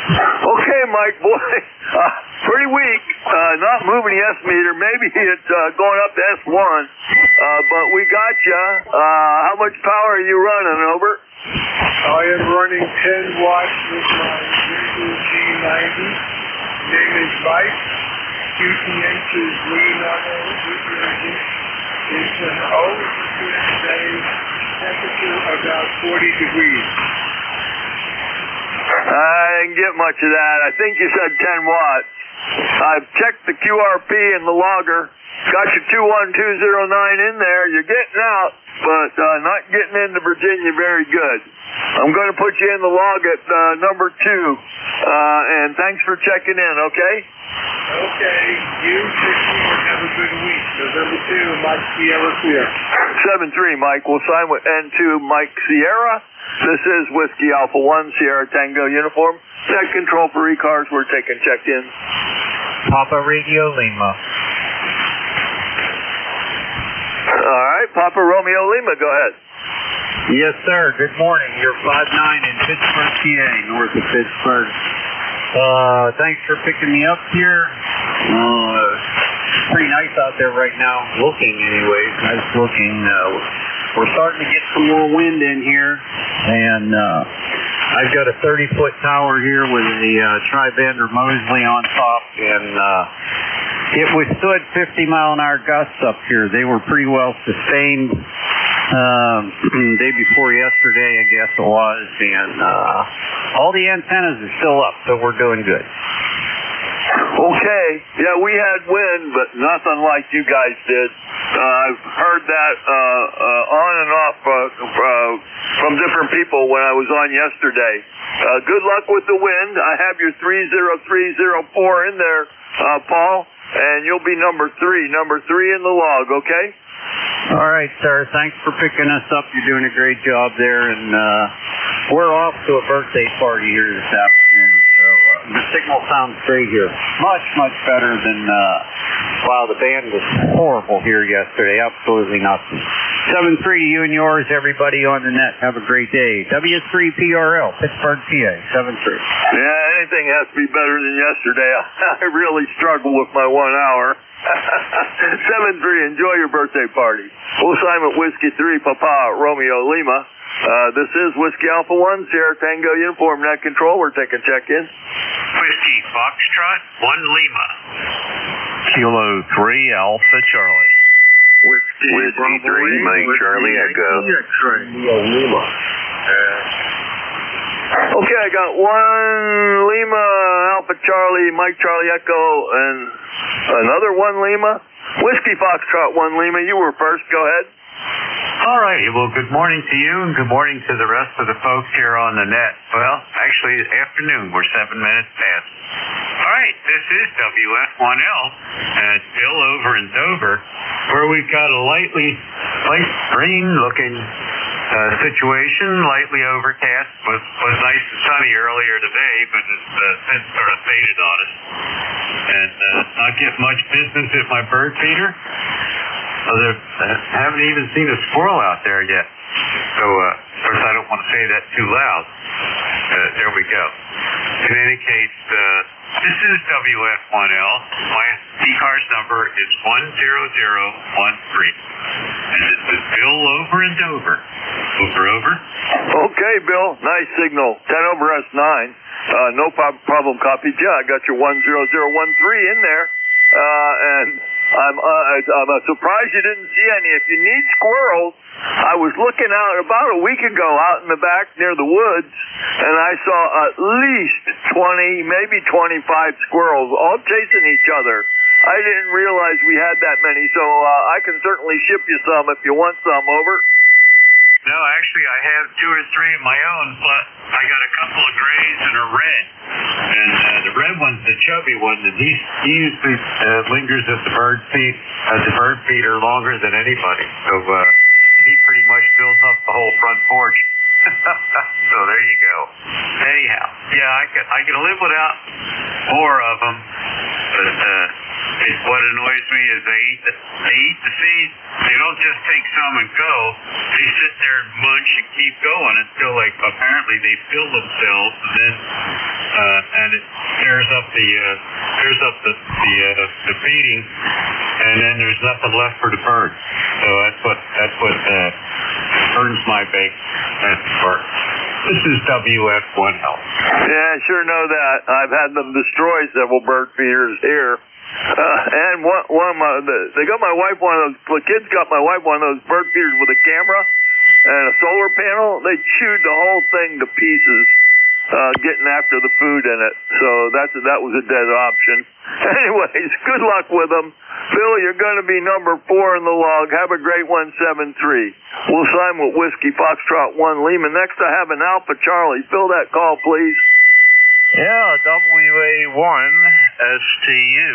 S3: Okay, Mike, boy, pretty weak. Not moving the S meter. Maybe it's going up to S1. But we got you. How much power are you running, over?
S11: I am running 10 watts with my G90. Name is Mike. QTH is Leonardo. It's an overcast day. Temperature about 40 degrees.
S3: I didn't get much of that. I think you said 10 watts. I've checked the QRP and the logger. Got your 21209 in there. You're getting out, but not getting into Virginia very good. I'm going to put you in the log at number 2. And thanks for checking in, okay?
S11: Okay. You have a good week. November 2, Mike Sierra Clear.
S3: 7-3, Mike. We'll sign with N2 Mike Sierra. This is Whiskey Alpha 1 Sierra Tango uniform. Net control for ECARS. We're taking check-in.
S2: Papa Radio Lima.
S3: All right, Papa Romeo Lima, go ahead.
S2: Yes, sir. Good morning. You're 5-9 in Pittsburgh, PA, north of Pittsburgh. Thanks for picking me up here. Pretty nice out there right now. Looking, anyways. Nice looking. We're starting to get some more wind in here, and I've got a 30-foot tower here with a tri-bender Mosley on top, and it withstood 50-mile-an-hour gusts up here. They were pretty well sustained day before yesterday, I guess it was, and all the antennas are still up, so we're doing good.
S3: Okay. Yeah, we had wind, but nothing like you guys did. I've heard that on and off from different people when I was on yesterday. Good luck with the wind. I have your 30304 in there, Paul, and you'll be number 3 in the log, okay?
S2: All right, sir. Thanks for picking us up. You're doing a great job there, and we're off to a birthday party here this afternoon. So the signal sounds great here. Much, much better than, wow, the band was horrible here yesterday. Absolutely nothing. 7-3 to you and yours, everybody on the net. Have a great day. W3PRL, Pittsburgh, PA, 7-3.
S3: Yeah, anything has to be better than yesterday. I really struggle with my 1 hour. 7-3, enjoy your birthday party. Full assignment Whiskey 3, Papa Romeo Lima. This is Whiskey Alpha 1, Sierra Tango uniform, net control. We're taking check-in.
S7: Whiskey Foxtrot 1 Lima.
S16: Kilo 3 Alpha Charlie.
S12: Whiskey 3, Mike Charlie Echo.
S3: Lima. Okay, I got 1 Lima Alpha Charlie, Mike Charlie Echo, and another 1 Lima. Whiskey Foxtrot 1 Lima. You were first. Go ahead.
S7: All righty. Well, good morning to you, and good morning to the rest of the folks here on the net. Well, actually, it's afternoon. We're 7 minutes past. All right. This is WF1L, and it's Bill over in Dover, where we've got a light green-looking situation, lightly overcast. Was nice and sunny earlier today, but it's since sort of faded on us. And not get much business at my bird feeder. I haven't even seen a squirrel out there yet. So, of course, I don't want to say that too loud. There we go. In any case, this is WF1L. My ECARS number is 10013. And this is Bill over in Dover. Over.
S3: Okay, Bill. Nice signal. 10 over S9. No problem. Copied. Yeah, I got your 10013 in there. And I'm surprised you didn't see any. If you need squirrels, I was looking out about a week ago out in the back near the woods, and I saw at least 20, maybe 25 squirrels all chasing each other. I didn't realize we had that many, so I can certainly ship you some if you want some. Over.
S7: No, actually, I have 2 or 3 of my own, but I got a couple of grays and a red. And the red one's the chubby one, and he usually lingers at the bird feeder longer than anybody. So he pretty much fills up the whole front porch. So there you go. Anyhow, yeah, I could live without 4 of them, but What annoys me is they eat the feed. They don't just take some and go. They sit there and munch and keep going until, like, apparently they fill themselves, and then and it tears up the feeding, and then there's nothing left for the birds. So that's what burns my bacon. This is WF1L.
S3: Yeah, I sure know that. I've had them destroy several bird feeders here. And they got my wife one of those. The kids got my wife one of those bird feeders with a camera and a solar panel. They chewed the whole thing to pieces, getting after the food in it. So that was a dead option. Anyways, good luck with them. Phil, you're going to be number 4 in the log. Have a great 173. We'll sign with Whiskey Foxtrot 1 Lima. Next, I have an Alpha Charlie. Fill that call, please.
S16: Yeah, WA1 STU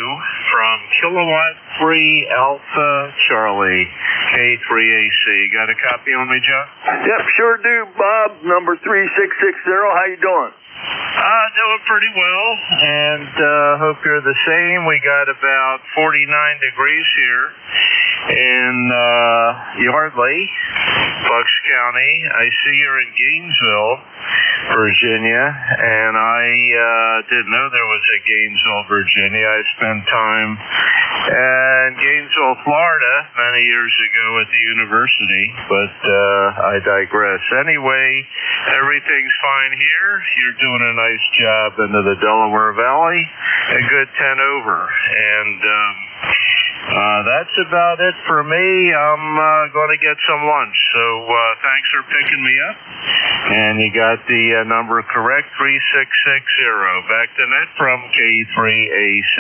S16: from Kilowatt 3 Alpha Charlie K3AC. Got a copy on me, John?
S3: Yep, sure do, Bob. Number 3660. How you doing?
S16: Doing pretty well, and hope you're the same. We got about 49 degrees here in Yardley, Bucks County. I see you're in Gainesville, Virginia, and I didn't know there was a Gainesville, Virginia. I spent time in Gainesville, Florida many years ago at the university, but I digress. Anyway, everything's fine here. You're doing a nice job into the Delaware Valley, a good 10 over, and that's about it for me. I'm going to get some lunch, so thanks for picking me up. And you got the number correct, 3660. Back to net from K3AC.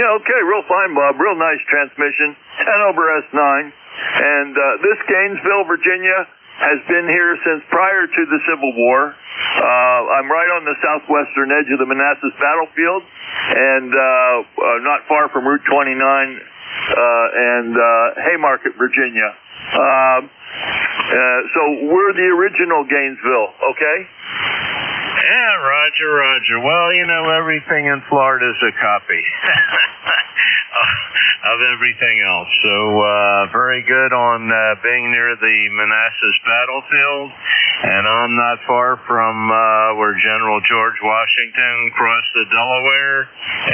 S3: Yeah, okay, real fine, Bob. Real nice transmission, 10 over S9. And this Gainesville, Virginia, has been here since prior to the Civil War. I'm right on the southwestern edge of the Manassas battlefield, and not far from Route 29 and Haymarket, Virginia. So we're the original Gainesville, okay?
S16: Yeah, Roger. Well, you know, everything in Florida is a copy of everything else. So very good on being near the Manassas battlefield, and I'm not far from where General George Washington crossed the Delaware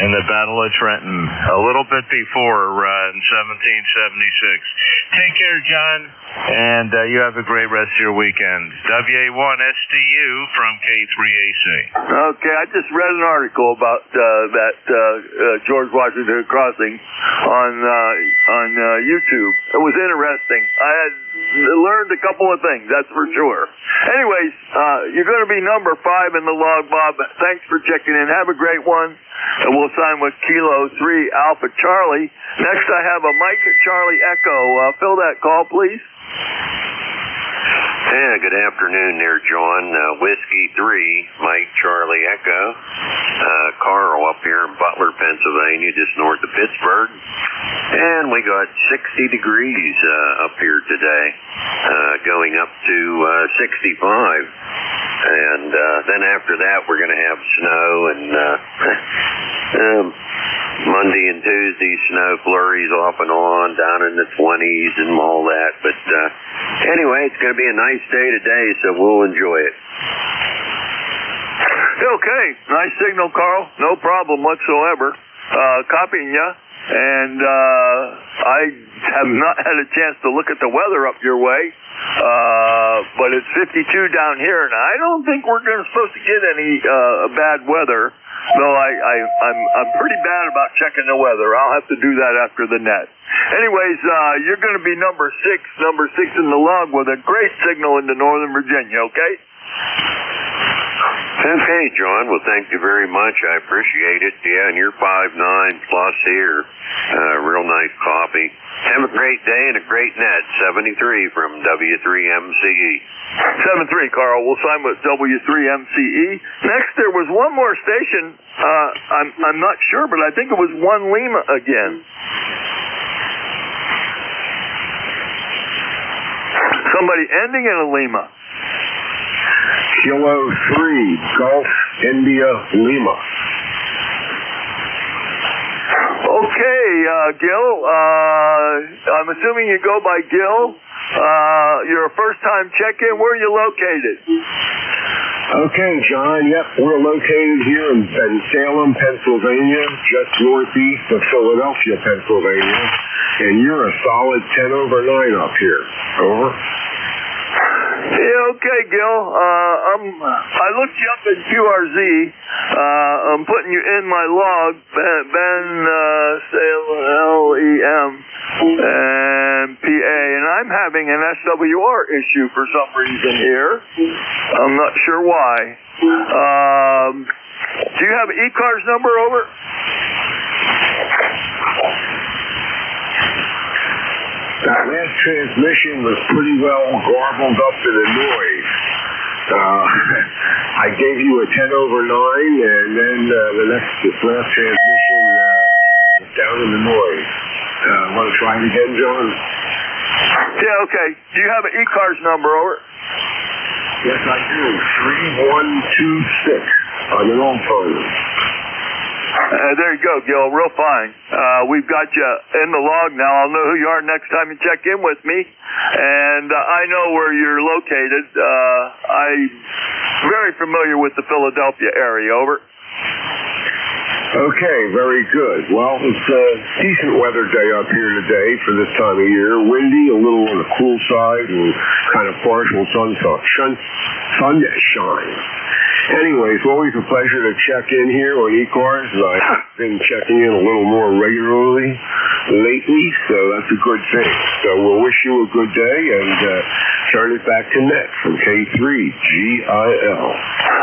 S16: in the Battle of Trenton, a little bit before in 1776. Take care, John, and you have a great rest of your weekend. WA1 STU from K3AC.
S3: Okay, I just read an article about that George Washington crossing on YouTube. It was interesting. I had learned a couple of things, that's for sure. Anyways, you're going to be number 5 in the log, Bob. Thanks for checking in. Have a great one. And we'll sign with Kilo 3 Alpha Charlie. Next, I have a Mike Charlie Echo. Fill that call, please.
S12: Yeah, good afternoon there, John. Whiskey 3, Mike Charlie Echo. Carl up here in Butler, Pennsylvania, just north of Pittsburgh. And we got 60 degrees up here today, going up to 65. And then after that, we're going to have snow, and Monday and Tuesday, snow flurries off and on, down in the 20s and all that. But anyway, it's going to be a nice day today, so we'll enjoy it.
S3: Okay, nice signal, Carl. No problem whatsoever. Copying ya. And I have not had a chance to look at the weather up your way, but it's 52 down here, and I don't think we're supposed to get any bad weather. Though I'm pretty bad about checking the weather. I'll have to do that after the net. Anyways, you're going to be number 6 in the log with a great signal into Northern Virginia, okay?
S12: Okay, John. Well, thank you very much. I appreciate it. Yeah, and you're 5'9" plus here. Real nice coffee. Have a great day and a great net. 73 from W3MCE.
S3: 73, Carl. We'll sign with W3MCE. Next, there was one more station. I'm not sure, but I think it was 1 Lima again. Somebody ending in a Lima.
S24: Kilo 3, Gulf, India, Lima.
S10: Okay, Gil, I'm assuming you go by Gil. You're a first-time check-in. Where are you located?
S17: Okay, John. Yep, we're located here in Salem, Pennsylvania, just northeast of Philadelphia, Pennsylvania. And you're a solid 10 over 9 up here. Over.
S10: Yeah, okay, Gil. I looked you up in QRZ. I'm putting you in my log, Ben Salem, and PA, and I'm having an SWR issue for some reason here. I'm not sure why. Do you have an ECARS number, over?
S17: That last transmission was pretty well garbled up in the noise. I gave you a 10 over 9, and then this last transmission was down in the noise. Want to try it again, John?
S10: Yeah, okay. Do you have an ECARS number, over?
S17: Yes, I do. 3126 on an old phone.
S10: There you go, Gil. Real fine. We've got you in the log now. I'll know who you are next time you check in with me. And I know where you're located. I'm very familiar with the Philadelphia area, over.
S17: Okay, very good. Well, it's a decent weather day up here today for this time of year. Windy, a little on the cool side, and kind of partial sunshine. Anyways, always a pleasure to check in here on ECARS. I've been checking in a little more regularly lately, so that's a good thing. So we'll wish you a good day and turn it back to Net from K3GIL.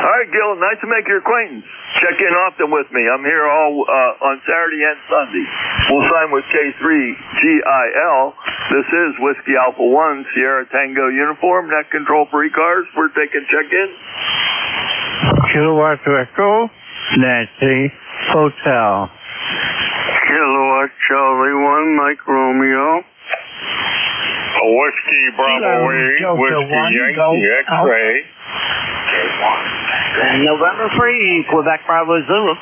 S10: All right, Gil, nice to make your acquaintance. Check in often with me. I'm here all on Saturday and Sunday. We'll sign with K3GIL. This is Whiskey Alpha 1, Sierra Tango Uniform, net control for ECARS. We're taking check-in.
S20: Kilowatt Echo, Nancy, Hotel.
S23: Kilowatt Charlie 1, Mike Romeo.
S8: Whiskey Bravo 8, Whiskey Yankee X-Ray.
S22: And November 3, Quebec Bravo Zulu.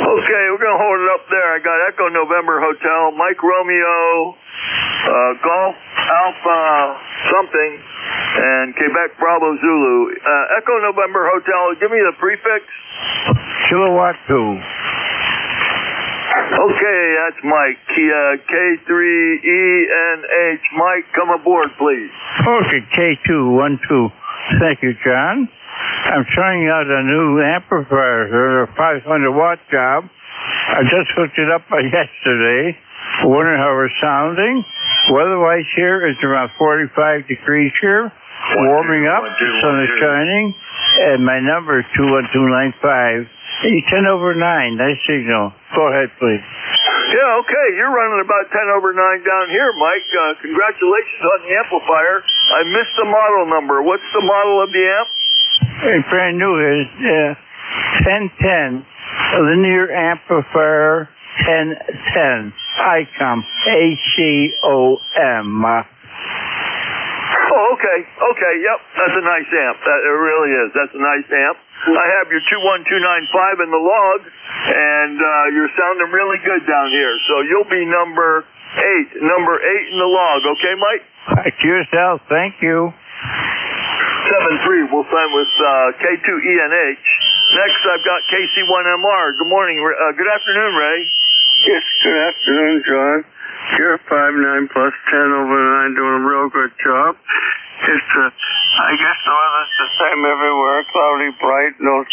S10: Okay, we're going to hold it up there. I got Echo November Hotel, Mike Romeo, Golf Alpha something, and Quebec Bravo Zulu. Echo November Hotel, give me the prefix.
S20: Kilowatt 2.
S10: Okay, that's Mike. K3ENH. Mike, come aboard, please.
S20: Okay, K212. Thank you, John. I'm trying out a new amplifier here, a 500-watt job. I just hooked it up yesterday. Wondering how we're sounding. Weather-wise here is around 45 degrees here. Warming up, the sun is shining. And my number is 21295. 10 over 9, nice signal. Go ahead, please.
S10: Yeah, okay. You're running about 10 over 9 down here, Mike. Congratulations on the amplifier. I missed the model number. What's the model of the amp?
S20: It's brand new. It's 1010, linear amplifier 1010. ICOM, ACOM.
S10: Oh, okay. Okay, yep. That's a nice amp. It really is. That's a nice amp. I have your 21295 in the log, and you're sounding really good down here. So you'll be number 8 in the log. Okay, Mike?
S20: To yourself. Thank you.
S10: 7-3. We'll sign with K2ENH. Next, I've got KC1MR. Good morning. Good afternoon, Ray.
S23: Yes, good afternoon, John. You're 5-9 plus 10 over 9, doing a real good job. It's, I guess the weather's the same everywhere, cloudy, bright, no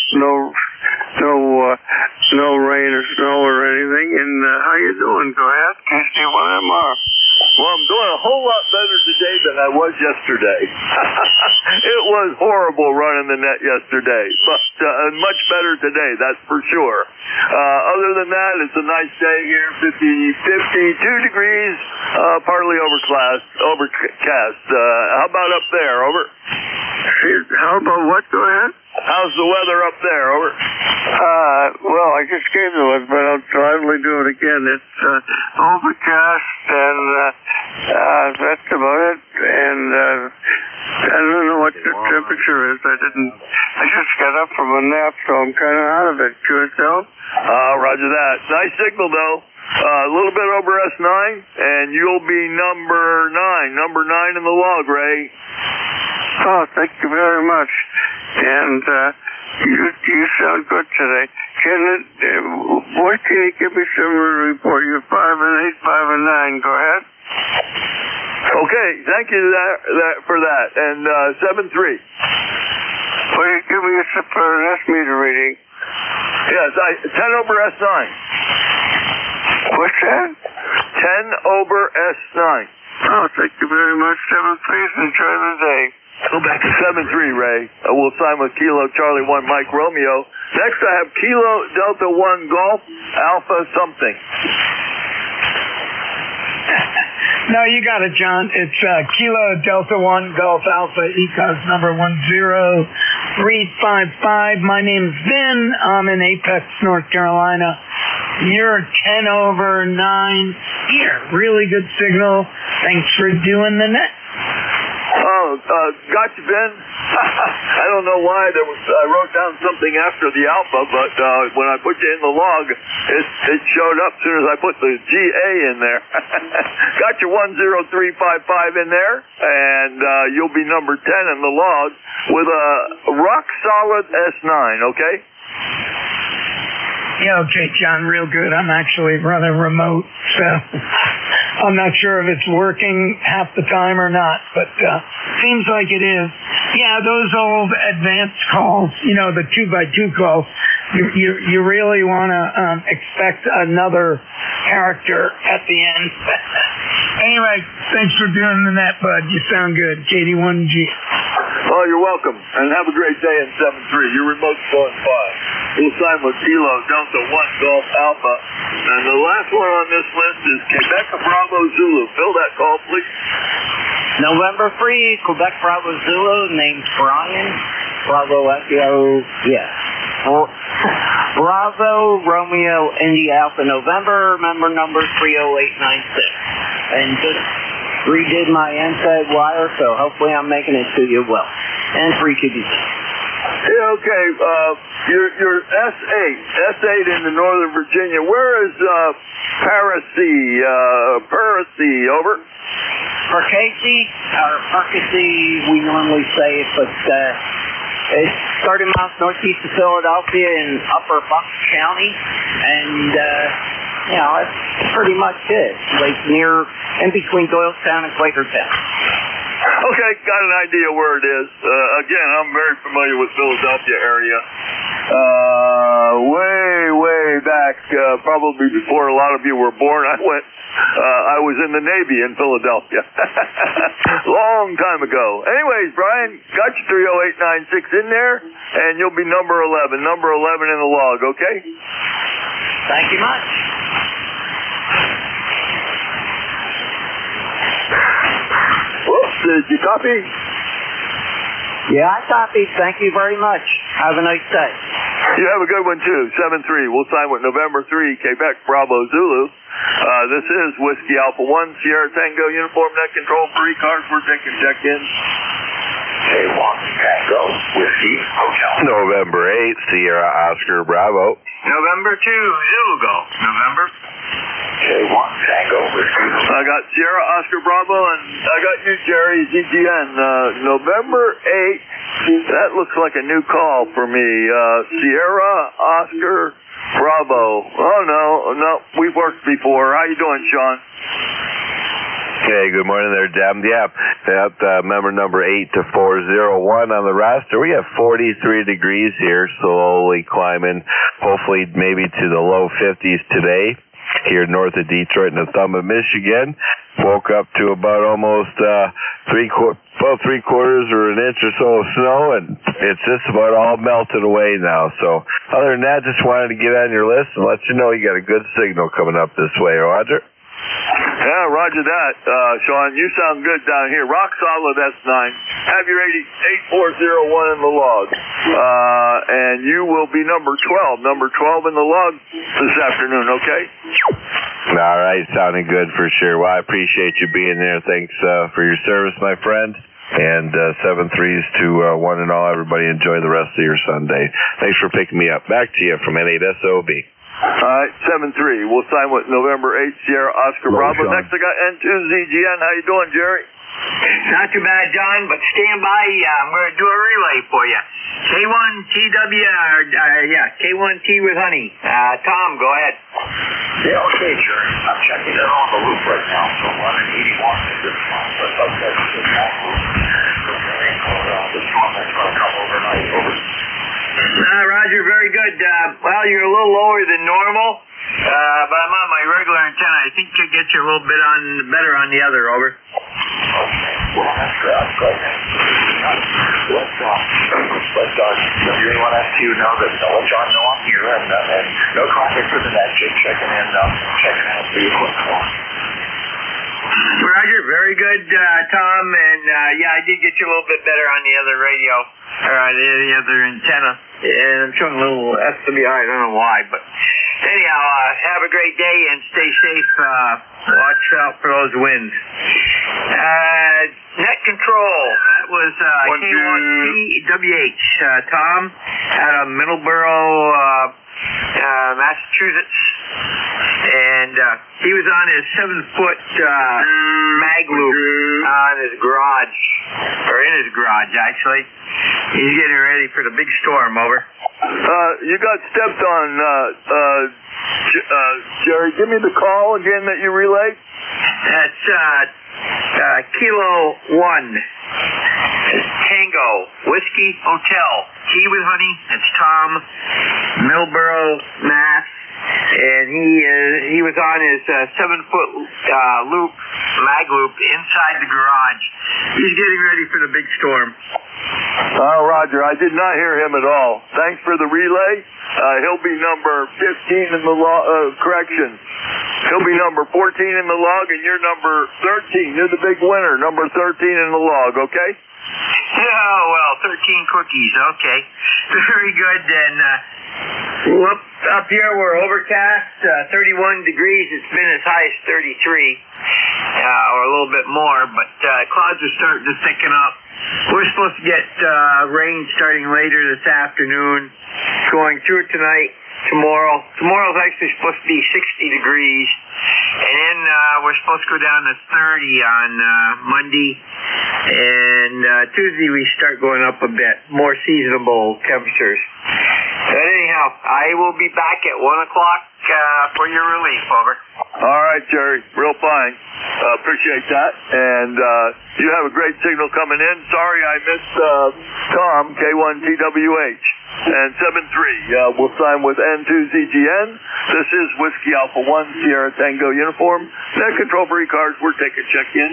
S23: rain or snow or anything. And how you doing? Go ahead, KC1MR.
S10: Well, I'm doing a whole lot better today than I was yesterday. It was horrible running the net yesterday, but much better today, that's for sure. Other than that, it's a nice day here, 52 degrees, partly overcast. How about up there, over?
S23: How about what? Go ahead.
S10: How's the weather up there, over?
S23: Well, I just gave you it, but I'll probably do it again. It's overcast, and that's about it. And I don't know what the temperature is. I just got up from a nap, so I'm kind of out of it. Yourself?
S10: All right. Roger that. Nice signal, though. A little bit over S9, and you'll be number 9 in the log, Ray.
S23: Oh, thank you very much. And you sound good today. What can you give me some report? You're 5 and 8, 5 and 9. Go ahead.
S10: Okay, thank you for that. And 7-3.
S23: Will you give me for an S meter reading?
S10: Yes, 10 over S9.
S23: What's that?
S10: 10 over S9.
S23: Oh, thank you very much. 7-3. Enjoy the day.
S10: Go back to 7-3, Ray. We'll sign with Kilo Charlie 1 Mike Romeo. Next I have Kilo Delta 1 Golf Alpha something.
S19: No, you got it, John. It's Kilo Delta 1 Golf Alpha ECARS number 10355. My name's Vin. I'm in Apex, North Carolina. You're 10 over 9 here. Really good signal. Thanks for doing the net.
S10: Oh, gotcha, Ben. I don't know why I wrote down something after the alpha, but when I put you in the log, it showed up as soon as I put the GA in there. Got your 10355 in there, and you'll be number 10 in the log with a rock solid S9, okay?
S19: Yeah, okay, John, real good. I'm actually rather remote, so I'm not sure if it's working half the time or not, but seems like it is. Yeah, those old advanced calls, the 2x2 calls, you really want to expect another character at the end. Anyway, thanks for doing the net, bud. You sound good. KD1G.
S10: Oh, you're welcome, and have a great day in 7-3. Your remote's going fine. We'll sign with Kilo Delta 1 Golf Alpha. And the last one on this list is Quebec Bravo Zulu. Fill that call, please.
S1: November 3, Quebec Bravo Zulu, name's Brian. Bravo Echo, Bravo Romeo Indy Alpha November, member number 30896. And just redid my inside wire, so hopefully I'm making it to you well. And 3 QBs.
S10: Yeah, okay. You're S8 into Northern Virginia. Where is Parisi, over?
S1: Percy, we normally say it, but it's 30 miles northeast of Philadelphia in Upper Bucks County, and that's pretty much it. Like in between Doylestown and Quakertown.
S10: Okay, got an idea where it is. Again, I'm very familiar with Philadelphia area. Way back, probably before a lot of you were born, I was in the Navy in Philadelphia. Long time ago. Anyways, Brian, got your 30896 in there, and you'll be number 11. Number 11 in the log, okay?
S1: Thank you much.
S10: Whoops, did you copy?
S1: Yeah, I copied. Thank you very much. Have a nice day.
S10: You have a good one, too. 7-3. We'll sign with November 3, Quebec Bravo Zulu. This is Whiskey Alpha 1, Sierra Tango, Uniform Net Control for ECARS. We're taking check-in.
S12: K1 Tango, Whiskey Hotel.
S3: November 8, Sierra Oscar Bravo.
S12: November 2, Zulu Golf. November K1 Tango, Whiskey Hotel.
S10: I got Sierra Oscar Bravo, and I got you, Jerry, ZGN. November 8, that looks like a new call for me. Sierra Oscar Bravo. Oh, no, we've worked before. How you doing, Sean?
S3: Okay, good morning there, Deb. Member number 82401 on the roster. We have 43 degrees here, slowly climbing, hopefully maybe to the low 50s today. Here north of Detroit in the thumb of Michigan. Woke up to about almost three quarters or an inch or so of snow, and it's just about all melted away now. So other than that, just wanted to get on your list and let you know you got a good signal coming up this way, Roger.
S10: Yeah, roger that. Sean, you sound good down here. Rock solid S9. Have your 8401 in the log. And you will be number 12. Number 12 in the log this afternoon, okay?
S3: All right, sounding good for sure. Well, I appreciate you being there. Thanks for your service, my friend. And 7-3s to one and all. Everybody enjoy the rest of your Sunday. Thanks for picking me up. Back to you from N8SOB.
S10: All right, 7-3. We'll sign with November 8 Sierra Oscar Bravo.
S3: Sean.
S10: Next, I got N2ZGN. How you doing, Jerry?
S4: Not too bad, John, but stand by. I'm going to do a relay for you. K1T with honey. Tom, go ahead.
S6: Yeah, okay, Jerry. I'm checking it on the loop right now, so I'm running 81 at this point. But that's the small loop. The storm that's going to come overnight. Over.
S4: Roger, very good. Well, you're a little lower than normal, but I'm on my regular antenna. I think you'll get you a little bit better on the other, over.
S6: Well, that's good. Let WA1SQ know that let John know I'm here, and no contact for the net. Just checking out for your quick call.
S4: Roger, very good, Tom, and I did get you a little bit better on the other radio, or the other antenna, and I'm showing a little SWI, I don't know why, but anyhow, have a great day and stay safe, watch out for those winds. Net control, that was K1TWH, Tom, out of Middleborough, Massachusetts, and he was on his 7-foot mag loop on his garage, or in his garage actually. He's getting ready for the big storm, over.
S10: You got stepped on, Jerry. Give me the call again that you relayed.
S4: That's Kilo 1. Tango, Whiskey Hotel, Tea with Honey. It's Tom, Middleborough, Mass. And he was on his 7-foot loop, mag loop, inside the garage. He's getting ready for the big storm.
S10: Roger, I did not hear him at all. Thanks for the relay. He'll be number 15 in the correction. He'll be number 14 in the log, and you're number 13. You're the big winner, number 13 in the log, okay?
S4: Oh, well, 13 cookies, okay. Very good, and up here we're overcast, 31 degrees. It's been as high as 33, or a little bit more, but clouds are starting to thicken up. We're supposed to get rain starting later this afternoon, going through tonight, tomorrow. Tomorrow's actually supposed to be 60 degrees, and then we're supposed to go down to 30 on Monday, and Tuesday we start going up a bit, more seasonable temperatures. But anyhow, I will be back at 1 o'clock for your relief, over.
S10: All right, Jerry, real fine. Appreciate that, and you have a great signal coming in. Sorry I missed Tom, K1TWH, and 7-3. We'll sign with N2ZGN. This is Whiskey Alpha 1 Sierra Tango uniform. Net control for ECARS. We're taking check-in.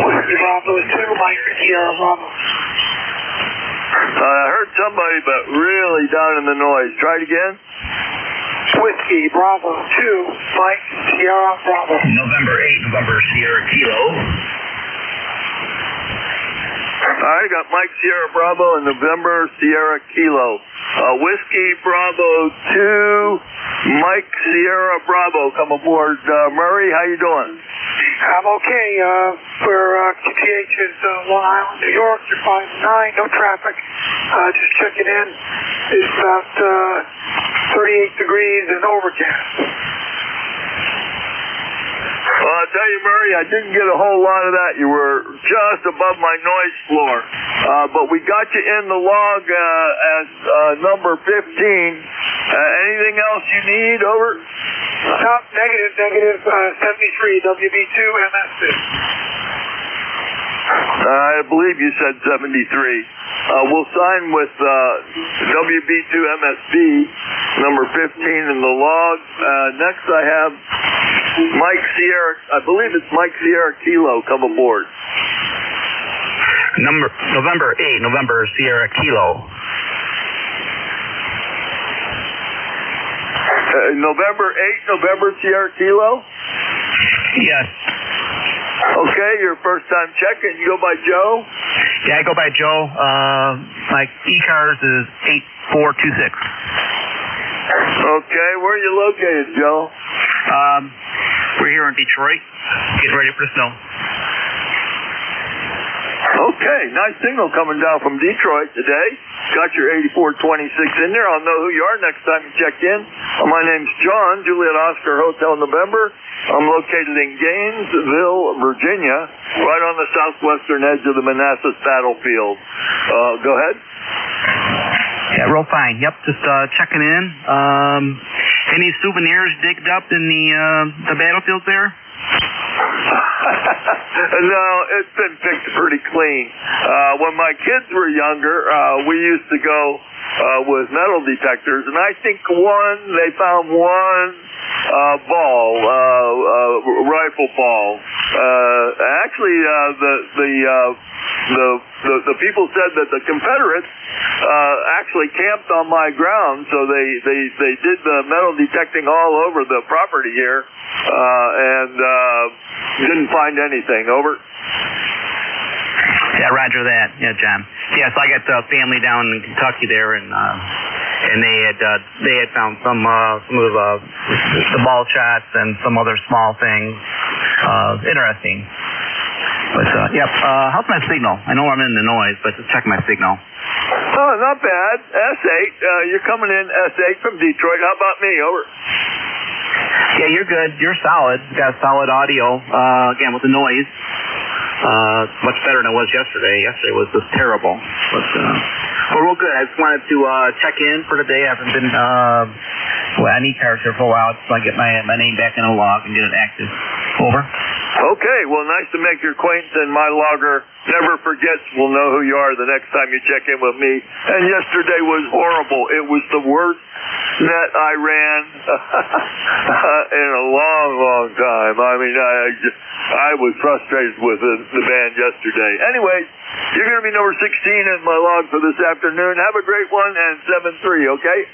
S21: Whiskey Bravo 2, Mike Sierra Bravo.
S10: I heard somebody, but really down in the noise. Try it again.
S21: Whiskey Bravo 2, Mike Sierra Bravo.
S6: November 8, November Sierra Kilo.
S10: All right, got Mike Sierra Bravo and November Sierra Kilo. Whiskey Bravo 2, Mike Sierra Bravo. Come aboard. Murray, how you doing?
S21: I'm okay. We're QTH is Long Island, New York. You're 5-9, no traffic. Just checking in. It's about 38 degrees and overcast.
S10: Well, I'll tell you, Murray, I didn't get a whole lot of that. You were just above my noise floor. But we got you in the log as number 15. Anything else you need, over?
S21: No, negative 73, WB2 MS2.
S10: I believe you said 73. We'll sign with WB2 MSB, number 15 in the log. Next I have Mike Sierra, I believe it's Mike Sierra Kilo, come aboard.
S6: November 8, November Sierra Kilo.
S10: November 8, November Sierra Kilo?
S6: Yes.
S10: Okay, your first time checking. You go by Joe?
S6: Yeah, I go by Joe. My ECARS is 8426.
S10: Okay, where are you located, Joe?
S6: We're here in Detroit, getting ready for the snow.
S10: Okay, nice signal coming down from Detroit today. got your 8426 in there. I'll know who you are next time you check in. My name's John, Juliet Oscar Hotel November. I'm located in Gainesville, Virginia, right on the southwestern edge of the Manassas battlefield. Go ahead.
S9: Yeah, real fine. Yep, just checking in. Any souvenirs digged up in the battlefields there?
S10: No, it's been picked pretty clean. When my kids were younger, we used to go with metal detectors, and I think they found one rifle ball. Actually, the people said that the Confederates actually camped on my ground, so they did the metal detecting all over the property here, and didn't find anything. Over.
S9: Yeah, roger that. Yeah, John. Yeah, so I got family down in Kentucky there, and they had found some of the ball shots and some other small things. Interesting. But how's my signal? I know I'm in the noise, but just check my signal.
S10: Oh, not bad. S8. You're coming in S8 from Detroit. How about me? Over.
S9: Yeah, you're good. You're solid. You got solid audio. Again, with the noise. Much better than it was yesterday. Yesterday was just terrible. But real good. I just wanted to check in for today. I haven't been on ECARS here for a while. So I get my name back in a log and get it active. Over.
S10: Okay, well, nice to make your acquaintance, and my logger never forgets. We'll know who you are the next time you check in with me. And yesterday was horrible. It was the worst net I ran in a long, long time. I mean, I was frustrated with the band yesterday. Anyway, you're going to be number 16 in my log for this afternoon. Have a great one, and 7-3, okay?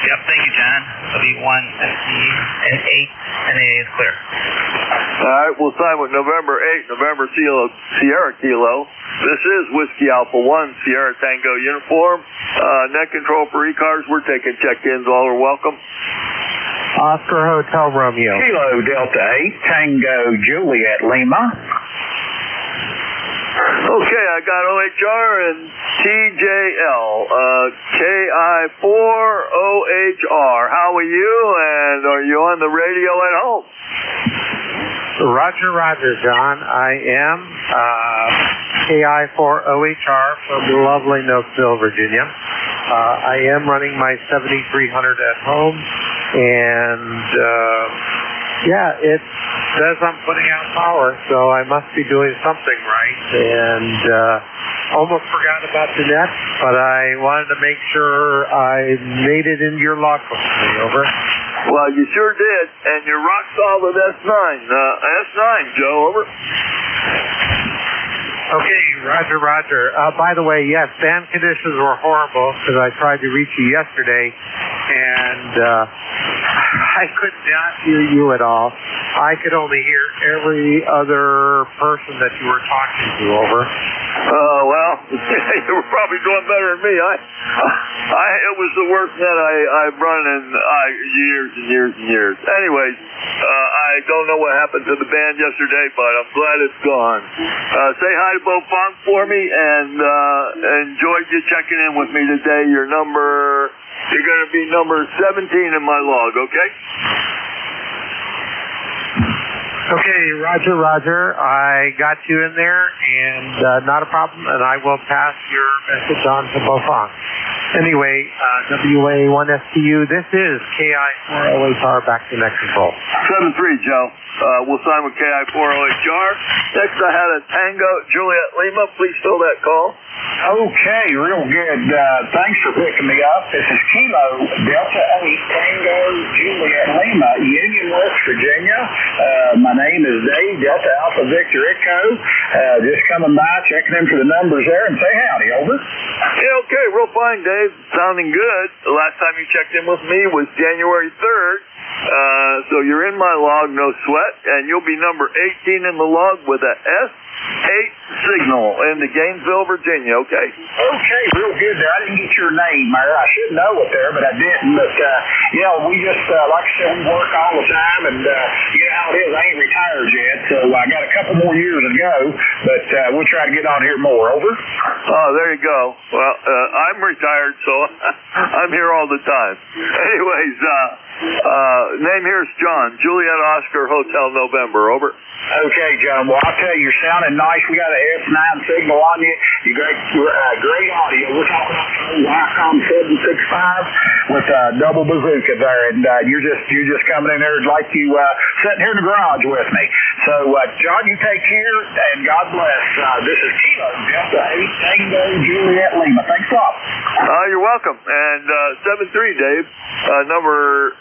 S9: Yep, thank you, John. W1, SC, and 8, and A is clear.
S10: All right, we'll sign with November 8, November Sierra Kilo. This is Whiskey Alpha 1, Sierra Tango uniform. Net control for ECARS. We're taking check-ins. All are welcome.
S14: Oscar Hotel Romeo.
S15: Kilo Delta 8, Tango Juliet Lima.
S10: Okay, I got OHR and TJL. KI4OHR. How are you? And are you on the radio at home?
S14: Roger, John. I am KI4OHR from lovely Nokesville, Virginia. I am running my 7300 at home, and it says I'm putting out power, so I must be doing something right, and almost forgot about the net, but I wanted to make sure I made it into your logbook for me. Over.
S10: Well, you sure did, and you're rock solid S9. S9, Joe, over.
S14: Okay, Roger. By the way, yes, band conditions were horrible because I tried to reach you yesterday, and I could not hear you at all. I could only hear every other person that you were talking to. Over.
S10: Well, you were probably doing better than me. It was the worst net I've run in years and years and years. Anyways, I don't know what happened to the band yesterday, but I'm glad it's gone. Say hi to Bo Funk for me, and enjoyed you checking in with me today. You're going to be number 17 in my log, okay?
S14: Okay, Roger. I got you in there, and not a problem, and I will pass your message on to Bofang. Anyway, WA1STU, this is KI4OHR back to net control.
S10: 7-3, Joe. We'll sign with KI4OHR. Next, I had a Tango Juliet Lima. Please fill that call.
S15: Okay, real good. Thanks for picking me up. This is Kilo Delta 8 Tango Juliet Lima, Union, West Virginia. My name is Dave, Delta Alpha Victor Echo. Just coming by, checking in for the numbers there, and say howdy, over.
S10: Yeah, okay, real fine, Dave. Sounding good. The last time you checked in with me was January 3rd. So you're in my log, no sweat, and you'll be number 18 in the log with a S8 signal in the Gainesville, Virginia, okay?
S15: Okay, real good there. I didn't get your name there. I should know it there, but I didn't. But, we just, like I said, we work all the time, and you know how it is. I ain't retired yet, so I got a couple couple more years ago, but we'll try to get on here more. Over.
S10: Oh, there you go. Well, I'm retired, so I'm here all the time. Anyways, name here is John. Juliet Oscar Hotel November. Over.
S15: Okay, John. Well, I'll tell you, you're sounding nice. We got an S9 signal on you. You great audio. We're talking on Wycom 765 with double bazooka there, and you're just coming in there like you sitting here in the garage with me. So, John, you take care, and God bless. This is Kilo Delta 8 Tango Juliet Lima. Thanks a lot.
S10: You're welcome. And 7-3, Dave. Number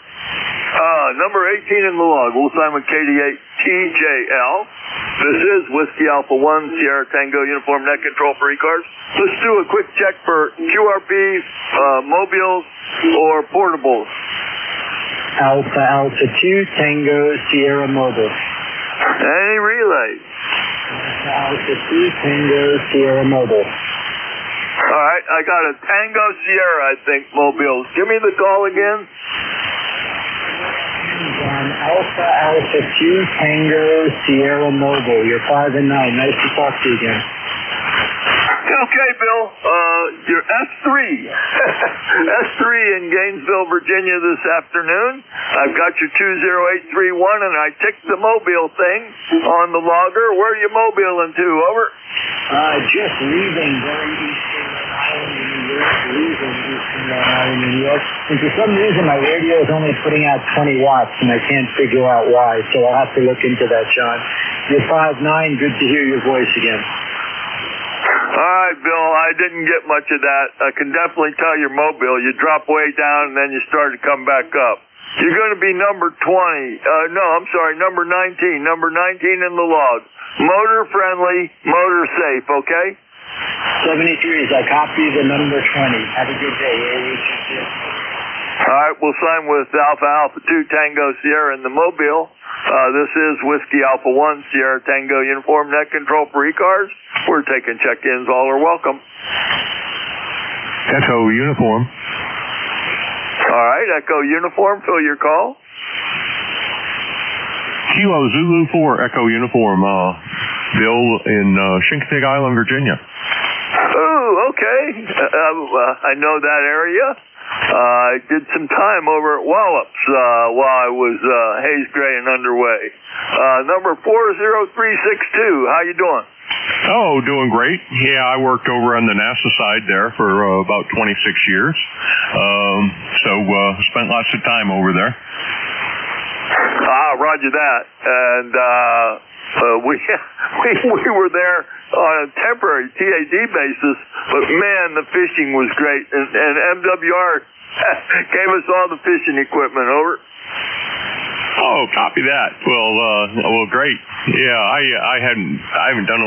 S10: 18 in the log. We'll sign with KD8 TJL. This is Whiskey Alpha 1 Sierra Tango Uniform Net Control for ECARS. Let's do a quick check for QRP, mobiles, or portables.
S5: Alpha 2 Tango Sierra Mobile.
S10: Any relays?
S5: Alpha 2 Tango Sierra Mobile.
S10: All right, I got a Tango Sierra, I think, mobile. Give me the call again.
S5: Alpha 2 Tango Sierra Mobile. You're 5 and 9. Nice to talk to you again.
S10: Okay, Bill. You're S3. S3 in Gainesville, Virginia this afternoon. I've got your 20831, and I ticked the mobile thing on the logger. Where are you mobiling to? Over.
S5: Just leaving very eastern island in New York. Leaving eastern island in New York. And for some reason, my radio is only putting out 20 watts, and I can't figure out why. So I'll have to look into that, John. You're 5'9". Good to hear your voice again.
S10: All right, Bill, I didn't get much of that. I can definitely tell you're mobile. You drop way down, and then you start to come back up. You're going to be number 20. Number 19. Number 19 in the log. Motor friendly, motor safe, okay?
S5: 73 is I copy the number 20. Have a good day.
S10: All right, we'll sign with Alpha 2 Tango Sierra in the mobile. This is Whiskey Alpha 1 Sierra Tango Uniform Net Control for ECARS. We're taking check-ins. All are welcome.
S8: Echo Uniform.
S10: All right, Echo Uniform. Fill your call.
S8: Kilo Zulu 4 Echo Uniform. Bill in Shinkotig Island, Virginia.
S10: Oh, okay. I know that area. I did some time over at Wallops while I was haze gray and underway. Number 40362. How you doing?
S8: Oh, doing great. Yeah, I worked over on the NASA side there for about 26 years. So spent lots of time over there.
S10: Roger that. And we were there on a temporary TAD basis, but man, the fishing was great. And MWR gave us all the fishing equipment. Over.
S8: Oh, copy that. Well, great. Yeah, I haven't done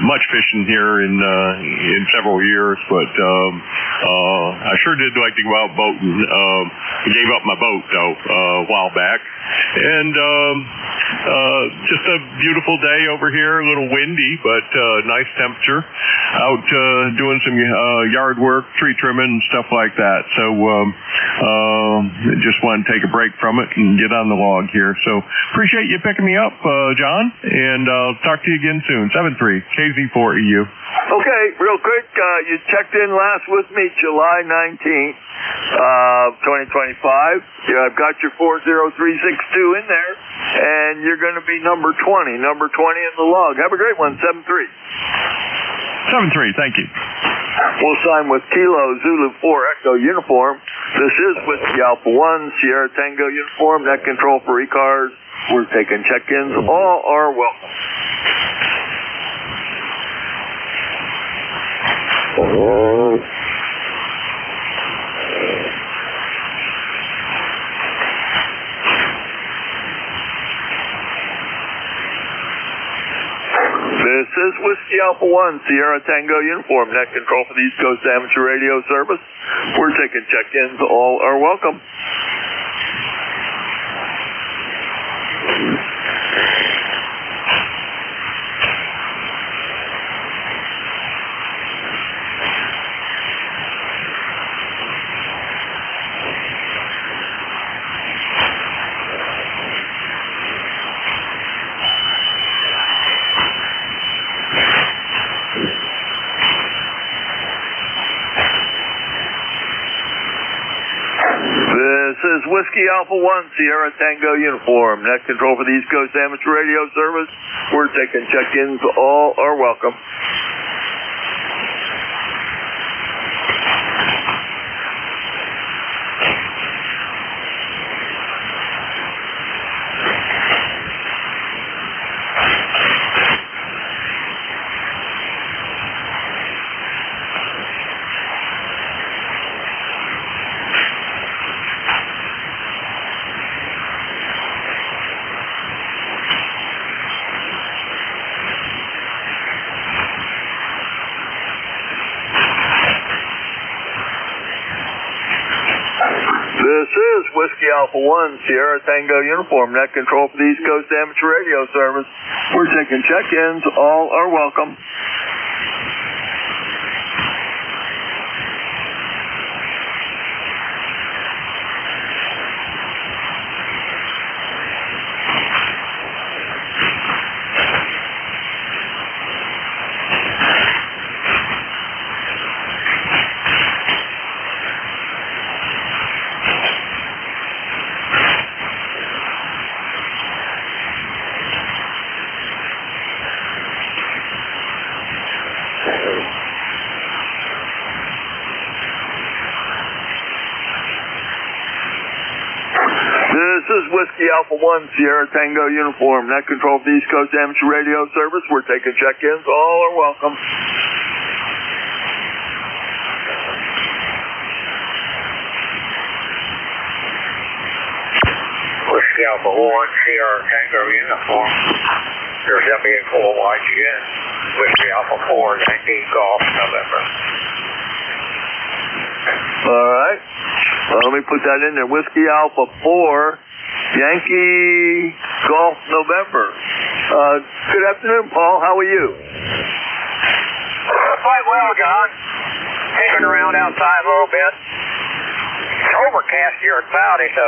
S8: much fishing here in several years, but I sure did like to go out boating. I gave up my boat though a while back, and just a beautiful day over here. A little windy, but nice temperature. Out doing some yard work, tree trimming, and stuff like that. So just want to take a break from it and get on the log here. So appreciate you picking me up, John, and I'll talk to you again soon. 73 KZ4EU.
S10: Okay, real quick, you checked in last with me July 19th, 2025. Yeah, I've got your 40362 in there, and you're going to be number 20 in the log. Have a great one, 73.
S8: 73, thank you.
S10: We'll sign with Kilo Zulu 4 Echo Uniform. This is Whiskey Alpha 1 Sierra Tango Uniform, Net Control for ECARS. We're taking check-ins. All are welcome. This is Whiskey Alpha 1 Sierra Tango Uniform, Net Control for the East Coast Amateur Radio Service. We're taking check-ins. All are welcome. Whiskey Alpha 1 Sierra Tango uniform. Net control for the East Coast Amateur Radio Service. We're taking check-ins. All are welcome. This is Whiskey Alpha 1 Sierra Tango uniform. Net control for the East Coast Amateur Radio Service. We're taking check-ins. All are welcome. This is Whiskey Alpha 1 Sierra Tango uniform. Net control for the East Coast Amateur Radio Service. We're taking check-ins. All are welcome.
S6: Whiskey Alpha 1 Sierra Tango uniform. There's MBA4YGN. Whiskey Alpha 4 Yankee Golf November.
S10: All right. Let me put that in there. Whiskey Alpha 4 Yankee Golf November. Good afternoon, Paul. How are you?
S6: Quite well, John. Hanging around outside a little bit. It's overcast here at Pouty, so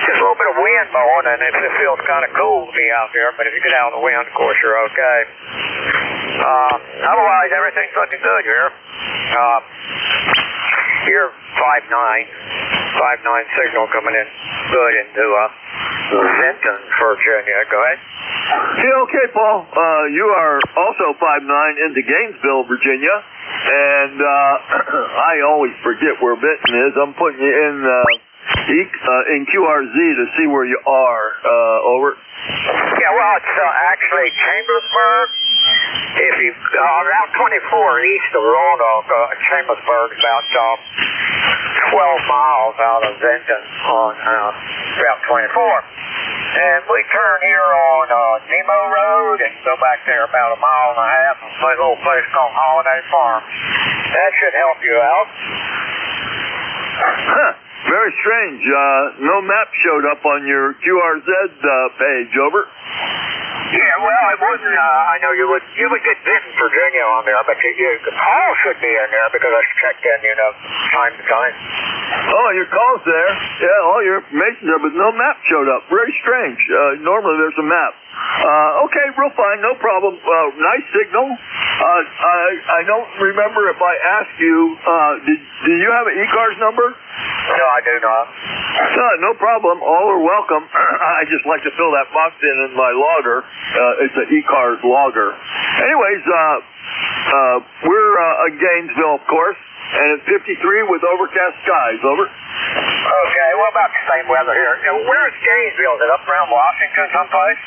S6: just a little bit of wind blowing, and it feels kind of cool to be out there, but if you get out in the wind, of course, you're okay. Otherwise, everything's looking good here. Here, 5.9 signal coming in good into Vinton, Virginia. Go ahead.
S10: Yeah, okay, Paul. You are also 5.9 into Gainesville, Virginia, and I always forget where Vinton is. I'm putting you in QRZ to see where you are. Over.
S6: Yeah, well, it's actually Chambersburg. If you Route 24 east of Roanoke, Chambersburg is about 12 miles out of Vinton on Route 24. And we turn here on Nemo Road and go back there about a mile and a half and a little place called Holiday Farm. That should help you out.
S10: Huh. Very strange. No map showed up on your QRZ page. Over.
S6: Yeah, well, it wasn't. I know you would get Vinton, Virginia on there, but the call should be in there because I checked in, time to time.
S10: Oh, your call's there. Yeah, all your information's there, but no map showed up. Very strange. Normally there's a map. Okay, real fine, no problem. Nice signal. I don't remember if I asked you, do you have an ECARS number?
S6: No, I do not.
S10: No problem. All are welcome. I just like to fill that box in my logger. It's an ECARS logger. Anyways, we're in Gainesville, of course, and it's 53 with overcast skies. Over.
S6: Okay, what about the same weather here? Where's Gainesville? Is it up around Washington someplace?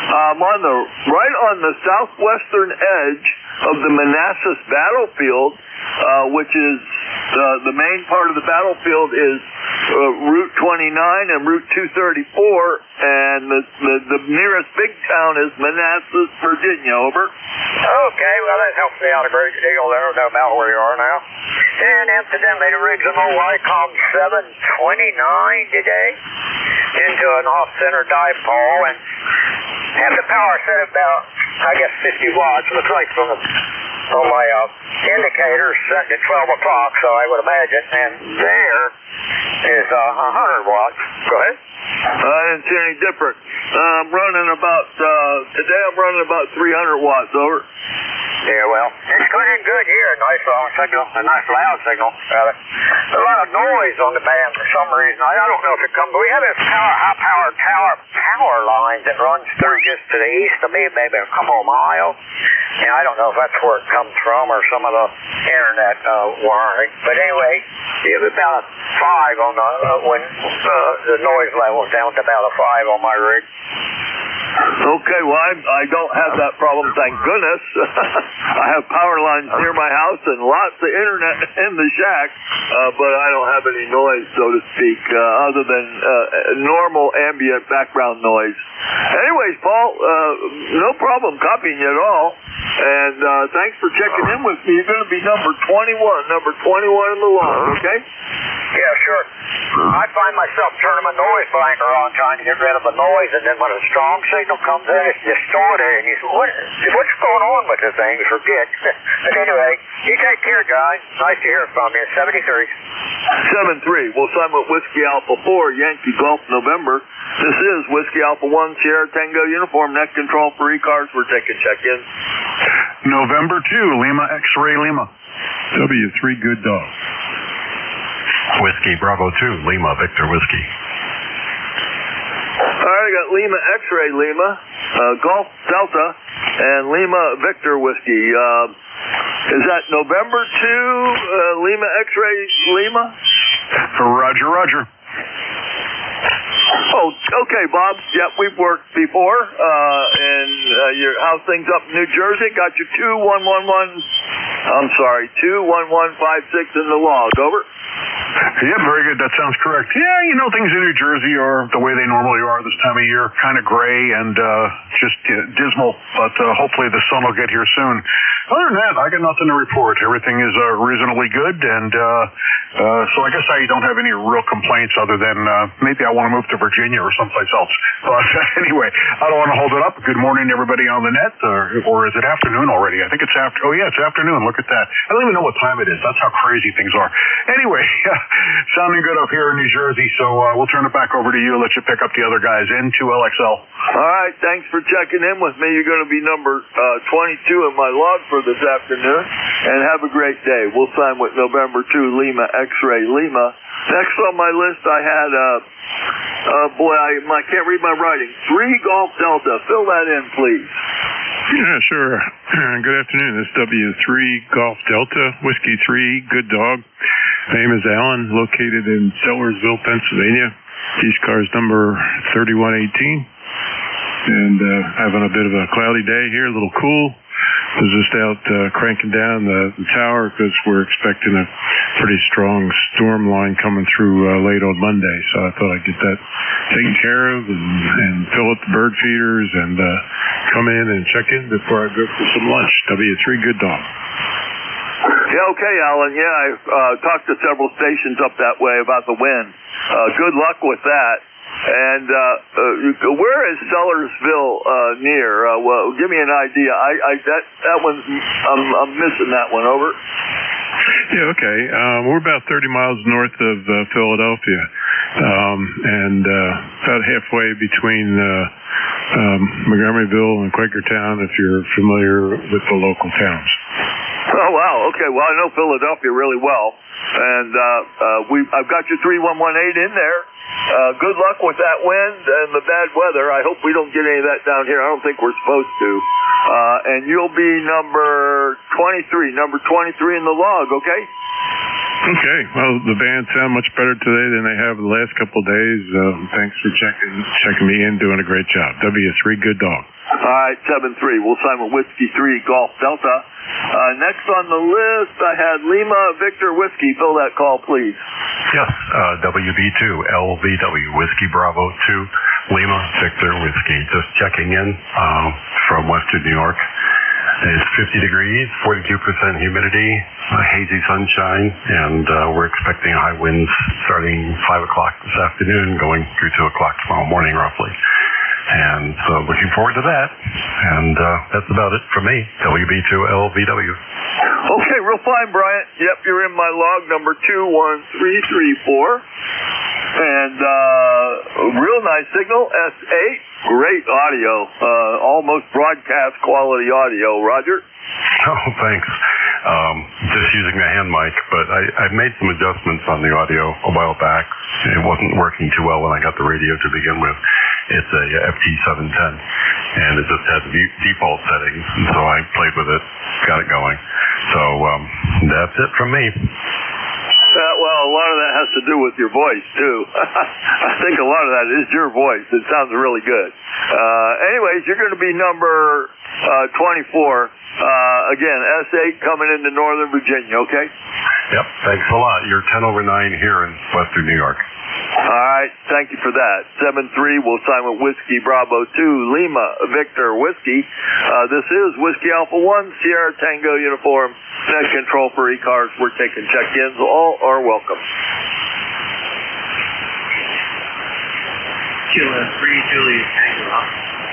S10: I'm right on the southwestern edge of the Manassas battlefield, which is the main part of the battlefield is Route 29 and Route 234, and the nearest big town is Manassas, Virginia. Over.
S6: Okay, well that helps me out a great deal there, no matter where you are now. And incidentally, the original ICOM 729 today into an off-center dipole and have the power set about, I guess, 50 watts. Looks like from my indicator set at 12 o'clock, so I would imagine. And there is 100 watts. Go ahead.
S10: I didn't see any different. I'm running about, today I'm running about 300 watts. Over.
S6: Yeah, well, it's good and good here. Nice long signal, a nice loud signal, rather. A lot of noise on the band for some reason. I don't know if it comes. We have a power line that runs through just to the east of me, maybe a couple of miles. And I don't know if that's where it comes from or some of the internet wiring. But anyway, it was about a 5 on when the noise level's down to about a 5 on my rig.
S10: Okay, well, I don't have that problem, thank goodness. I have power lines near my house and lots of internet in the shack, but I don't have any noise, so to speak, other than normal ambient background noise. Anyways, Paul, no problem copying you at all. And thanks for checking in with me. You're going to be number 21 in the log, okay?
S6: Yeah, sure. I find myself turning my noise blanker on, trying to get rid of the noise, and then when a strong signal comes in, it's distorted, and you say, what's going on with this thing? You forget. But anyway, you take care, guys. Nice to hear from you. 73.
S10: 7-3. We'll sign with Whiskey Alpha 4, Yankee Golf, November. This is Whiskey Alpha 1, Sierra Tango Uniform, net control for ECARS. We're taking check-in.
S2: November 2, Lima X-Ray Lima. W3 Good Dog.
S11: Whiskey Bravo 2, Lima Victor Whiskey.
S10: All right, I got Lima X-Ray Lima, Golf Delta, and Lima Victor Whiskey. Is that November 2, Lima X-Ray Lima?
S2: Roger, Roger.
S10: Oh, okay, Bob. Yep, we've worked before. And how's things up in New Jersey? Got you 21156 in the log. Over.
S2: Yeah, very good. That sounds correct. Yeah, you know, things in New Jersey are the way they normally are this time of year, kind of gray and just dismal, but hopefully the sun will get here soon. Other than that, I got nothing to report. Everything is reasonably good, and so I guess I don't have any real complaints other than maybe I want to move to Virginia or someplace else. But anyway, I don't want to hold it up. Good morning, everybody on the net, or is it afternoon already? I think it's after. Oh, yeah, it's afternoon. Look at that. I don't even know what time it is. That's how crazy things are. Anyway, sounding good up here in New Jersey, so we'll turn it back over to you and let you pick up the other guys. N2LXL.
S10: All right, thanks for checking in with me. You're going to be number 22 in my log for this afternoon, and have a great day. We'll sign with November 2, Lima X-Ray Lima. Next on my list, I had, I can't read my writing. 3 Golf Delta. Fill that in, please.
S2: Yeah, sure. Good afternoon. This is W3 Golf Delta, Whiskey 3, Good Dog. Name is Alan, located in Sellersville, Pennsylvania. ECARS number 3118. And having a bit of a cloudy day here, a little cool. I was just out cranking down the tower because we're expecting a pretty strong storm line coming through late on Monday. So I thought I'd get that taken care of and fill up the bird feeders and come in and check in before I go for some lunch. W3 Good Dog.
S10: Yeah, okay, Alan. Yeah, I talked to several stations up that way about the wind. Good luck with that. And where is Sellersville near? Well, give me an idea. That one's I'm missing that one. Over.
S2: Yeah, okay. We're about 30 miles north of Philadelphia, and about halfway between Montgomeryville and Quakertown, if you're familiar with the local towns.
S10: Oh, wow. Okay. Well, I know Philadelphia really well, and I've got your 3118 in there. Good luck with that wind and the bad weather. I hope we don't get any of that down here. I don't think we're supposed to. And you'll be number 23 in the log, okay?
S2: Okay. Well, the band sound much better today than they have the last couple of days. Thanks for checking me in, doing a great job. W3 Good Dog.
S10: All right, 7-3. We'll sign with Whiskey 3 Golf Delta. Next on the list, I had Lima Victor Whiskey. Fill that call, please.
S11: Yes, WB2 LVW Whiskey Bravo 2 Lima Victor Whiskey. Just checking in from Western New York. It's 50 degrees, 42% humidity, hazy sunshine, and we're expecting high winds starting 5 o'clock this afternoon, going through 2 o'clock tomorrow morning, roughly. And so looking forward to that. And that's about it from me, WB2LVW.
S10: Okay, real fine, Bryant. Yep, you're in my log, number 21334. And real nice signal, S8. Great audio. Almost broadcast quality audio. Roger.
S11: Oh, thanks. Just using the hand mic, but I made some adjustments on the audio a while back. It wasn't working too well when I got the radio to begin with. It's a FT710, and it just had the default settings, and so I played with it, got it going. So that's it from me.
S10: Well, a lot of that has to do with your voice, too. I think a lot of that is your voice. It sounds really good. Anyways, you're going to be number 24. Again, S8 coming into Northern Virginia, okay?
S11: Yep, thanks a lot. You're 10 over 9 here in Western New York.
S10: All right, thank you for that. 7-3, we'll sign with Whiskey Bravo 2, Lima, Victor, Whiskey. This is Whiskey Alpha 1, Sierra Tango Uniform, net control for ECARS. We're taking check-ins. All are welcome.
S7: Kilo 3, Julius Tango.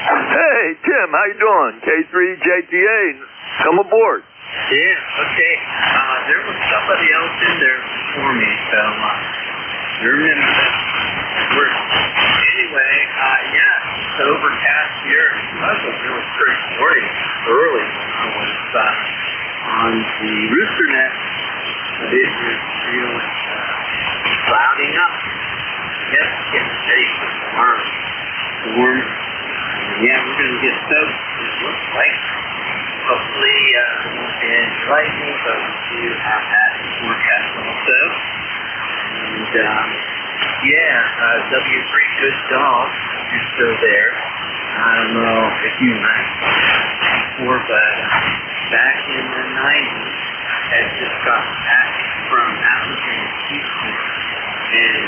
S10: Hey, Tim, how you doing? K3 JTA, come aboard.
S7: Yeah, okay. There was somebody else in there before me, so remember that. Anyway, yeah, it's overcast here. It was really pretty morning early when I was on the rooster net, but it was really clouding up. Yes, getting ready for storm. Yeah, we're going to get soaked, it looks like. Hopefully, won't be any lightning, but we do have that forecast also. And, W3 Good Dog, you're still there. I don't know if you might before, but back in the 90s, I had just gotten back from Africa and Houston, and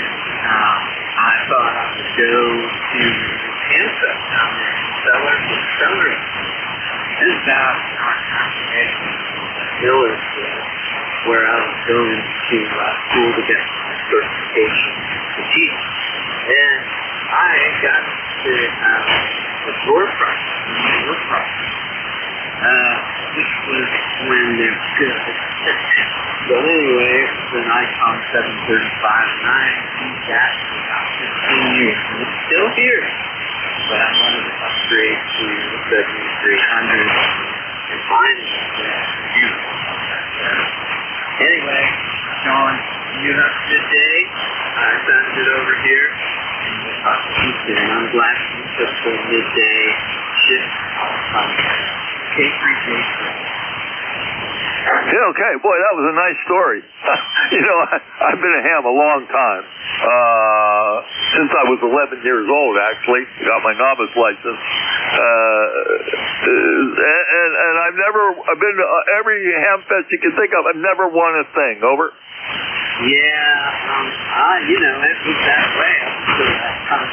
S7: I thought I would go to Kansas down there in Sellers with Sellers. It's about an hour and a half away from Millers, where I was going to school to get my certification to teach. And I got to the door process, which was when they're good. So anyway, it was an Icon 735, and I used that for about 15 years. And it's still here. But I wanted to upgrade to the 7300 and finally anyway, Sean, you have a good day. I sent it over here and we'll talk to you soon. I'm glad you took the midday shift on K3J3.
S10: Yeah, okay. Boy, that was a nice story. I've been a ham a long time. Since I was 11 years old, actually. Got my novice license. And I've been to every ham fest you can think of. I've never won a thing. Over?
S7: Yeah, it was that way up until that time.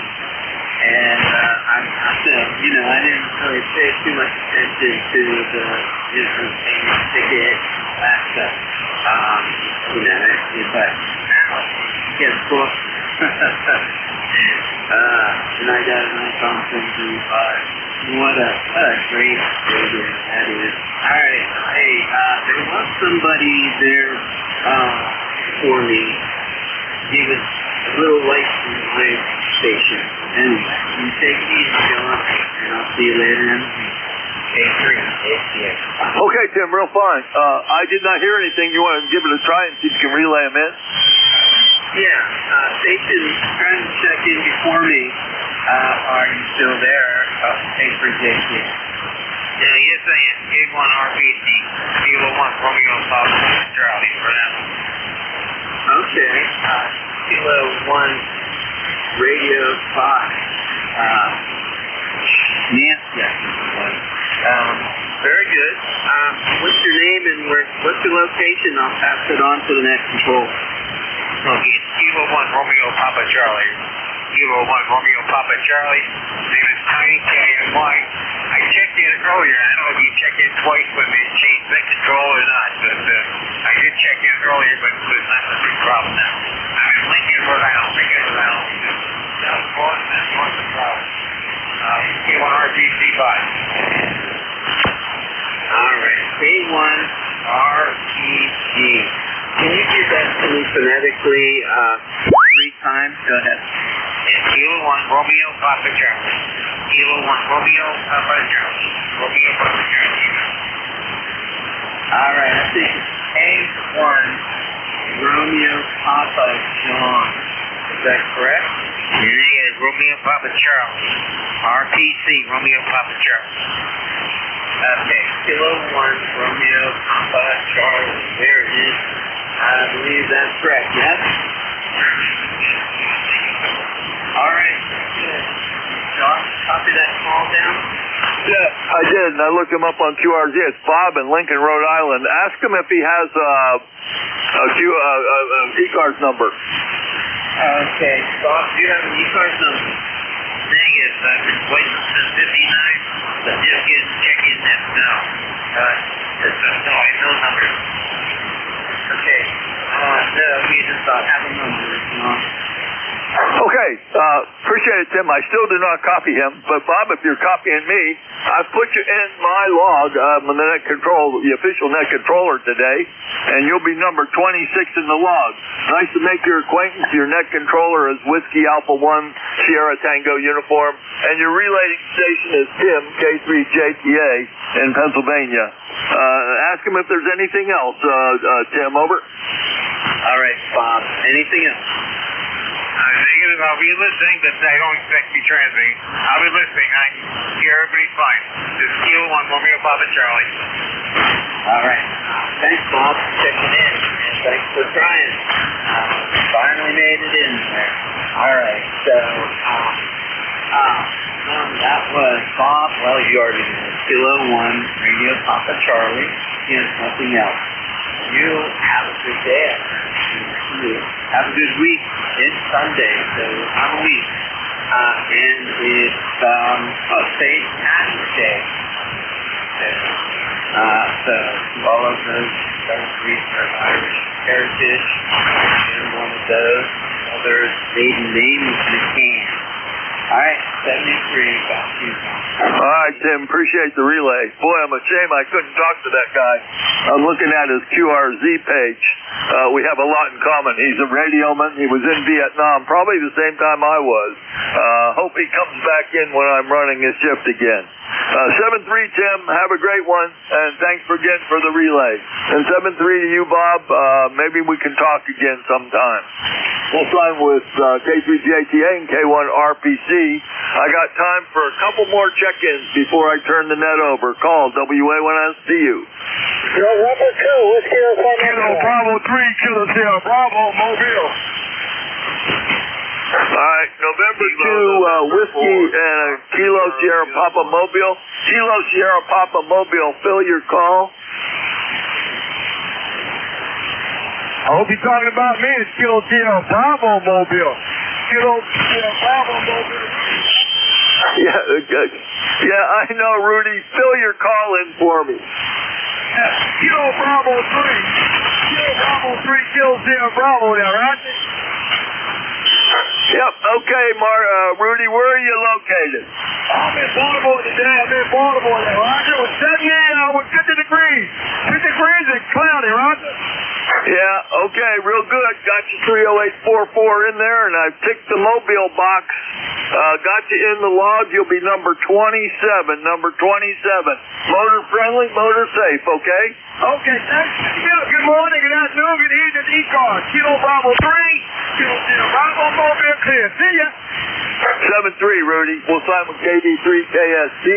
S7: And I didn't really pay too much attention to the ticket, that stuff. But now you get booked. And I got an Icon 735. What a great radio that is. All right, hey, there was somebody there for me. He was a little late from my station. Anyway, you take it easy, John, and I'll see you later in K3, ACX.
S10: Okay, Tim, real fine. I did not hear anything. You want to give it a try and see if you can relay them in?
S7: Yeah, station trying to check in before me. Are you still there? K3, ACX.
S13: Yeah, yes I am. K1 RBC. Kilo 1 Romeo Papa Charlie for now.
S7: Okay. Kilo 1 Radio 5. Nancy, I think it was. Very good. What's your name and what's your location? I'll pass it on to the next control.
S13: Okay, it's Kilo 1 Romeo Papa Charlie. Kilo 1 Romeo Papa Charlie. His name is Tiny KNY. I checked in earlier. I don't know if you checked in twice when they changed the control or not, but I did check in earlier, but it's not a big problem now. I'm in Lincoln, Rhode Island. South Boston, that's not the problem. K1 RGC 5.
S7: All right, K1 RGC. Can you give that to me phonetically 3 times? Go ahead.
S13: Yeah, Kilo 1 Romeo Papa Charlie. Kilo 1 Romeo Papa Charlie. Romeo Papa Charlie.
S7: Romeo Papa John. Is that correct?
S13: Your name is Romeo Papa Charlie. RPC, Romeo Papa Charlie.
S7: Okay, Kilo 1, Romeo Papa Charlie. There it is. I believe that's correct, yes? All right. Josh, copy that call down?
S10: Yeah, I did, and I looked him up on QRZ. It's Bob in Lincoln, Rhode Island. Ask him if he has a ECARS number.
S7: Okay, Bob, do you have an ECARS number?
S13: Thing is, I've been waiting since 59, but just checking that now. No, I have no number.
S7: Okay, no, we just have a number,
S10: Okay, appreciate it, Tim. I still do not copy him, but Bob, if you're copying me, I've put you in my log. I'm the net control, the official net controller today, and you'll be number 26 in the log. Nice to make your acquaintance. Your net controller is Whiskey Alpha 1 Sierra Tango uniform, and your relating station is Tim K3JTA in Pennsylvania. Ask him if there's anything else, Tim. Over.
S7: All right, Bob. Anything else?
S13: I'll be listening, but I don't expect to be transmitting. I'll be listening. I hear everybody's fine. This is Kilo 1, Romeo Papa Charlie.
S7: All right. Thanks, Bob, for checking in, and thanks for trying. Finally made it in there. All right. So, that was Bob. Well, you already know. Kilo 1, Radio Papa Charlie. Here's nothing else. You have a good day. Have a good week. It's Sunday, so I'm a week. And it's St. Patrick's Day. So all of those celebrating their Irish heritage, and one of those others maiden name is McCann. All right, 73, back to you.
S10: All right, Tim, appreciate the relay. Boy, I'm ashamed I couldn't talk to that guy. I'm looking at his QRZ page. We have a lot in common. He's a radioman. He was in Vietnam, probably the same time I was. Hope he comes back in when I'm running his shift again. 7-3, Tim, have a great one, and thanks again for the relay. And 7-3 to you, Bob. Maybe we can talk again sometime. We'll sign with K3JTA and K1RPC. I got time for a couple more check-ins before I turn the net over. Call WA1S to you.
S21: November 2, Whiskey Alpha
S10: Kilo Bravo 3, Kilo Sierra Bravo, Mobile. All right, November 2, Whiskey and Kilo Sierra Papa Mobile. Kilo Sierra Papa Mobile, fill your call. I hope you're talking about me. It's Kilo Sierra Bravo Mobile. Kilo Sierra Bravo Mobile. Yeah, I know, Rudy. Fill your call in for me. Kilo Bravo 3. Kilo Bravo 3, Kilo Sierra Bravo there, right? Yep, okay, Rudy, where are you located? I'm in Baltimore today. I'm in Baltimore there, Roger. It was 78 with 50 degrees. 50 degrees and cloudy, Roger. Yeah, okay, real good. Got you 30844 in there, and I've ticked the mobile box. Got you in the log. You'll be number 27, number 27. Motor friendly, motor safe, okay? Okay, thanks. Yeah, good morning, good afternoon, good evening, ECARS. Kilo Bravo 3, Kilo Sierra Bravo Mobile clear. See ya. 7-3, Rudy. We'll sign with KB3KSD.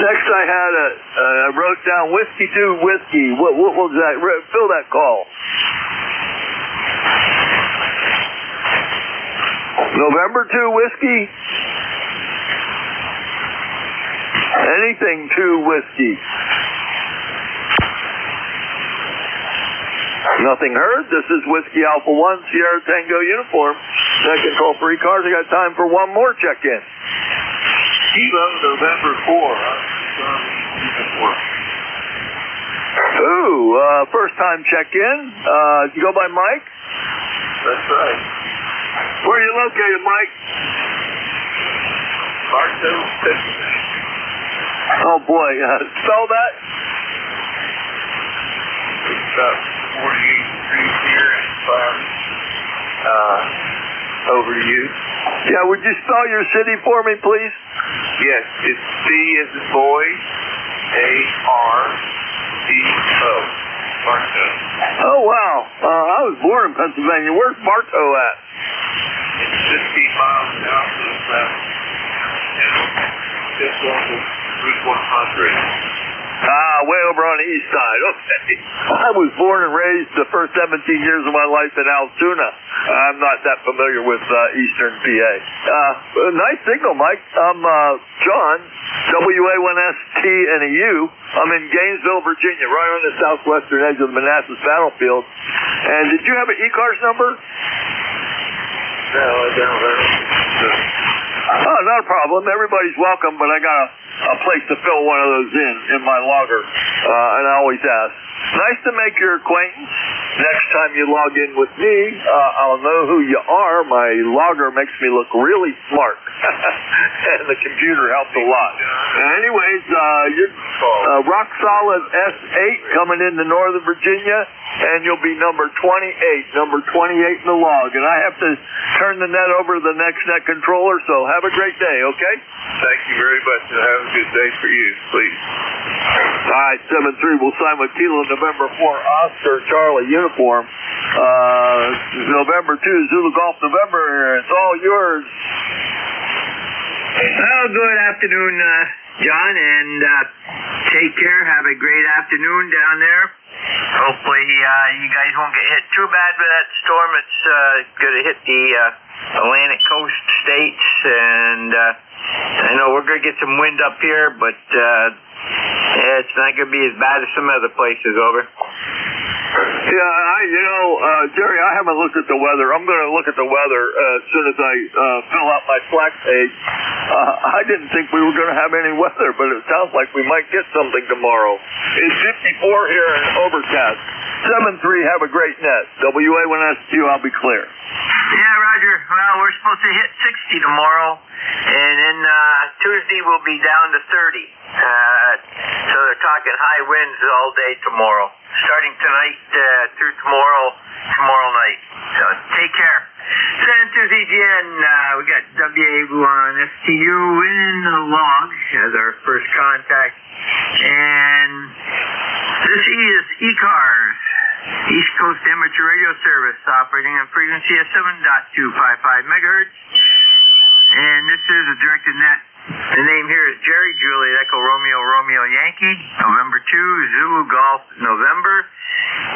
S10: Next, I wrote down Whiskey 2 Whiskey. What was that? Fill that call. November 2 Whiskey. Anything 2 Whiskey. Nothing heard. This is Whiskey Alpha 1 Sierra Tango uniform. Second call for ECARS. I got time for one more check-in. Kilo November 4. Ooh, first time check-in. You go by Mike? That's right. Where are you located, Mike? Barstow, oh boy, spell that? It's about 48 degrees here and over to you. Yeah, would you spell your city for me, please? Yes, it's C as in boy, A-R-C-O. Barstow. Oh, wow. I was born in Pennsylvania. Where's Bartow at?
S13: It's 15 miles south of just off of Route 100.
S10: Way over on the east side. Okay. I was born and raised the first 17 years of my life in Altoona. I'm not that familiar with eastern PA. Nice signal, Mike. I'm John, WA1ST and a U. I'm in Gainesville, Virginia, right on the southwestern edge of the Manassas battlefield. And did you have an ECARS number?
S13: No, I don't.
S10: Oh, not a problem. Everybody's welcome, but I got a place to fill one of those in my logger, and I always ask. Nice to make your acquaintance. Next time you log in with me, I'll know who you are. My logger makes me look really smart, and the computer helps a lot. Anyways, you're rock solid S8 coming into Northern Virginia, and you'll be number 28 in the log. And I have to turn the net over to the next net controller, so have a great day, okay?
S13: Thank you very much, and have a good day for you, please.
S10: All right, 7-3, we'll sign with Kilo November 4, Oscar Charlie uniform. November 2, Zulu Golf November, it's all yours.
S4: Well, good afternoon, John, and take care. Have a great afternoon down there. Hopefully you guys won't get hit too bad by that storm. It's going to hit the Atlantic coast states, and I know we're going to get some wind up here, but it's not going to be as bad as some other places, over.
S10: Yeah, Jerry, I haven't looked at the weather. I'm going to look at the weather as soon as I fill out my Slack page. I didn't think we were going to have any weather, but it sounds like we might get something tomorrow. It's 54 here and overcast. 7-3, have a great net. WA1SQ, I'll be clear.
S4: Yeah, Roger. Well, we're supposed to hit 60 tomorrow, and then Tuesday we'll be down to 30. So they're talking high winds all day tomorrow, starting tonight through tomorrow night. So take care. San Tuesday, we got WA1STU in the log as our first contact, and this is ECARS, East Coast Amateur Radio Service, operating on frequency at 7.255 megahertz, and this is a directed net. The name here is Jerry Juliet Echo Romeo Yankee, November 2, Zulu Golf November,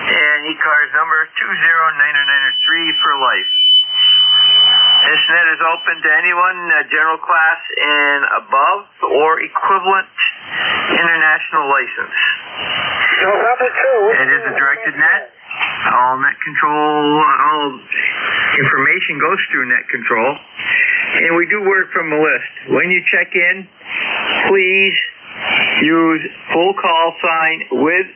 S4: and ECARS number 209993 for life. This net is open to anyone, general class and above, or equivalent international license. It is a directed net. All net control, all information goes through net control. And we do work from a list. When you check in, please use full call sign with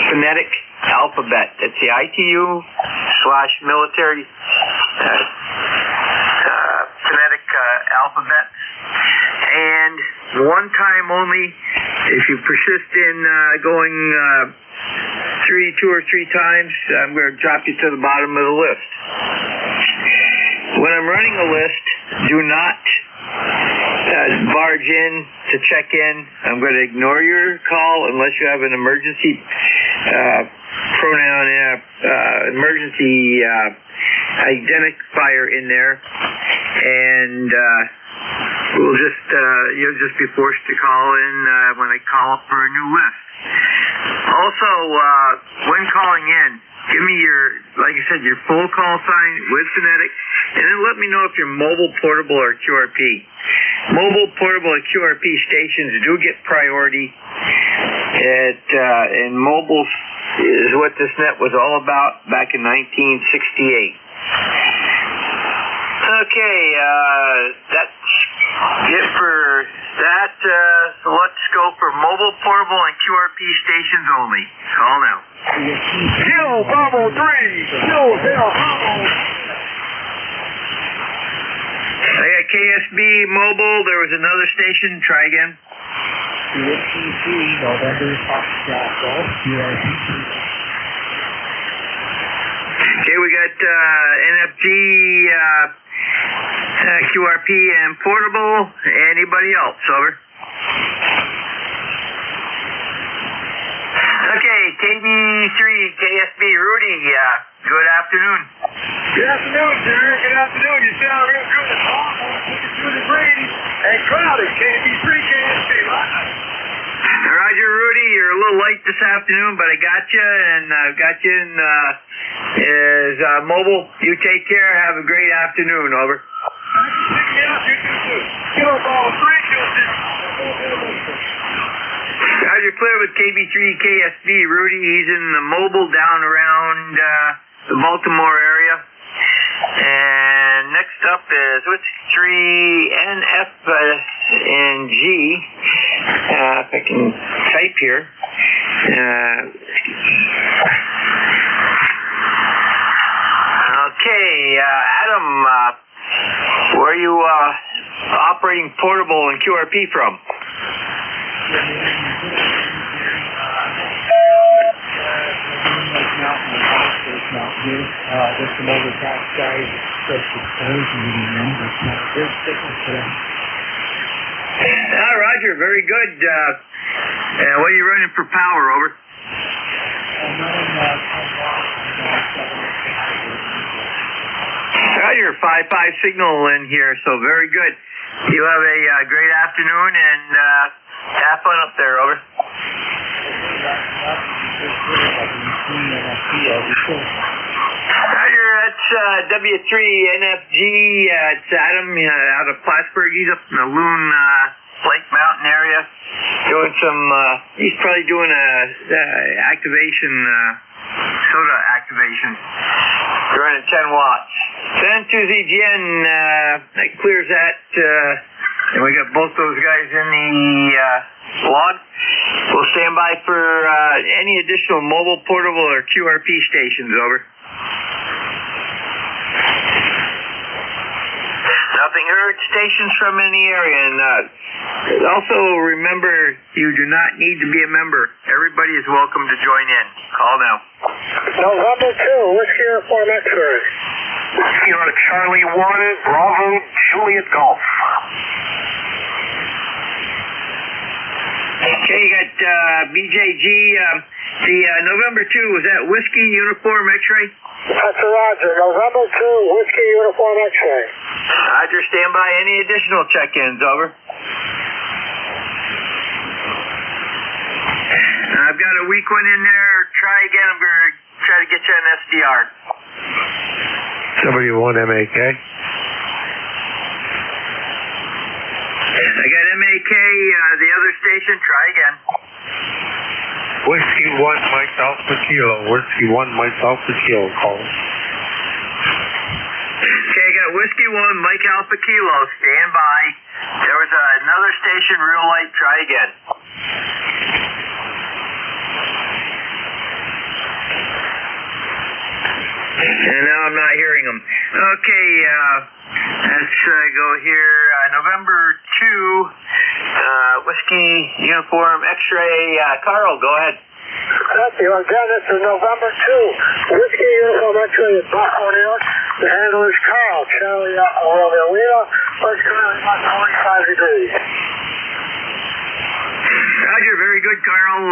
S4: phonetic alphabet. That's the ITU/military phonetic alphabet. And one time only, if you persist in going 2 or 3 times, I'm going to drop you to the bottom of the list. When I'm running a list, do not barge in to check in. I'm going to ignore your call unless you have an emergency pronoun, emergency identifier in there, and you'll just be forced to call in when I call up for a new list. Also, when calling in, give me like I said, your full call sign with phonetic, and then let me know if you're mobile, portable, or QRP. Mobile, portable, or QRP stations do get priority. And mobile is what this net was all about back in 1968. Okay, that's it for that. So let's go for mobile, portable, and QRP stations only. Call now.
S10: Kill Bravo 3! Kill Bravo!
S4: I got KSB mobile. There was another station. Try again. Okay, we got NFG, QRP, and portable. Anybody else? Over. Okay, KB KB3KSB, Rudy, good afternoon.
S16: Good afternoon, sir. Good afternoon. You sound real good. It's almost 52 degrees and cloudy. KB3KSB, right?
S4: Roger, Rudy, you're a little late this afternoon, but I got you, and I've got you in as mobile. You take care. Have a great afternoon. Over. Roger, clear with KB3KSB, Rudy. He's in the mobile down around the Baltimore area. And next up is Whiskey 3 NF and G. If I can type here. Okay, Adam, where are you operating portable and QRP from?
S5: Just some overcast skies, especially clouds and wind, but not a big thickness today.
S4: Roger, very good. What are you running for power, over? Roger, 5-5 signal in here, so very good. You have a great afternoon, and have fun up there, over. Roger, that's W3NFG. It's Adam out of Plattsburgh. He's up in the Loon Lake Mountain area doing some, he's probably doing a activation, soda activation. Running 10 watts. San Tuzijian, that clears that, and we got both those guys in the log. We'll stand by for any additional mobile, portable, or QRP stations, over. Nothing heard. Stations from any area. And also remember, you do not need to be a member. Everybody is welcome to join in. Call now.
S16: November 2, Whiskey Uniform X-ray.
S6: Whiskey on Charlie 1, Bravo, Juliet Golf.
S4: Okay, you got BJG. The November 2, was that Whiskey Uniform X-ray?
S16: That's a Roger. November 2, Whiskey Uniform X-ray.
S4: Roger, stand by. Any additional check-ins, over. I've got a weak one in there. Try again. I'm going to try to get you an SDR.
S14: W1MAK.
S4: I got MAK, the other station. Try again.
S14: Whiskey 1, Mike Alpha Kilo. Whiskey 1, Mike Alpha Kilo. Call.
S4: Okay, I got Whiskey 1, Mike Alpha Kilo. Stand by. There was another station, real light. Try again. And now I'm not hearing them. Okay, let's go here. November 2, Whiskey Uniform X-ray. Carl, go ahead.
S16: Thank you. Again, this is November 2, Whiskey Uniform X-ray at Buffalo, New York. The handle is Carl, Charlie Romeo Lima. First currently about 45 degrees.
S4: Roger, very good, Carl.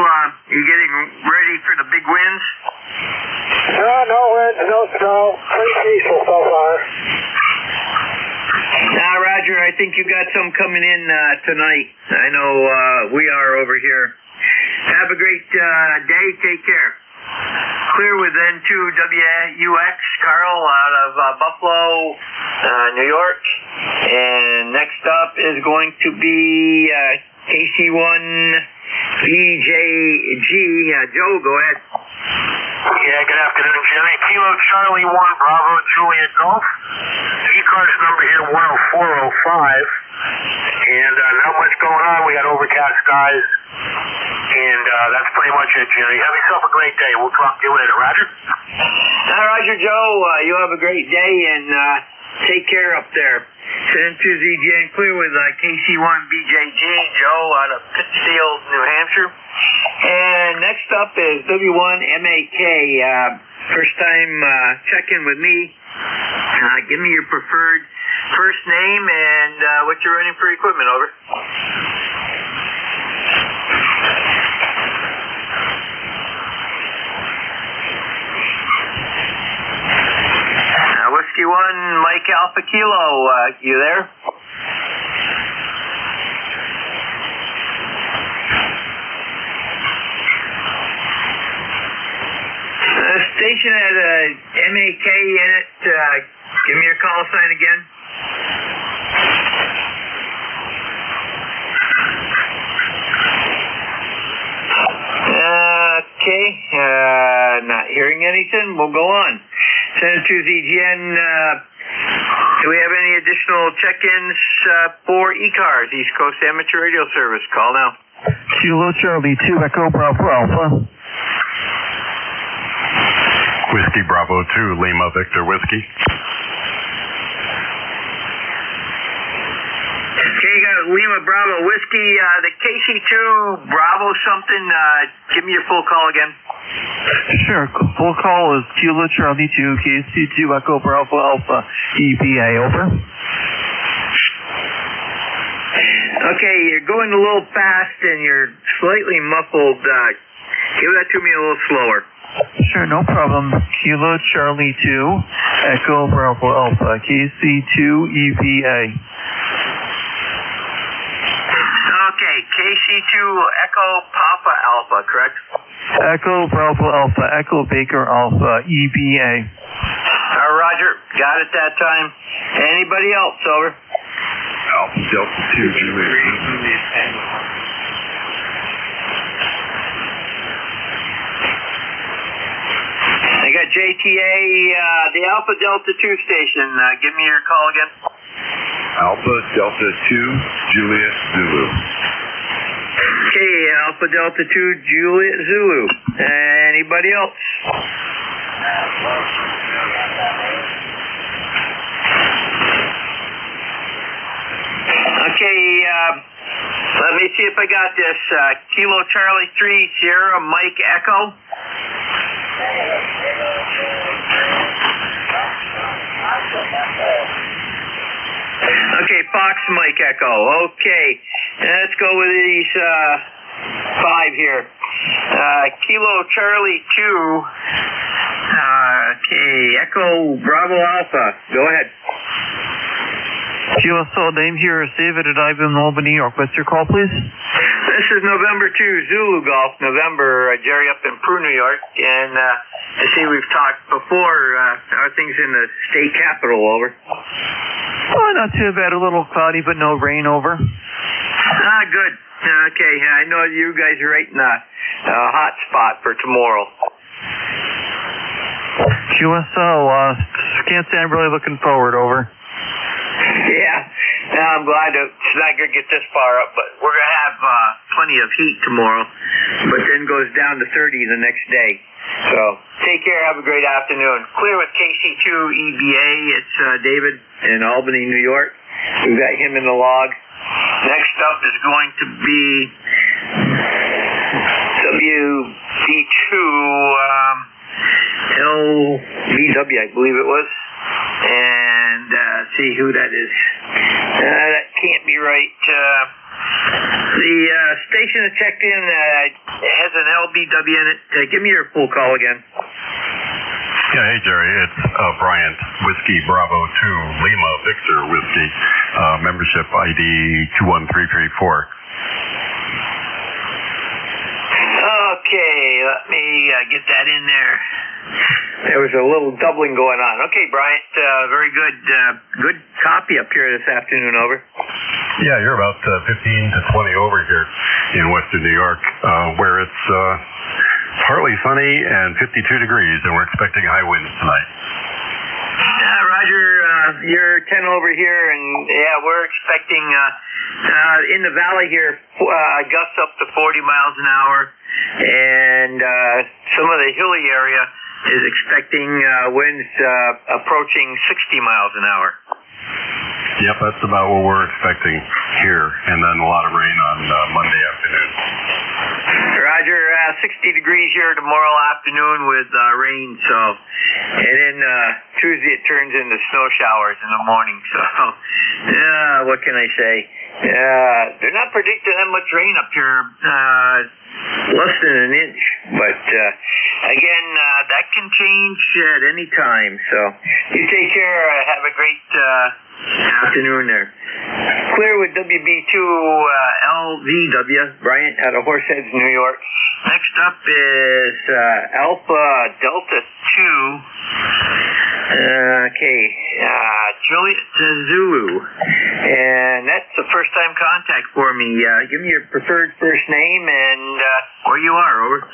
S4: You getting ready for the big winds?
S16: No wind, no snow. Pretty peaceful so far.
S4: Now, Roger, I think you got some coming in tonight. I know we are over here. Have a great day. Take care. Clear with N2US, Carl, out of Buffalo, New York. And next up is going to be KC1 BJG. Joe, go ahead.
S6: Yeah, good afternoon, Jimmy. Kilo Charlie 1, Bravo, Juliet Golf. ECARS number here, 10405. And not much going on. We got overcast skies. And that's pretty much it, Jimmy. Have yourself a great day. We'll talk to you later. Roger?
S4: Roger, Joe. You have a great day, and take care up there. Send to ZJ and clear with KC1 BJG, Joe, out of Pittsfield, New Hampshire. And next up is W1MAK. First time check-in with me. Give me your preferred first name and what you're running for equipment, over. Mike Alpha Kilo, you there? Station had a MAK in it. Give me your call sign again. Okay, not hearing anything. We'll go on. Send it to ZGN. Do we have any additional check-ins for ECARS, East Coast Amateur Radio Service? Call now.
S17: Kilo Charlie 2 Echo Bravo Alpha.
S11: Whiskey Bravo 2, Lima Victor Whiskey.
S4: Okay, got Lima Bravo Whiskey. The KC2 Bravo something. Give me your full call again.
S17: Sure. Full call is Kilo Charlie 2 KC2 Echo Bravo Alpha EPA. Over.
S4: Okay, you're going a little fast and you're slightly muffled. Give that to me a little slower.
S17: Sure, no problem. Kilo Charlie 2 Echo Bravo Alpha KC2 EPA.
S4: Okay, KC2 Echo Papa Alpha, correct?
S17: Echo Bravo Alpha Echo Baker Alpha EPA.
S4: Roger, got it that time. Anybody else? Over.
S11: Alpha Delta 2 Juliet.
S4: I got JTA, the Alpha Delta 2 station. Give me your call again.
S11: Alpha Delta 2 Juliet Zulu.
S4: Okay, Alpha Delta 2 Juliet Zulu. Anybody else? Okay, let me see if I got this. Kilo Charlie 3 Sierra Mike Echo. Okay, Fox Mike Echo. Okay, let's go with these 5 here. Kilo Charlie 2. Okay, Echo Bravo Alpha. Go ahead.
S17: QSL name here is David at Ivan, Albany, New York. What's your call, please?
S4: This is November 2 Zulu Golf, November, Jerry up in Peru, New York. And I see we've talked before. How are things in the state capital? Over.
S17: Oh, not too bad. A little cloudy, but no rain. Over.
S4: Good. Okay, I know you guys are right in a hot spot for tomorrow.
S17: QSL, can't say I'm really looking forward. Over.
S4: Yeah, I'm glad it's not going to get this far up, but we're going to have plenty of heat tomorrow, but then goes down to 30 the next day. So take care. Have a great afternoon. Clear with KC2 EBA. It's David in Albany, New York. We've got him in the log. Next up is going to be WB2 LVW, I believe it was. And see who that is. That can't be right. The station that checked in has an LBW in it. Give me your full call again.
S11: Yeah, hey Jerry, it's Bryant, Whiskey Bravo 2 Lima Victor Whiskey, membership ID 21334.
S4: Okay, let me get that in there. There was a little doubling going on. Okay, Bryant, very good. Good copy up here this afternoon. Over.
S11: Yeah, you're about 15 to 20 over here in Western New York, where it's partly sunny and 52 degrees, and we're expecting high winds tonight.
S4: Roger, you're 10 over here, and yeah, we're expecting in the valley here gusts up to 40 miles an hour, and some of the hilly area is expecting winds approaching 60 miles an hour.
S11: Yep, that's about what we're expecting here, and then a lot of rain on Monday afternoon.
S4: Roger, 60 degrees here tomorrow afternoon with rain, so, and then Tuesday it turns into snow showers in the morning, so, what can I say? They're not predicting that much rain up here, less than an inch, but again, that can change at any time. So you take care. Have a great afternoon there. Clear with WB2 LVW, Bryant out of Horseheads, New York. Next up is Alpha Delta 2. Juliet Zulu. And that's a first-time contact for me. Give me your preferred first name and where you are, over.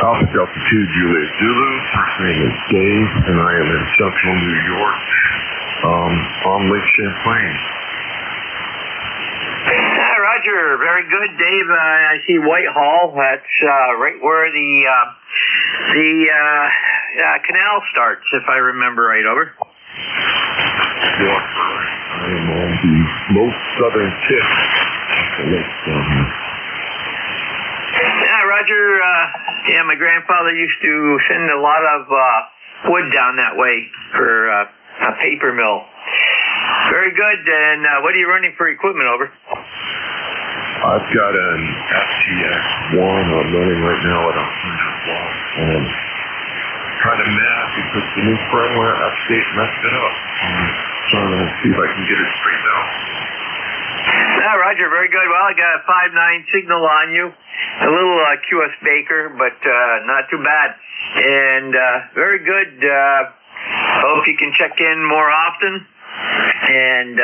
S18: Alpha Delta 2 Juliet Zulu. First name is Dave, and I am in central New York on Lake Champlain.
S4: Roger, very good, Dave. I see Whitehall. That's right where the canal starts, if I remember right, over.
S18: Yes, I am on the most southern tip of the lake down here.
S4: Yeah, Roger. My grandfather used to send a lot of wood down that way for a paper mill. Very good. And what are you running for equipment, over?
S18: I've got an FTX-1 I'm running right now at 100 watts, and trying to map because the new firmware update messed it up. I'm trying to see if I can get it straightened out.
S4: Yeah, Roger, very good. Well, I got a 5.9 signal on you. A little QS Baker, but not too bad. And very good. Hope you can check in more often. And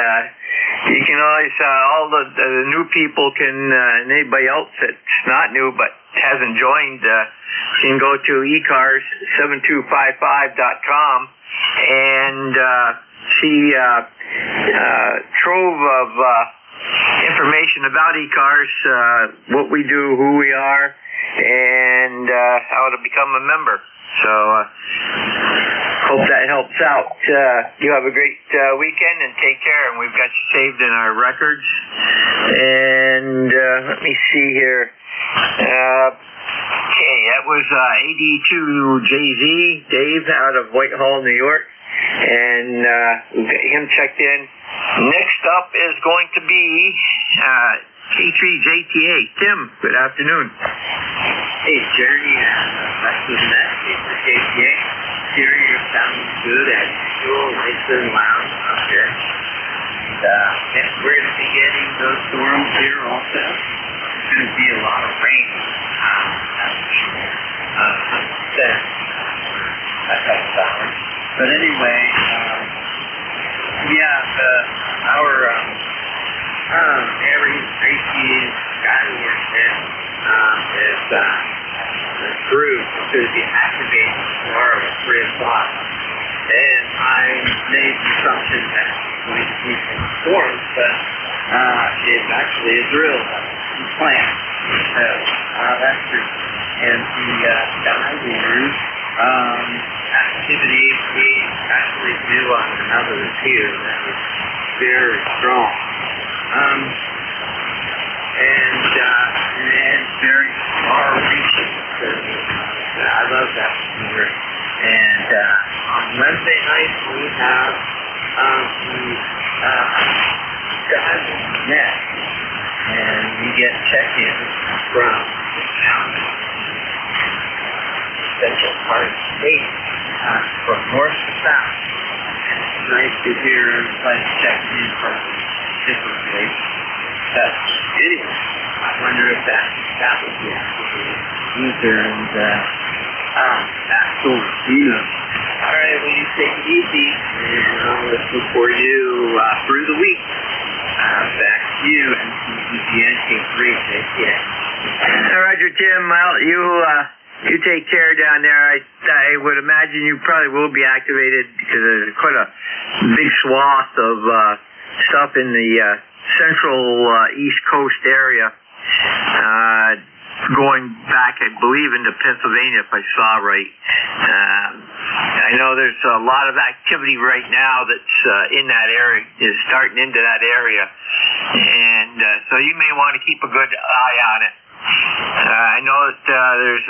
S4: you can always, all the new people can, and anybody else that's not new but hasn't joined, can go to ECARS7255.com and see trove of information about ECARS, what we do, who we are, and how to become a member. So hope that helps out. You have a great weekend and take care, and we've got you saved in our records. And let me see here. Okay, that was AD2JZ, Dave out of Whitehall, New York. And we've got him checked in. Next up is going to be K3JTA. Tim, good afternoon.
S7: Hey, Jerry, back to that. K3JTA. Interior sounds good as usual. Nice and loud up here. And we're going to be getting those storms here also. There's going to be a lot of rain. That's for sure. That's solid. But anyway, our Aries Tracy's Skyward is through to be activated tomorrow at 3 o'clock. And I made the assumption that it's going to be some storms, but it's actually a drill plant. So that's true. And the Skyward activity we actually do on another too that was very strong. And very far reaching. I love that maneuver. And on Wednesday night we have Net, and we get check-in from Central Park State from north to south. And it's nice to hear everybody checking in from different places. Anyway, I wonder if that would be Luther and that sort of, All right, well, you take it easy, and I'll listen for you through the week. Back to you, and NJ2US.
S4: Roger, Tim. Well, you take care down there. I would imagine you probably will be activated because there's quite a big swath of stuff in the central East Coast area. Going back, I believe, into Pennsylvania, if I saw right. I know there's a lot of activity right now that's in that area, is starting into that area. And so you may want to keep a good eye on it. I know that there's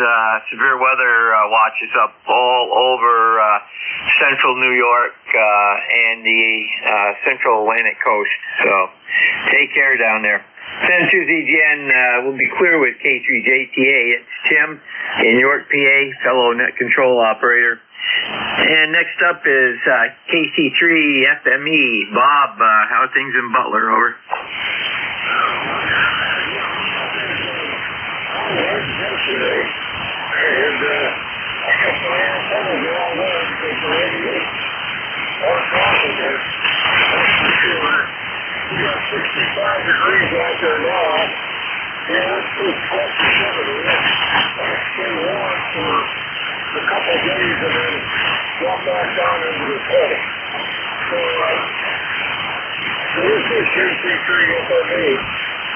S4: severe weather watches up all over central New York and the central Atlantic coast. So take care down there. San Susie Jen will be clear with K3JTA. It's Tim in York, PA, fellow net control operator. And next up is KC3FME. Bob, how are things in Butler? Over.
S16: We got 65 degrees out there now. Yeah, that's pretty close to 70. That's stay warm for a couple of days and then drop back down into the 20. So this is KC3 FME.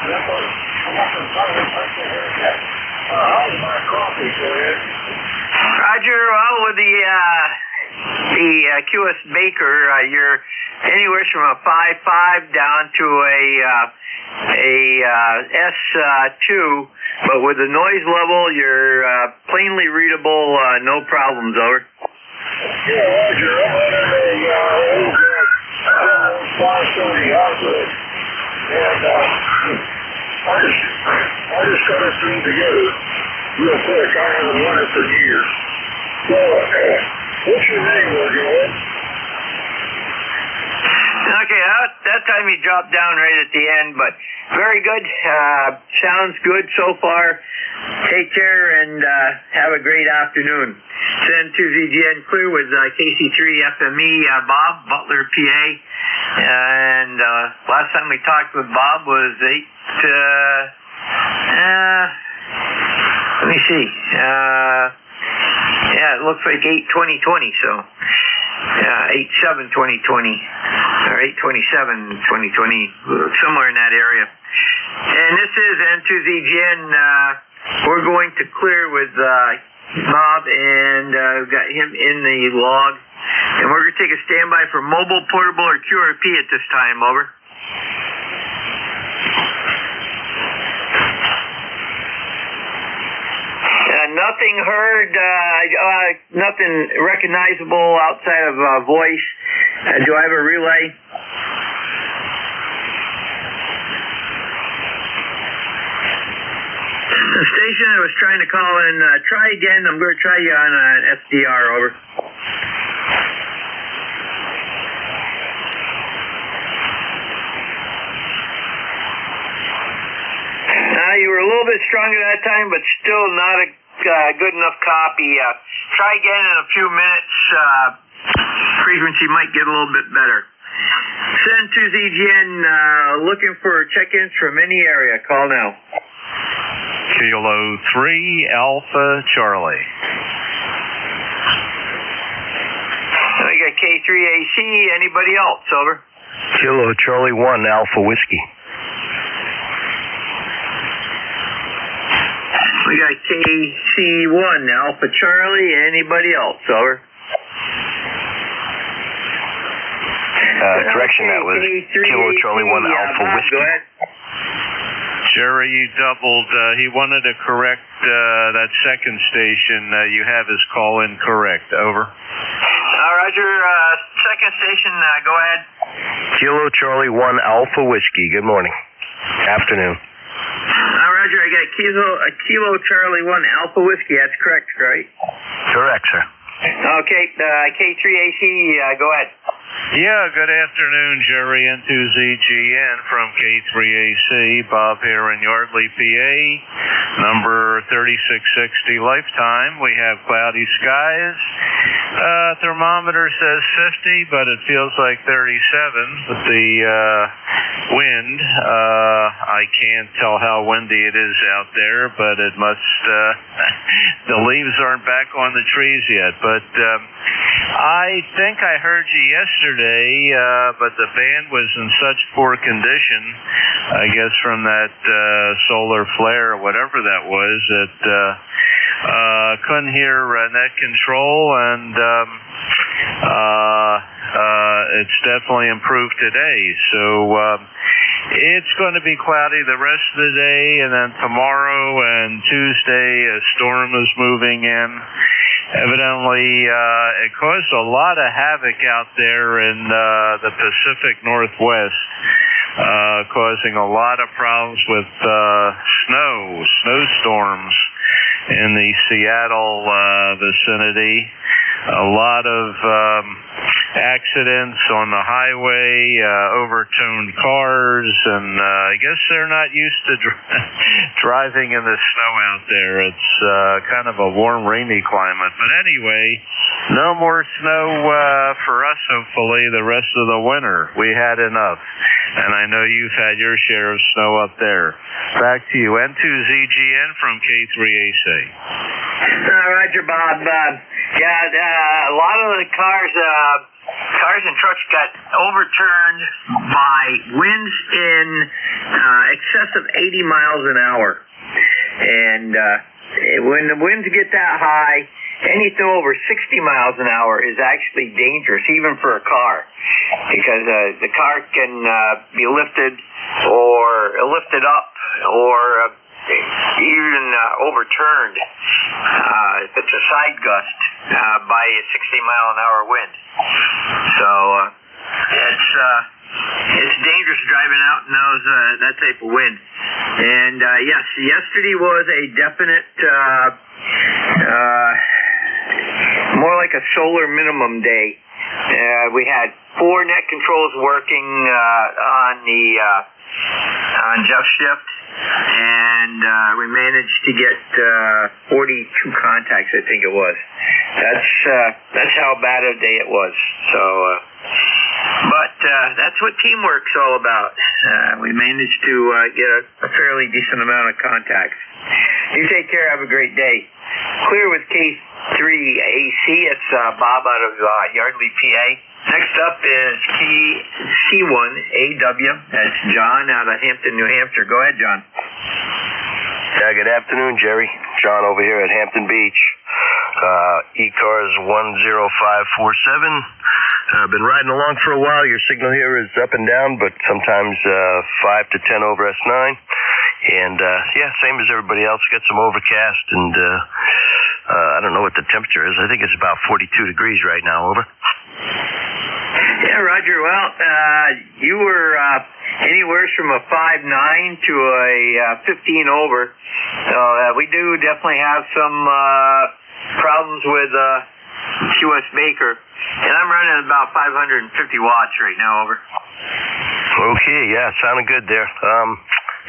S16: And I'm up in front of the person here yet. How's my coffee, Ed?
S4: Roger, well, with the QS Baker, you're anywhere from a 5.5 down to a S2, but with the noise level, you're plainly readable, no problems. Over.
S16: Yeah, Roger, I'm on a 530 hybrid, and I just got it thrown together real quick. I haven't run it for years. So, what's your name, Roger?
S4: Okay, that time you dropped down right at the end, but very good. Sounds good so far. Take care and have a great afternoon. San Susie Jen clear with KC3FME, Bob, Butler, PA. And last time we talked with Bob was let me see. Yeah, it looks like 8/20/20, so 8/7/2020 or 8/27/2020, somewhere in that area. And this is N2ZGN. We're going to clear with Bob, and we've got him in the log. And we're going to take a standby for mobile, portable, or QRP at this time. Over. Nothing heard, nothing recognizable outside of voice. Do I have a relay? The station I was trying to call in, try again. I'm going to try you on an SDR. Over. You were a little bit stronger that time, but still not a good enough copy. Try again in a few minutes. Frequency might get a little bit better. Send to ZGN, looking for check-ins from any area. Call now.
S20: Kilo 3 Alpha Charlie.
S4: I got K3AC. Anybody else? Over.
S22: Kilo Charlie 1 Alpha Whiskey.
S4: We got KC1 Alpha Charlie. Anybody else? Over.
S22: Correction, that was Kilo Charlie 1 Alpha
S4: Bob,
S22: Whiskey.
S4: Go ahead.
S20: Jerry, you doubled. He wanted to correct that second station. You have his call incorrect. Over.
S4: Roger. Second station, go ahead.
S22: Kilo Charlie 1 Alpha Whiskey. Good morning. Afternoon.
S4: Roger, I got Kilo Charlie 1 Alpha Whiskey. That's correct, right?
S22: Correct, sir.
S4: Okay, K3AC, go ahead.
S20: Yeah, good afternoon, Jerry, N2ZGN from K3AC. Bob here in Yardley, PA. Number 3660 lifetime. We have cloudy skies. Thermometer says 50, but it feels like 37 with the wind. I can't tell how windy it is out there, but it must, the leaves aren't back on the trees yet. But I think I heard you yesterday, but the band was in such poor condition, I guess from that solar flare or whatever that was, that couldn't hear net control, and it's definitely improved today. So it's going to be cloudy the rest of the day, and then tomorrow and Tuesday a storm is moving in. Evidently, it caused a lot of havoc out there in the Pacific Northwest. causing a lot of problems with snowstorms in the Seattle vicinity. A lot of accidents on the highway, overturned cars, and I guess they're not used to driving in the snow out there. It's kind of a warm, rainy climate. But anyway, no more snow for us, hopefully, the rest of the winter. We had enough. And I know you've had your share of snow up there. Back to you. N2ZGN from K3AC.
S4: Roger, Bob. A lot of the cars and trucks got overturned by winds in excess of 80 miles an hour. And when the winds get that high, anything over 60 miles an hour is actually dangerous, even for a car, because the car can be lifted up or even overturned if it's a side gust by a 60-mile-an-hour wind. So it's dangerous driving out in that type of wind. And yes, yesterday was a definite, more like a solar minimum day. We had 4 net controls working on Jeff's shift, and we managed to get 42 contacts, I think it was. That's how bad a day it was. So, but that's what teamwork's all about. We managed to get a fairly decent amount of contacts. You take care. Have a great day. Clear with K3AC. It's Bob out of Yardley, PA. Next up is KC1AW. That's John out of Hampton, New Hampshire. Go ahead, John.
S22: Yeah, good afternoon, Jerry. John over here at Hampton Beach. ECARS 10547. Been riding along for a while. Your signal here is up and down, but sometimes 5 to 10 over S9. And yeah, same as everybody else. Got some overcast, and I don't know what the temperature is. I think it's about 42 degrees right now. Over.
S4: Yeah, Roger. Well, you were anywhere from a 5.9 to a 15 over. So we do definitely have some problems with QS Baker. And I'm running about 550 watts right now. Over.
S22: Okay, yeah, sounding good there.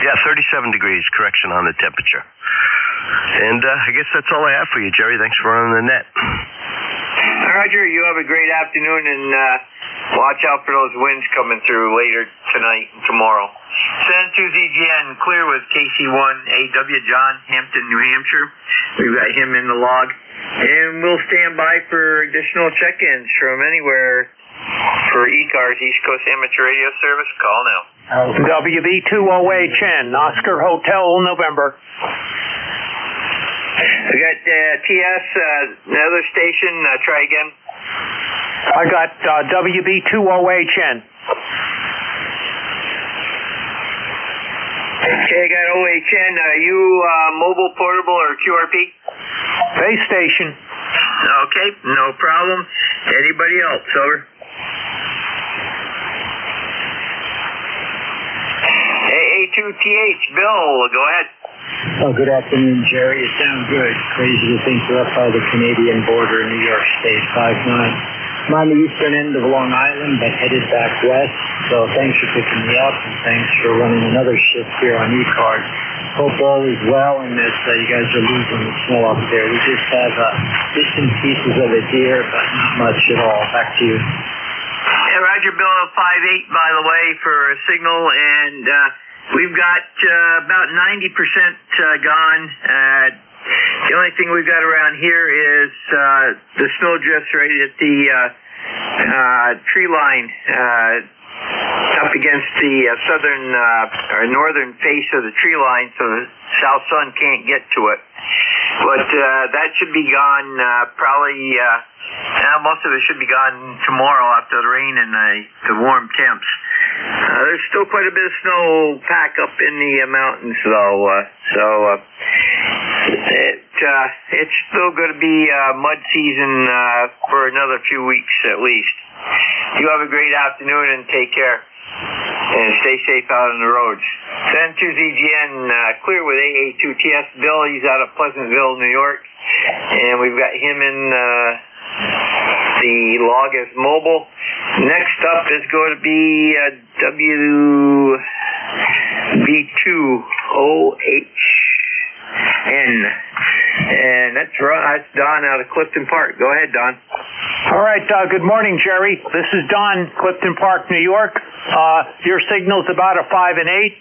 S22: Yeah, 37 degrees, correction on the temperature. And I guess that's all I have for you, Jerry. Thanks for running the net.
S4: Roger, you have a great afternoon, and watch out for those winds coming through later tonight and tomorrow. Send 2ZGN, clear with KC1AW, John, Hampton, New Hampshire. We've got him in the log. And we'll stand by for additional check-ins from anywhere for ECARS, East Coast Amateur Radio Service. Call now.
S1: WB2OHN, Oscar Hotel, November.
S4: We got TS, another station. Try again.
S1: I got WB2OHN.
S4: Okay, I got OHN. Are you mobile, portable, or QRP?
S1: Base station.
S4: Okay, no problem. Anybody else? Over. AA2TH, Bill, go ahead.
S5: Oh, good afternoon, Jerry. You sound good. Crazy to think you're up by the Canadian border in New York State, 5'9". I'm on the eastern end of Long Island, but headed back west. So thanks for picking me up, and thanks for running another shift here on ECARS. Hope all is well, and that you guys are losing the snow up there. We just have bits and pieces of it here, but not much at all. Back to you.
S4: Yeah, Roger, Bill, 5'8", by the way, for a signal, and we've got about 90% gone. The only thing we've got around here is the snow drifts right at the tree line up against the southern or northern face of the tree line, so the south sun can't get to it. But that should be gone probably. Most of it should be gone tomorrow after the rain and the warm temps. There's still quite a bit of snow pack up in the mountains, though. It's still going to be mud season for another few weeks at least. You have a great afternoon and take care. And stay safe out on the roads. Then to ZGN, clear with AA2TS. Bill, he's out of Pleasantville, New York. And we've got him in the log as mobile. Next up is going to be WB2OHN. And that's Don out of Clifton Park. Go ahead, Don.
S1: All right, good morning, Jerry. This is Don, Clifton Park, New York. Your signal's about a 5 and 8.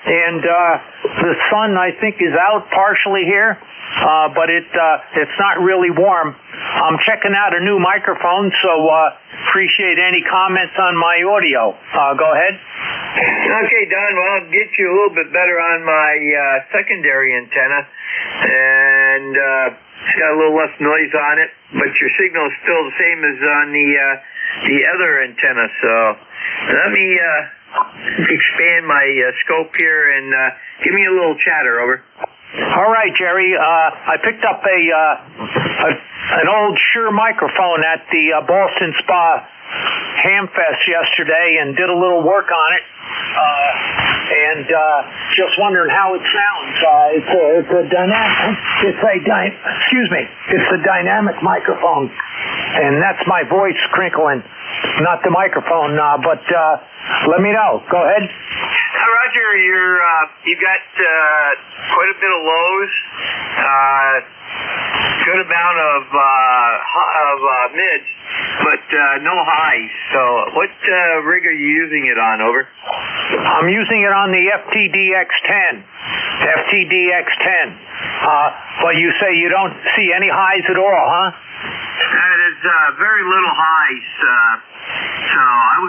S1: And the sun, I think, is out partially here, but it's not really warm. I'm checking out a new microphone, so appreciate any comments on my audio. Go ahead.
S4: Okay, Don, well, I'll get you a little bit better on my secondary antenna, and it's got a little less noise on it, but your signal is still the same as on the other antenna, so let me expand my scope here and give me a little chatter, over.
S1: All right, Jerry. I picked up an old Shure microphone at the Boston Spa Hamfest yesterday and did a little work on it. And just wondering how it sounds.
S5: It's a dynamic microphone,
S1: and that's my voice crinkling, not the microphone. But let me know. Go ahead.
S4: Roger, you've got quite a bit of lows, good amount of mids, but no highs. So what rig are you using it on, over?
S1: I'm using it on the FTDX10. But you say you don't see any highs at all, huh?
S4: There's very little highs, so I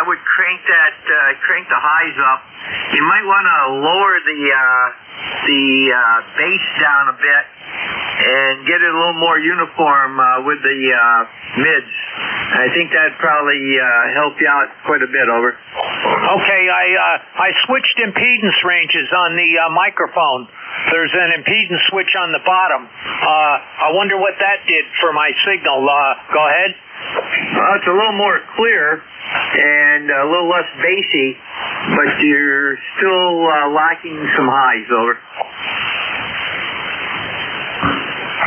S4: would crank the highs up. You might want to lower the bass down a bit and get it a little more uniform with the mids. I think that'd probably help you out quite a bit, over.
S1: Okay, I switched impedance ranges on the microphone. There's an impedance switch on the bottom. I wonder what that did for my signal. Go ahead.
S4: It's a little more clear and a little less bassy, but you're still lacking some highs, over.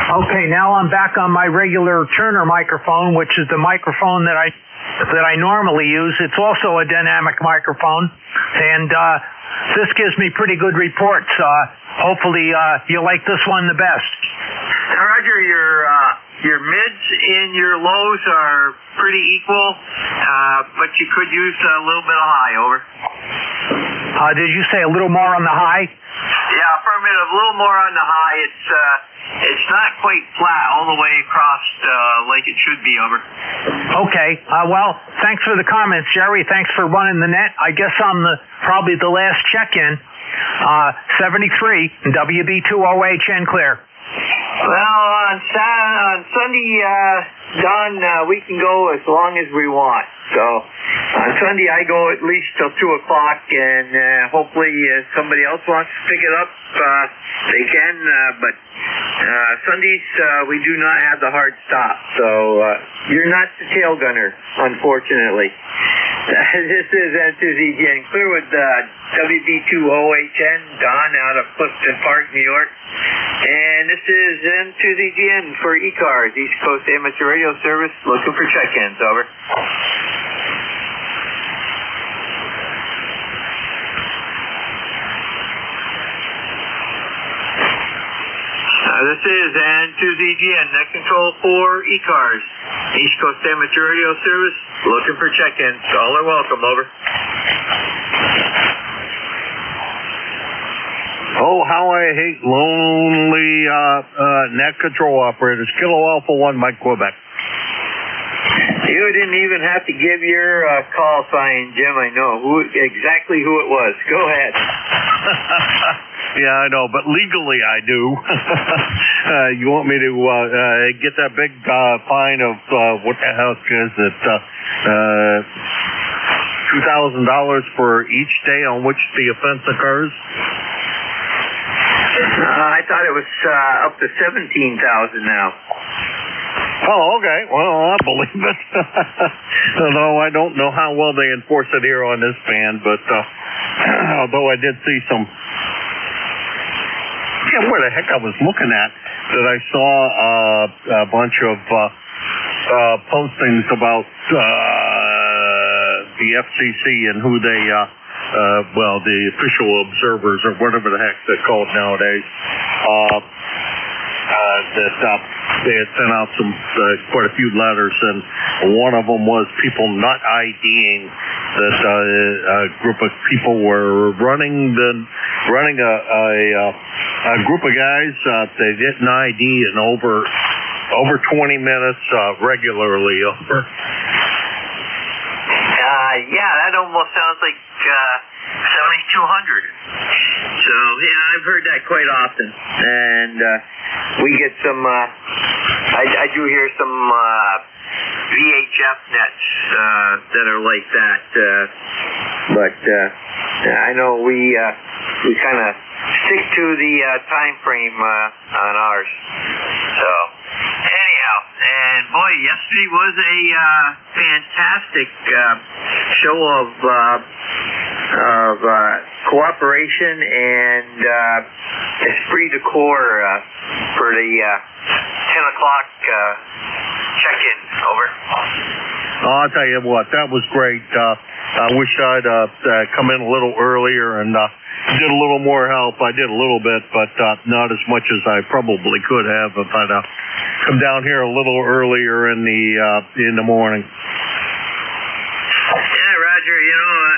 S1: Okay, now I'm back on my regular Turner microphone, which is the microphone that I normally use. It's also a dynamic microphone, and this gives me pretty good reports. Hopefully you like this one the best.
S4: Roger, your mids and your lows are pretty equal, but you could use a little bit of high, over.
S1: Did you say a little more on the high?
S4: Yeah, affirmative, a little more on the high. It's not quite flat all the way across like it should be, over.
S1: Okay. Well, thanks for the comments, Jerry. Thanks for running the net. I guess I'm probably the last check-in. 73 WB2OHN clear.
S4: Well, on Sunday, Don, we can go as long as we want. So on Sunday, I go at least till 2 o'clock, and hopefully somebody else wants to pick it up, they can. But Sundays, we do not have the hard stop. So you're not the tail gunner, unfortunately. This is N2ZGN, clear with WB2OHN, Don out of Clifton Park, New York. And this is N2ZGN for ECARS, East Coast Amateur Radio Service, looking for check-ins, over. This is N2ZGN, net control for ECARS, East Coast Amateur Radio Service, looking for check-ins. All are welcome, over.
S12: Oh, how I hate lonely net control operators. Kilo Alpha 1, Mike Quebec.
S4: You didn't even have to give your call sign, Jim. I know exactly who it was. Go ahead.
S12: Yeah, I know, but legally I do. You want me to get that big fine of what the heck is it? $2,000 for each day on which the offense occurs?
S4: I thought it was up to $17,000 now.
S12: Oh, okay. Well, I believe it. Although I don't know how well they enforce it here on this band, but although I did see some. Yeah, where the heck I was looking at that I saw a bunch of postings about the FCC and who they, the official observers or whatever the heck they're called nowadays, that they had sent out some quite a few letters, and one of them was people not IDing that a group of people were running a group of guys. They didn't ID in over 20 minutes regularly. Over.
S4: Yeah, that almost sounds like 7,200. So, yeah, I've heard that quite often. And we get some, I do hear some VHF nets that are like that. But I know we kind of stick to the time frame on ours. So, anyhow, and boy, yesterday was a fantastic show of cooperation and esprit de corps for the 10 o'clock check-in. Over.
S12: I'll tell you what, that was great. I wish I'd come in a little earlier and did a little more help. I did a little bit, but not as much as I probably could have if I'd come down here a little earlier in the morning.
S4: Yeah, Roger. You know,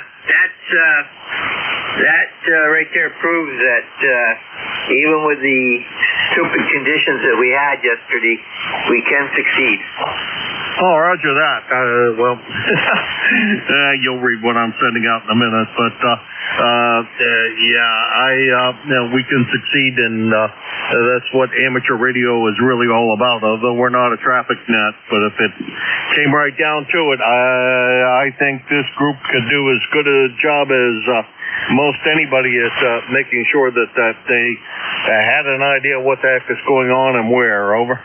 S4: that right there proves that even with the stupid conditions that we had yesterday, we can succeed.
S12: Oh, roger that. You'll read what I'm sending out in a minute, but we can succeed, and that's what amateur radio is really all about. Although we're not a traffic net, but if it came right down to it, I think this group could do as good a job as most anybody at making sure that they had an idea what the heck is going on and where. Over.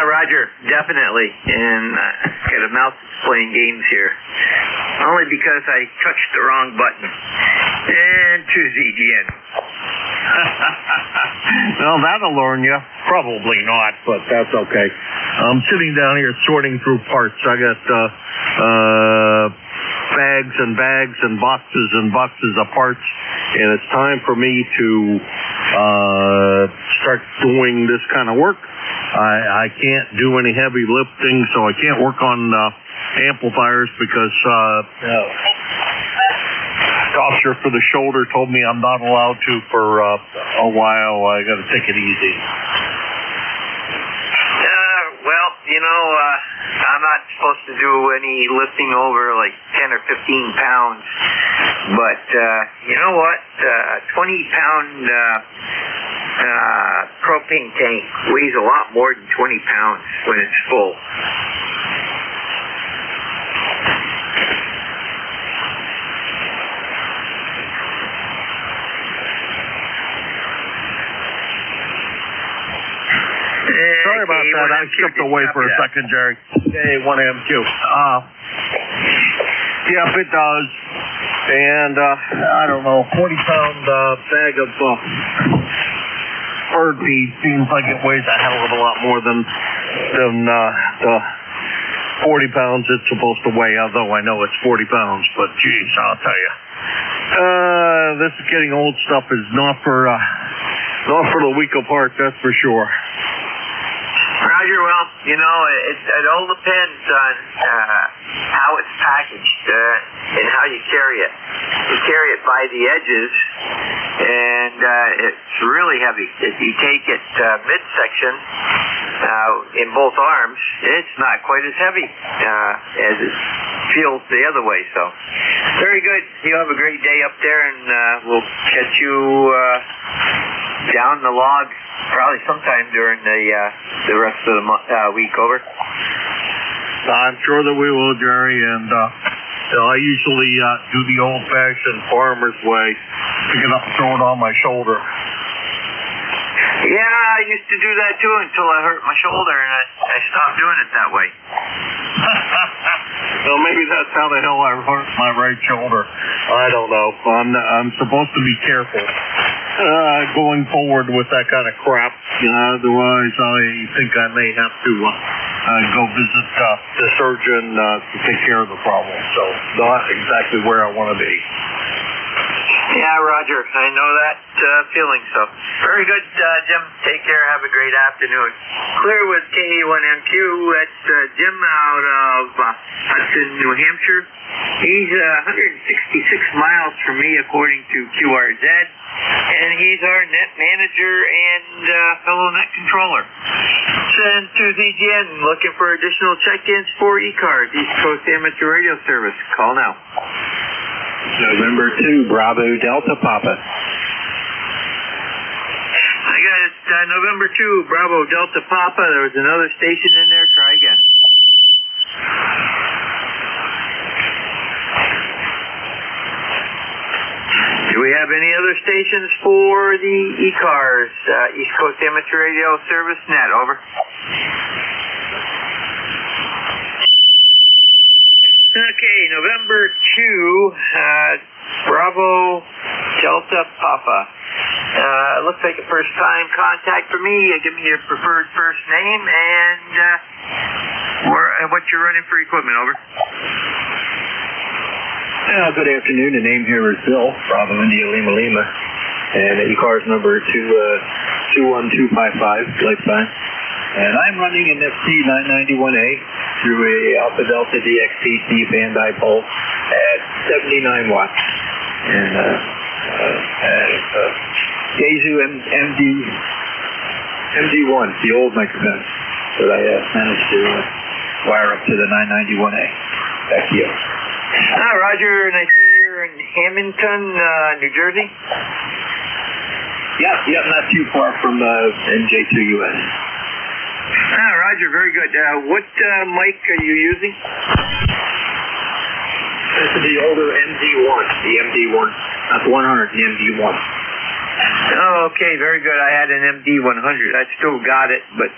S4: Roger, definitely. And I got a mouth that's playing games here. Only because I touched the wrong button. And to ZGN.
S12: Well, that'll learn you. Probably not, but that's okay. I'm sitting down here sorting through parts. I got bags and bags and boxes of parts, and it's time for me to start doing this kind of work. I can't do any heavy lifting, so I can't work on amplifiers because the officer for the shoulder told me I'm not allowed to for a while. I got to take it easy.
S4: Well, you know, I'm not supposed to do any lifting over like 10 or 15 pounds, but you know what? A 20-pound propane tank weighs a lot more than 20 pounds when it's full.
S12: Sorry about that. I stepped away for a second, Jerry. K1M2. Yep, it does. And, I don't know, 40-pound bag of bird feed seems like it weighs a hell of a lot more than the 40 pounds it's supposed to weigh, although I know it's 40 pounds, but geez, I'll tell you. This getting old stuff is not for the weak of heart, that's for sure.
S4: Roger, well, you know, it all depends on how it's packaged and how you carry it. You carry it by the edges, and it's really heavy. If you take it midsection in both arms, it's not quite as heavy as it feels the other way. So, very good. You have a great day up there, and we'll catch you down the log probably sometime during the rest of the week. Over.
S12: I'm sure that we will, Jerry, and I usually do the old-fashioned farmer's way, pick it up and throw it on my shoulder.
S4: Yeah, I used used to do that too until I hurt my shoulder and I stopped doing it that way.
S12: Well, maybe that's how the hell I hurt my right shoulder. I don't know. I'm supposed to be careful going forward with that kind of crap. Otherwise, I think I may have to go visit the surgeon to take care of the problem. So not exactly where I want to be.
S4: Yeah, Roger. I know that feeling. So very good, Jim. Take care. Have a great afternoon. Clear with K1MQ. That's Jim out of Hudson, New Hampshire. He's 166 miles from me, according to QRZ, and he's our net manager and fellow net controller. Send to ZGN looking for additional check-ins for ECARS, East Coast Amateur Radio Service. Call now.
S3: November 2, Bravo Delta Papa.
S4: I got it. November 2, Bravo Delta Papa. There was another station in there. Try again. Do we have any other stations for the ECARS, East Coast Amateur Radio Service Net? Over. Okay, November 2, Bravo Delta Papa. Looks like a first-time contact for me. Give me your preferred first name and what you're running for equipment. Over.
S3: Good afternoon. The name here is Bill, Bravo India Lima Lima, and ECARS number 21255 lifetime. And I'm running an FT991A through a Alpha Delta DXTC fan dipole at 79 watts. And Yaesu MD1, the old microphone that I managed to wire up to the 991A. Back to you.
S4: Roger, and I see you're in Hamilton, New Jersey?
S3: Yep, not too far from NJ2US.
S4: Roger, very good. What mic are you using?
S3: This is the older MD1, the MD1, not the 100, the MD1.
S4: Oh, okay, very good. I had an MD100. I still got it, but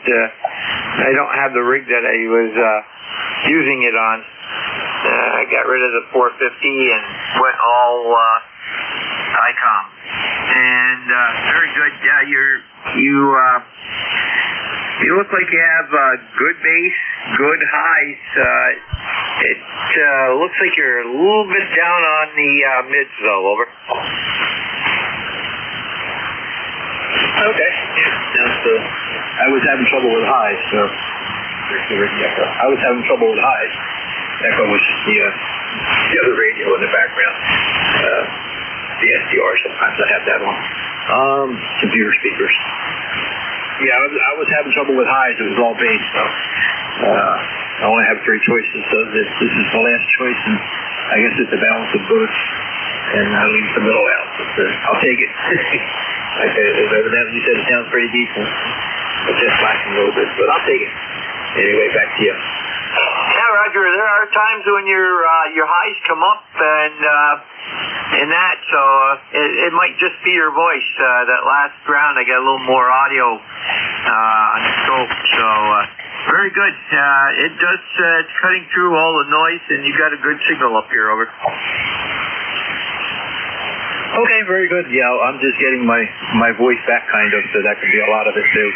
S4: I don't have the rig that I was using it on. I got rid of the 450 and went all ICOM. And very good. Yeah, you look like you have good bass, good highs. It looks like you're a little bit down on the mids, though. Over.
S3: Okay. I was having trouble with highs, so I was having trouble with highs. Echo was just the other radio in the background. The SDR, sometimes I have that on. Computer speakers. Yeah, I was having trouble with highs. It was all bass, so I only have three choices. So this is the last choice, and I guess it's a balance of both. And I leave the middle out. But, I'll take it. Evidently, you said it sounds pretty decent. It's just lacking a little bit, but I'll take it. Anyway, back to you.
S4: Yeah, Roger. There are times when your highs come up and that, so it might just be your voice. That last round, I got a little more audio on the scope, so very good. It's cutting through all the noise, and you got a good signal up here. Over.
S3: Okay, very good. Yeah, I'm just getting my voice back, kind of, so that could be a lot of it too.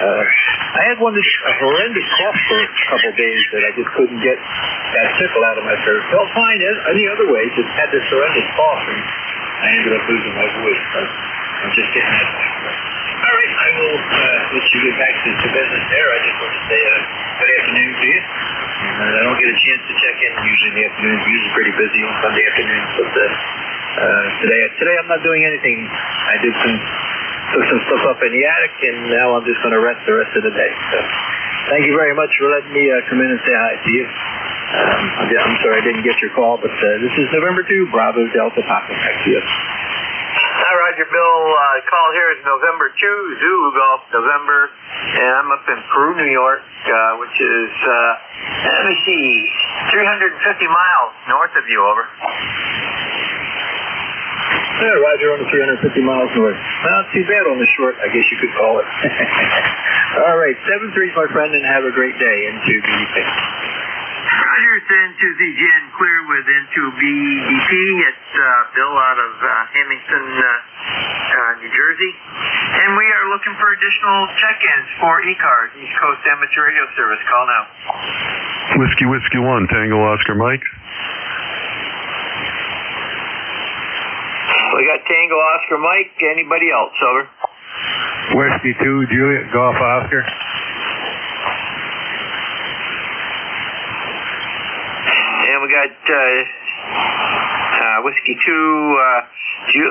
S3: I had a horrendous cough for a couple of days that I just couldn't get that tickle out of my throat. Felt fine any other way, just had this horrendous cough, and I ended up losing my voice. So I'm just getting that back. All right, I will let you get back to business there. I just want to say good afternoon to you. I don't get a chance to check in usually in the afternoon. I'm usually pretty busy on Sunday afternoons, but today I'm not doing anything. I did took some stuff up in the attic, and now I'm just going to rest the rest of the day. So, thank you very much for letting me come in and say hi to you. I'm sorry I didn't get your call, but this is November 2, Bravo Delta Papa. Back to you.
S4: Hi, Roger. Bill, call here is November 2, Zulu Golf, November, and I'm up in Peru, New York, which is, let me see, 350 miles north of you. Over.
S3: Yeah, Roger, only 350 miles north. Not too bad on the short, I guess you could call it. All right, 7-3, my friend, and have a great day. N2BP.
S4: Roger, it's N2ZGN clear with N2BDP. It's Bill out of Hamilton, New Jersey. And we are looking for additional check-ins for ECARS, East Coast Amateur Radio Service. Call now.
S9: Whiskey 1, Tango Oscar Mike.
S4: We got Tango Oscar Mike. Anybody else? Over.
S14: Whiskey 2, Juliet Golf Oscar.
S4: And we got Whiskey 2, is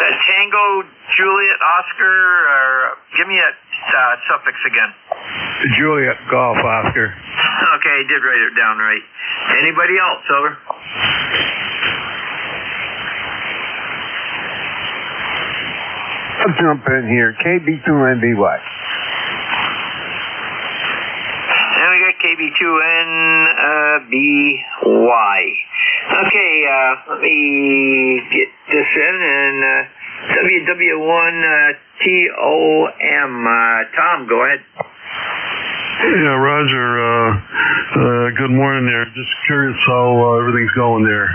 S4: that Tango, Juliet, Oscar, or give me a suffix again.
S14: Juliet Golf Oscar.
S4: Okay, I did write it down right. Anybody else? Over.
S14: I'll jump in here. KB2NBY.
S4: And we got KB2NBY. Okay, let me get this in. And WW1TOM. Tom, go ahead.
S9: Yeah, Roger. Good morning there. Just curious how everything's going there.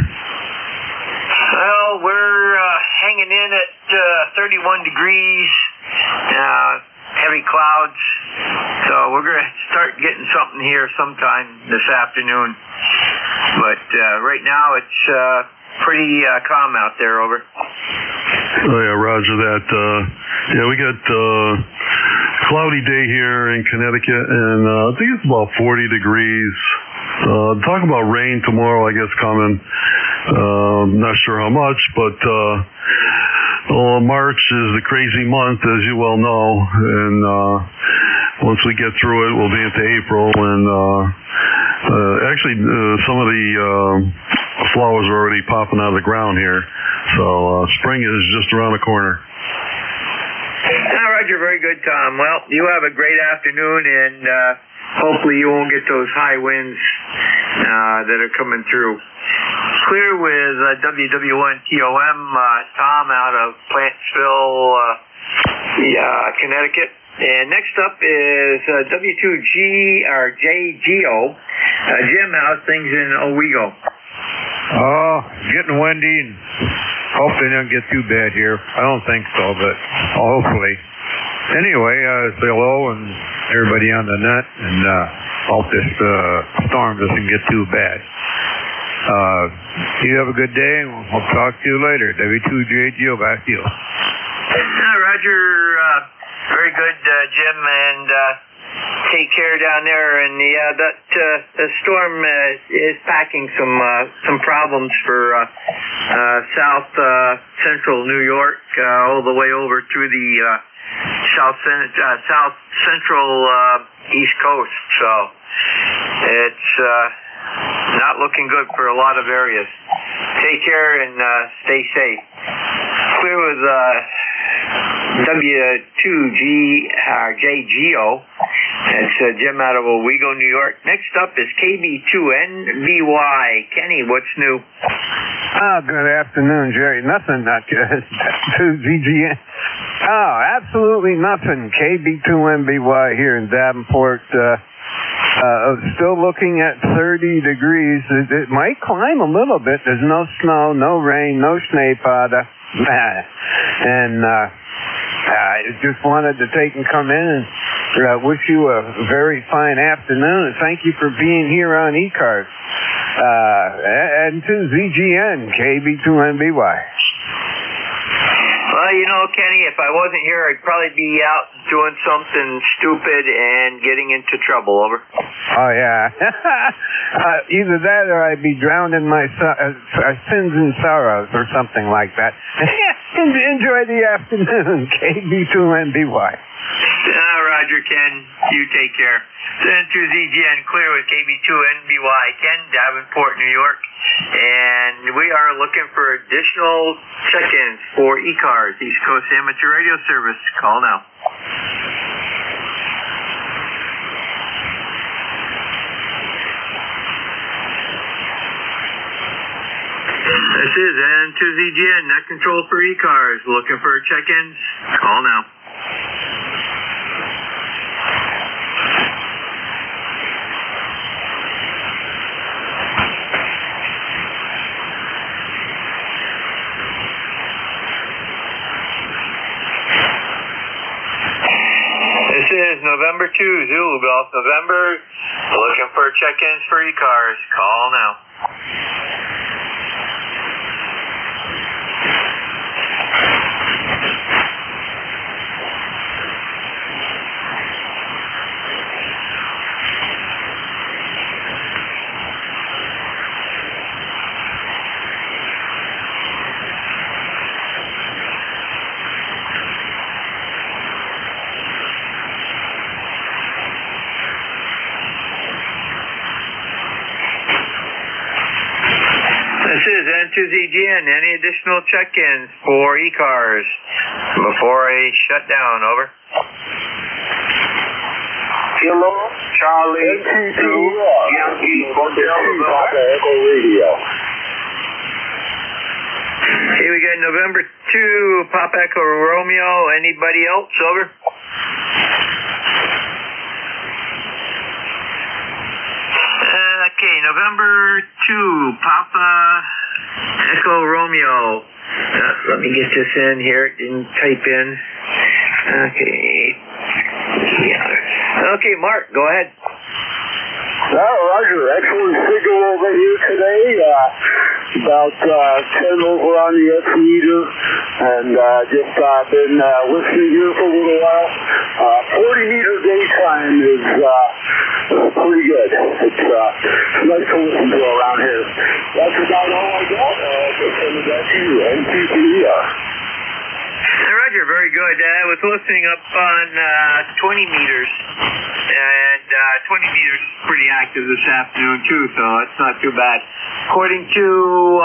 S4: Well, we're hanging in at 31 degrees, heavy clouds, so we're going to start getting something here sometime this afternoon. But right now it's pretty calm out there. Over.
S9: Oh yeah, Roger that. Yeah, we got cloudy day here in Connecticut, and I think it's about 40 degrees. Talk about rain tomorrow, I guess, coming. Not sure how much, but March is the crazy month, as you well know, and once we get through it, we'll be into April, and actually some of the flowers are already popping out of the ground here, so spring is just around the corner.
S4: Roger, very good, Tom. Well, you have a great afternoon, and hopefully you won't get those high winds that are coming through. Clear with WW1TOM, Tom out of Plantsville, Connecticut. And next up is W2JGO. Jim, how's things in Owego?
S14: Oh, getting windy, and hope they don't get too bad here. I don't think so, but hopefully. Anyway, say hello and everybody on the net, and hope this storm doesn't get too bad. You have a good day, and we'll talk to you later. W2JGO, back to you.
S4: Roger, very good, Jim, and take care down there. And yeah, that the storm is packing some problems for south central New York, all the way over to the south central East Coast. So it's not looking good for a lot of areas. Take care and stay safe. Clear with W2JGO. That's Jim out of Owego, New York. Next up is KB2NBY. Kenny, what's new?
S14: Good afternoon, Jerry. Nothing, not good. 2GGN. Oh, absolutely nothing. KB2NBY here in Davenport. Still looking at 30 degrees. It might climb a little bit. There's no snow, no rain, no snöpada. And I just wanted to take and come in and wish you a very fine afternoon. And thank you for being here on ECARS. N2ZGN, KB2NBY.
S4: Well, you know, Kenny, if I wasn't here, I'd probably be out doing something stupid and getting into trouble. Over.
S14: Oh, yeah. Either that or I'd be drowned in my sins and sorrows or something like that. Enjoy the afternoon, KB2NBY.
S4: Roger, Ken. You take care. N2ZGN clear with KB2NBY, Ken, Davenport, New York. And we are looking for additional check-ins for ECARS, East Coast Amateur Radio Service. Call now. This is N2ZGN, net control for ECARS. Looking for check-ins? Call now. This is November 2, Zulu Golf November. Looking for check-ins for ECARS. Call now. This is N2ZGN. Any additional check-ins for ECARS before I shut down? Over.
S16: Kilo, Charlie, NJ2US, Yankee, Hotel, Papa Echo Radio.
S4: Okay, we got November 2, Papa Echo Romeo. Anybody else? Over. Okay, November 2, Papa Echo Romeo. Let me get this in here. It didn't type in. Okay. Yeah. Okay, Mark, go ahead.
S16: Roger. Excellent signal over here today. About 10 over on the S meter. And just been listening here for a little while. 40 meter daytime is pretty good. It's nice to listen to around here. That's about all I got. Just send it back to you. NJ2US.
S4: Roger, very good. I was listening up on 20 meters, and 20 meters is pretty active this afternoon too, so it's not too bad. According to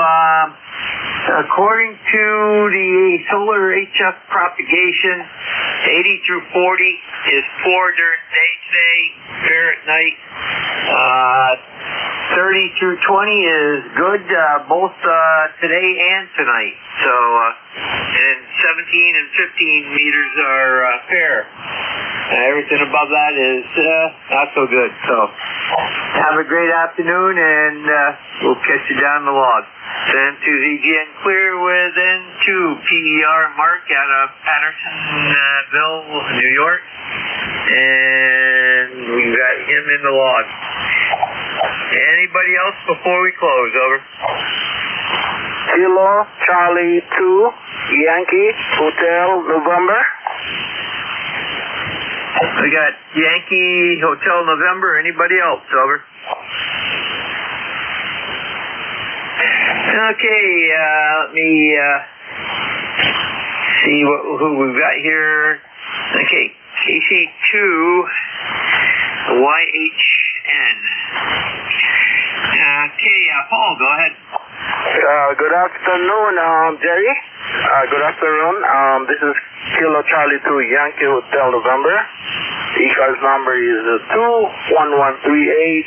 S4: the solar HF propagation, 80 through 40 is 4 during the day today, fair at night. 30 through 20 is good, both today and tonight. So, and 17 and 15 meters are fair. Everything above that is not so good. So, have a great afternoon, and we'll catch you down the log. N2ZGN clear with N2 PER Mark out of Pattersonville, New York. And we got him in the log. Anybody else before we close? Over.
S16: Kilo, Charlie 2, Yankee, Hotel, November.
S4: We got Yankee, Hotel, November. Anybody else? Over. Okay, let me see who we've got here. Okay, KC2 YHN. Okay, Paul, go ahead.
S16: Good afternoon, Jerry. Good afternoon. This is Kilo Charlie 2 Yankee Hotel November. ECARS number is 21138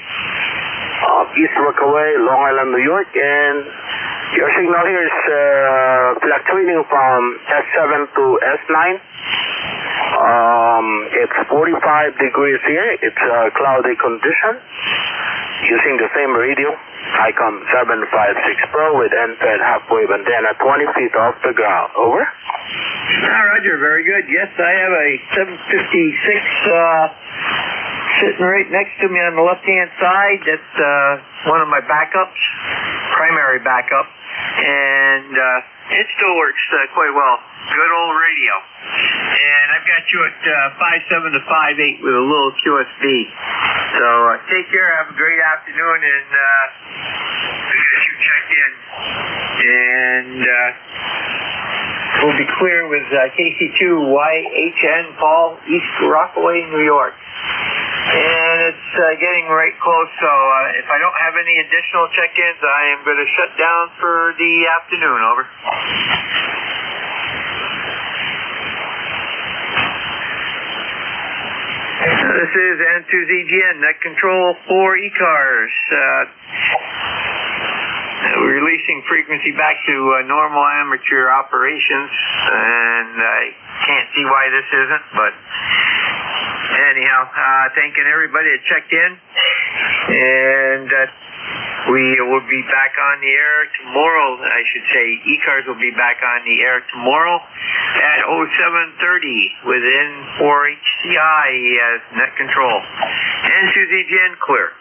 S16: East Rockaway, Long Island, New York, and your signal here is fluctuating from S7 to S9. It's 45 degrees here. It's a cloudy condition. Using the same radio, ICOM 756 Pro with end-fed half-wave antenna 20 feet off the ground. Over.
S4: Roger, very good. Yes, I have a 756 sitting right next to me on the left-hand side. That's one of my backups, primary backup, and it still works quite well. Good old radio. And I've got you at 5.7 to 5.8 with a little QSB. So take care, have a great afternoon, and get you checked in. And we'll be clear with KC2YHN, Paul, East Rockaway, New York. And it's getting right close, so if I don't have any additional check-ins, I am going to shut down for the afternoon. Over. This is N2ZGN, net control for ECARS. We release releasing frequency back to normal amateur operations, and I can't see why this isn't, but anyhow, thanking everybody that checked in, and we will be back on the air tomorrow. I should say ECARS will be back on the air tomorrow at 07:30 with N4HCI as net control. And Susie Jen, clear.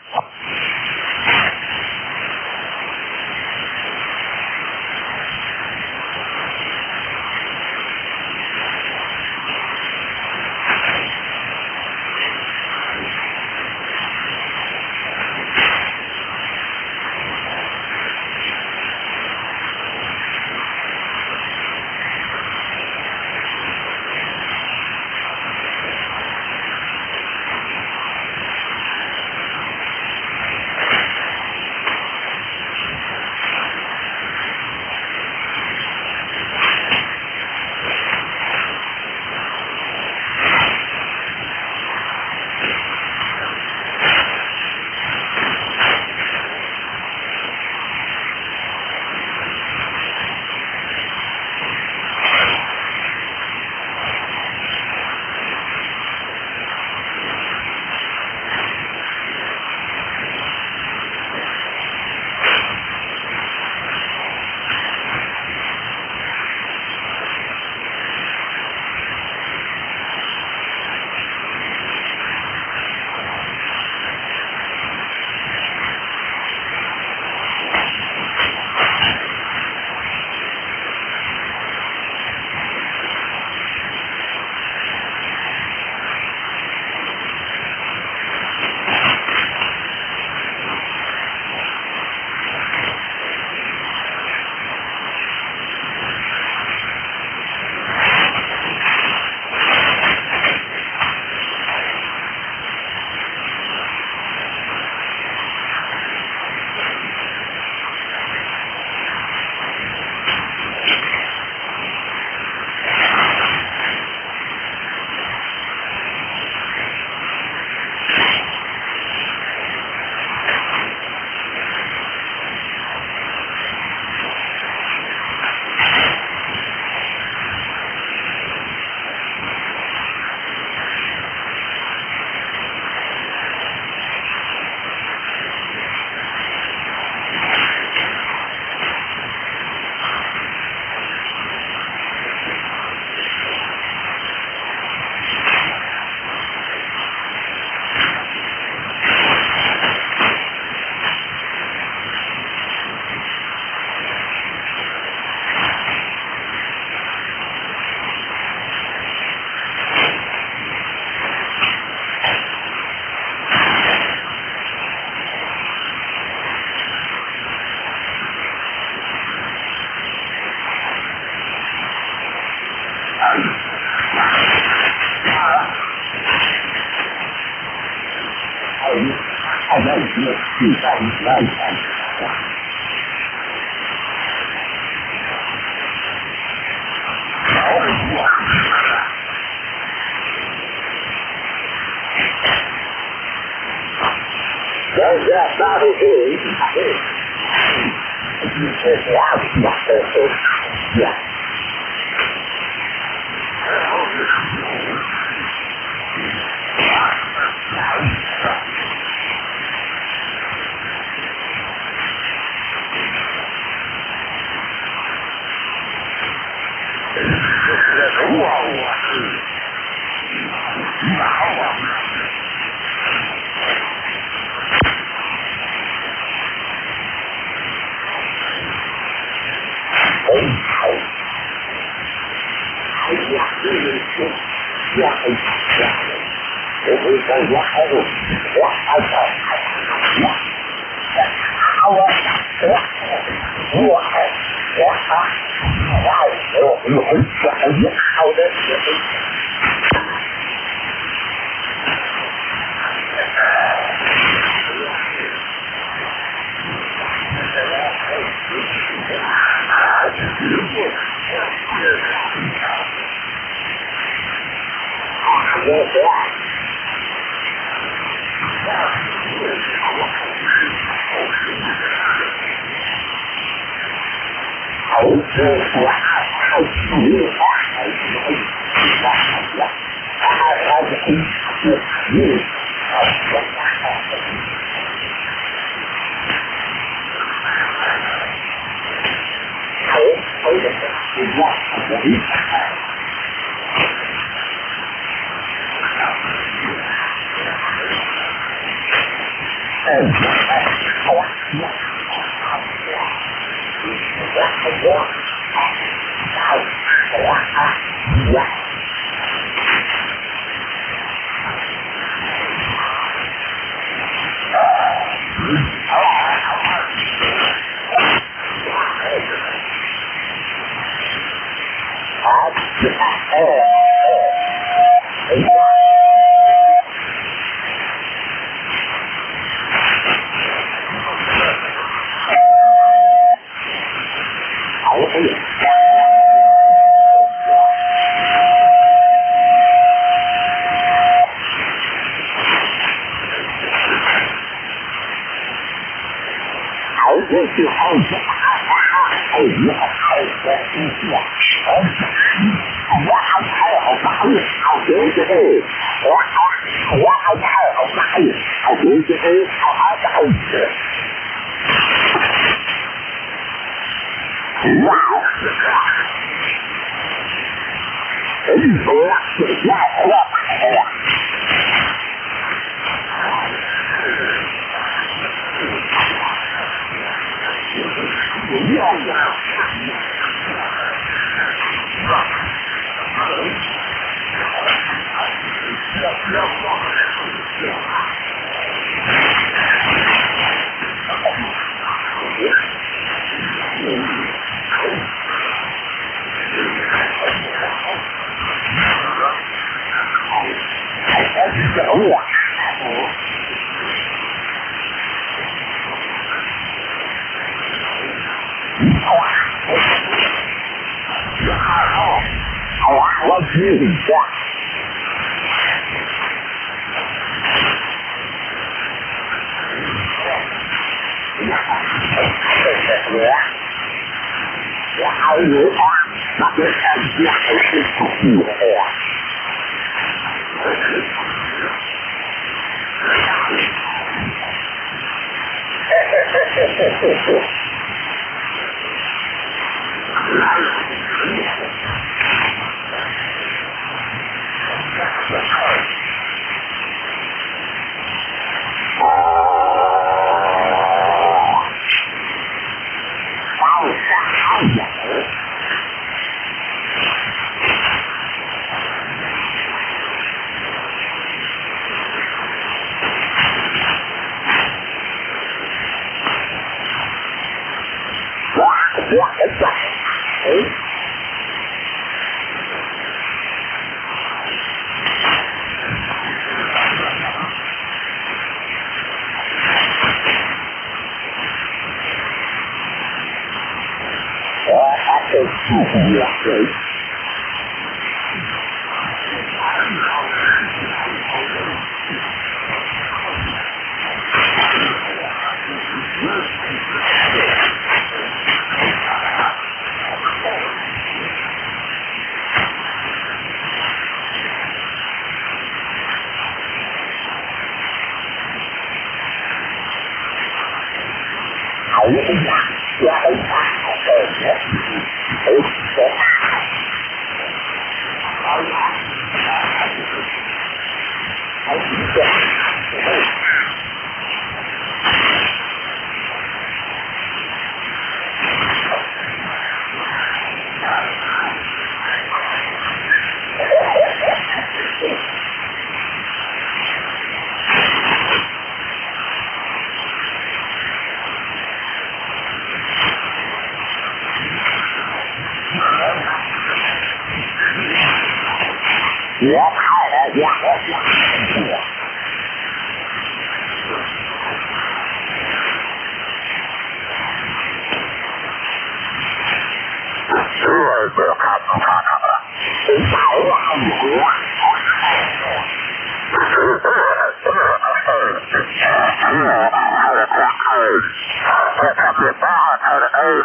S16: Hey,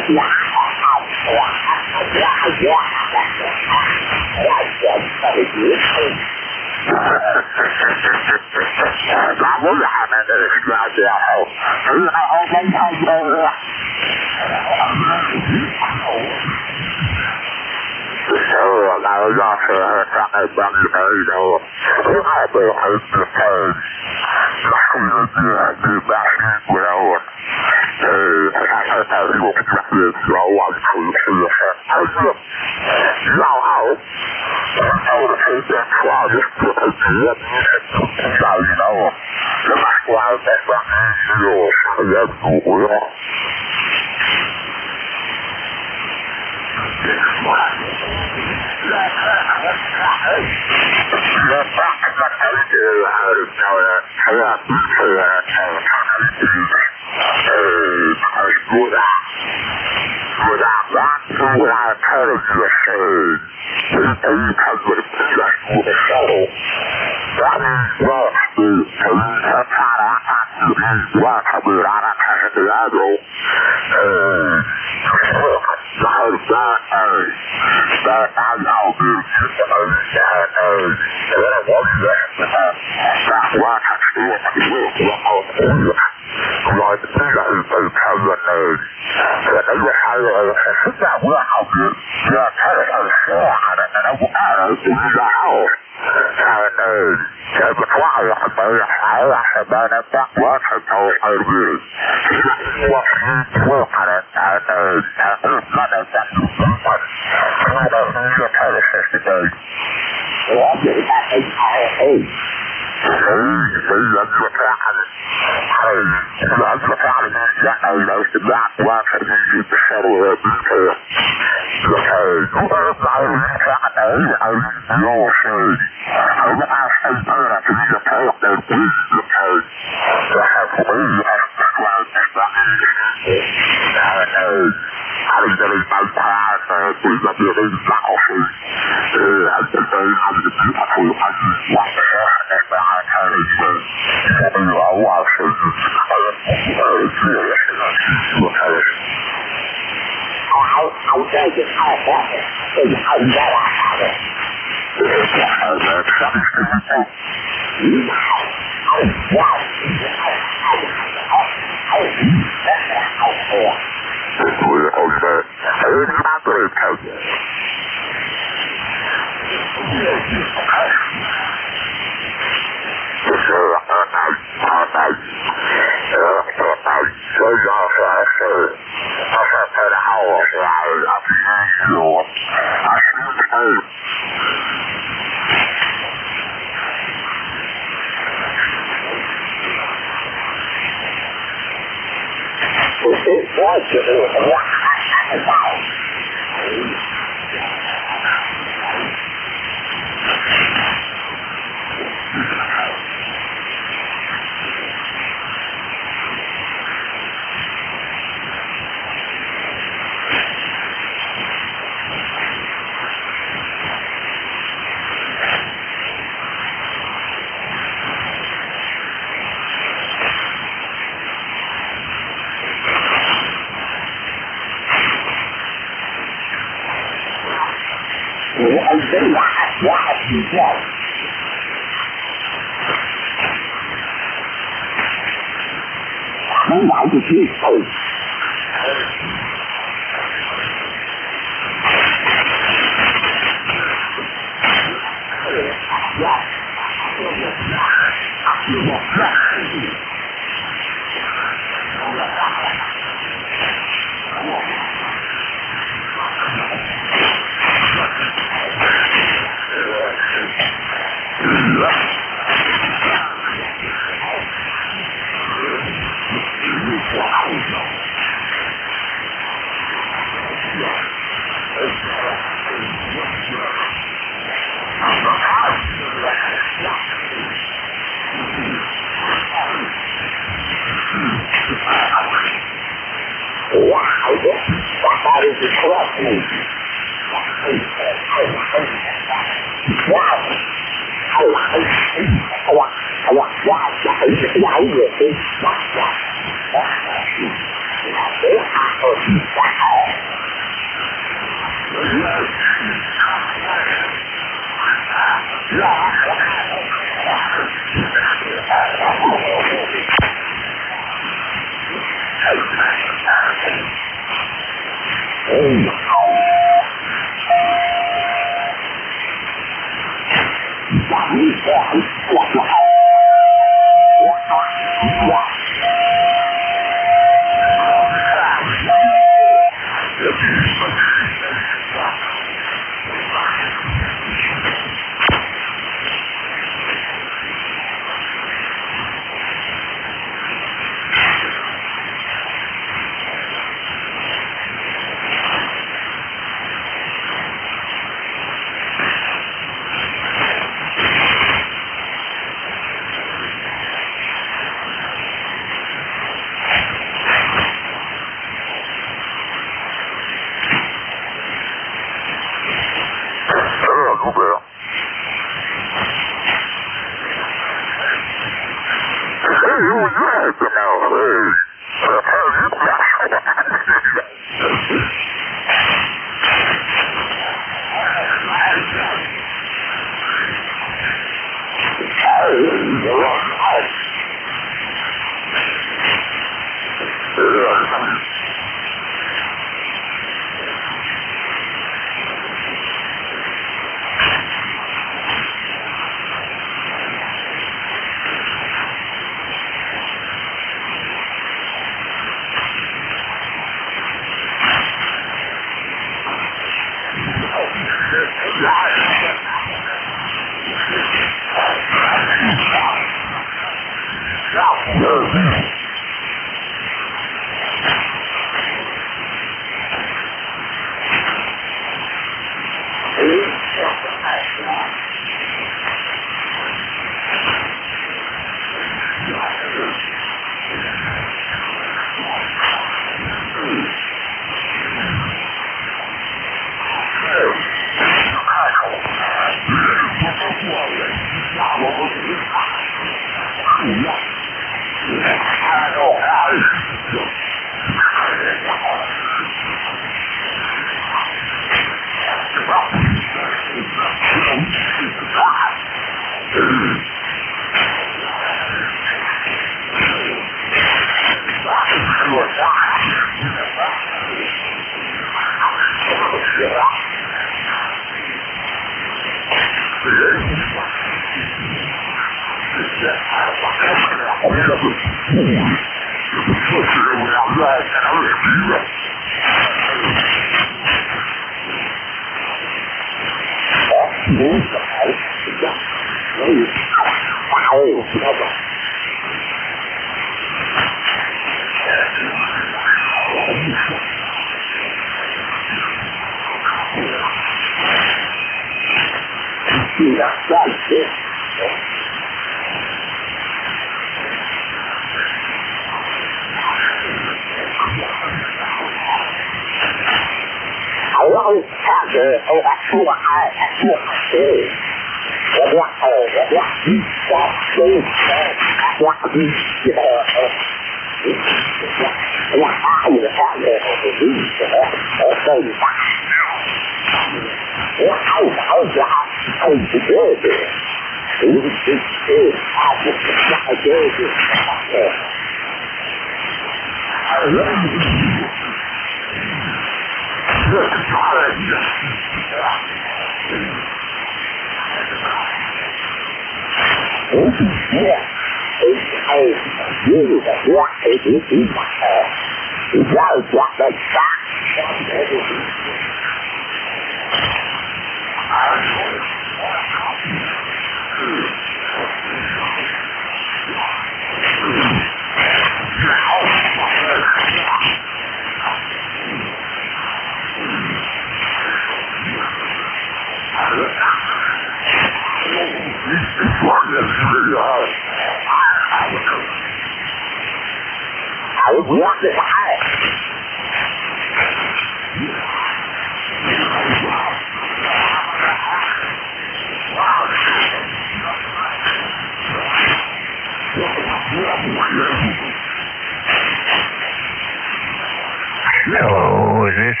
S15: Hello, is this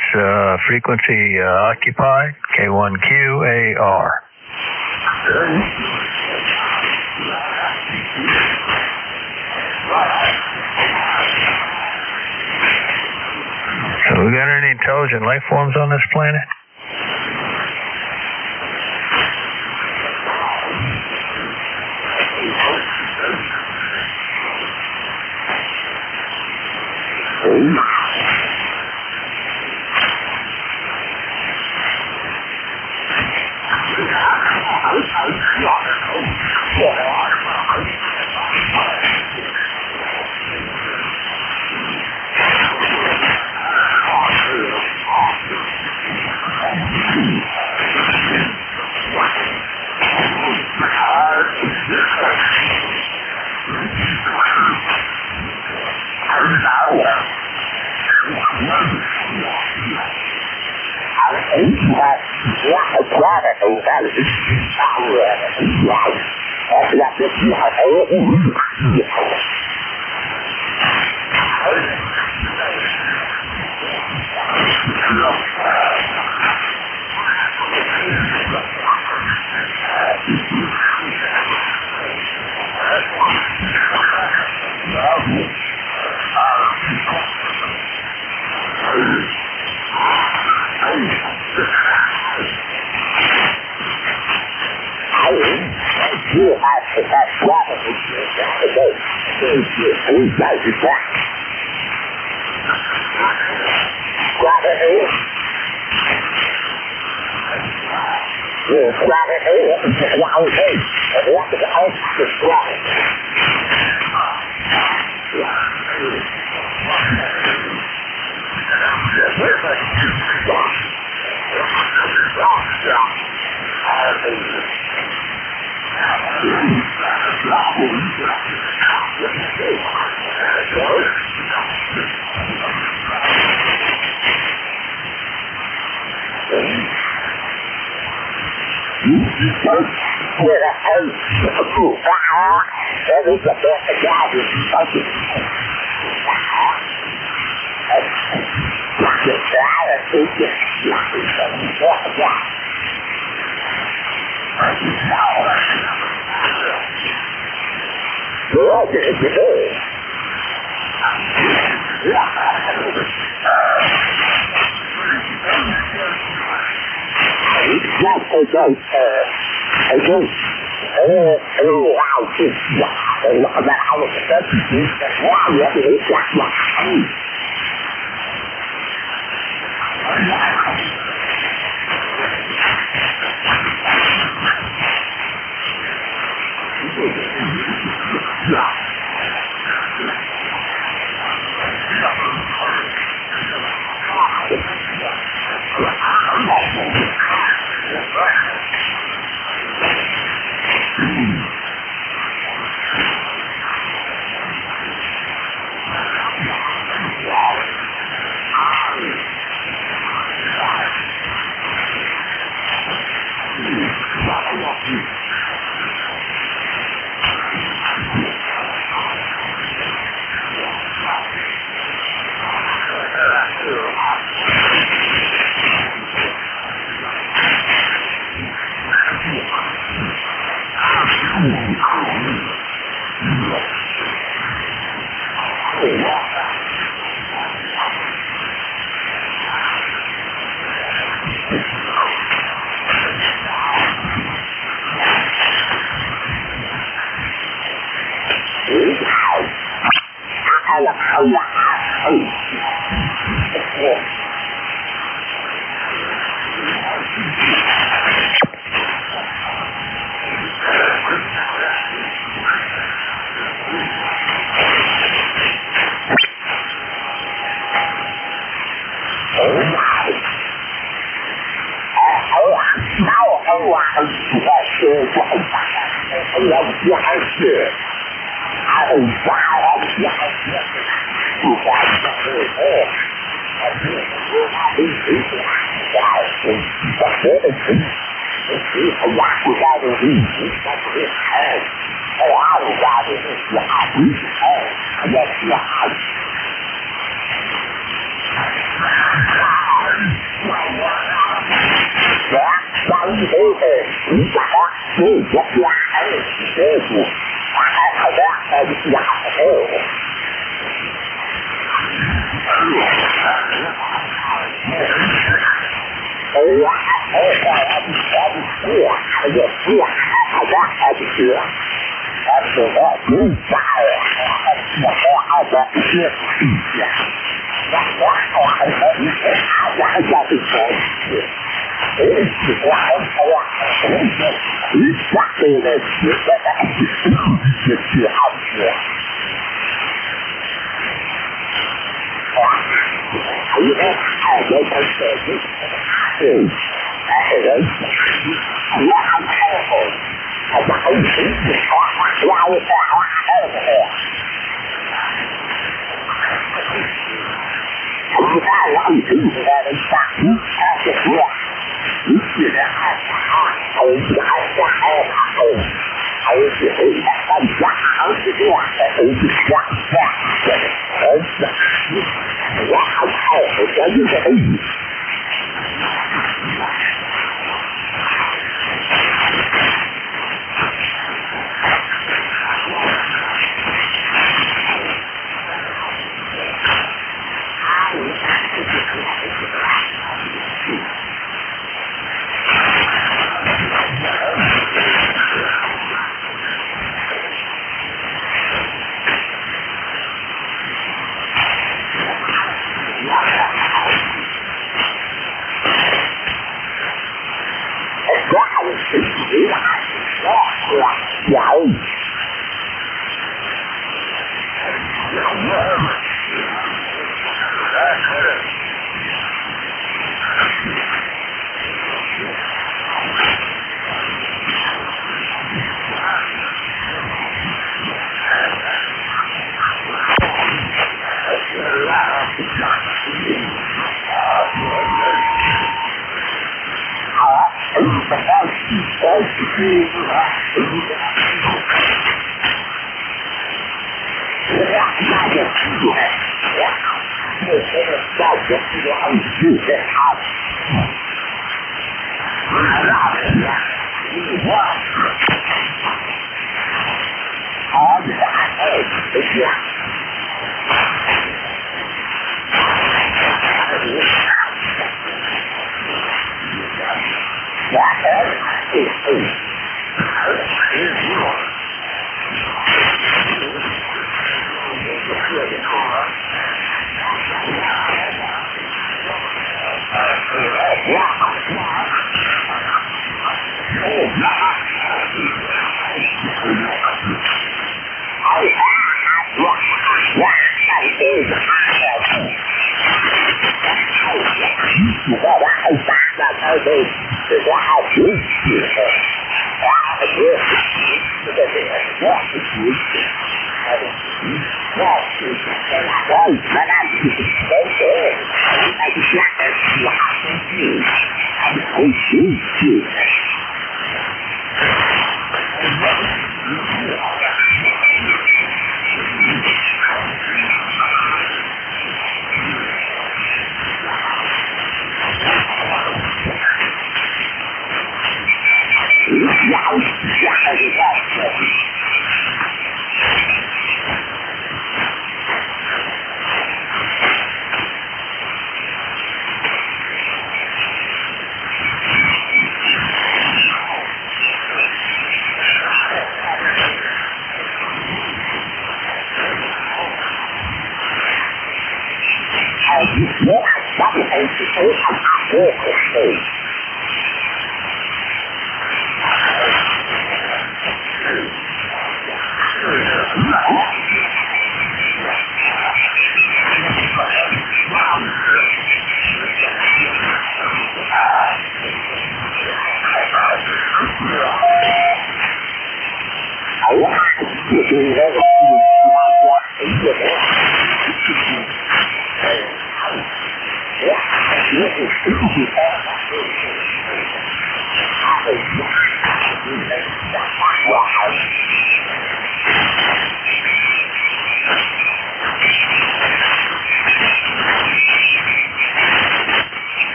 S15: frequency occupied? K1QAR. So we got any intelligent life forms on this planet?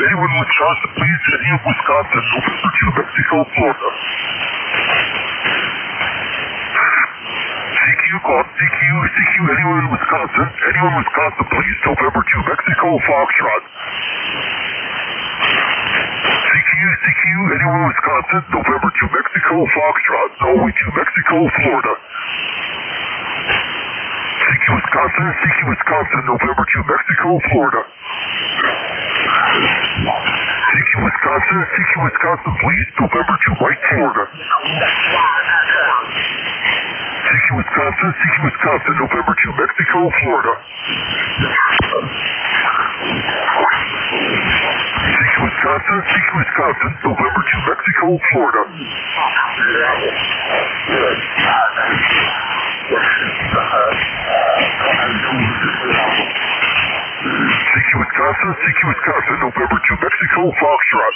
S16: Anyone in Wisconsin, please. City of Wisconsin, November 2, Mexico, Florida. CQ, anyone in Wisconsin. Anyone in Wisconsin, please. November 2, Mexico, Foxtrot. CQ, anyone in Wisconsin. November 2, Mexico, Foxtrot. Norway 2, Mexico, Florida. CQ, Wisconsin, November 2, Mexico, Florida. CQ, Wisconsin, please. November 2, Mike, Florida. CQ, Wisconsin, November 2, Mexico, Florida. CQ, Wisconsin, November 2, Mexico, Florida. CQ, Wisconsin, November 2, Mexico, Foxtrot.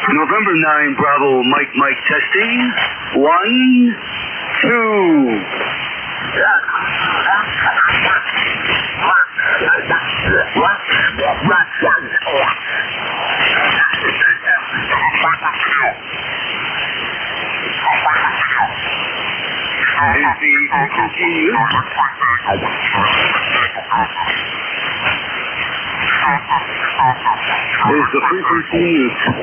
S8: November 9, Bravo, Mike, testing. 1, 2. Is the frequency used?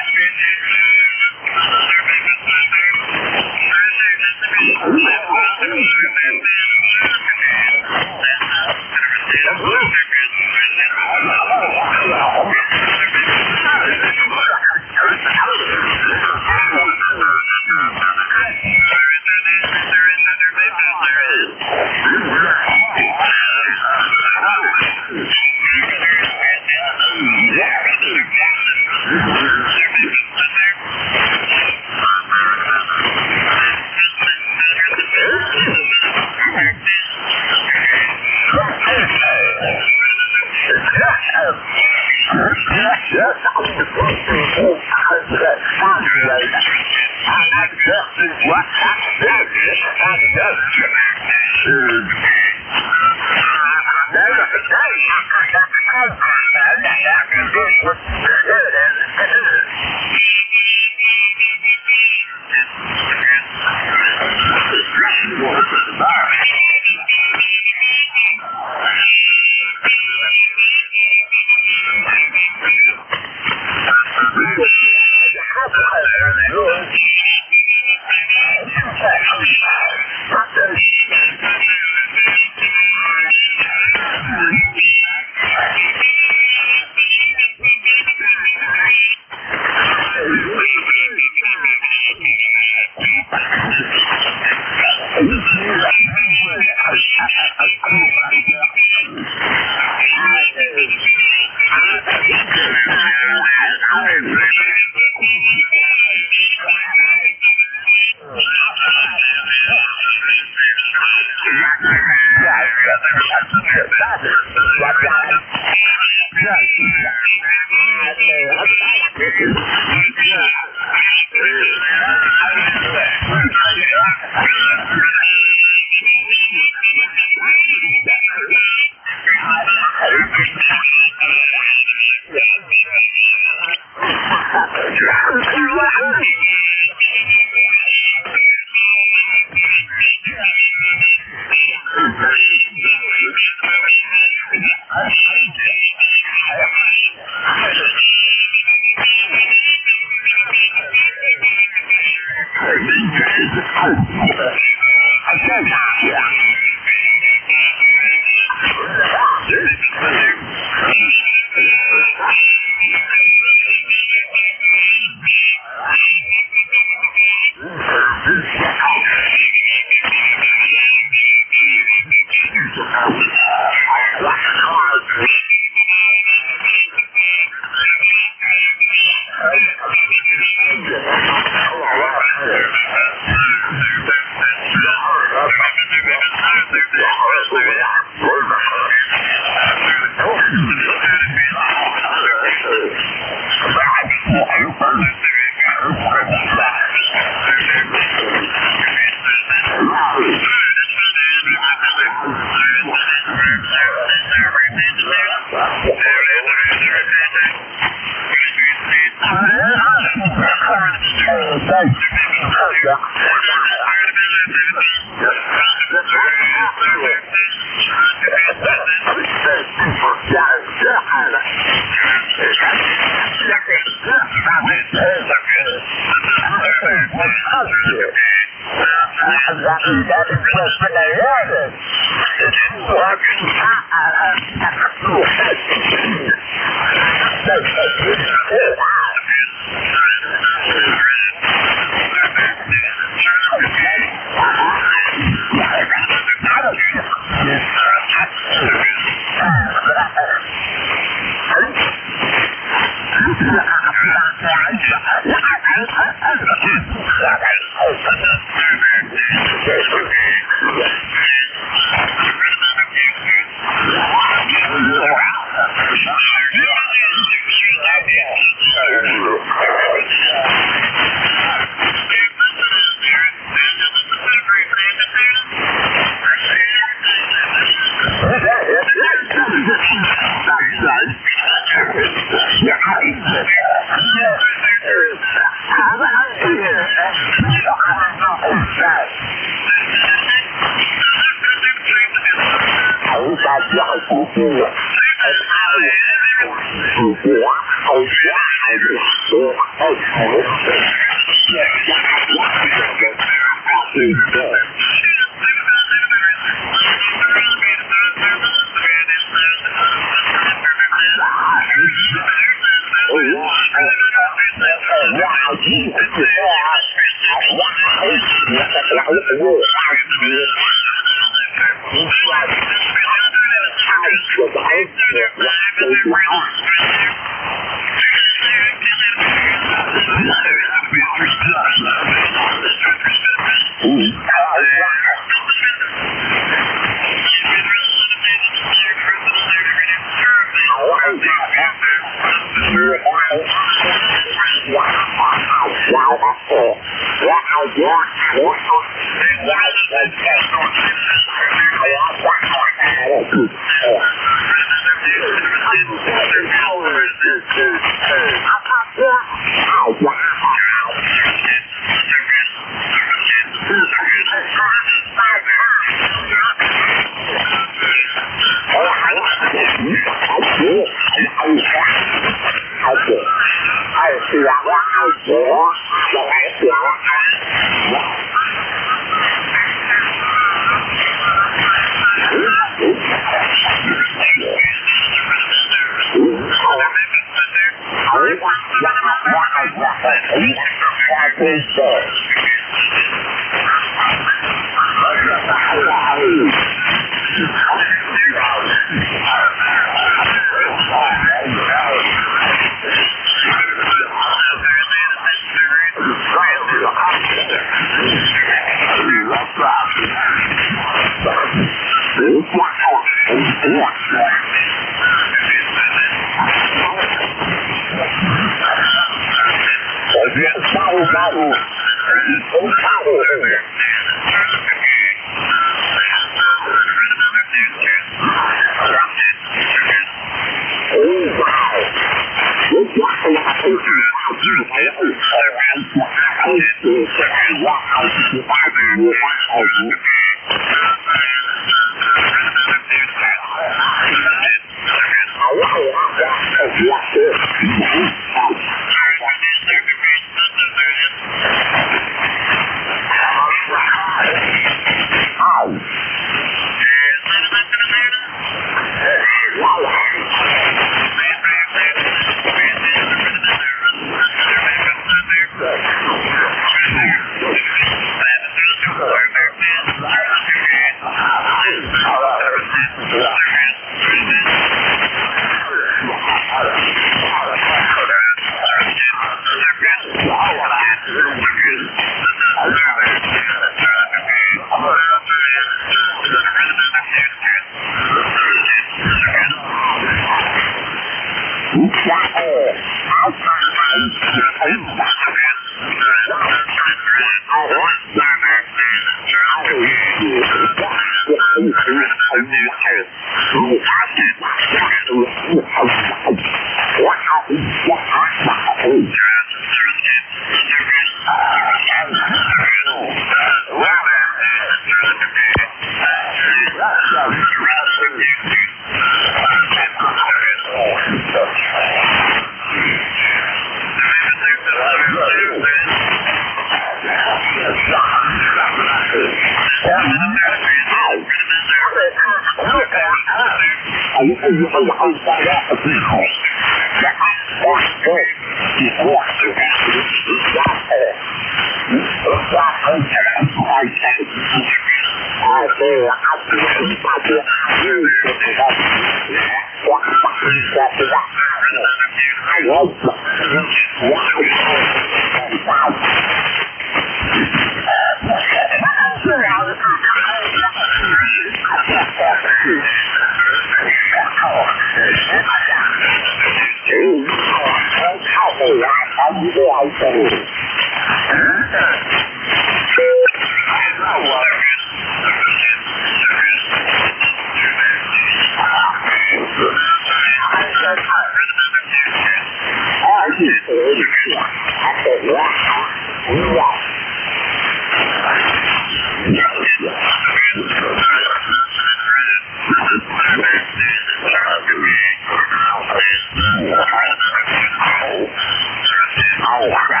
S16: Oh,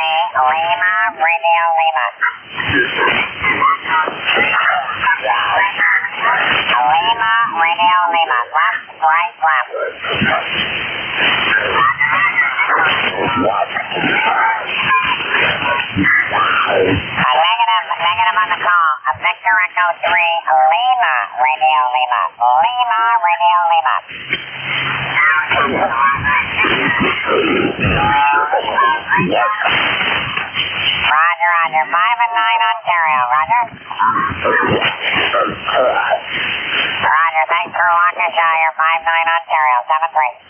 S2: Lima, Radio Lima. Lima, Radio Lima. Left, right, left. Negative on the call. Victor Echo 3, Lima, Radio Lima. Lima, Radio Lima. Roger, Roger. 5 and 9 Ontario, Roger. Roger, thanks for Waukesha. 5-9 Ontario, 7-3.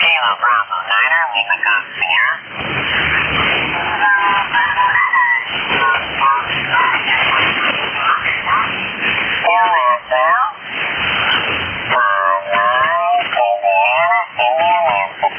S2: Kilo Bravo, Niner, Lima Golf Sierra. LSL. 5-9, Indiana, Indian Nancy.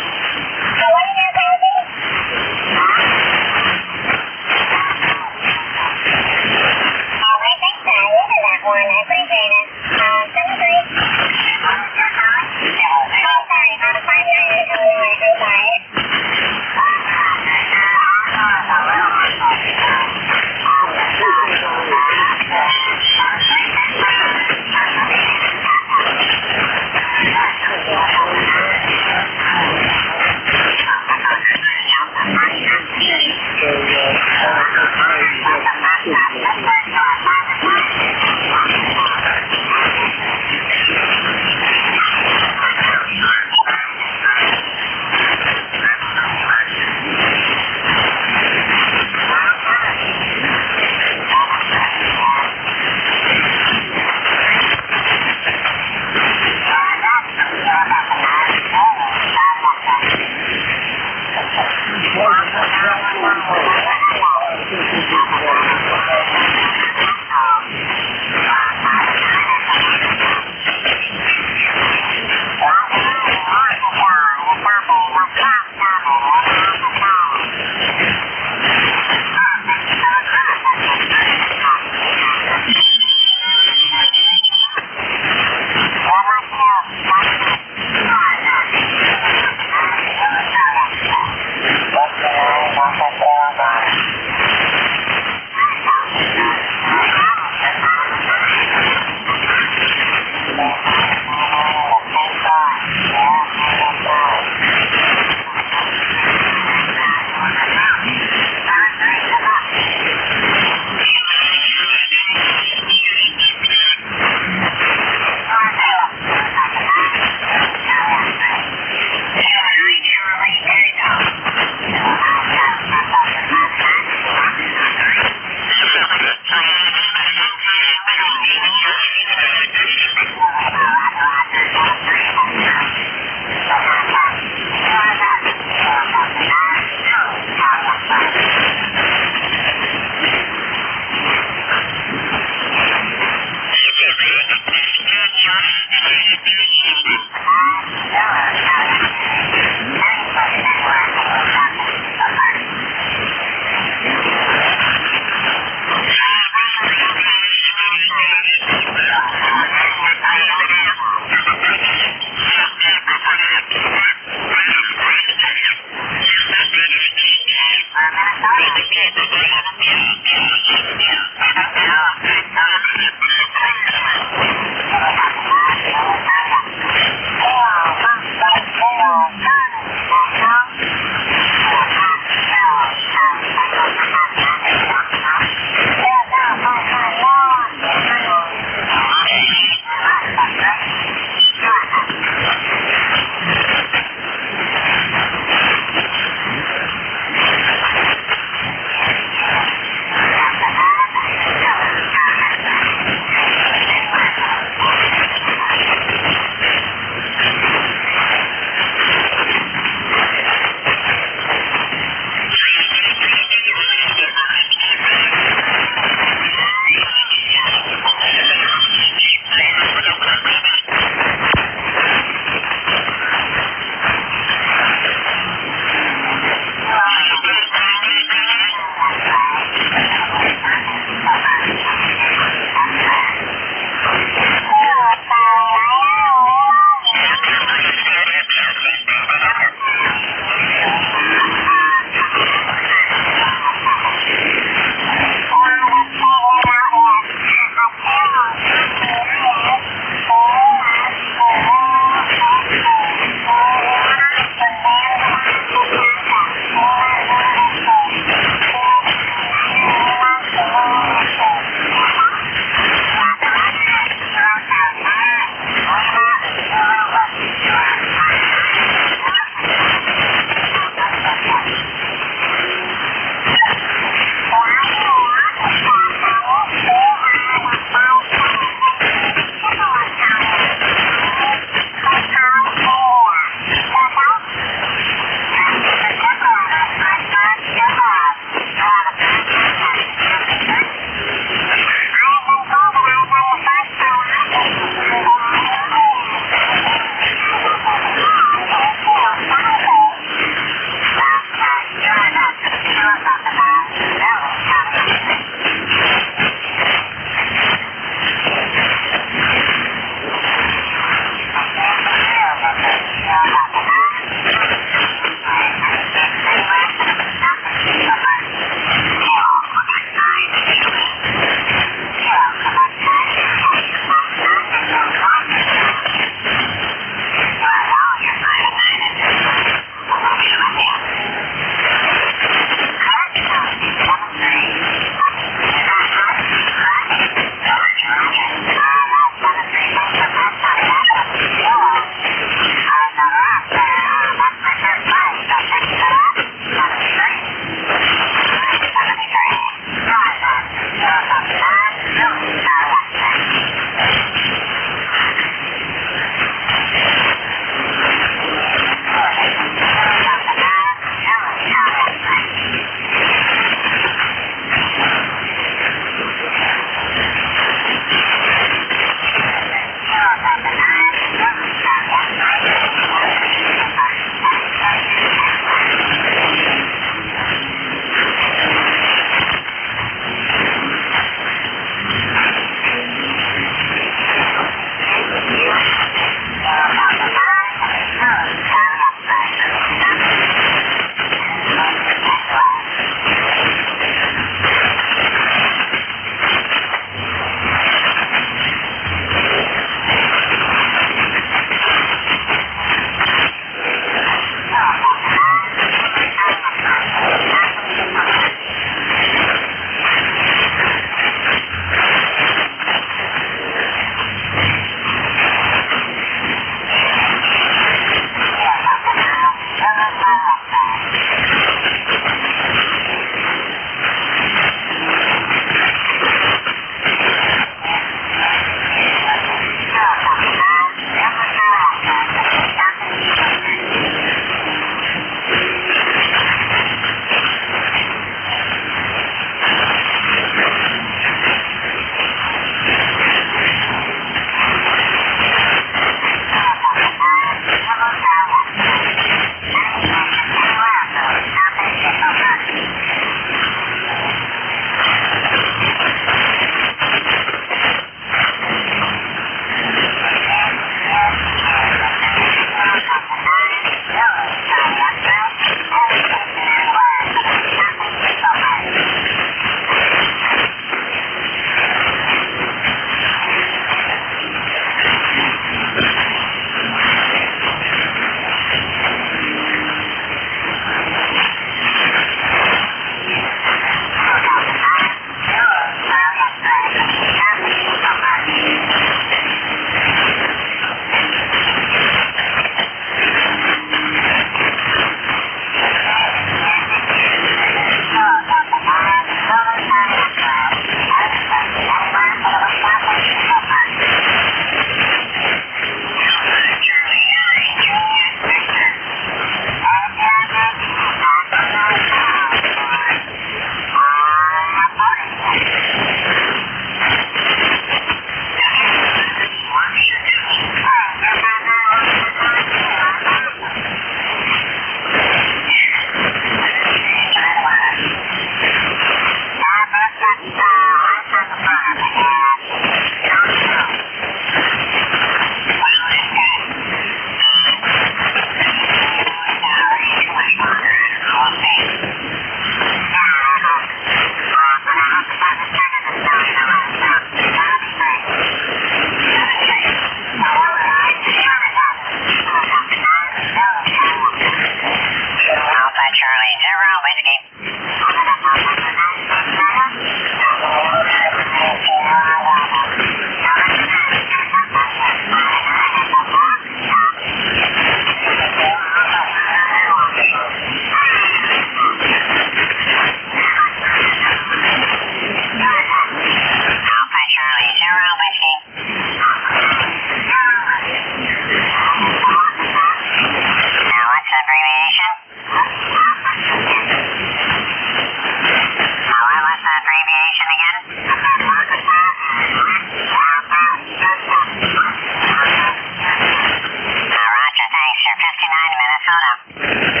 S2: 69 Minnesota.